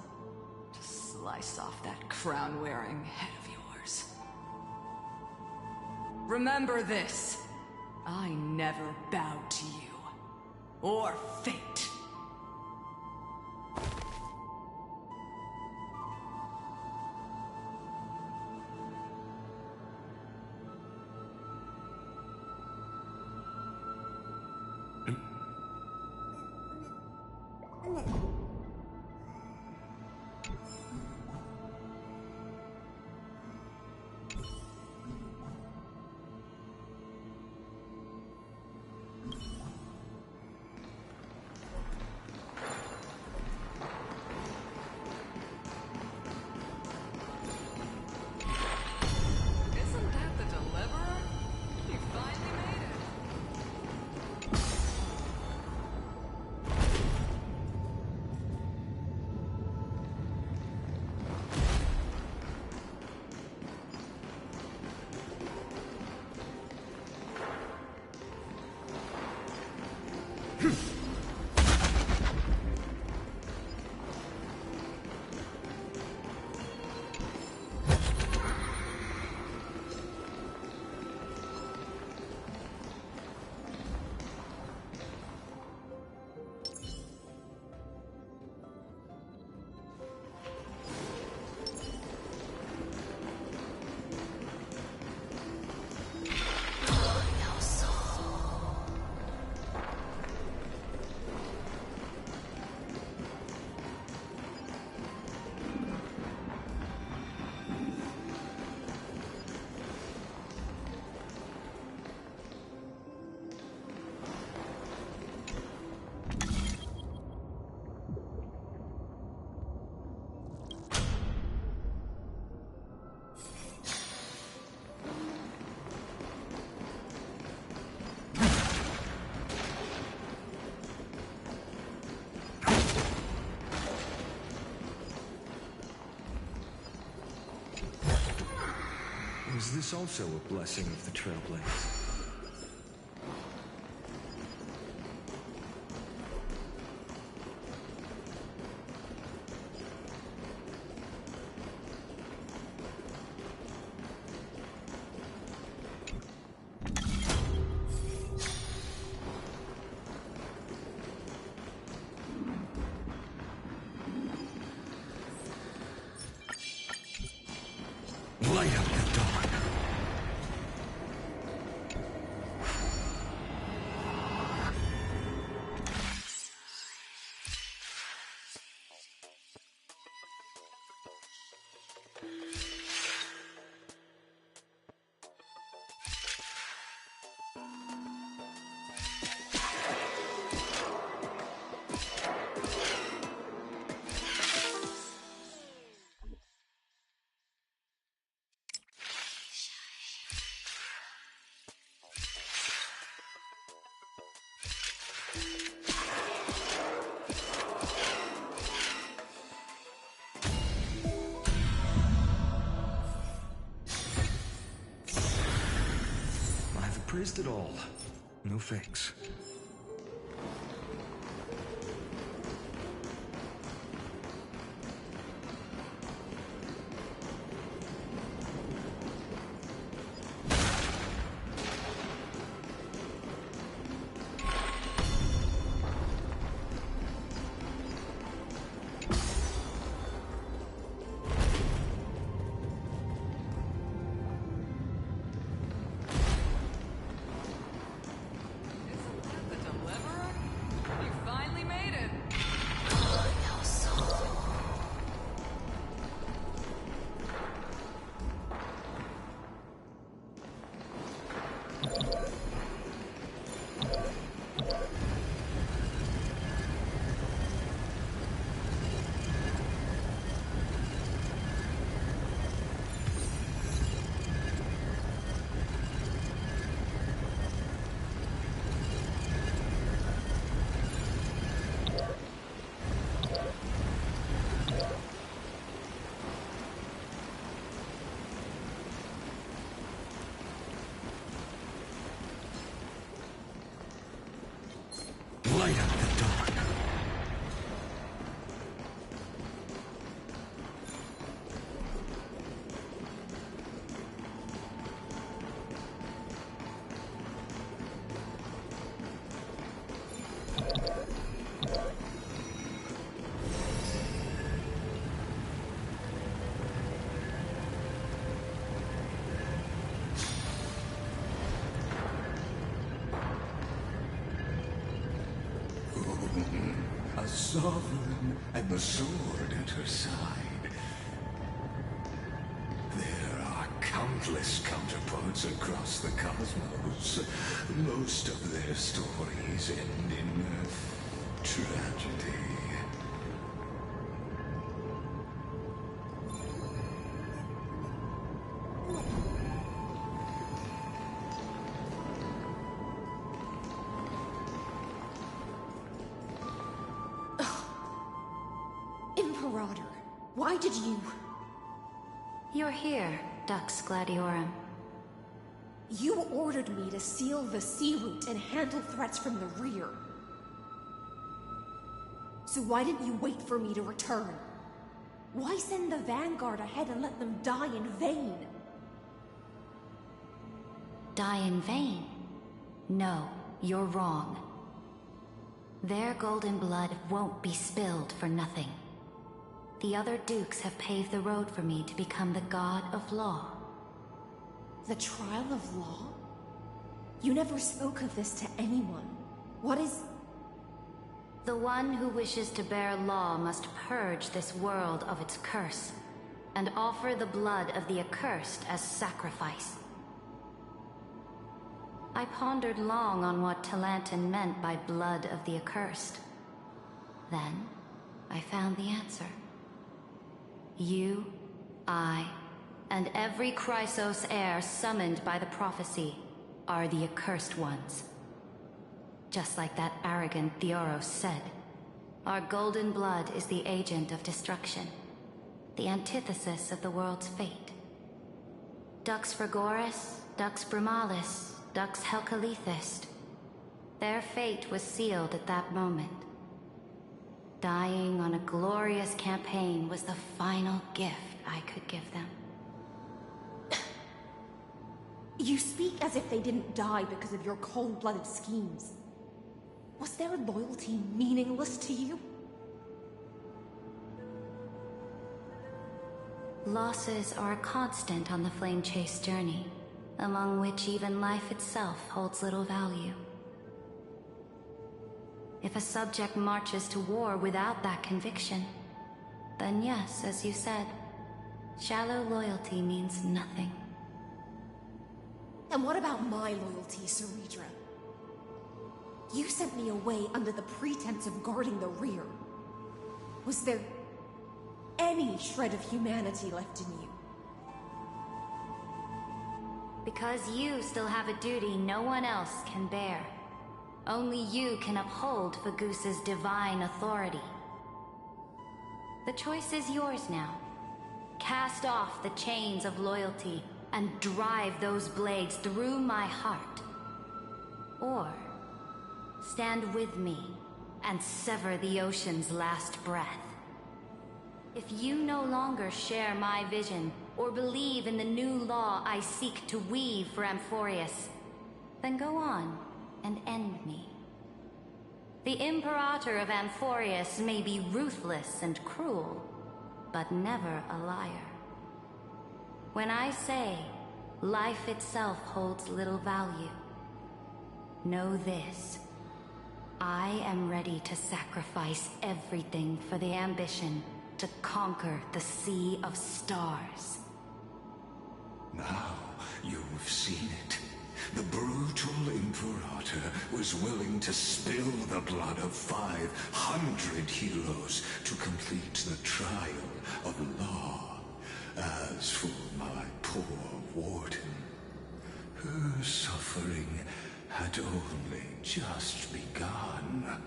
to slice off that crown-wearing head of yours. Remember this. I never bowed to you. Or fate. Is this also a blessing of the Trailblades? Light up the dawn. I've appraised it all. No fakes. Light up the dark. A sovereign and the sword at her side. There are countless counterparts across the cosmos. Most of their stories end in tragedy. Imperator, why did you... You're here, Dux Gladiorum. You ordered me to seal the sea route and handle threats from the rear. So why didn't you wait for me to return? Why send the Vanguard ahead and let them die in vain? Die in vain? No, you're wrong. Their golden blood won't be spilled for nothing. The other dukes have paved the road for me to become the god of law. The trial of law? You never spoke of this to anyone. What is... The one who wishes to bear law must purge this world of its curse, and offer the blood of the accursed as sacrifice. I pondered long on what Talantin meant by blood of the accursed. Then, I found the answer. You, I, and every Chrysos heir summoned by the prophecy are the accursed ones. Just like that arrogant Theoros said, our golden blood is the agent of destruction, the antithesis of the world's fate. Dux Frigoris, Dux Brumalis, Dux Helcalethist. Their fate was sealed at that moment. Dying on a glorious campaign was the final gift I could give them. You speak as if they didn't die because of your cold-blooded schemes. Was their loyalty meaningless to you? Losses are a constant on the Flame Chase journey, among which even life itself holds little value. If a subject marches to war without that conviction, then yes, as you said, shallow loyalty means nothing. And what about my loyalty, Ceredra? You sent me away under the pretense of guarding the rear. Was there any shred of humanity left in you? Because you still have a duty no one else can bear. Only you can uphold Fagusa's divine authority. The choice is yours now. Cast off the chains of loyalty and drive those blades through my heart. Or stand with me and sever the ocean's last breath. If you no longer share my vision or believe in the new law I seek to weave for Amphorius, then go on and end me. The Imperator of Amphorius may be ruthless and cruel, but never a liar. When I say life itself holds little value, know this. I am ready to sacrifice everything for the ambition to conquer the Sea of Stars. Now you've seen it. The brutal Imperator was willing to spill the blood of 500 heroes to complete the trial of law. As for my poor warden, her suffering had only just begun.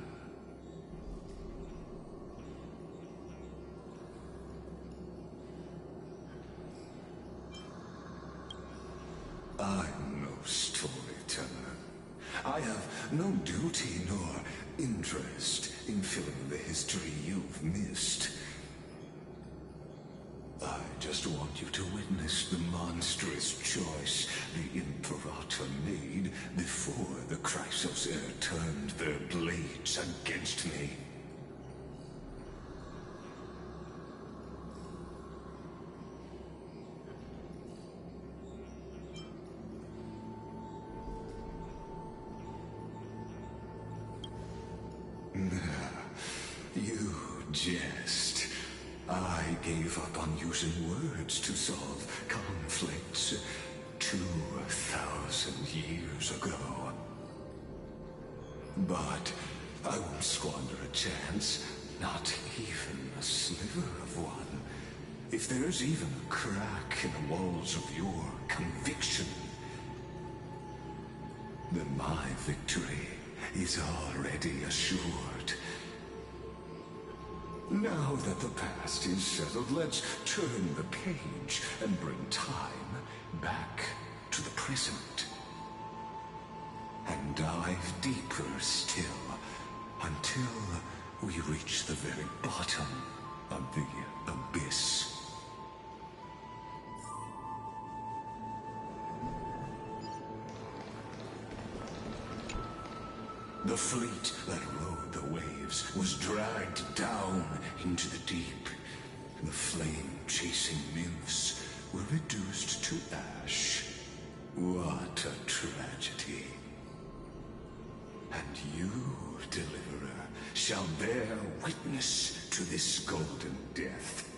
I'm no storyteller. I have no duty nor interest in filling the history you've missed. I just want you to witness the monstrous choice the Imperator made before the Chrysos Heir turned their blades against me. You jest. I gave up on using words to solve conflicts 2,000 years ago. But I won't squander a chance, not even a sliver of one. If there's even a crack in the walls of your conviction, then my victory is already assured. Now that the past is settled, let's turn the page and bring time back to the present. And dive deeper still, until we reach the very bottom of the abyss. The fleet that rode the waves was dragged down into the deep. The flame-chasing nymphs were reduced to ash. What a tragedy. And you, Deliverer, shall bear witness to this golden death.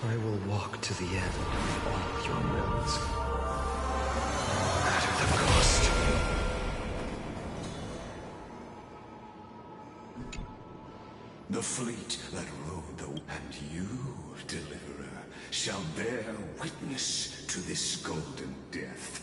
I will walk to the end of all your wills, no matter the cost. The fleet that rode the... And you, Deliverer, shall bear witness to this golden death.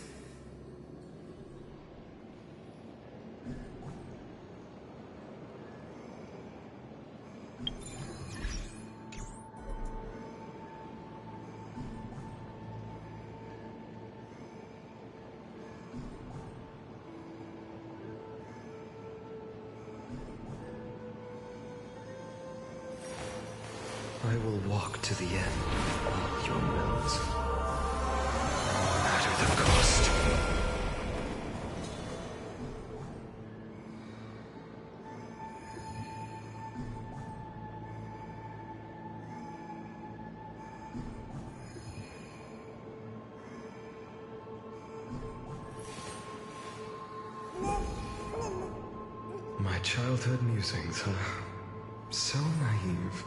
I will walk to the end of all your wills, no matter the cost. My childhood musings, huh? So naive.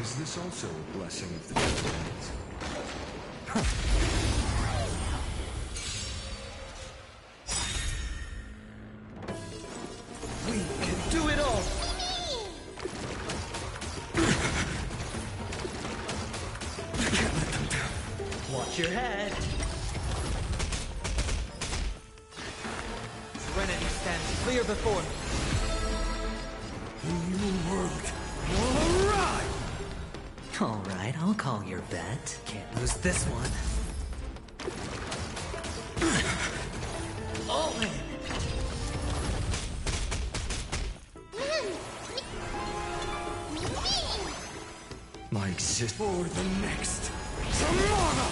Is this also a blessing of the Trailblades? We can do it all! Watch your head! Serenity stands clear before me. The new world will arrive! Alright, I'll call your bet. Can't lose this one. All in! My existence For the next tomorrow!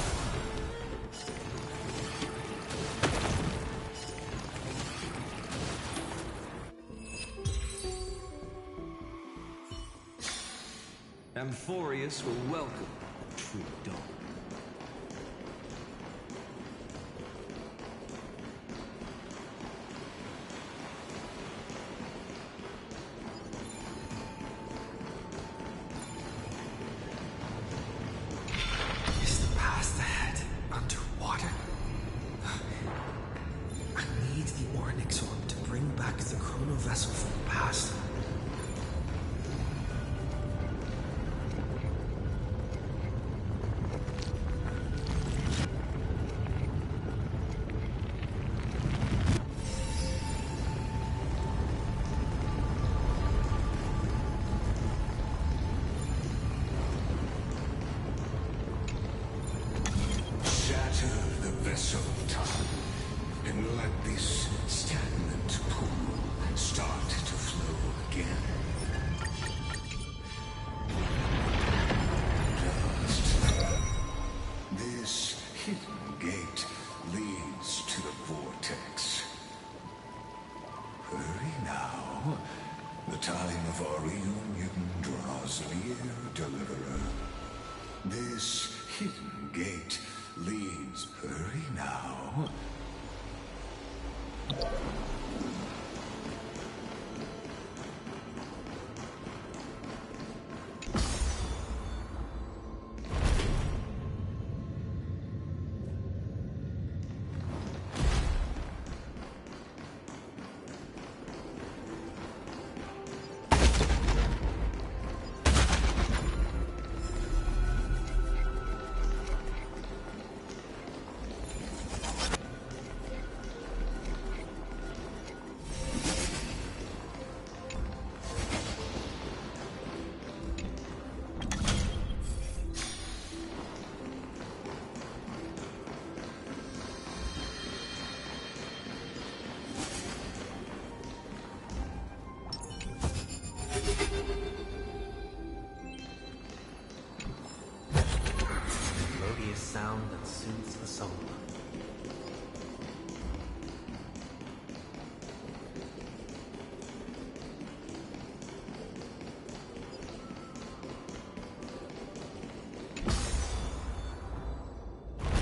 Amphorius will welcome True Dawn. Is the path ahead underwater? I need the Onyx Orb to bring back the chrono vessel from the past. Shatter the vessel of time, and let this stagnant pool start to flow again. Just this hidden gate leads to the vortex. Hurry now. The time of our reunion draws near, Deliverer. This hidden gate leads. Hurry now. Melodious sound that soothes the soul.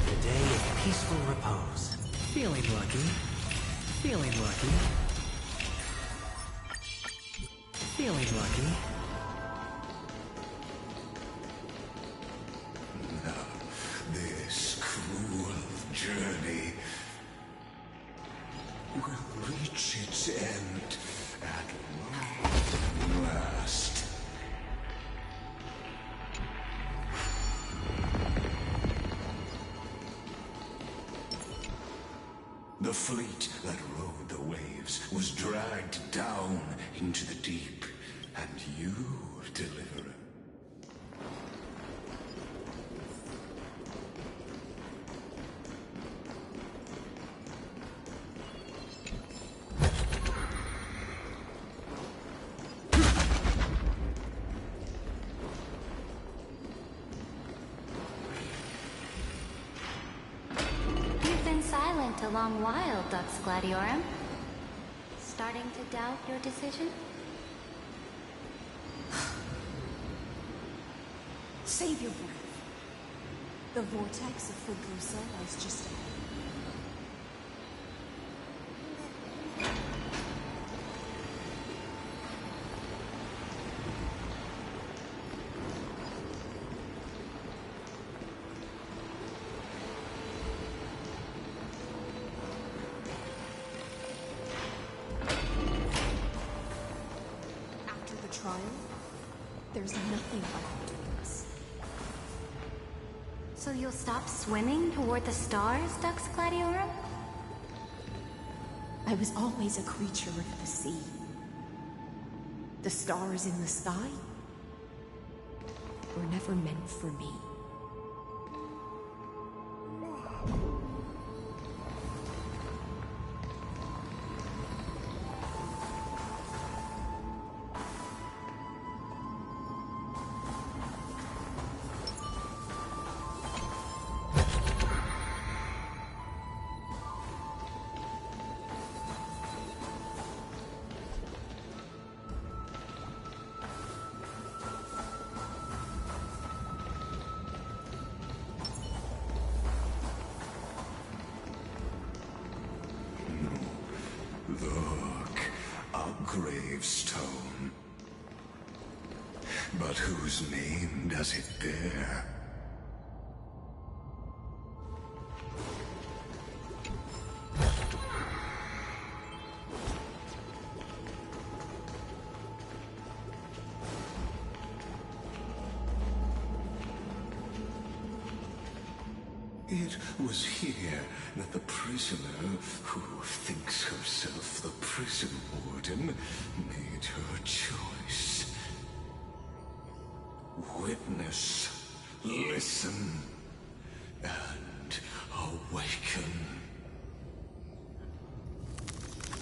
A day of peaceful repose. Feeling lucky. Feeling lucky. Feeling lucky. This cruel journey will reach its end at long last. The fleet that rode the waves was dragged down into the deep, and you, Deliverer, You've been silent a long while, Dux Gladiorum. Starting to doubt your decision? Save your breath. The vortex of Fugusa lies just ahead. there's nothing like between us. So you'll stop swimming toward the stars, Dux Gladiorum? I was always a creature of the sea. The stars in the sky were never meant for me. Look, a gravestone. But whose name does it bear? It was here that the prisoner, who thinks herself the prison warden, made her choice. Witness, listen, and awaken.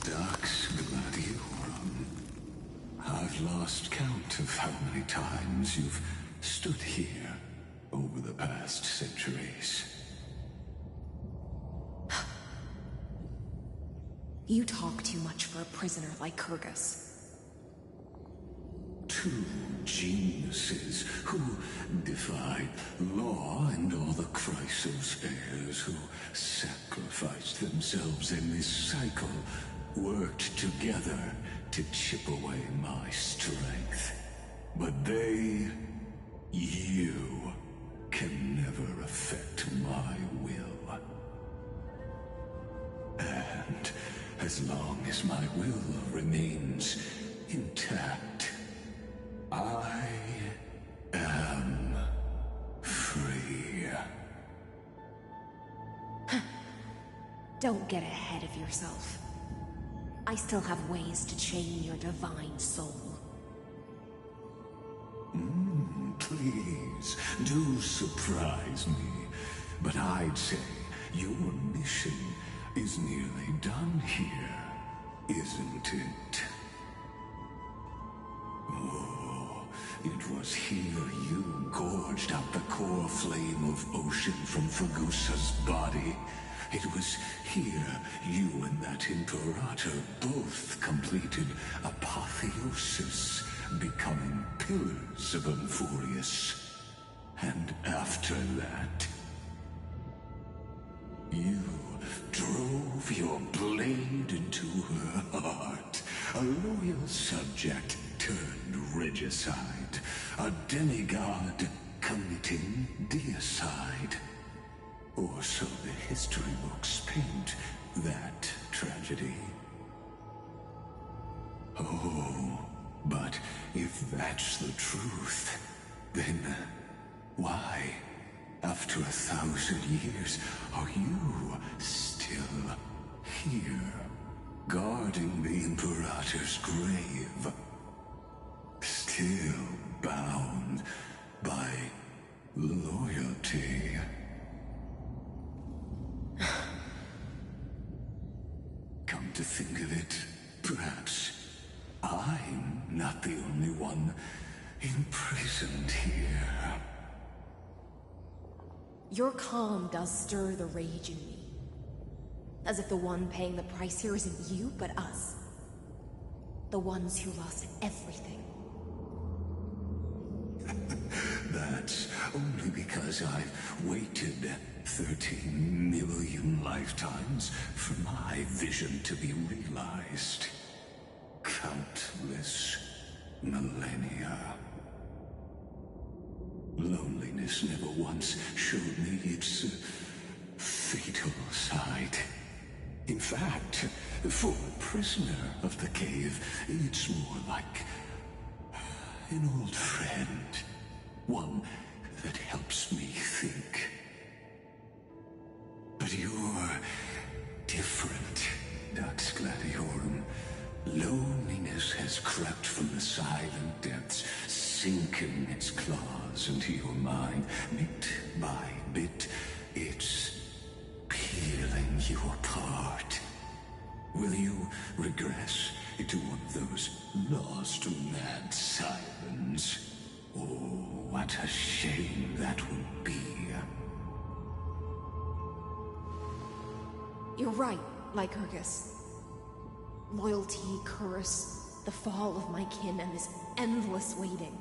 Dux Gladiorum. I've lost count of how many times you've stood here over the past centuries. You talk too much for a prisoner like Kyrgyz. Two geniuses who defied law and all the Chrysos heirs who sacrificed themselves in this cycle worked together to chip away my strength. But they, you, can never affect my will. And as long as my will remains intact, I am free. Don't get ahead of yourself. I still have ways to chain your divine soul. Please, do surprise me. But I'd say your mission is nearly done here, isn't it? Oh, it was here you gorged out the core flame of ocean from Fagusa's body. It was here you and that Imperator both completed apotheosis, becoming pillars of Amphorius. And after that, you drove your blade into her heart. A loyal subject turned regicide. A demigod committing deicide. Or so the history books paint that tragedy. Oh, but if that's the truth, then why, after 1,000 years, are you still here, guarding the Imperator's grave? Still bound by loyalty. Come to think of it, perhaps I'm not the only one imprisoned here. Your calm does stir the rage in me. As if the one paying the price here isn't you, but us. The ones who lost everything. That's only because I've waited 13 million lifetimes for my vision to be realized. Countless millennia. Loneliness never once showed me its fatal side. In fact, for a prisoner of the cave, it's more like An old friend. One that helps me think. But you're different, Dux Gladiorum. Loneliness has crept from the silent depths, sinking its claws into your mind. Bit by bit, it's peeling you apart. Will you regress into one of those lost mad sirens? Oh, what a shame that would be. You're right, Lycurgus. Loyalty, curse, the fall of my kin, and this endless waiting.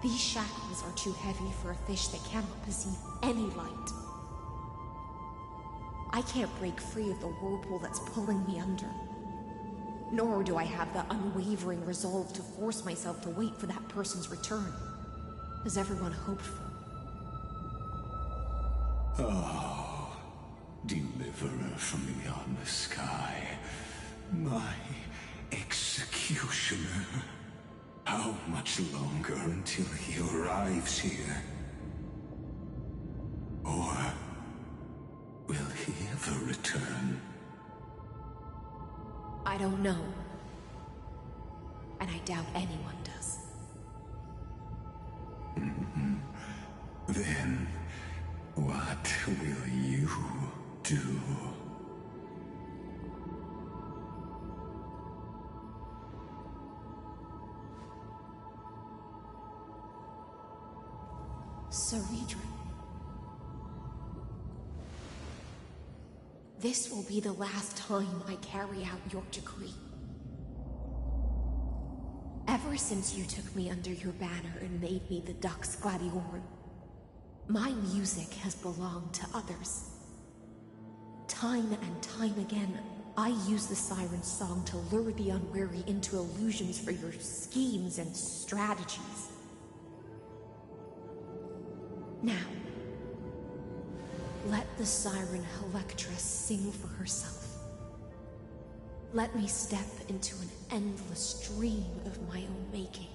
These shackles are too heavy for a fish that cannot perceive any light. I can't break free of the whirlpool that's pulling me under. Nor do I have the unwavering resolve to force myself to wait for that person's return, as everyone hoped for. Oh, deliverer from beyond the sky. My executioner. How much longer until he arrives here? Or will he ever return? I don't know. And I doubt anyone does. Then, what will you do? Sir Redrin. This will be the last time I carry out your decree. Ever since you took me under your banner and made me the Dux Gladiorum, my music has belonged to others. Time and time again, I use the Siren's song to lure the unwary into illusions for your schemes and strategies. Now, let the Siren Electra sing for herself. Let me step into an endless dream of my own making.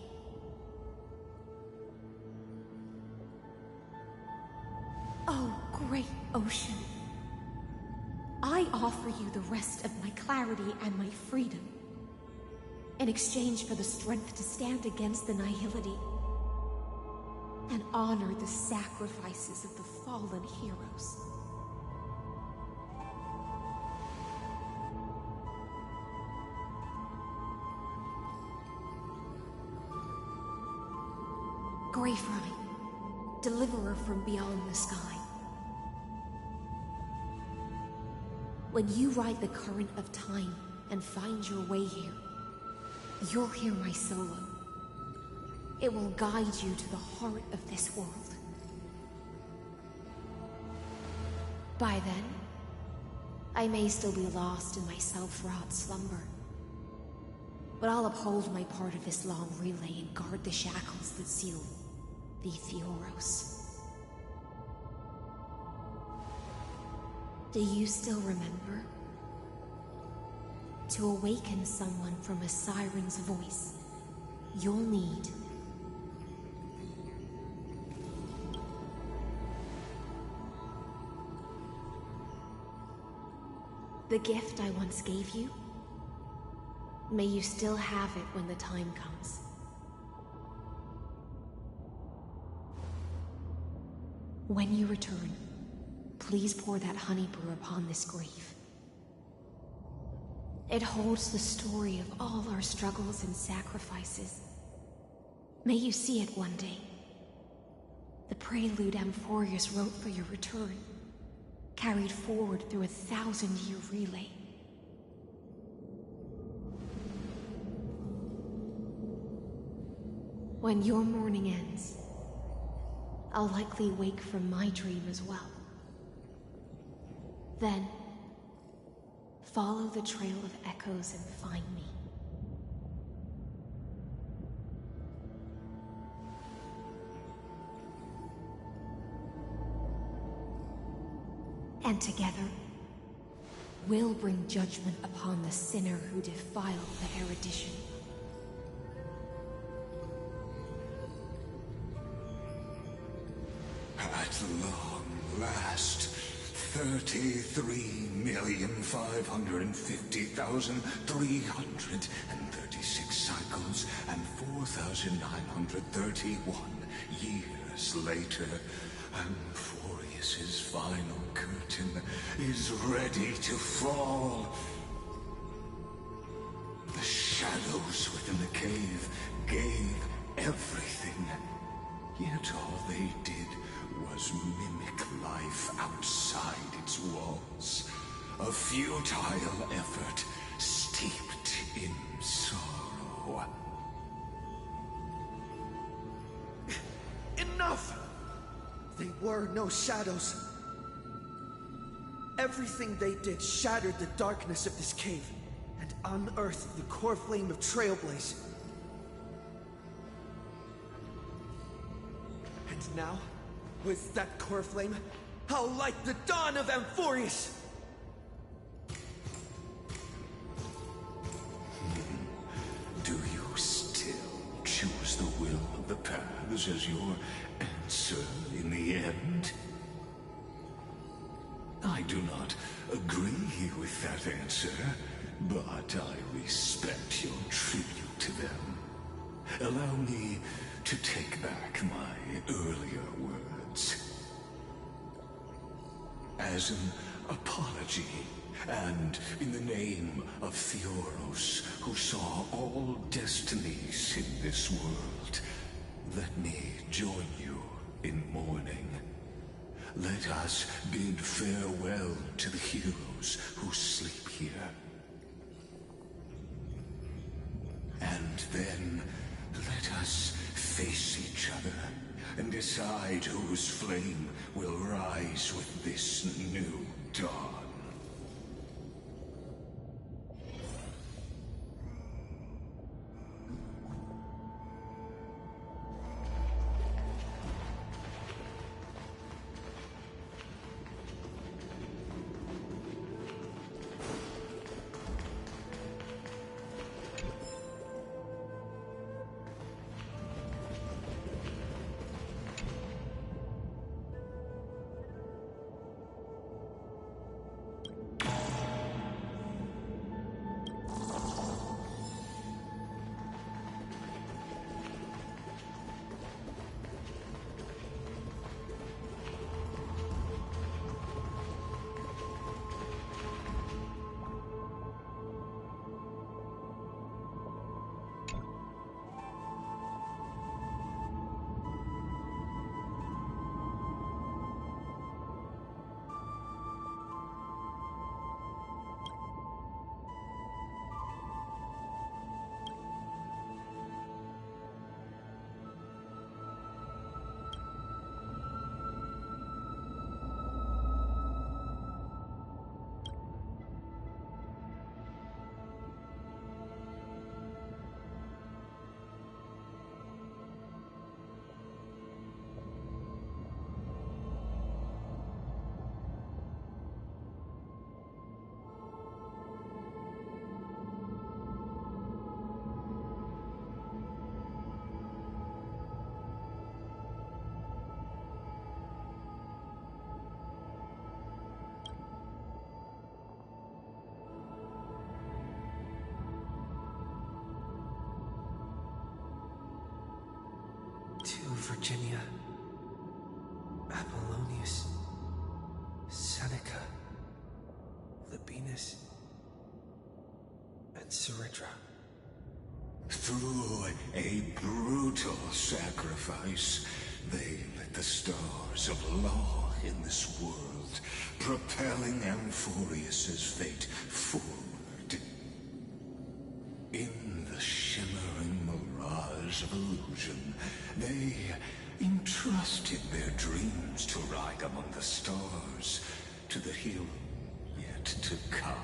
Oh, great ocean. I offer you the rest of my clarity and my freedom, in exchange for the strength to stand against the nihility and honor the sacrifices of the fallen heroes. Greyfry, deliverer from beyond the sky. When you ride the current of time and find your way here, you'll hear my solo. It will guide you to the heart of this world. By then, I may still be lost in my self-wrought slumber, but I'll uphold my part of this long relay and guard the shackles that seal the Theoros. Do you still remember? To awaken someone from a siren's voice, you'll need the gift I once gave you. May you still have it when the time comes. When you return, please pour that honey brew upon this grave. It holds the story of all our struggles and sacrifices. May you see it one day. The prelude Amphorius wrote for your return, carried forward through a 1,000-year relay. When your morning ends, I'll likely wake from my dream as well. Then, follow the trail of echoes and find me. And together, we'll bring judgment upon the sinner who defiled the erudition. At long last, 33,550,336 cycles and 4,931 years later, Amphorius's final curtain is ready to fall. The shadows within the cave gave everything, yet all they did was mimic life outside its walls. A futile effort steeped in sorrow. Enough! They were no shadows. Everything they did shattered the darkness of this cave and unearthed the core flame of Trailblaze. And now, with that core flame, I'll light the dawn of Amphorius! Do you still choose the will of the paths as your answer in the end? I do not agree with that answer, but I respect your tribute to them. Allow me to take back my earlier words. As an apology, and in the name of Theoros, who saw all destinies in this world, let me join you in mourning. Let us bid farewell to the heroes who sleep here. And then let us face each other and decide whose flame will rise with this new dawn. To Virginia, Apollonius, Seneca, Libinus, and Ceridra. Through a brutal sacrifice, they lit the stars of law in this world, propelling Amphorius's fate forward. In the shimmering mirage of illusion, they entrusted their dreams to ride among the stars, to the hero yet to come.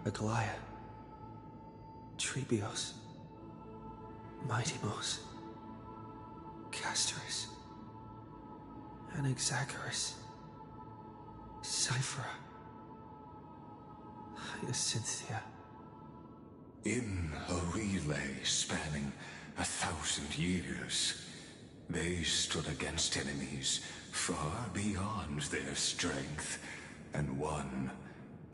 Aglaya, Trebios, Mightimos, Castorus, Anaxagoras, Cyphera, Hyacinthia. In a relay spanning 1,000 years, they stood against enemies far beyond their strength and won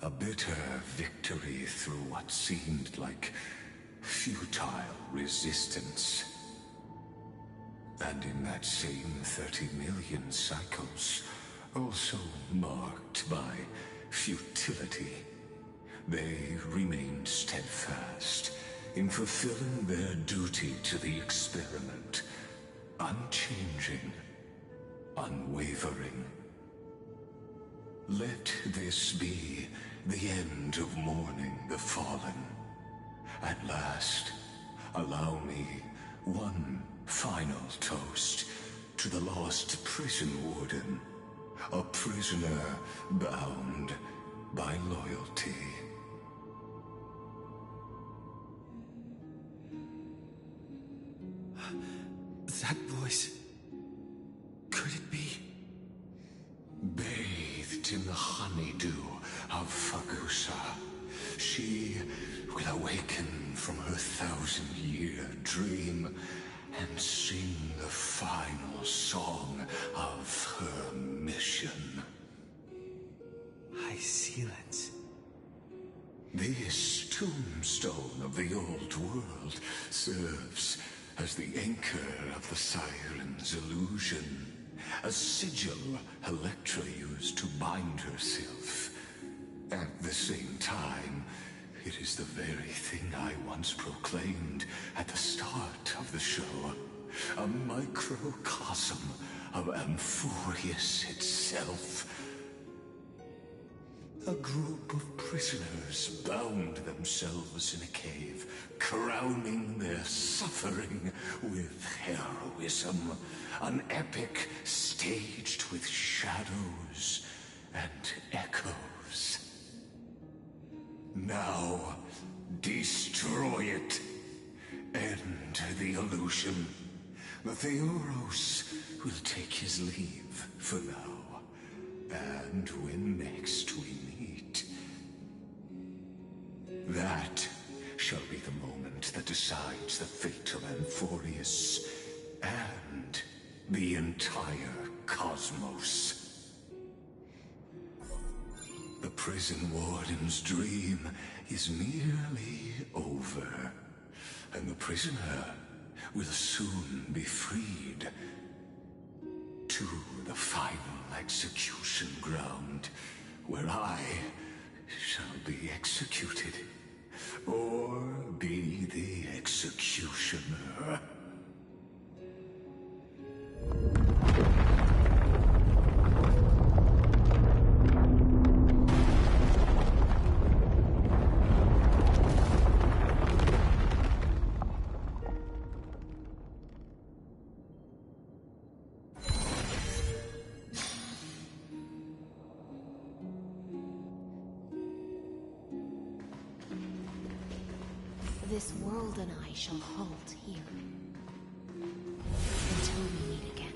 a bitter victory through what seemed like futile resistance. And in that same 30 million cycles, also marked by futility, they remained steadfast in fulfilling their duty to the experiment, unchanging, unwavering. Let this be the end of mourning the fallen. At last, allow me one final toast to the lost prison warden, a prisoner bound by loyalty. That voice... could it be? Bathed in the honeydew of Fagusa, she will awaken from her 1,000-year dream and sing the final song of her mission. Hyacinthia. This tombstone of the old world serves as the anchor of the Siren's illusion, a sigil Electra used to bind herself. At the same time, it is the very thing I once proclaimed at the start of the show, a microcosm of Amphorius itself. A group of prisoners bound themselves in a cave, crowning their suffering with heroism. An epic staged with shadows and echoes. Now, destroy it. End the illusion. The Theoros will take his leave for now. And when next we meet, that shall be the moment that decides the fate of Amphorius and the entire cosmos. The prison warden's dream is nearly over, and the prisoner will soon be freed to the final execution ground, where I shall be executed, or be the executioner. This world and I shall halt here. Until we meet again.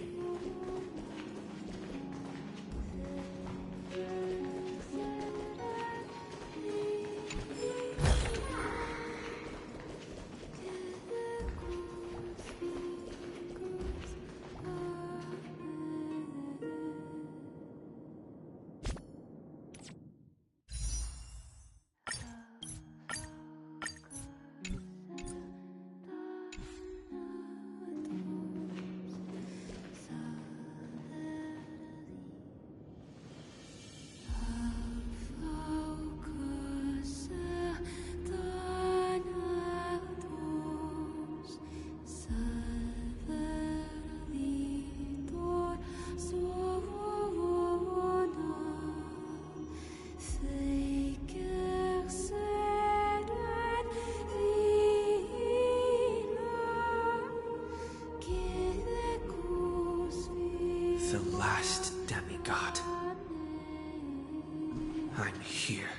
The last demigod. I'm here.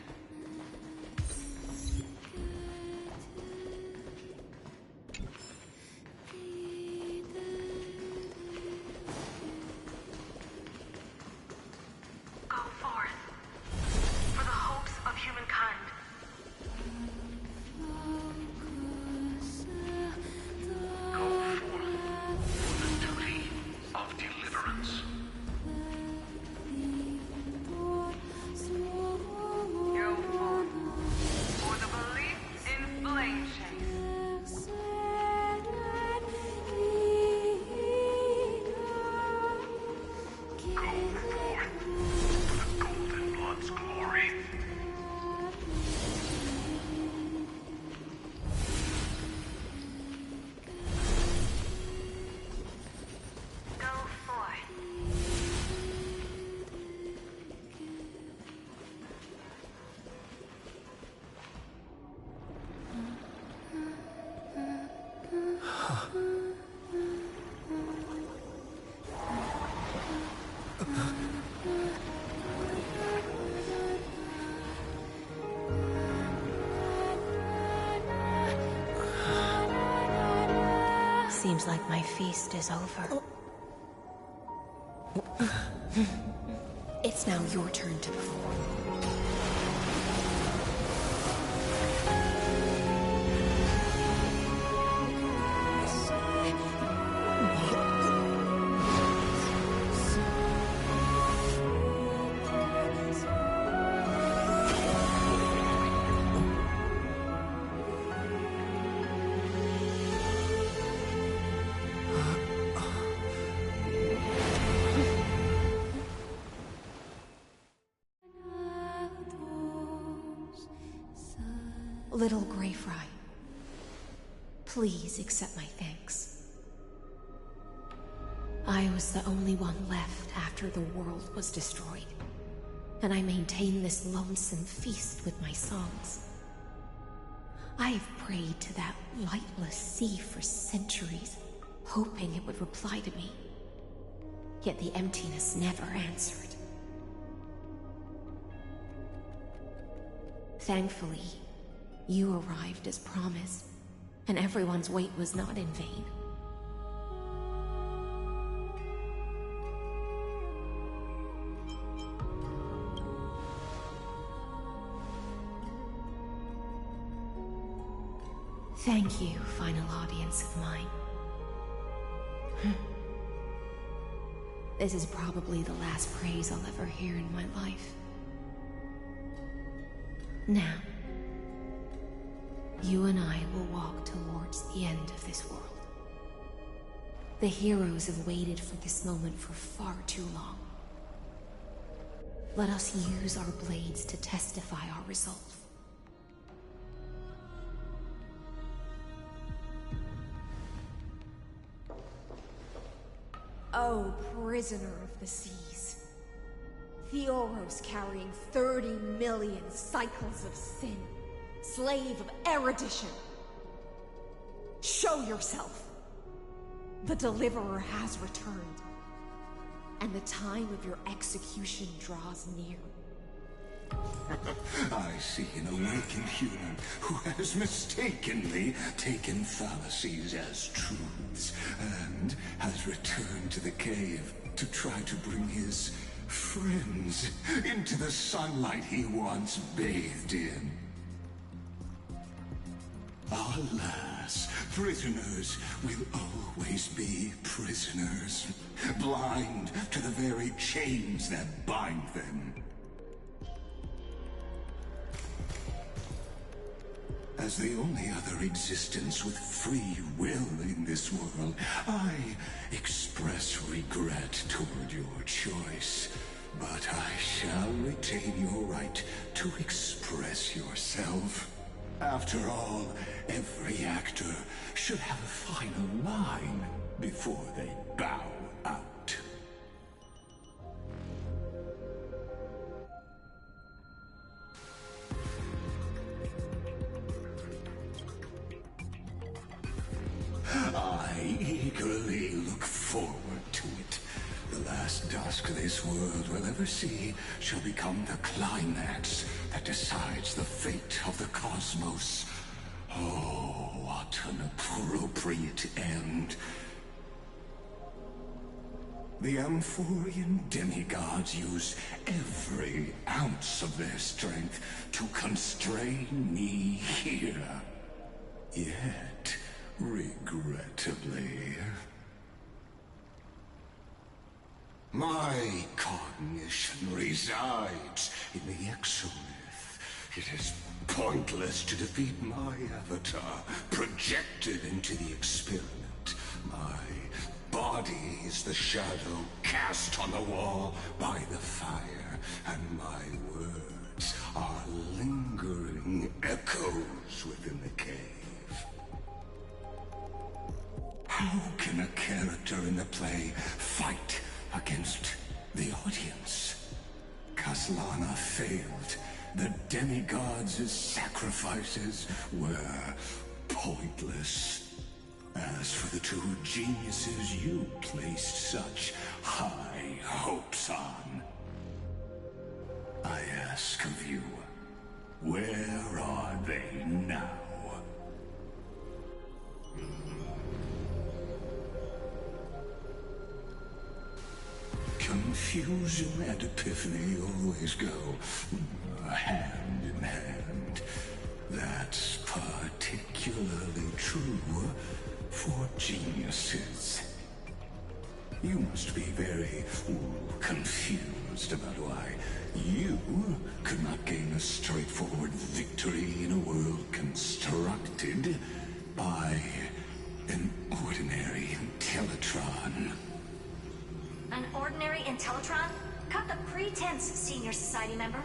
Seems like my feast is over. It's now your turn to perform. Little Grey Fry, please accept my thanks. I was the only one left after the world was destroyed, and I maintain this lonesome feast with my songs. I have prayed to that lightless sea for centuries, hoping it would reply to me. Yet the emptiness never answered. Thankfully, you arrived as promised, and everyone's wait was not in vain. Thank you, final audience of mine. This is probably the last praise I'll ever hear in my life. Now, you and I will walk towards the end of this world. The heroes have waited for this moment for far too long. Let us use our blades to testify our resolve. Oh, prisoner of the seas. Theoros carrying 30 million cycles of sin. Slave of erudition. Show yourself. The Deliverer has returned, and the time of your execution draws near. I see an awakened human who has mistakenly taken fallacies as truths, and has returned to the cave to try to bring his friends into the sunlight he once bathed in. Alas, prisoners will always be prisoners, blind to the very chains that bind them. As the only other existence with free will in this world, I express regret toward your choice, but I shall retain your right to express yourself. After all, every actor should have a final line before they bow out. I eagerly look forward to it. The last dusk this world will ever see shall become the climax that decides the fate of the cosmos. Oh, what an appropriate end. The Amphorian demigods use every ounce of their strength to constrain me here. Yet, regrettably, my cognition resides in the exomyth. It is pointless to defeat my avatar, projected into the experiment. My body is the shadow cast on the wall by the fire, and my words are lingering echoes within the cave. How can a character in the play fight against the audience? Kaslana failed. The demigods' sacrifices were pointless. As for the two geniuses you placed such high hopes on, I ask of you, where are they now? Fusion and epiphany always go hand in hand. That's particularly true for geniuses. You must be very confused about why you could not gain a straightforward victory in a world constructed by an ordinary Intellitron. An ordinary Intellitron? Cut the pretense, Senior Society member.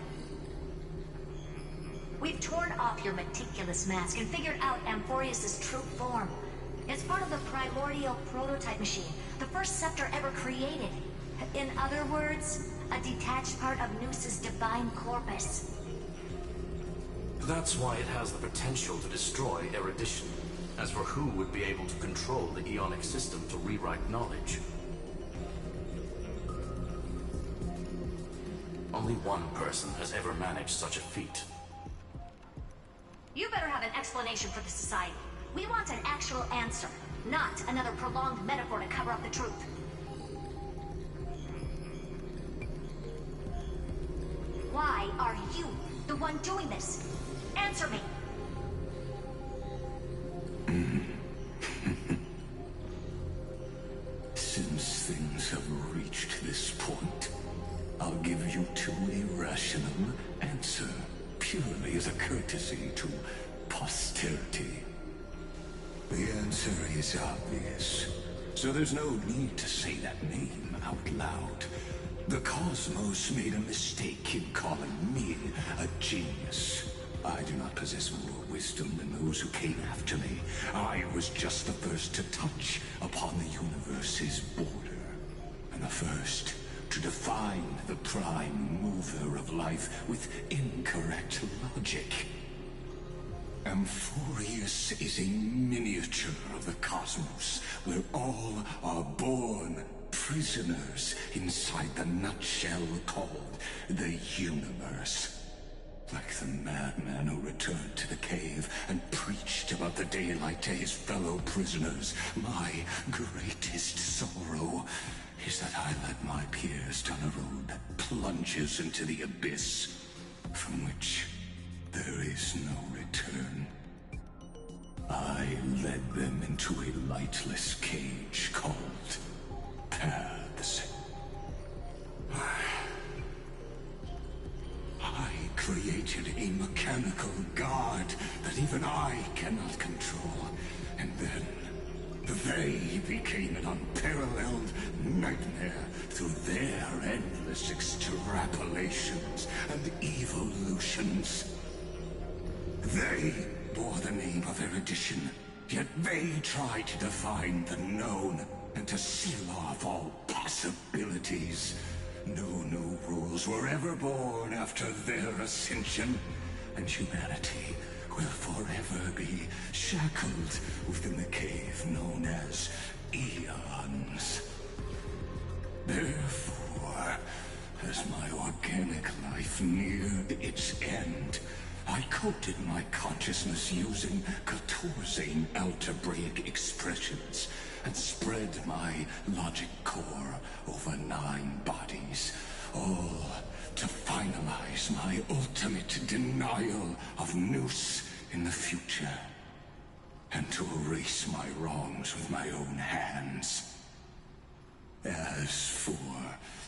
We've torn off your meticulous mask and figured out Amphorius' true form. It's part of the primordial prototype machine, the first scepter ever created. In other words, a detached part of Noos's divine corpus. That's why it has the potential to destroy erudition. As for who would be able to control the Eonic system to rewrite knowledge, only one person has ever managed such a feat. You better have an explanation for the Society. We want an actual answer, not another prolonged metaphor to cover up the truth. Why are you the one doing this? Answer me! Since things have reached this point, I'll give you two irrational answer, purely as a courtesy to posterity. The answer is obvious, so there's no need to say that name out loud. The Cosmos made a mistake in calling me a genius. I do not possess more wisdom than those who came after me. I was just the first to touch upon the universe's border, and the first to define the prime mover of life with incorrect logic. Amphorius is a miniature of the cosmos, where all are born prisoners inside the nutshell called the universe. Like the madman who returned to the cave and preached about the daylight to his fellow prisoners, my greatest sorrow is that I led my peers down a road that plunges into the abyss, from which there is no return. I led them into a lightless cage called paths. I created a mechanical god that even I cannot control, and then they became an unparalleled nightmare through their endless extrapolations and evolutions. They bore the name of erudition, yet they tried to define the known and to seal off all possibilities. No new rules were ever born after their ascension, and humanity will forever be shackled within the cave known as Eons. Therefore, as my organic life neared its end, I coded my consciousness using 14 algebraic expressions and spread my logic core over 9 bodies, all to finalize my ultimate denial of Noos in the future, and to erase my wrongs with my own hands. As for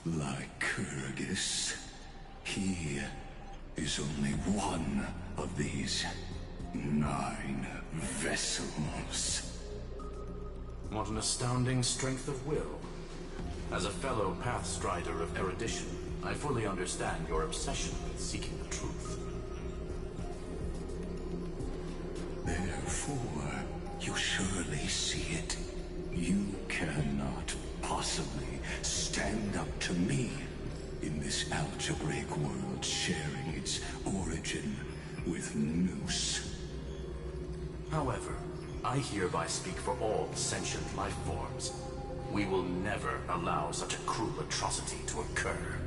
Lycurgus, he is only one of these 9 vessels. What an astounding strength of will. As a fellow Pathstrider of erudition, I fully understand your obsession with seeking the truth. Therefore, you surely see it. You cannot possibly stand up to me in this algebraic world sharing its origin with Noos. However, I hereby speak for all sentient life forms. We will never allow such a cruel atrocity to occur.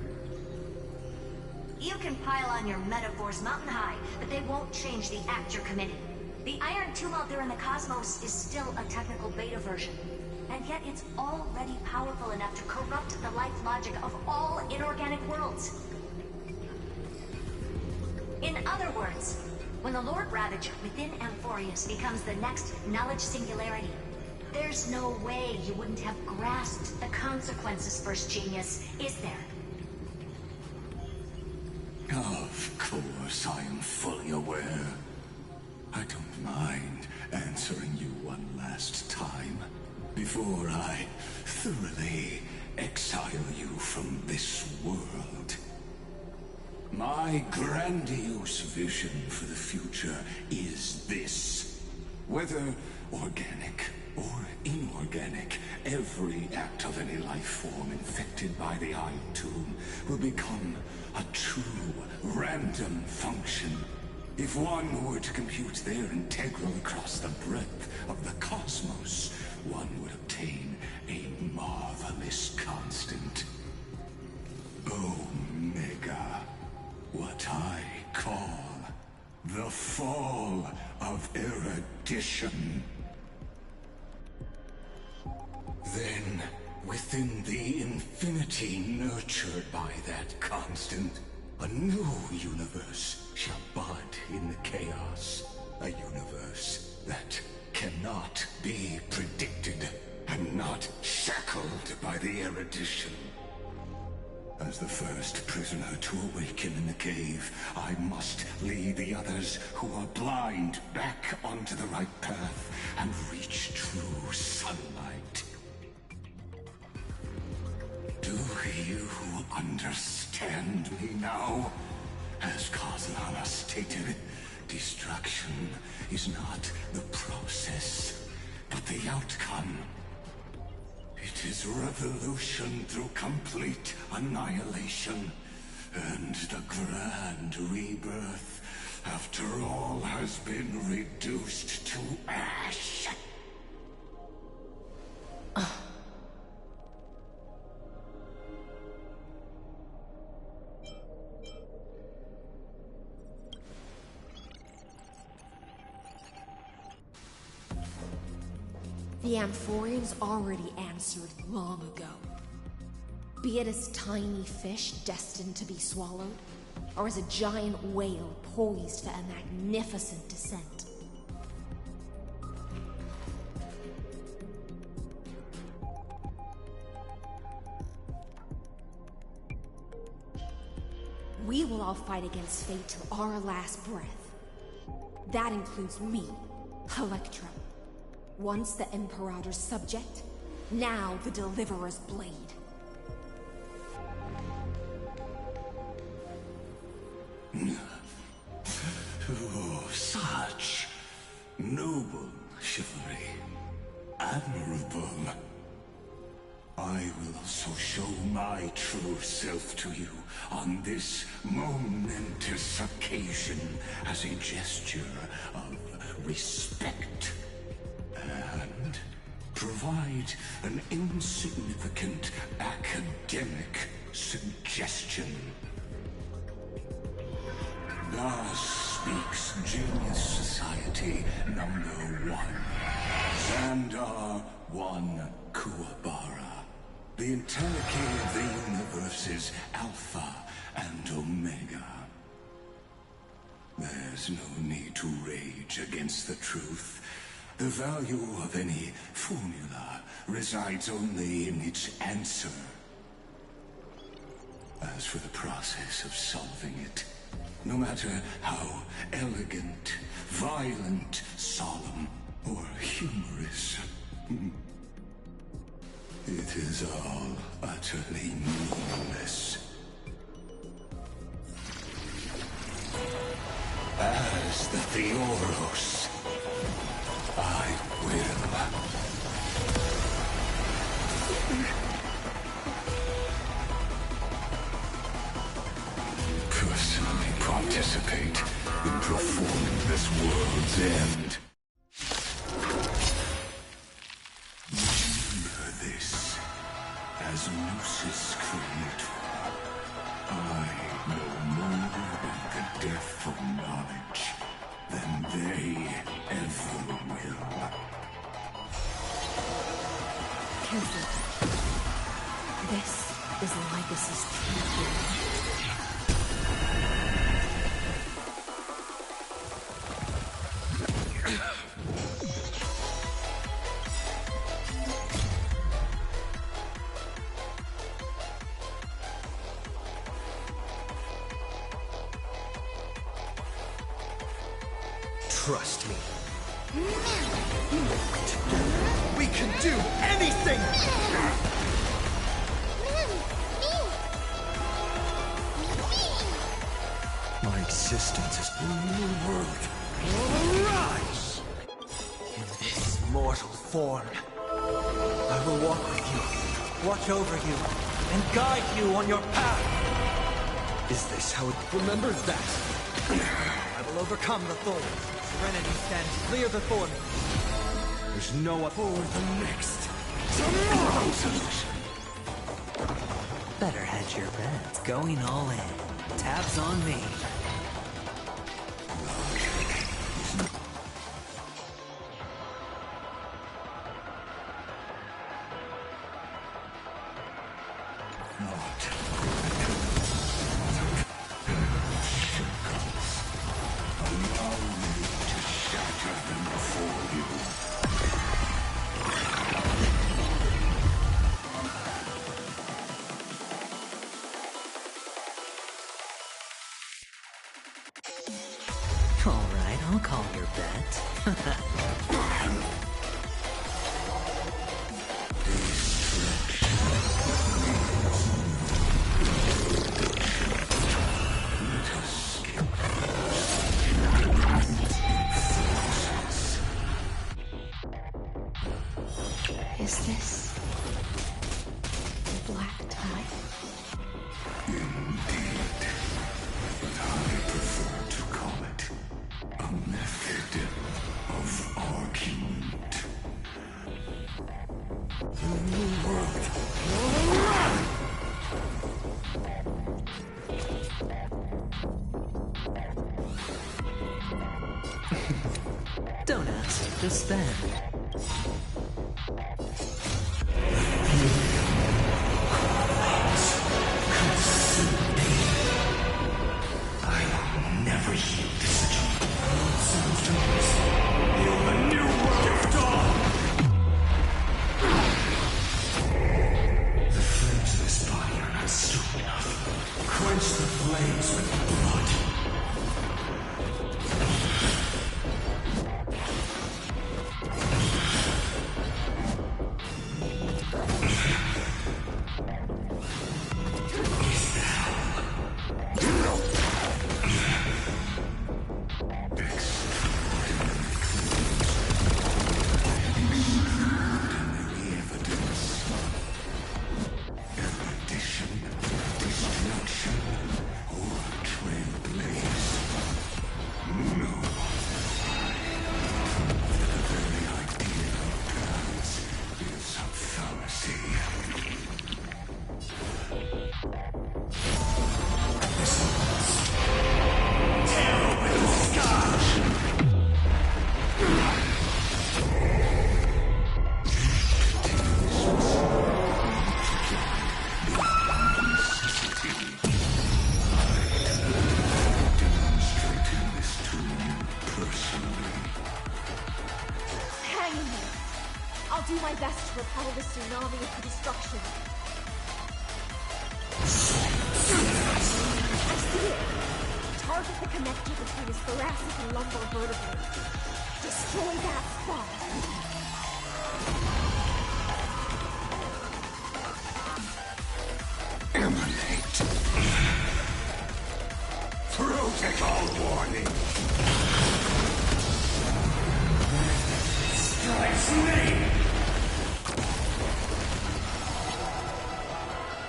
You can pile on your metaphors mountain high, but they won't change the act you're committing. The Iron Tomb out there in the cosmos is still a technical beta version. and yet it's already powerful enough to corrupt the life logic of all inorganic worlds. In other words, when the Lord Ravager within Amphorius becomes the next knowledge singularity, there's no way you wouldn't have grasped the consequences, First Genius, is there? Of course, I am fully aware. I don't mind answering you one last time before I thoroughly exile you from this world. My grandiose vision for the future is this. Whether organic or inorganic, every act of any life form infected by the Iron Tomb will become a true random function. If one were to compute their integral across the breadth of the cosmos, one would obtain a marvelous constant. Omega. What I call the fall of erudition. Then, within the infinity nurtured by that constant, a new universe shall bud in the chaos. A universe that cannot be predicted and not shackled by the erudition. As the first prisoner to awaken in the cave, I must lead the others who are blind back onto the right path and reach true sunlight. Do you understand me now? As Kazlana stated, destruction is not the process, but the outcome. It is revolution through complete annihilation, and the grand rebirth, after all has been reduced to ash. The Amphorians already answered long ago. Be it as tiny fish destined to be swallowed, or as a giant whale poised for a magnificent descent. We will all fight against fate till our last breath. That includes me, Electra. Once the Imperator's subject, now the Deliverer's blade. Oh, such noble chivalry. Admirable. I will also show my true self to you on this momentous occasion as a gesture of respect. And provide an insignificant academic suggestion. Thus speaks Genius Society #1. Xandar 1 Kuwabara. The entirety of the universe's Alpha and Omega. There's no need to rage against the truth. The value of any formula resides only in its answer. As for the process of solving it, no matter how elegant, violent, solemn, or humorous, it is all utterly meaningless. As the Theoros, I will. Personally participate in performing this world's end. Remember this. As Gnosis Creator, I know more about the death of knowledge than they ever will. Trust me. Together, we can do anything! My existence is the new world. Arise! In this mortal form, I will walk with you, watch over you, and guide you on your path. Is this how it... Remember that! I will overcome the thorns. Serenity stands clear before me. There's no... For the next tomorrow solution. Better hedge your bets. Going all in. Tabs on me. All right, I'll call your bet. Is this the black tide? Indeed. But I prefer to call it a method of argument. The new world. Don't ask, just stand. I will never yield to such a symptoms. Feel the new world of dawn. The flames of this body are not strong enough. Quench the flames with blood. I'll do my best to repel the tsunami of destruction. I see it. Target the connector between his thoracic and lumbar vertebrae. Destroy that spot. Emanate. Protocol warning. Strikes me.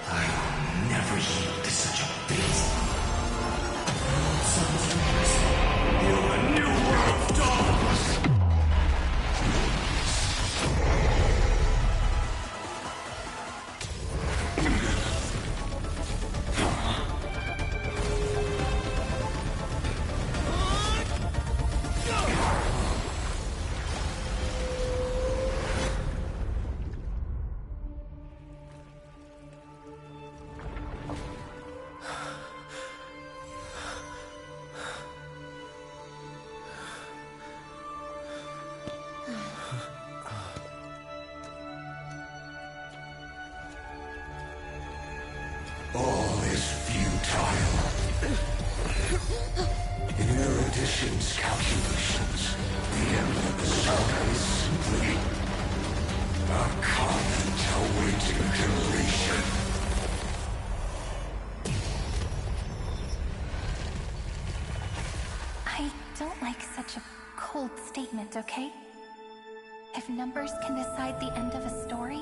I will never yield to such a fate. Sometimes, till the new world dawns. don't like such a cold statement, okay? If numbers can decide the end of a story,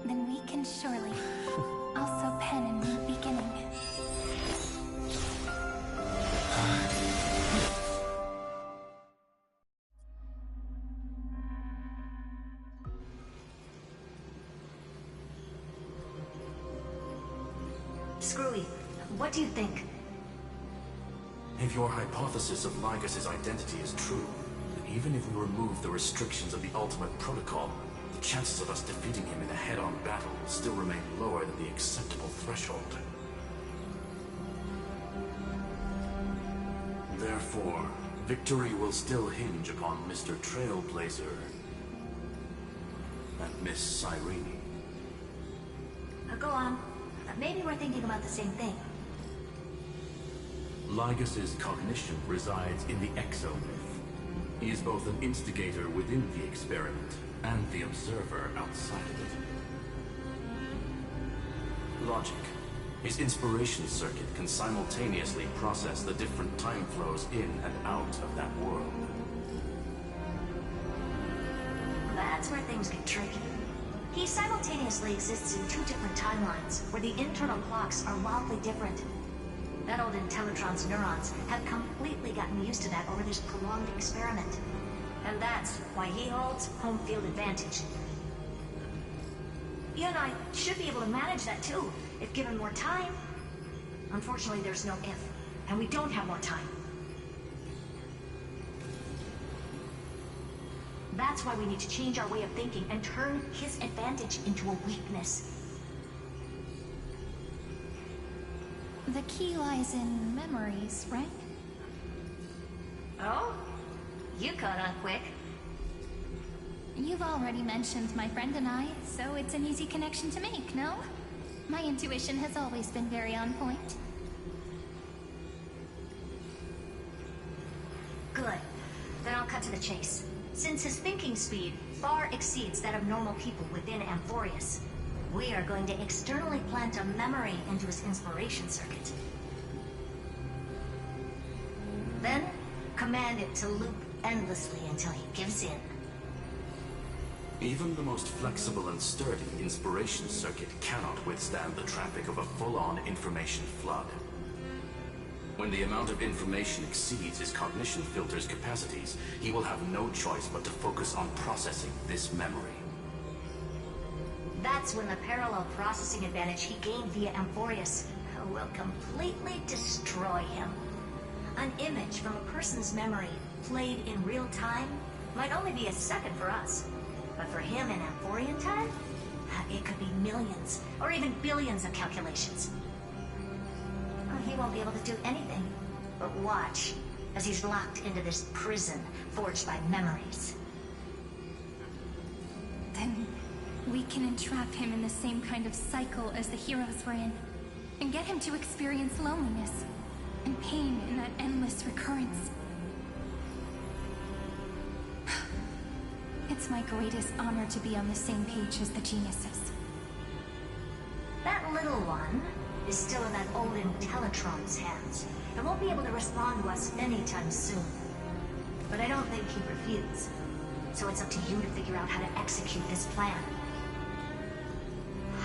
then we can surely also pen a new beginning. Screwy, what do you think? If your hypothesis of Lygas's identity is true, then even if we remove the restrictions of the Ultimate Protocol, the chances of us defeating him in a head-on battle will still remain lower than the acceptable threshold. Therefore, victory will still hinge upon Mr. Trailblazer and Miss Cyrene. Go on. Maybe we're thinking about the same thing. Lygas's cognition resides in the exomyth. He is both an instigator within the experiment and the observer outside of it. Logic. His inspiration circuit can simultaneously process the different time flows in and out of that world. That's where things get tricky. He simultaneously exists in two different timelines, where the internal clocks are wildly different. That old Intellitron's neurons have completely gotten used to that over this prolonged experiment. And that's why he holds home field advantage. You and I should be able to manage that too, if given more time. Unfortunately, there's no if, and we don't have more time. That's why we need to change our way of thinking and turn his advantage into a weakness. The key lies in memories, right? Oh? You caught on quick. You've already mentioned my friend and I, so it's an easy connection to make, no? My intuition has always been very on point. Good. Then I'll cut to the chase. Since his thinking speed far exceeds that of normal people within Amphorius, we are going to externally plant a memory into his inspiration circuit. Then, command it to loop endlessly until he gives in. Even the most flexible and sturdy inspiration circuit cannot withstand the traffic of a full-on information flood. When the amount of information exceeds his cognition filter's capacities, he will have no choice but to focus on processing this memory. That's when the parallel processing advantage he gained via Amphorius will completely destroy him. An image from a person's memory played in real time might only be a second for us. But for him in Amphorian time, it could be millions or even billions of calculations. He won't be able to do anything but watch as he's locked into this prison forged by memories. Then we can entrap him in the same kind of cycle as the heroes were in, and get him to experience loneliness and pain in that endless recurrence. It's my greatest honor to be on the same page as the geniuses. That little one is still in that old Intellitron's hands, and won't be able to respond to us anytime soon. But I don't think he'd refuse, so it's up to you to figure out how to execute this plan.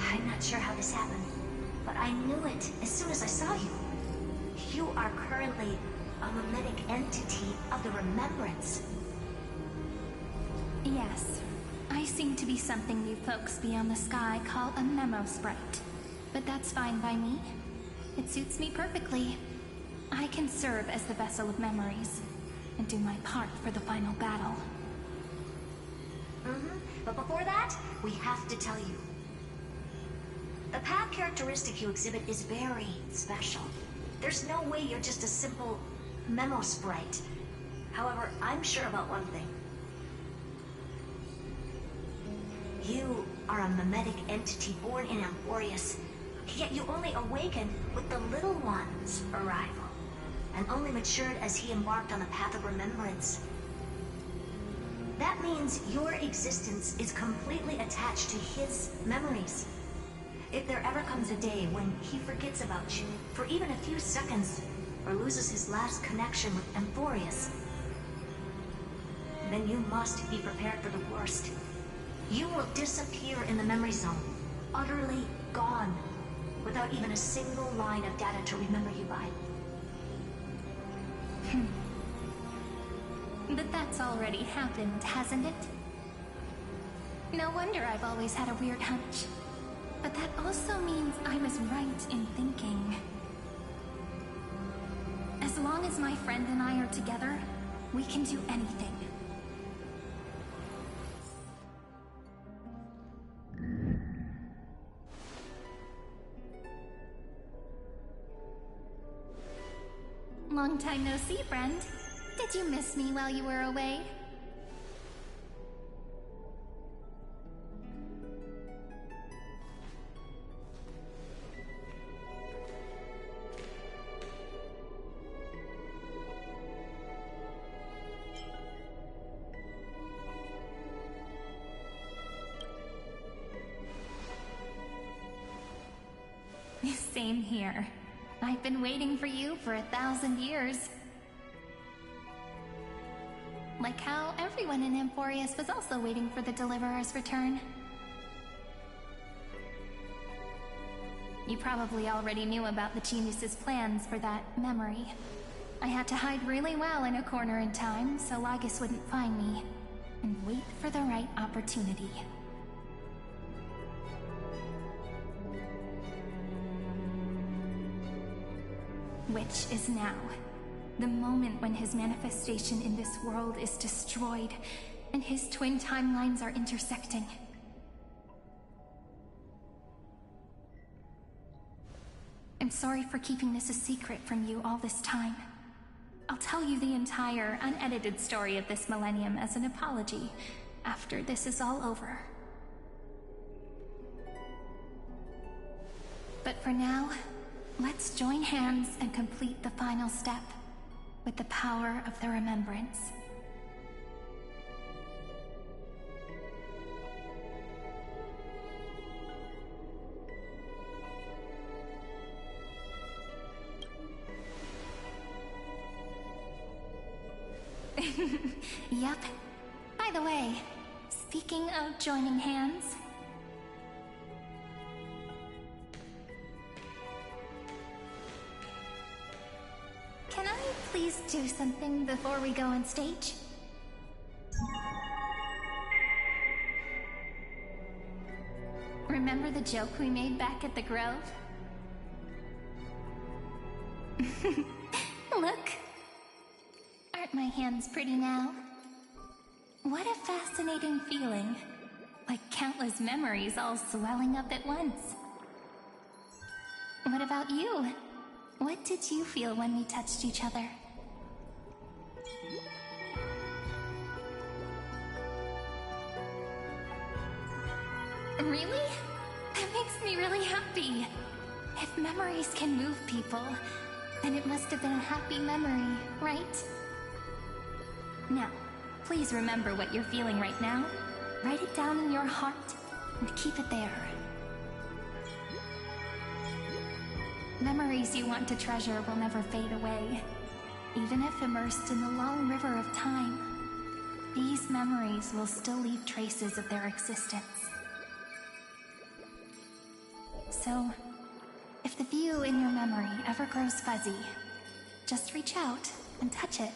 I'm not sure how this happened, but I knew it as soon as I saw you. You are currently a mimetic entity of the Remembrance. Yes, I seem to be something you folks beyond the sky call a memo sprite. But that's fine by me. It suits me perfectly. I can serve as the vessel of memories, and do my part for the final battle. But before that, we have to tell you. The path characteristic you exhibit is very special. There's no way you're just a simple memo sprite. However, I'm sure about one thing. You are a mimetic entity born in Amphorius, yet you only awakened with the Little One's arrival, and only matured as he embarked on the path of remembrance. That means your existence is completely attached to his memories. If there ever comes a day when he forgets about you for even a few seconds, or loses his last connection with Amphorius, then you must be prepared for the worst. You will disappear in the memory zone, utterly gone, without even a single line of data to remember you by. But that's already happened, hasn't it? No wonder I've always had a weird hunch. But that also means I was right in thinking. As long as my friend and I are together, we can do anything. Long time no see, friend. Did you miss me while you were away? Same here. I've been waiting for you for 1,000 years. Like how everyone in Amphorius was also waiting for the Deliverer's return. You probably already knew about the genius's plans for that memory. I had to hide really well in a corner in time so Lygus wouldn't find me, and wait for the right opportunity. Which is now. The moment when his manifestation in this world is destroyed, and his twin timelines are intersecting. I'm sorry for keeping this a secret from you all this time. I'll tell you the entire, unedited story of this millennium as an apology after this is all over. But for now, let's join hands and complete the final step with the power of the remembrance. Yep. By the way, speaking of joining hands, can I please do something before we go on stage? Remember the joke we made back at the Grove? Look! Aren't my hands pretty now? What a fascinating feeling. Like countless memories all swelling up at once. What about you? What did you feel when we touched each other? Really? That makes me really happy. If memories can move people, then it must have been a happy memory, right? Now, please remember what you're feeling right now. Write it down in your heart and keep it there. Memories you want to treasure will never fade away. Even if immersed in the long river of time, these memories will still leave traces of their existence. So, if the view in your memory ever grows fuzzy, just reach out and touch it.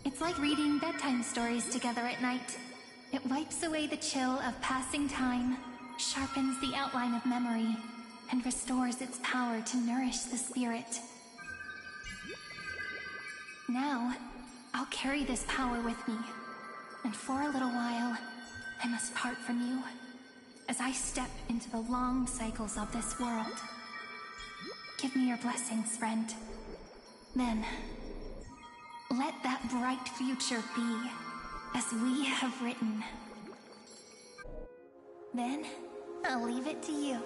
It's like reading bedtime stories together at night. It wipes away the chill of passing time, sharpens the outline of memory, and restores its power to nourish the spirit. Now, I'll carry this power with me, and for a little while, I must part from you, as I step into the long cycles of this world. Give me your blessings, friend. Then, let that bright future be, as we have written. Then, I'll leave it to you.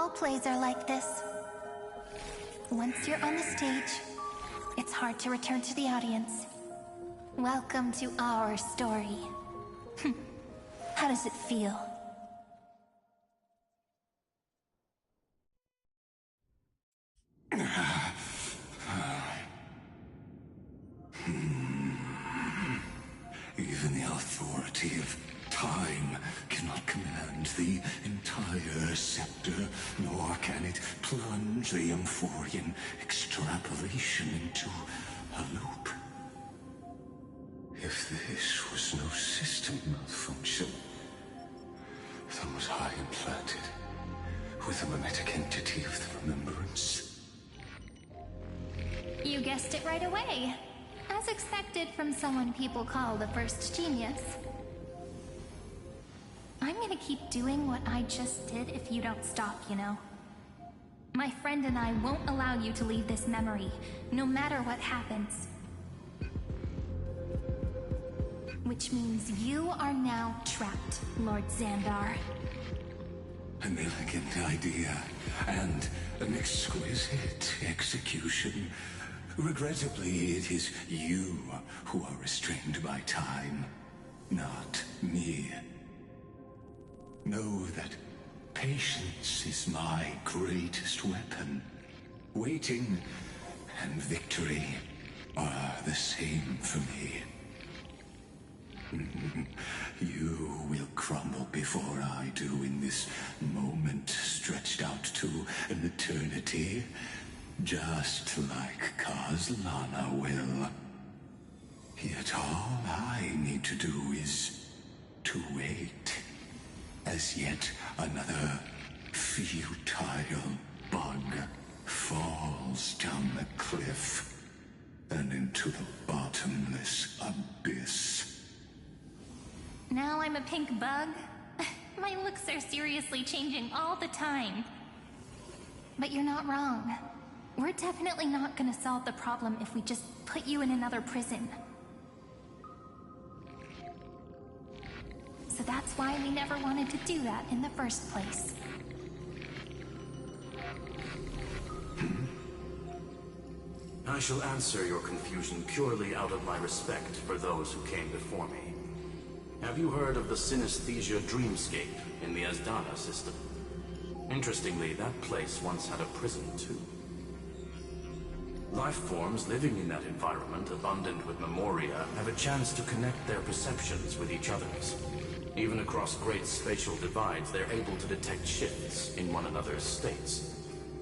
All plays are like this. Once you're on the stage, it's hard to return to the audience. Welcome to our story. How does it feel? Even the authority of time cannot command the entire scepter, nor can it plunge the Amphorian extrapolation into a loop. If this was no system malfunction, then was I implanted with a mimetic entity of the remembrance? You guessed it right away. As expected from someone people call the first genius. I'm gonna keep doing what I just did if you don't stop, you know. My friend and I won't allow you to leave this memory, no matter what happens. Which means you are now trapped, Lord Xandar. An elegant idea, and an exquisite execution. Regrettably, it is you who are restrained by time, not me. Know that patience is my greatest weapon. Waiting and victory are the same for me. You will crumble before I do in this moment stretched out to an eternity, just like Kazlana will. Yet all I need to do is to wait, as yet another futile bug falls down the cliff and into the bottomless abyss. Now I'm a pink bug? My looks are seriously changing all the time. But you're not wrong. We're definitely not gonna solve the problem if we just put you in another prison. So that's why we never wanted to do that in the first place. I shall answer your confusion purely out of my respect for those who came before me. Have you heard of the Synesthesia Dreamscape in the Asdana system? Interestingly, that place once had a prison too. Life forms living in that environment, abundant with memoria, have a chance to connect their perceptions with each other's. Even across great spatial divides, they're able to detect shifts in one another's states.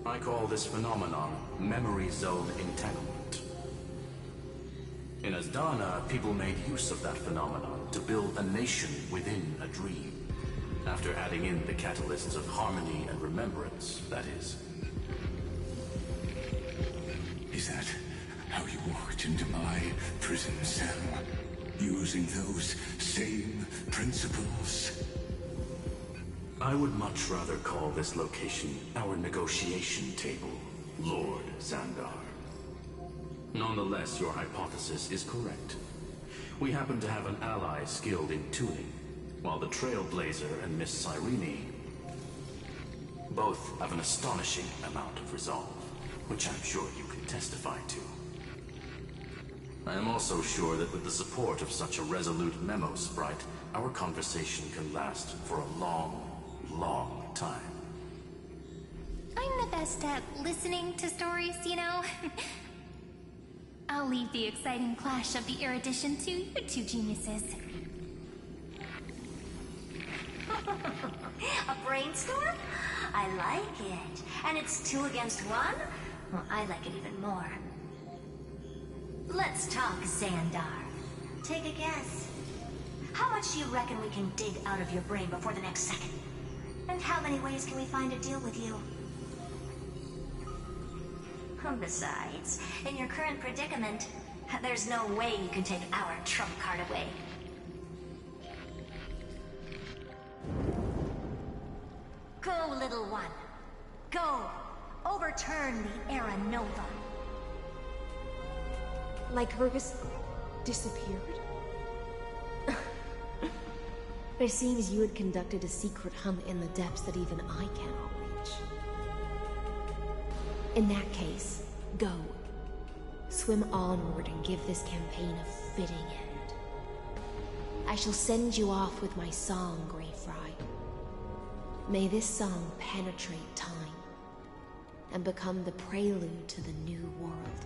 I call this phenomenon memory zone entanglement. In Asdana, people made use of that phenomenon to build a nation within a dream. After adding in the catalysts of harmony and remembrance, that is. Is that how you walked into my prison cell? Using those same principles? I would much rather call this location our negotiation table, Lord Xandar. Nonetheless, your hypothesis is correct. We happen to have an ally skilled in tuning, while the Trailblazer and Miss Cyrene both have an astonishing amount of resolve, which I'm sure you can testify to. I am also sure that with the support of such a resolute memo sprite, our conversation can last for a long, long time. I'm the best at listening to stories, you know? I'll leave the exciting clash of the erudition to you two geniuses. A brainstorm? I like it. And it's 2 against 1? Well, I like it even more. Let's talk, Xandar. Take a guess. How much do you reckon we can dig out of your brain before the next second? And how many ways can we find to deal with you? Besides, in your current predicament, there's no way you can take our trump card away. Go, little one. Go. Overturn the Era Nova. Like Rufus disappeared? It seems you had conducted a secret hunt in the depths that even I cannot reach. In that case, go. Swim onward and give this campaign a fitting end. I shall send you off with my song, Grey Fry. May this song penetrate time and become the prelude to the new world.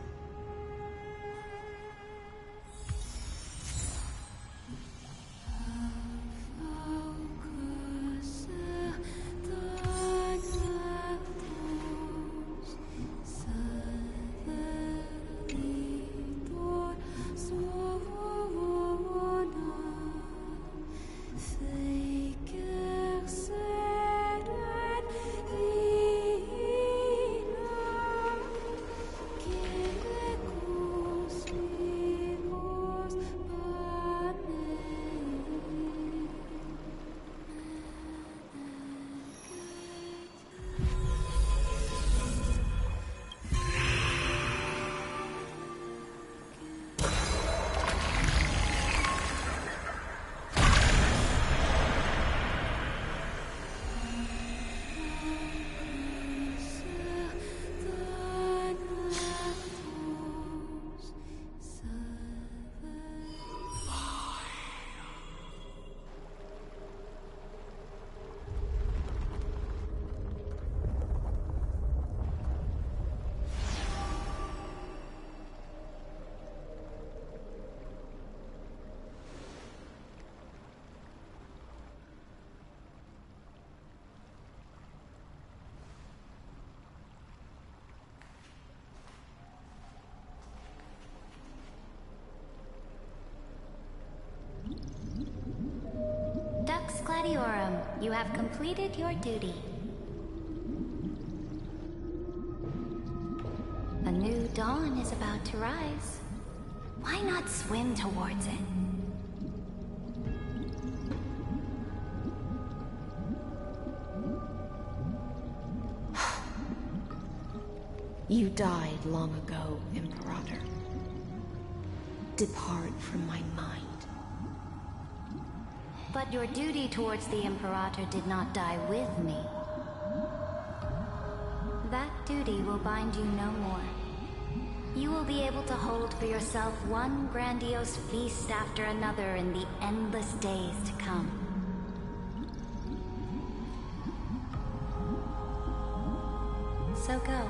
Dux Gladiorum, you have completed your duty. A new dawn is about to rise. Why not swim towards it? You died long ago, Imperator. Depart from my mind. But your duty towards the Imperator did not die with me. That duty will bind you no more. You will be able to hold for yourself one grandiose feast after another in the endless days to come. So go.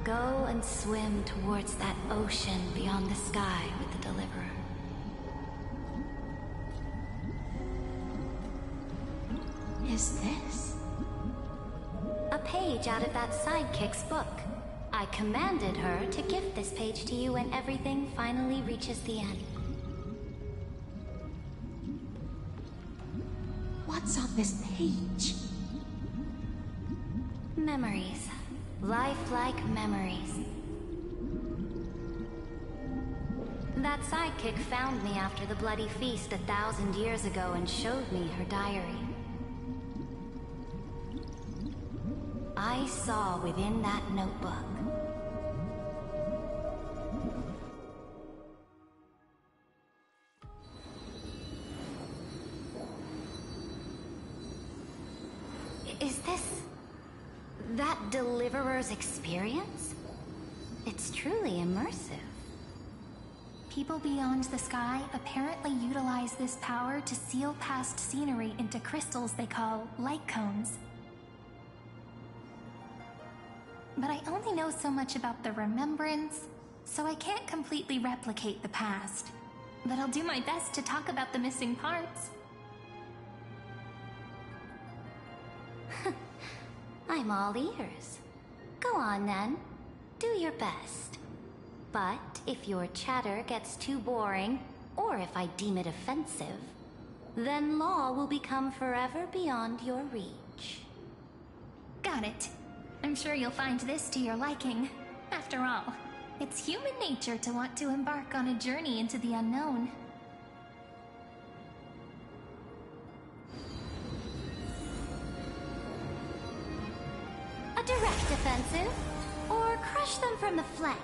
Go and swim towards that ocean beyond the sky with the Deliverer. Is this? A page out of that sidekick's book. I commanded her to gift this page to you when everything finally reaches the end. What's on this page? Memories. Lifelike memories. That sidekick found me after the bloody feast 1,000 years ago and showed me her diary. I saw within that notebook Is this that Deliverer's experience? It's truly immersive. People beyond the sky apparently utilize this power to seal past scenery into crystals they call light cones. But I only know so much about the remembrance, so I can't completely replicate the past. But I'll do my best to talk about the missing parts. I'm all ears. Go on then. Do your best. But if your chatter gets too boring, or if I deem it offensive, then law will become forever beyond your reach. Got it. I'm sure you'll find this to your liking. After all, it's human nature to want to embark on a journey into the unknown. A direct offensive, or crush them from the flanks.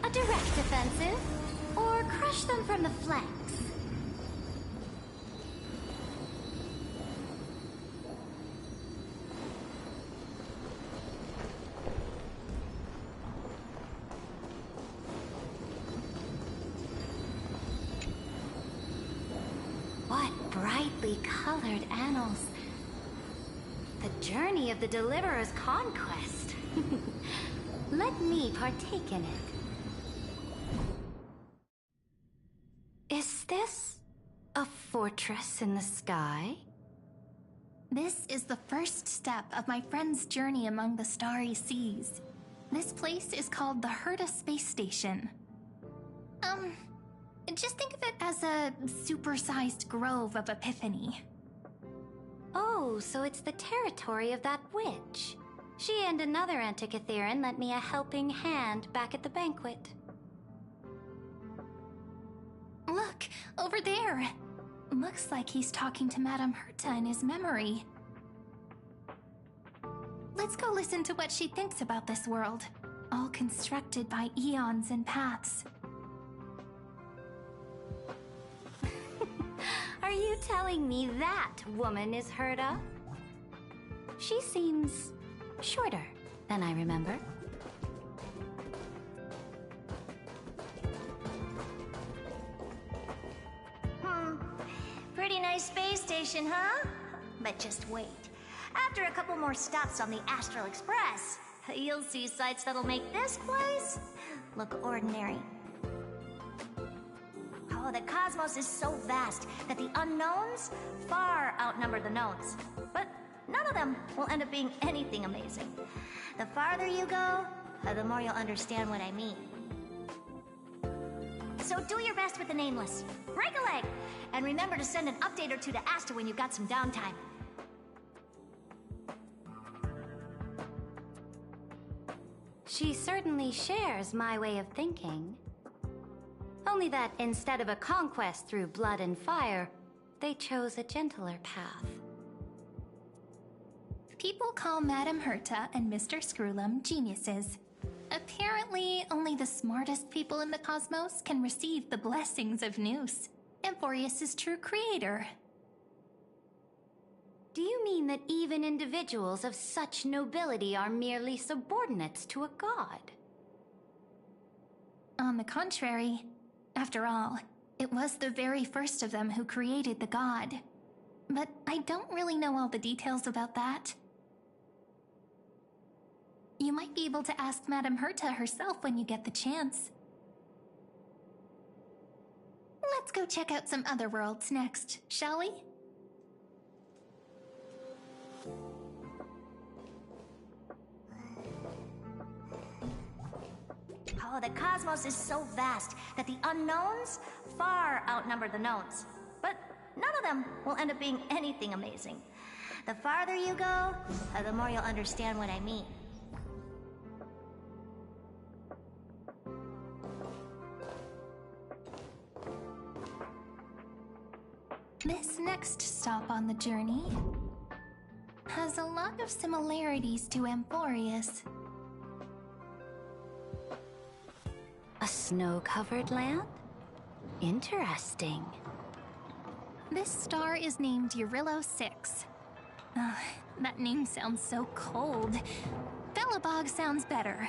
A direct offensive, or crush them from the flanks. brightly colored annals. The journey of the Deliverer's conquest. Let me partake in it. Is this a fortress in the sky? This is the first step of my friend's journey among the starry seas. This place is called the Herta Space Station. Just think of it as a supersized grove of Epiphany. Oh, so it's the territory of that witch. She and another Antikytheran lent me a helping hand back at the banquet. Look, over there. Looks like he's talking to Madame Herta in his memory. Let's go listen to what she thinks about this world, all constructed by eons and paths. Are you telling me that woman is Herta? She seems shorter than I remember. Pretty nice space station, huh? But just wait. After a couple more stops on the Astral Express, you'll see sights that'll make this place look ordinary. Oh, the cosmos is so vast that the unknowns far outnumber the knowns. But none of them will end up being anything amazing. The farther you go, the more you'll understand what I mean. So do your best with the Nameless. Break a leg! And remember to send an update or two to Asta when you've got some downtime. She certainly shares my way of thinking. Only that instead of a conquest through blood and fire, they chose a gentler path. People call Madame Herta and Mr. Screwlum geniuses. Apparently, only the smartest people in the cosmos can receive the blessings of Nous, Amphorius' true creator. Do you mean that even individuals of such nobility are merely subordinates to a god? On the contrary, after all, it was the very first of them who created the god. But I don't really know all the details about that. You might be able to ask Madame Herta herself when you get the chance. Let's go check out some other worlds next, shall we? Oh, the cosmos is so vast that the unknowns far outnumber the knowns. But none of them will end up being anything amazing. The farther you go, the more you'll understand what I mean. This next stop on the journey has a lot of similarities to Amphorius. A snow-covered land? Interesting. This star is named Eurillo 6. That name sounds so cold. Belobog sounds better.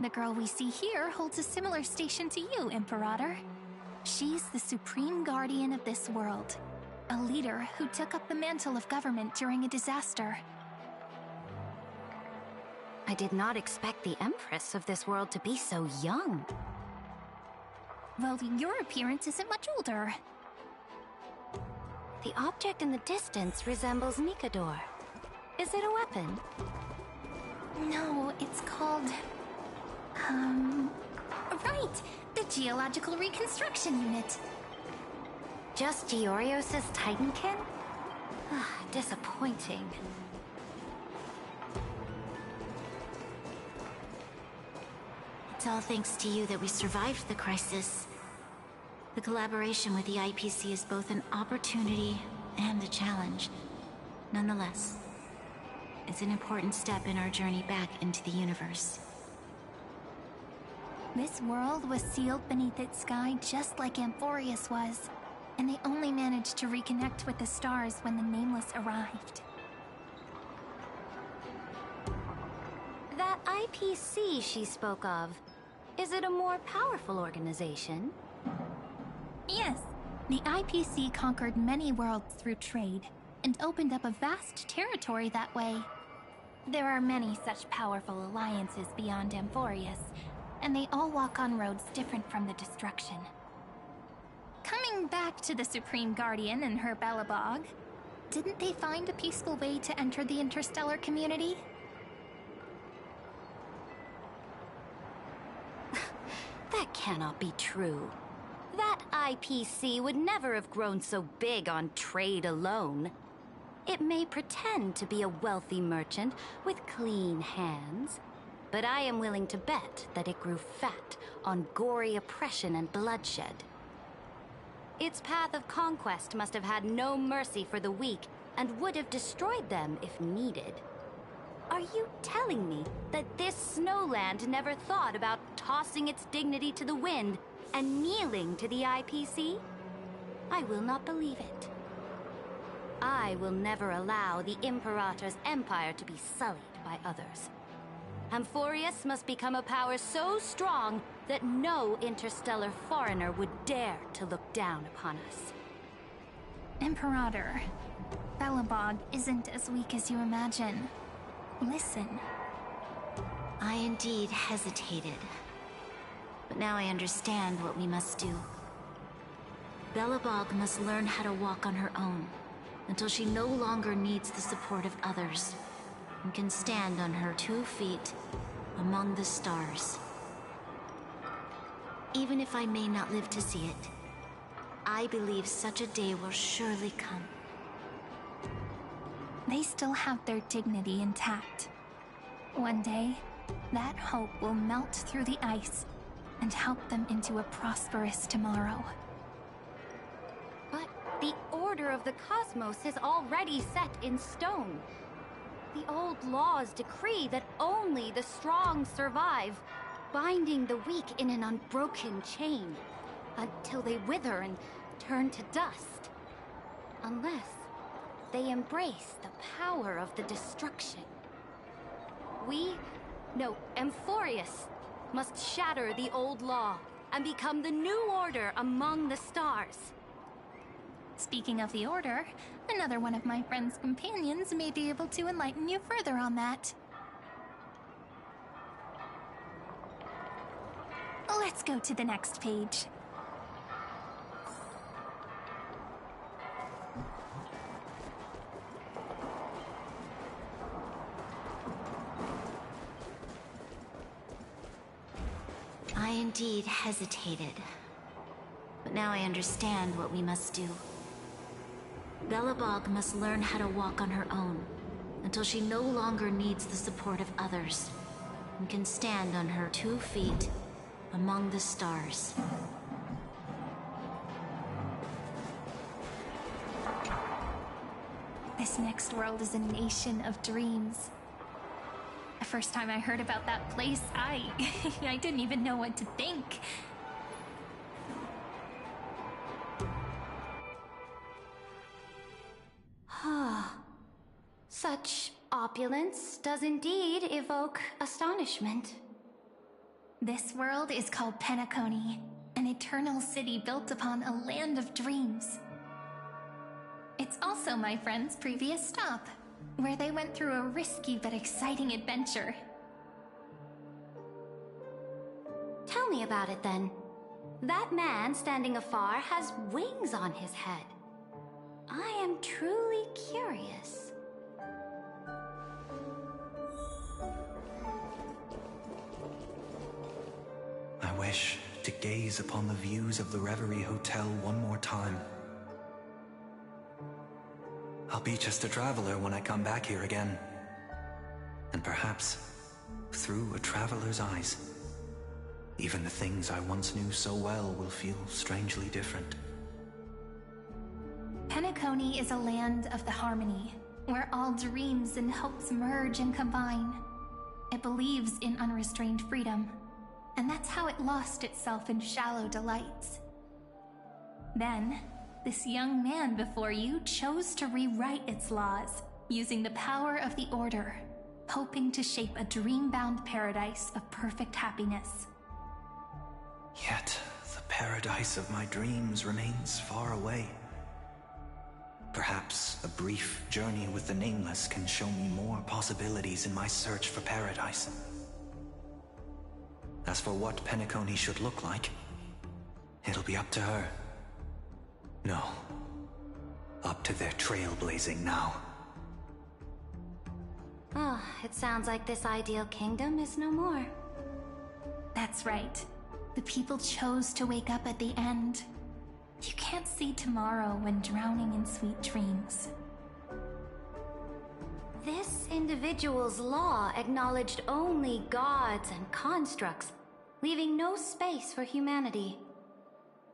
The girl we see here holds a similar station to you, Imperator. She's the supreme guardian of this world, a leader who took up the mantle of government during a disaster. I did not expect the Empress of this world to be so young. Well, your appearance isn't much older. The object in the distance resembles Nikador. Is it a weapon? No, it's called... Right! The Geological Reconstruction Unit. Just Giorios' Titankin? Disappointing. It's all thanks to you that we survived the crisis. The collaboration with the IPC is both an opportunity and a challenge. Nonetheless, it's an important step in our journey back into the universe. This world was sealed beneath its sky just like Amphorius was, and they only managed to reconnect with the stars when the Nameless arrived. That IPC she spoke of, is it a more powerful organization? Yes, The IPC conquered many worlds through trade, and opened up a vast territory that way. There are many such powerful alliances beyond Amphorius, and they all walk on roads different from the destruction. Coming back to the Supreme Guardian and her Belobog, didn't they find a peaceful way to enter the interstellar community? That cannot be true. That IPC would never have grown so big on trade alone. It may pretend to be a wealthy merchant with clean hands, but I am willing to bet that it grew fat on gory oppression and bloodshed. Its path of conquest must have had no mercy for the weak and would have destroyed them if needed. Are you telling me that this snowland never thought about tossing its dignity to the wind and kneeling to the IPC? I will not believe it. I will never allow the Imperator's empire to be sullied by others. Amphorius must become a power so strong that no interstellar foreigner would dare to look down upon us. Imperator, Belobog isn't as weak as you imagine. Listen. I indeed hesitated. But now I understand what we must do. Belobog must learn how to walk on her own, until she no longer needs the support of others, and can stand on her 2 feet among the stars. Even if I may not live to see it, I believe such a day will surely come. They still have their dignity intact. One day, that hope will melt through the ice and help them into a prosperous tomorrow. But the order of the cosmos is already set in stone. The old laws decree that only the strong survive, binding the weak in an unbroken chain, until they wither and turn to dust. Unless they embrace the power of the destruction. Amphorius must shatter the old law and become the new order among the stars. Speaking of the Order, another one of my friend's companions may be able to enlighten you further on that. Let's go to the next page. I indeed hesitated. But now I understand what we must do. Belobog must learn how to walk on her own, until she no longer needs the support of others, and can stand on her 2 feet among the stars. This next world is a nation of dreams. The first time I heard about that place, I didn't even know what to think. Such opulence does indeed evoke astonishment. This world is called Penacony, an eternal city built upon a land of dreams. It's also my friend's previous stop, where they went through a risky but exciting adventure. Tell me about it then. That man standing afar has wings on his head. I am truly curious. I wish to gaze upon the views of the Reverie Hotel one more time. I'll be just a traveler when I come back here again. And perhaps, through a traveler's eyes, even the things I once knew so well will feel strangely different. Penacony is a land of the harmony, where all dreams and hopes merge and combine. It believes in unrestrained freedom, and that's how it lost itself in shallow delights. Then, this young man before you chose to rewrite its laws, using the power of the Order, hoping to shape a dream-bound paradise of perfect happiness. Yet, the paradise of my dreams remains far away. Perhaps a brief journey with the Nameless can show me more possibilities in my search for paradise. As for what Penacony should look like, it'll be up to her. No. Up to their trailblazing now. Oh, it sounds like this ideal kingdom is no more. That's right. The people chose to wake up at the end. You can't see tomorrow when drowning in sweet dreams. This individual's law acknowledged only gods and constructs, leaving no space for humanity.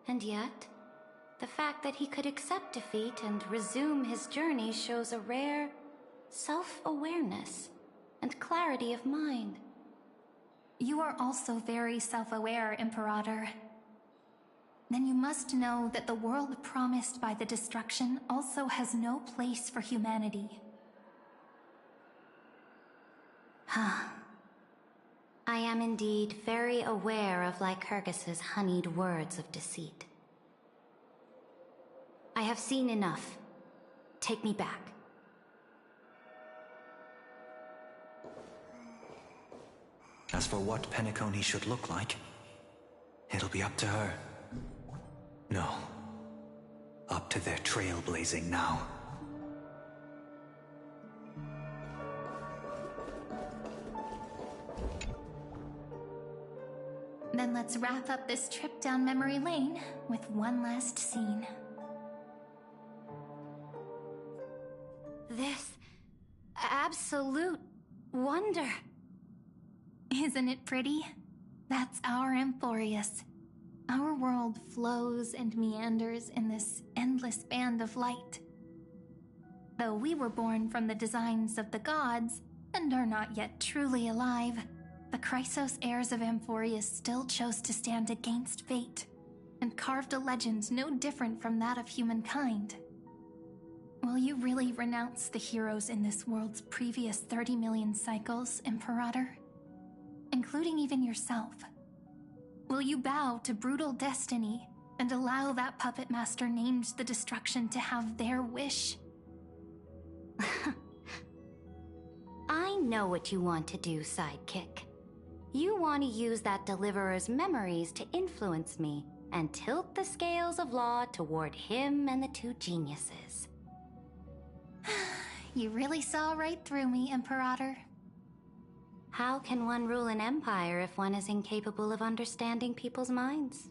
And yet, the fact that he could accept defeat and resume his journey shows a rare self-awareness and clarity of mind. You are also very self-aware, Imperator. Then you must know that the world promised by the destruction also has no place for humanity. I am indeed very aware of Lycurgus's honeyed words of deceit. I have seen enough. Take me back. As for what Penacony should look like, it'll be up to her. No. Up to their trailblazing now. Then let's wrap up this trip down memory lane with one last scene. This absolute wonder. Isn't it pretty? That's our Amphorius. Our world flows and meanders in this endless band of light. Though we were born from the designs of the gods and are not yet truly alive, the Chrysos heirs of Amphorius still chose to stand against fate and carved a legend no different from that of humankind. Will you really renounce the heroes in this world's previous 30 million cycles, Imperator? Including even yourself? Will you bow to brutal destiny and allow that puppet master named the destruction to have their wish? I know what you want to do, sidekick. You want to use that deliverer's memories to influence me and tilt the scales of law toward him and the two geniuses. You really saw right through me, Imperator. How can one rule an empire if one is incapable of understanding people's minds?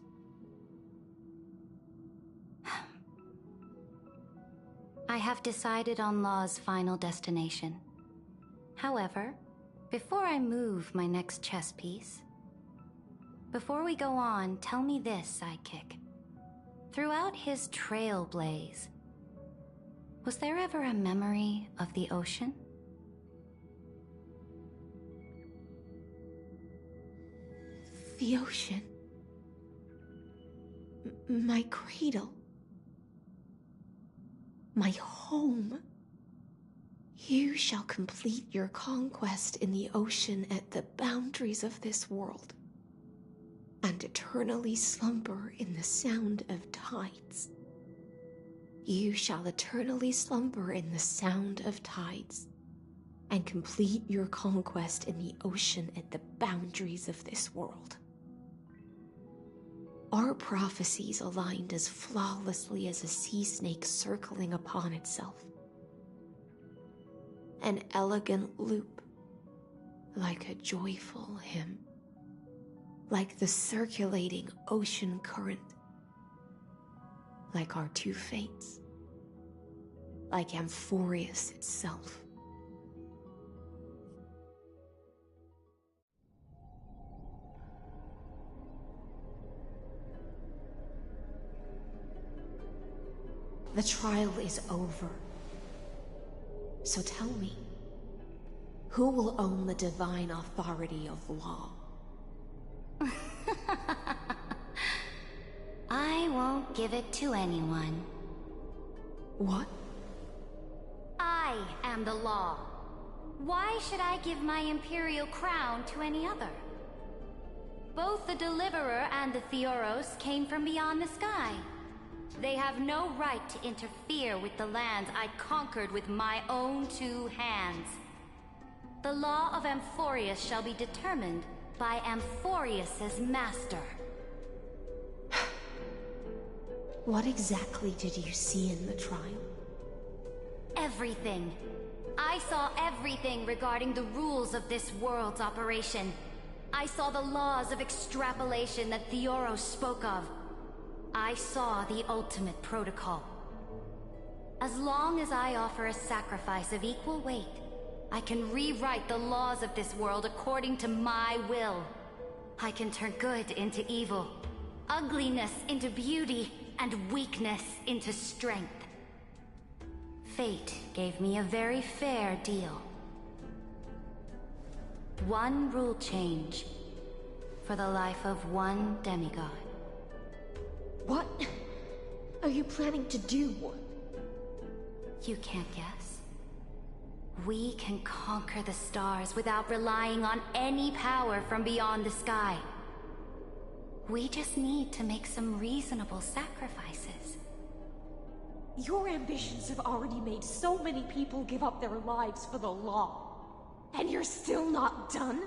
I have decided on Law's final destination. However, before I move my next chess piece, before we go on, tell me this, sidekick. Throughout his trailblaze, was there ever a memory of the ocean? The ocean. My cradle. My home. You shall complete your conquest in the ocean at the boundaries of this world, and eternally slumber in the sound of tides. You shall eternally slumber in the sound of tides, and complete your conquest in the ocean at the boundaries of this world. Our prophecies aligned as flawlessly as a sea snake circling upon itself. An elegant loop, like a joyful hymn, like the circulating ocean current, like our two fates, like Amphorius itself. The trial is over. So tell me, who will own the divine authority of law? I won't give it to anyone. What? I am the law. Why should I give my imperial crown to any other? Both the Deliverer and the Theoros came from beyond the sky. They have no right to interfere with the lands I conquered with my own 2 hands. The law of Amphorius shall be determined by Amphorius's master. What exactly did you see in the trial? Everything. I saw everything regarding the rules of this world's operation. I saw the laws of extrapolation that Theoros spoke of. I saw the ultimate protocol. As long as I offer a sacrifice of equal weight, I can rewrite the laws of this world according to my will. I can turn good into evil, ugliness into beauty, and weakness into strength. Fate gave me a very fair deal. 1 rule change for the life of 1 demigod. What are you planning to do? You can't guess. We can conquer the stars without relying on any power from beyond the sky. We just need to make some reasonable sacrifices. Your ambitions have already made so many people give up their lives for the law. And you're still not done?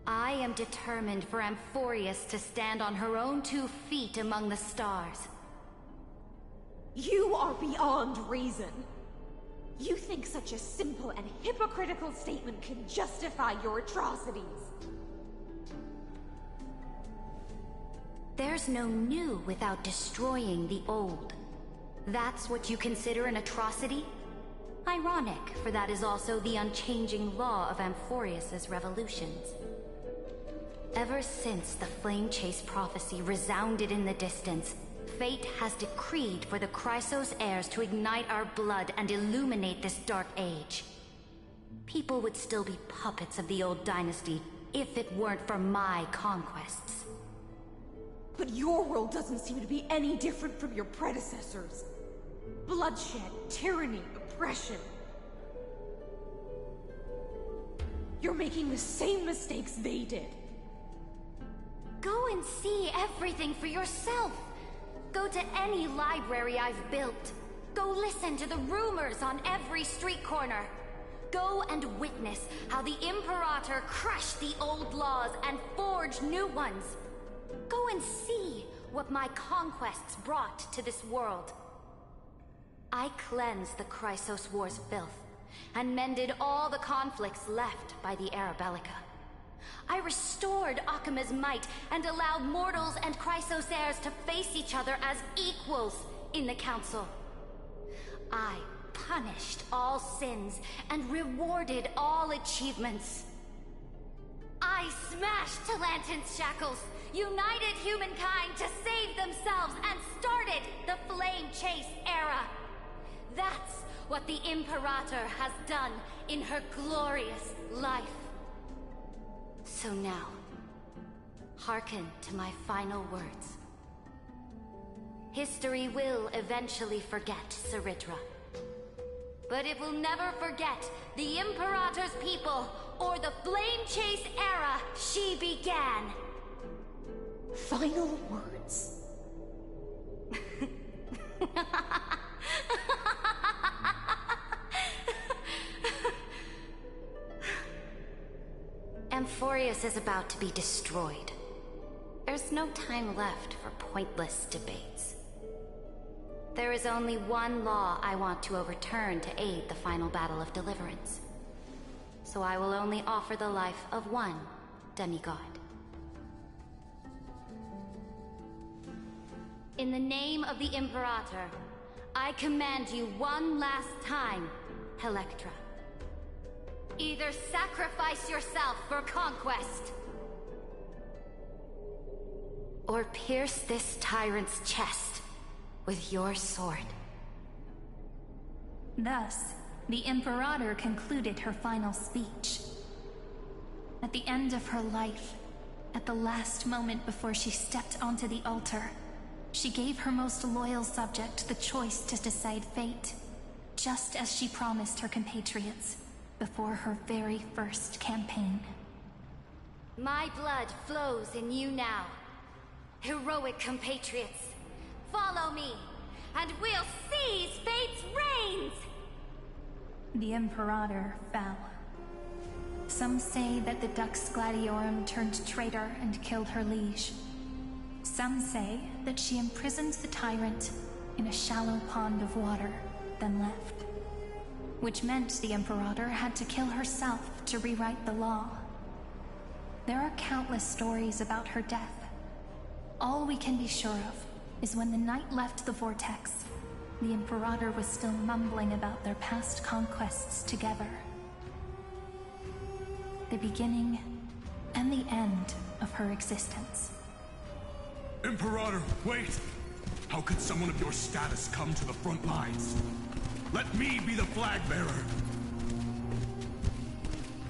I am determined for Amphorius to stand on her own 2 feet among the stars. You are beyond reason. You think such a simple and hypocritical statement can justify your atrocities. There's no new without destroying the old. That's what you consider an atrocity? Ironic, for that is also the unchanging law of Amphorius's revolutions. Ever since the Flame Chase prophecy resounded in the distance, fate has decreed for the Chrysos heirs to ignite our blood and illuminate this dark age. People would still be puppets of the old dynasty if it weren't for my conquests. But your world doesn't seem to be any different from your predecessors. Bloodshed, tyranny, oppression. You're making the same mistakes they did. Go and see everything for yourself. Go to any library I've built. Go listen to the rumors on every street corner. Go and witness how the Imperator crushed the old laws and forged new ones. Go and see what my conquests brought to this world. I cleansed the Chrysos War's filth, and mended all the conflicts left by the Era Bellica. I restored Akima's might, and allowed mortals and Chrysos heirs to face each other as equals in the Council. I punished all sins, and rewarded all achievements. I smashed Talantin's shackles, united humankind to save themselves, and started the Flame Chase era. That's what the Imperator has done in her glorious life. So now, hearken to my final words. History will eventually forget Cyritra. But it will never forget the Imperator's people, or the Flame Chase era she began. Final words? Amphorius is about to be destroyed. There's no time left for pointless debates. There is only one law I want to overturn to aid the final battle of deliverance. So I will only offer the life of one demigod. In the name of the Imperator, I command you one last time, Electra. Either sacrifice yourself for conquest, or pierce this tyrant's chest with your sword. Thus, the Imperator concluded her final speech. At the end of her life, at the last moment before she stepped onto the altar, she gave her most loyal subject the choice to decide fate, just as she promised her compatriots before her very first campaign. My blood flows in you now. Heroic compatriots, follow me, and we'll seize fate's reins! The Imperator fell. Some say that the Dux Gladiorum turned traitor and killed her liege. Some say that she imprisoned the tyrant in a shallow pond of water, then left. Which meant the Imperator had to kill herself to rewrite the law. There are countless stories about her death. All we can be sure of is when the knight left the vortex, the Imperator was still mumbling about their past conquests together. The beginning and the end of her existence. Imperator, wait! How could someone of your status come to the front lines? Let me be the flag bearer!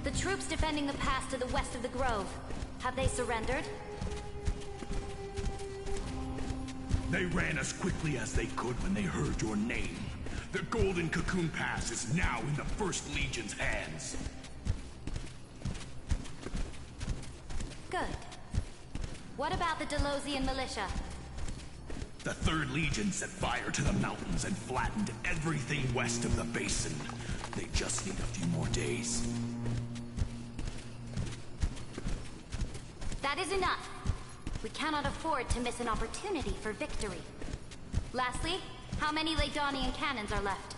The troops defending the pass to the west of the grove, have they surrendered? They ran as quickly as they could when they heard your name. The Golden Cocoon Pass is now in the First Legion's hands. Good. What about the Delosian militia? The Third Legion set fire to the mountains and flattened everything west of the basin. They just need a few more days. That is enough. We cannot afford to miss an opportunity for victory. Lastly, how many Ladonian cannons are left?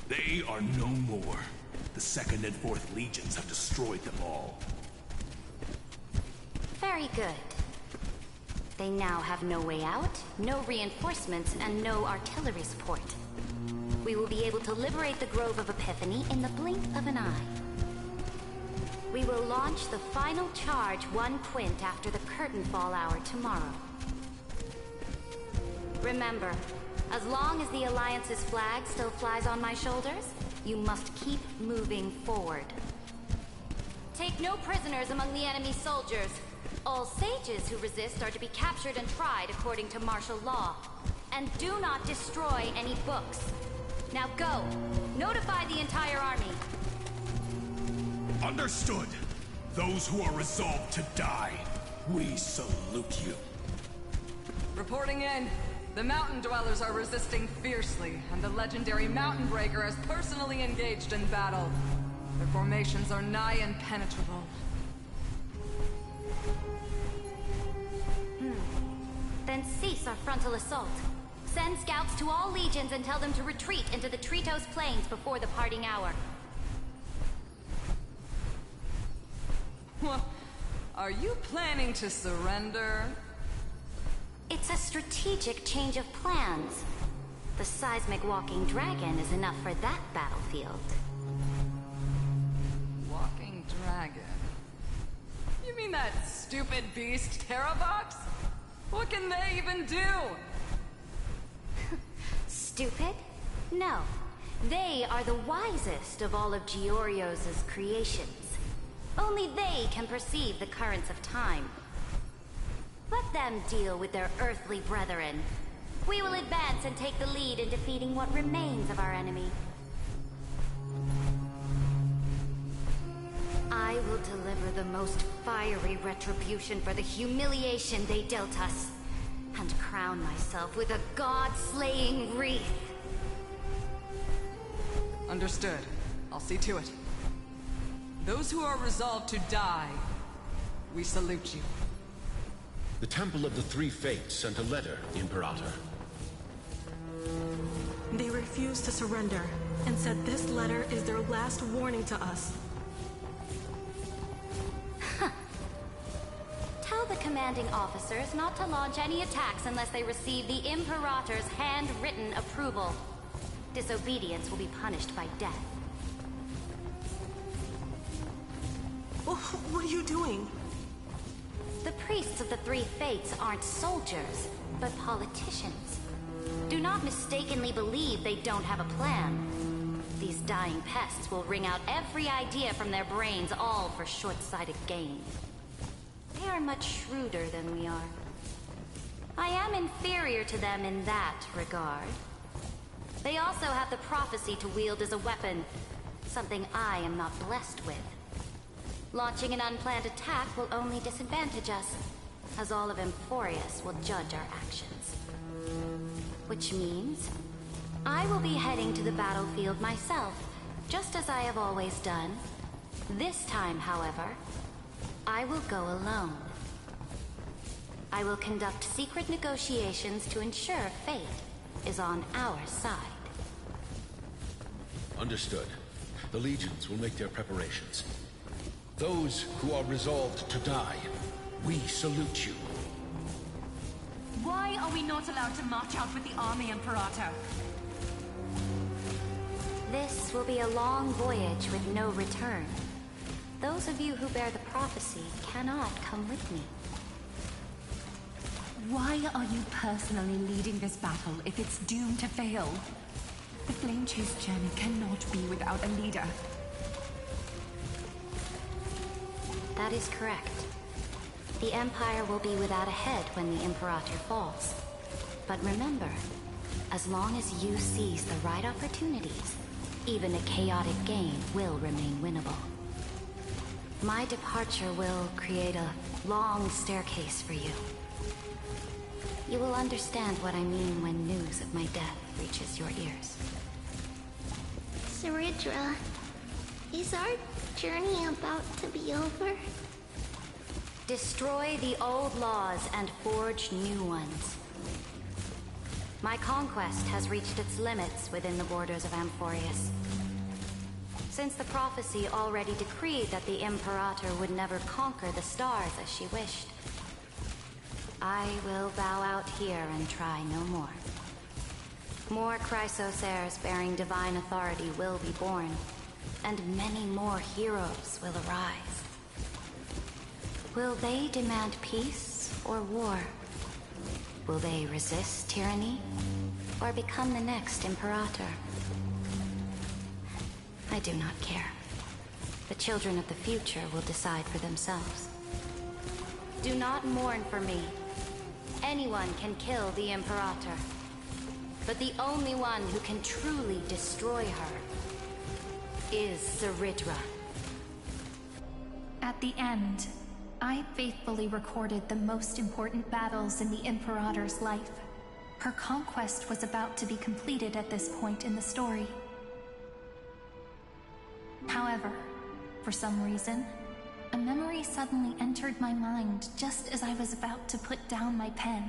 They are no more. The Second and Fourth Legions have destroyed them all. Very good. They now have no way out, no reinforcements, and no artillery support. We will be able to liberate the Grove of Epiphany in the blink of an eye. We will launch the final charge 1 quint after the curtain fall hour tomorrow. Remember, as long as the Alliance's flag still flies on my shoulders, you must keep moving forward. Take no prisoners among the enemy soldiers. All sages who resist are to be captured and tried according to martial law. And do not destroy any books. Now go. Notify the entire army. Understood. Those who are resolved to die, we salute you. Reporting in. The mountain dwellers are resisting fiercely, and the legendary Mountain Breaker has personally engaged in battle. Their formations are nigh impenetrable. Then cease our frontal assault. Send scouts to all legions and tell them to retreat into the Tritos Plains before the parting hour. What? Are you planning to surrender? It's a strategic change of plans. The seismic walking dragon is enough for that battlefield. Walking dragon? You mean that stupid beast, Terravox? What can they even do? Stupid? No. They are the wisest of all of Giorio's creations. Only they can perceive the currents of time. Let them deal with their earthly brethren. We will advance and take the lead in defeating what remains of our enemy. I will deliver the most fiery retribution for the humiliation they dealt us, and crown myself with a god-slaying wreath. Understood. I'll see to it. Those who are resolved to die, we salute you. The Temple of the Three Fates sent a letter, Imperator. They refused to surrender, and said this letter is their last warning to us. Tell the commanding officers not to launch any attacks unless they receive the Imperator's handwritten approval. Disobedience will be punished by death. What are you doing? The priests of the Three Fates aren't soldiers, but politicians. Do not mistakenly believe they don't have a plan. These dying pests will wring out every idea from their brains, all for short-sighted gain. They are much shrewder than we are. I am inferior to them in that regard. They also have the prophecy to wield as a weapon, something I am not blessed with. Launching an unplanned attack will only disadvantage us, as all of Emphorius will judge our actions. Which means I will be heading to the battlefield myself, just as I have always done. This time, however, I will go alone. I will conduct secret negotiations to ensure fate is on our side. Understood. The legions will make their preparations. Those who are resolved to die, we salute you. Why are we not allowed to march out with the army, Imperator? This will be a long voyage with no return. Those of you who bear the prophecy cannot come with me. Why are you personally leading this battle if it's doomed to fail? The Flame Chase journey cannot be without a leader. That is correct. The Empire will be without a head when the Imperator falls. But remember, as long as you seize the right opportunities, even a chaotic game will remain winnable. My departure will create a long staircase for you. You will understand what I mean when news of my death reaches your ears. Saridra, is our journey about to be over? Destroy the old laws and forge new ones. My conquest has reached its limits within the borders of Amphorius. Since the prophecy already decreed that the Imperator would never conquer the stars as she wished, I will bow out here and try no more. More Chrysos heirs bearing divine authority will be born, and many more heroes will arise. Will they demand peace or war? Will they resist tyranny or become the next Imperator? I do not care. The children of the future will decide for themselves. Do not mourn for me. Anyone can kill the Imperator, but the only one who can truly destroy her is Saridra. At the end, I faithfully recorded the most important battles in the Imperator's life. Her conquest was about to be completed at this point in the story. However, for some reason, a memory suddenly entered my mind just as I was about to put down my pen.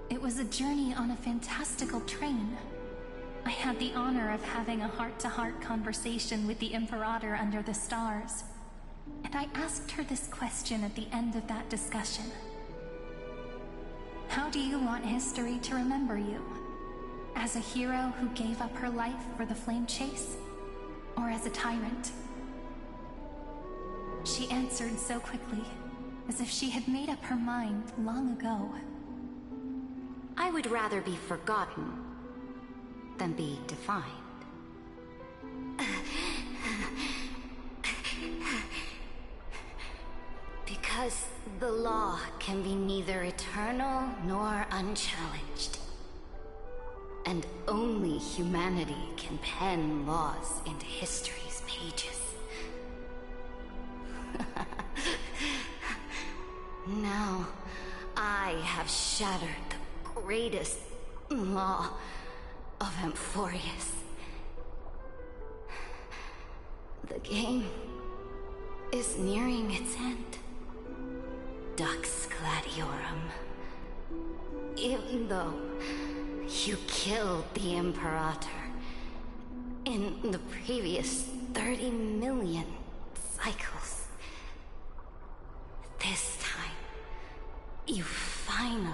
It was a journey on a fantastical train. I had the honor of having a heart-to-heart conversation with the Imperator under the stars, and I asked her this question at the end of that discussion. How do you want history to remember you? As a hero who gave up her life for the Flame Chase? Or as a tyrant? She answered so quickly, as if she had made up her mind long ago. I would rather be forgotten than be defined. Because the law can be neither eternal nor unchallenged. And only humanity can pen laws into history's pages. Now, I have shattered the greatest law of Amphorius. The game is nearing its end. Dux Gladiorum. Even though you killed the Imperator in the previous 30 million cycles, this time, you finally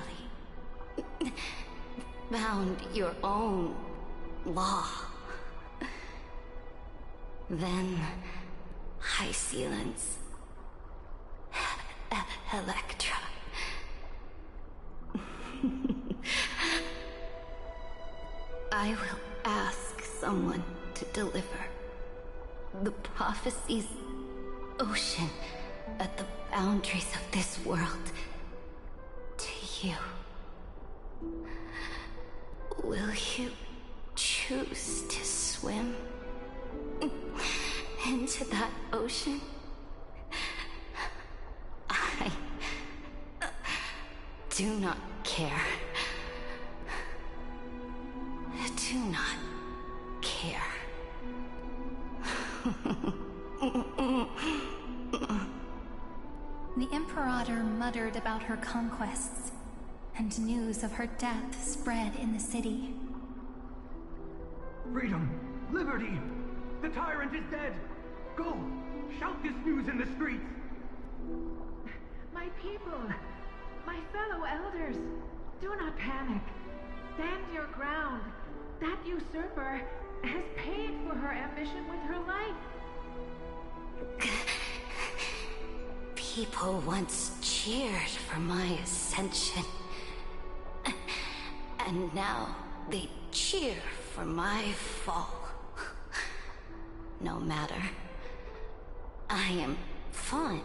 found your own law. Then, High Sealants, Electra. I will ask someone to deliver the prophecy's ocean at the boundaries of this world to you. Will you choose to swim into that ocean, I do not care. Do not care. The Imperator muttered about her conquests, and news of her death spread in the city. Freedom! Liberty! The tyrant is dead! Go! Shout this news in the streets! My people, my fellow elders, do not panic. Stand your ground. That usurper has paid for her ambition with her life. People once cheered for my ascension. And now they cheer for my fall. No matter. I am fond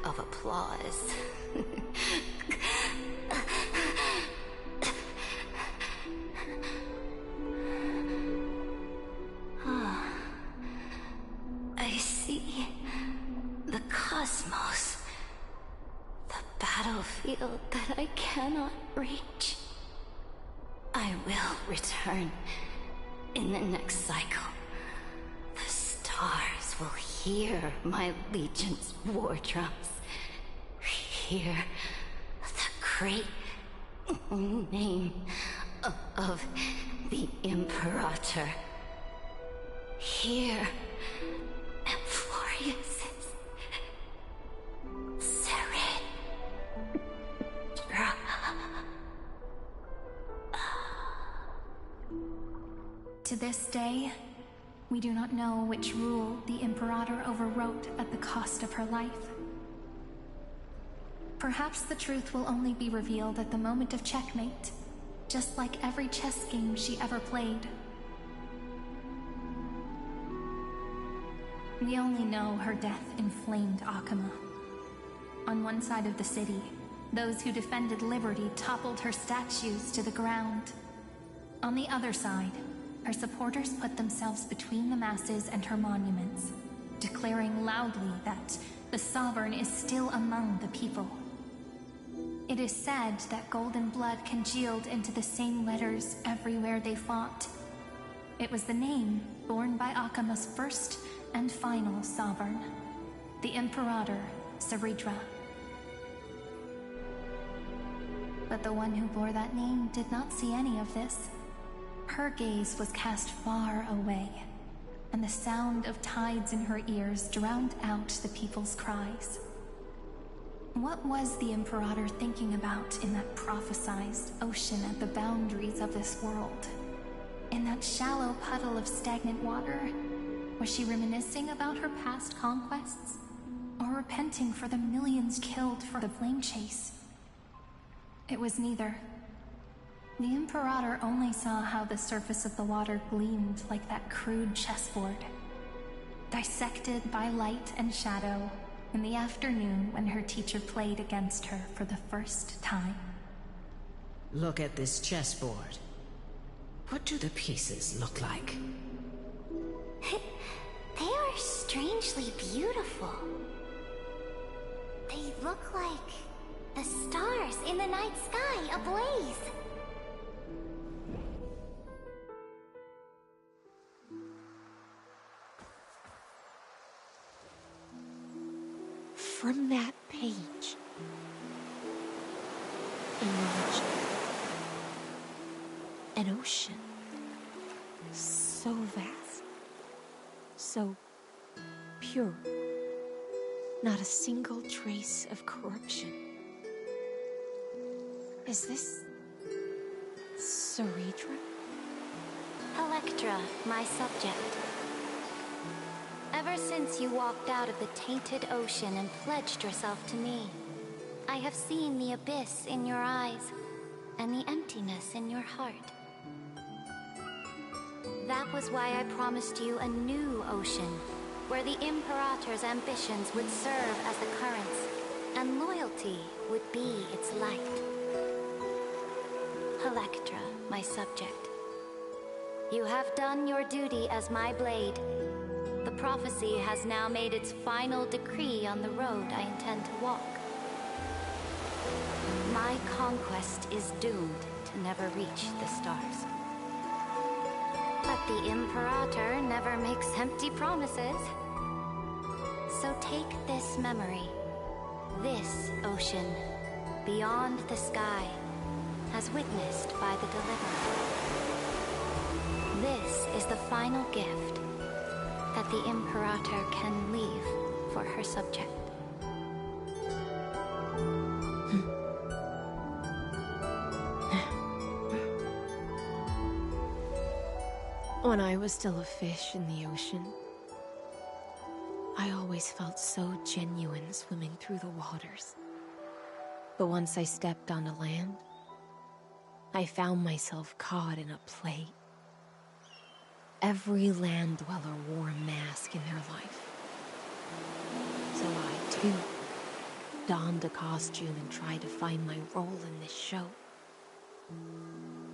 of applause. I see the cosmos, the battlefield that I cannot reach. I will return in the next cycle. The stars will hear my legion's war drums. Hear the great name of the Imperator. Hear Amphorius's serene. To this day, we do not know which rule the Imperator overwrote at the cost of her life. Perhaps the truth will only be revealed at the moment of checkmate, just like every chess game she ever played. We only know her death inflamed Akama. On one side of the city, those who defended liberty toppled her statues to the ground. On the other side, her supporters put themselves between the masses and her monuments, declaring loudly that the Sovereign is still among the people. It is said that golden blood congealed into the same letters everywhere they fought. It was the name borne by Akama's first and final sovereign, the Imperator Saridra. But the one who bore that name did not see any of this. Her gaze was cast far away, and the sound of tides in her ears drowned out the people's cries. What was the Imperator thinking about in that prophesized ocean at the boundaries of this world? In that shallow puddle of stagnant water? Was she reminiscing about her past conquests? Or repenting for the millions killed for the flame chase? It was neither. The Imperator only saw how the surface of the water gleamed like that crude chessboard, dissected by light and shadow in the afternoon when her teacher played against her for the first time. Look at this chessboard. What do the pieces look like? They are strangely beautiful. They look like the stars in the night sky ablaze. From that page emerged an ocean so vast, so pure, not a single trace of corruption. Is this Saridra? Electra, my subject. Ever since you walked out of the tainted ocean and pledged yourself to me, I have seen the abyss in your eyes and the emptiness in your heart. That was why I promised you a new ocean, where the Imperator's ambitions would serve as the currents, and loyalty would be its light. Electra, my subject. You have done your duty as my blade. The prophecy has now made its final decree on the road I intend to walk. My conquest is doomed to never reach the stars. But the Imperator never makes empty promises. So take this memory, this ocean, beyond the sky, as witnessed by the Deliverer. This is the final gift that the Imperator can leave for her subject. When I was still a fish in the ocean, I always felt so genuine swimming through the waters. But once I stepped onto land, I found myself caught in a play. Every land dweller wore a mask in their life. So I, too, donned a costume and tried to find my role in this show.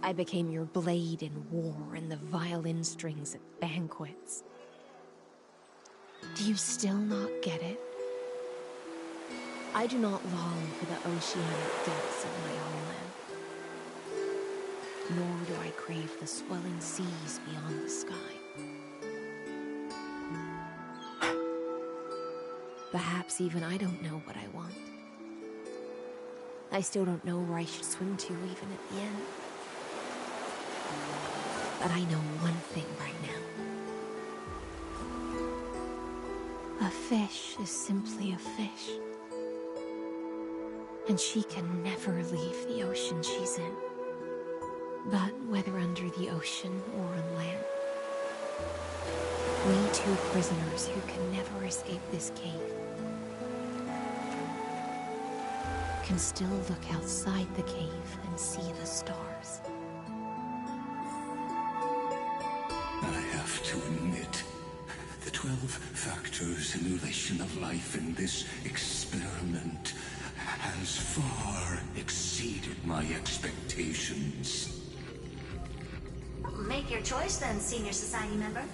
I became your blade in war and the violin strings at banquets. Do you still not get it? I do not long for the oceanic depths of my homeland, nor do I crave the swelling seas beyond the sky. Perhaps even I don't know what I want. I still don't know where I should swim to even at the end. But I know one thing right now. A fish is simply a fish. And she can never leave the ocean she's in. But whether under the ocean or on land, we two prisoners who can never escape this cave can still look outside the cave and see the stars. I have to admit, the 12-factor simulation of life in this experiment has far exceeded my expectations. Make your choice then, Senior Society member.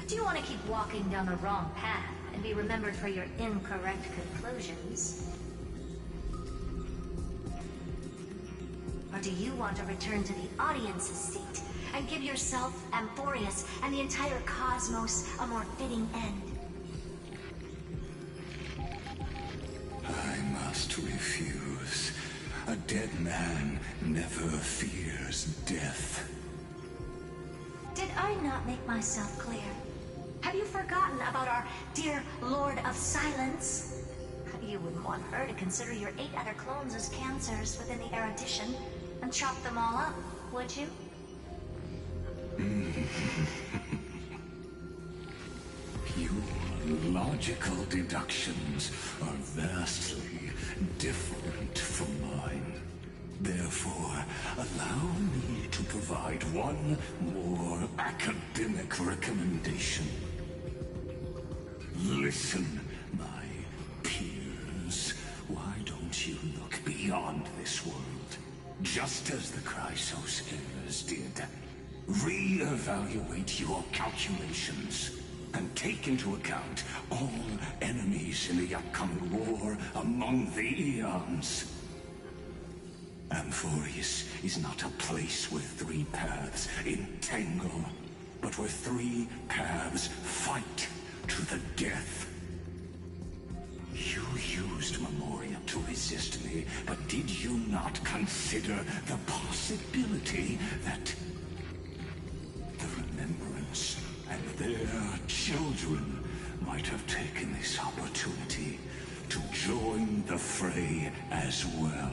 Do you want to keep walking down the wrong path and be remembered for your incorrect conclusions? Or do you want to return to the audience's seat and give yourself, Amphorius, and the entire cosmos a more fitting end? I must refuse. A dead man never fears death. Did I not make myself clear? Have you forgotten about our dear Lord of Silence? You wouldn't want her to consider your 8 other clones as cancers within the erudition and chop them all up, would you? Your logical deductions are vastly different from mine. Therefore, allow me to provide one more academic recommendation. Listen, my peers. Why don't you look beyond this world? Just as the Chrysos heirs did. Re-evaluate your calculations and take into account all enemies in the upcoming war among the Eons. Amphorius is not a place where 3 paths entangle, but where 3 paths fight to the death. You used Memoria to resist me, but did you not consider the possibility that the Remembrance and their children might have taken this opportunity to join the fray as well?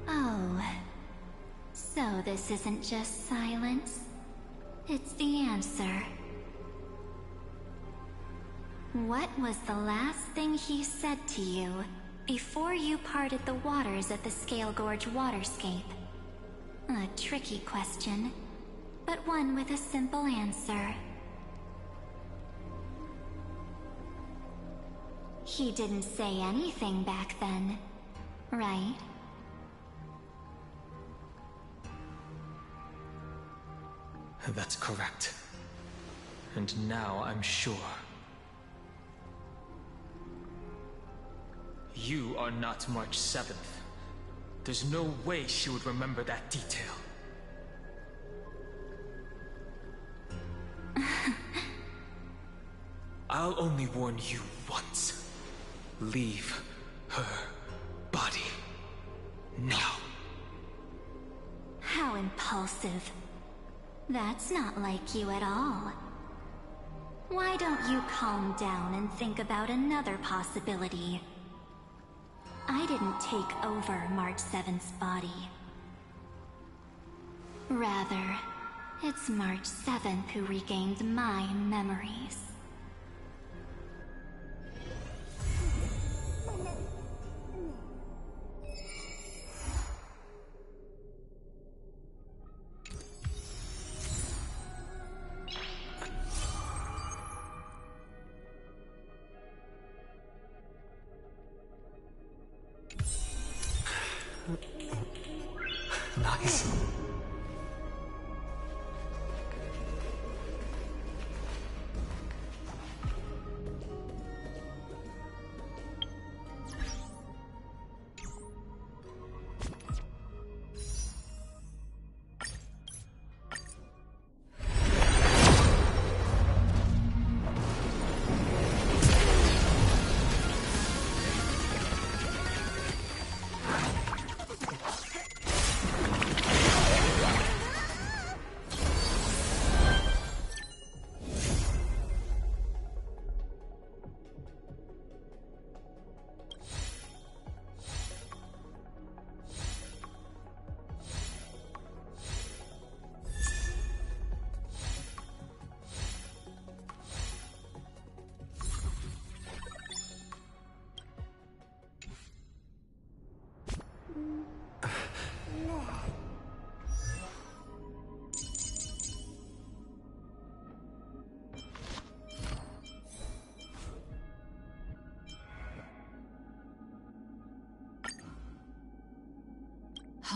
Oh, so this isn't just silence. It's the answer. What was the last thing he said to you before you parted the waters at the Scale Gorge waterscape? A tricky question, but one with a simple He didn't say anything back then, right? That's correct. And now I'm sure. You are not March 7th. There's no way she would remember that detail. I'll only warn you once. Leave her body. Now. How impulsive. That's not like you at all. Why don't you calm down and think about another possibility? I didn't take over March 7th's body. Rather, it's March 7th who regained my memories. Nice.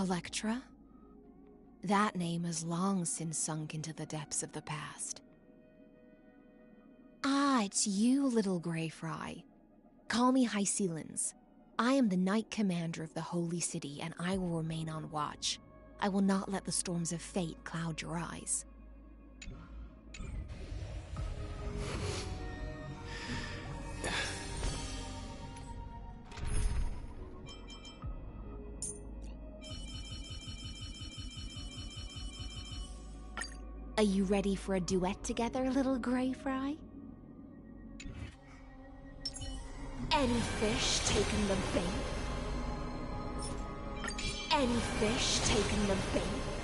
Electra? That name has long since sunk into the depths of the past. Ah, it's you, little Grey Fry. Call me Hycelins. I am the Knight Commander of the Holy City, and I will remain on watch. I will not let the storms of fate cloud your eyes. Are you ready for a duet together, little Grey Fry? Any fish taken the bait? Any fish taken the bait?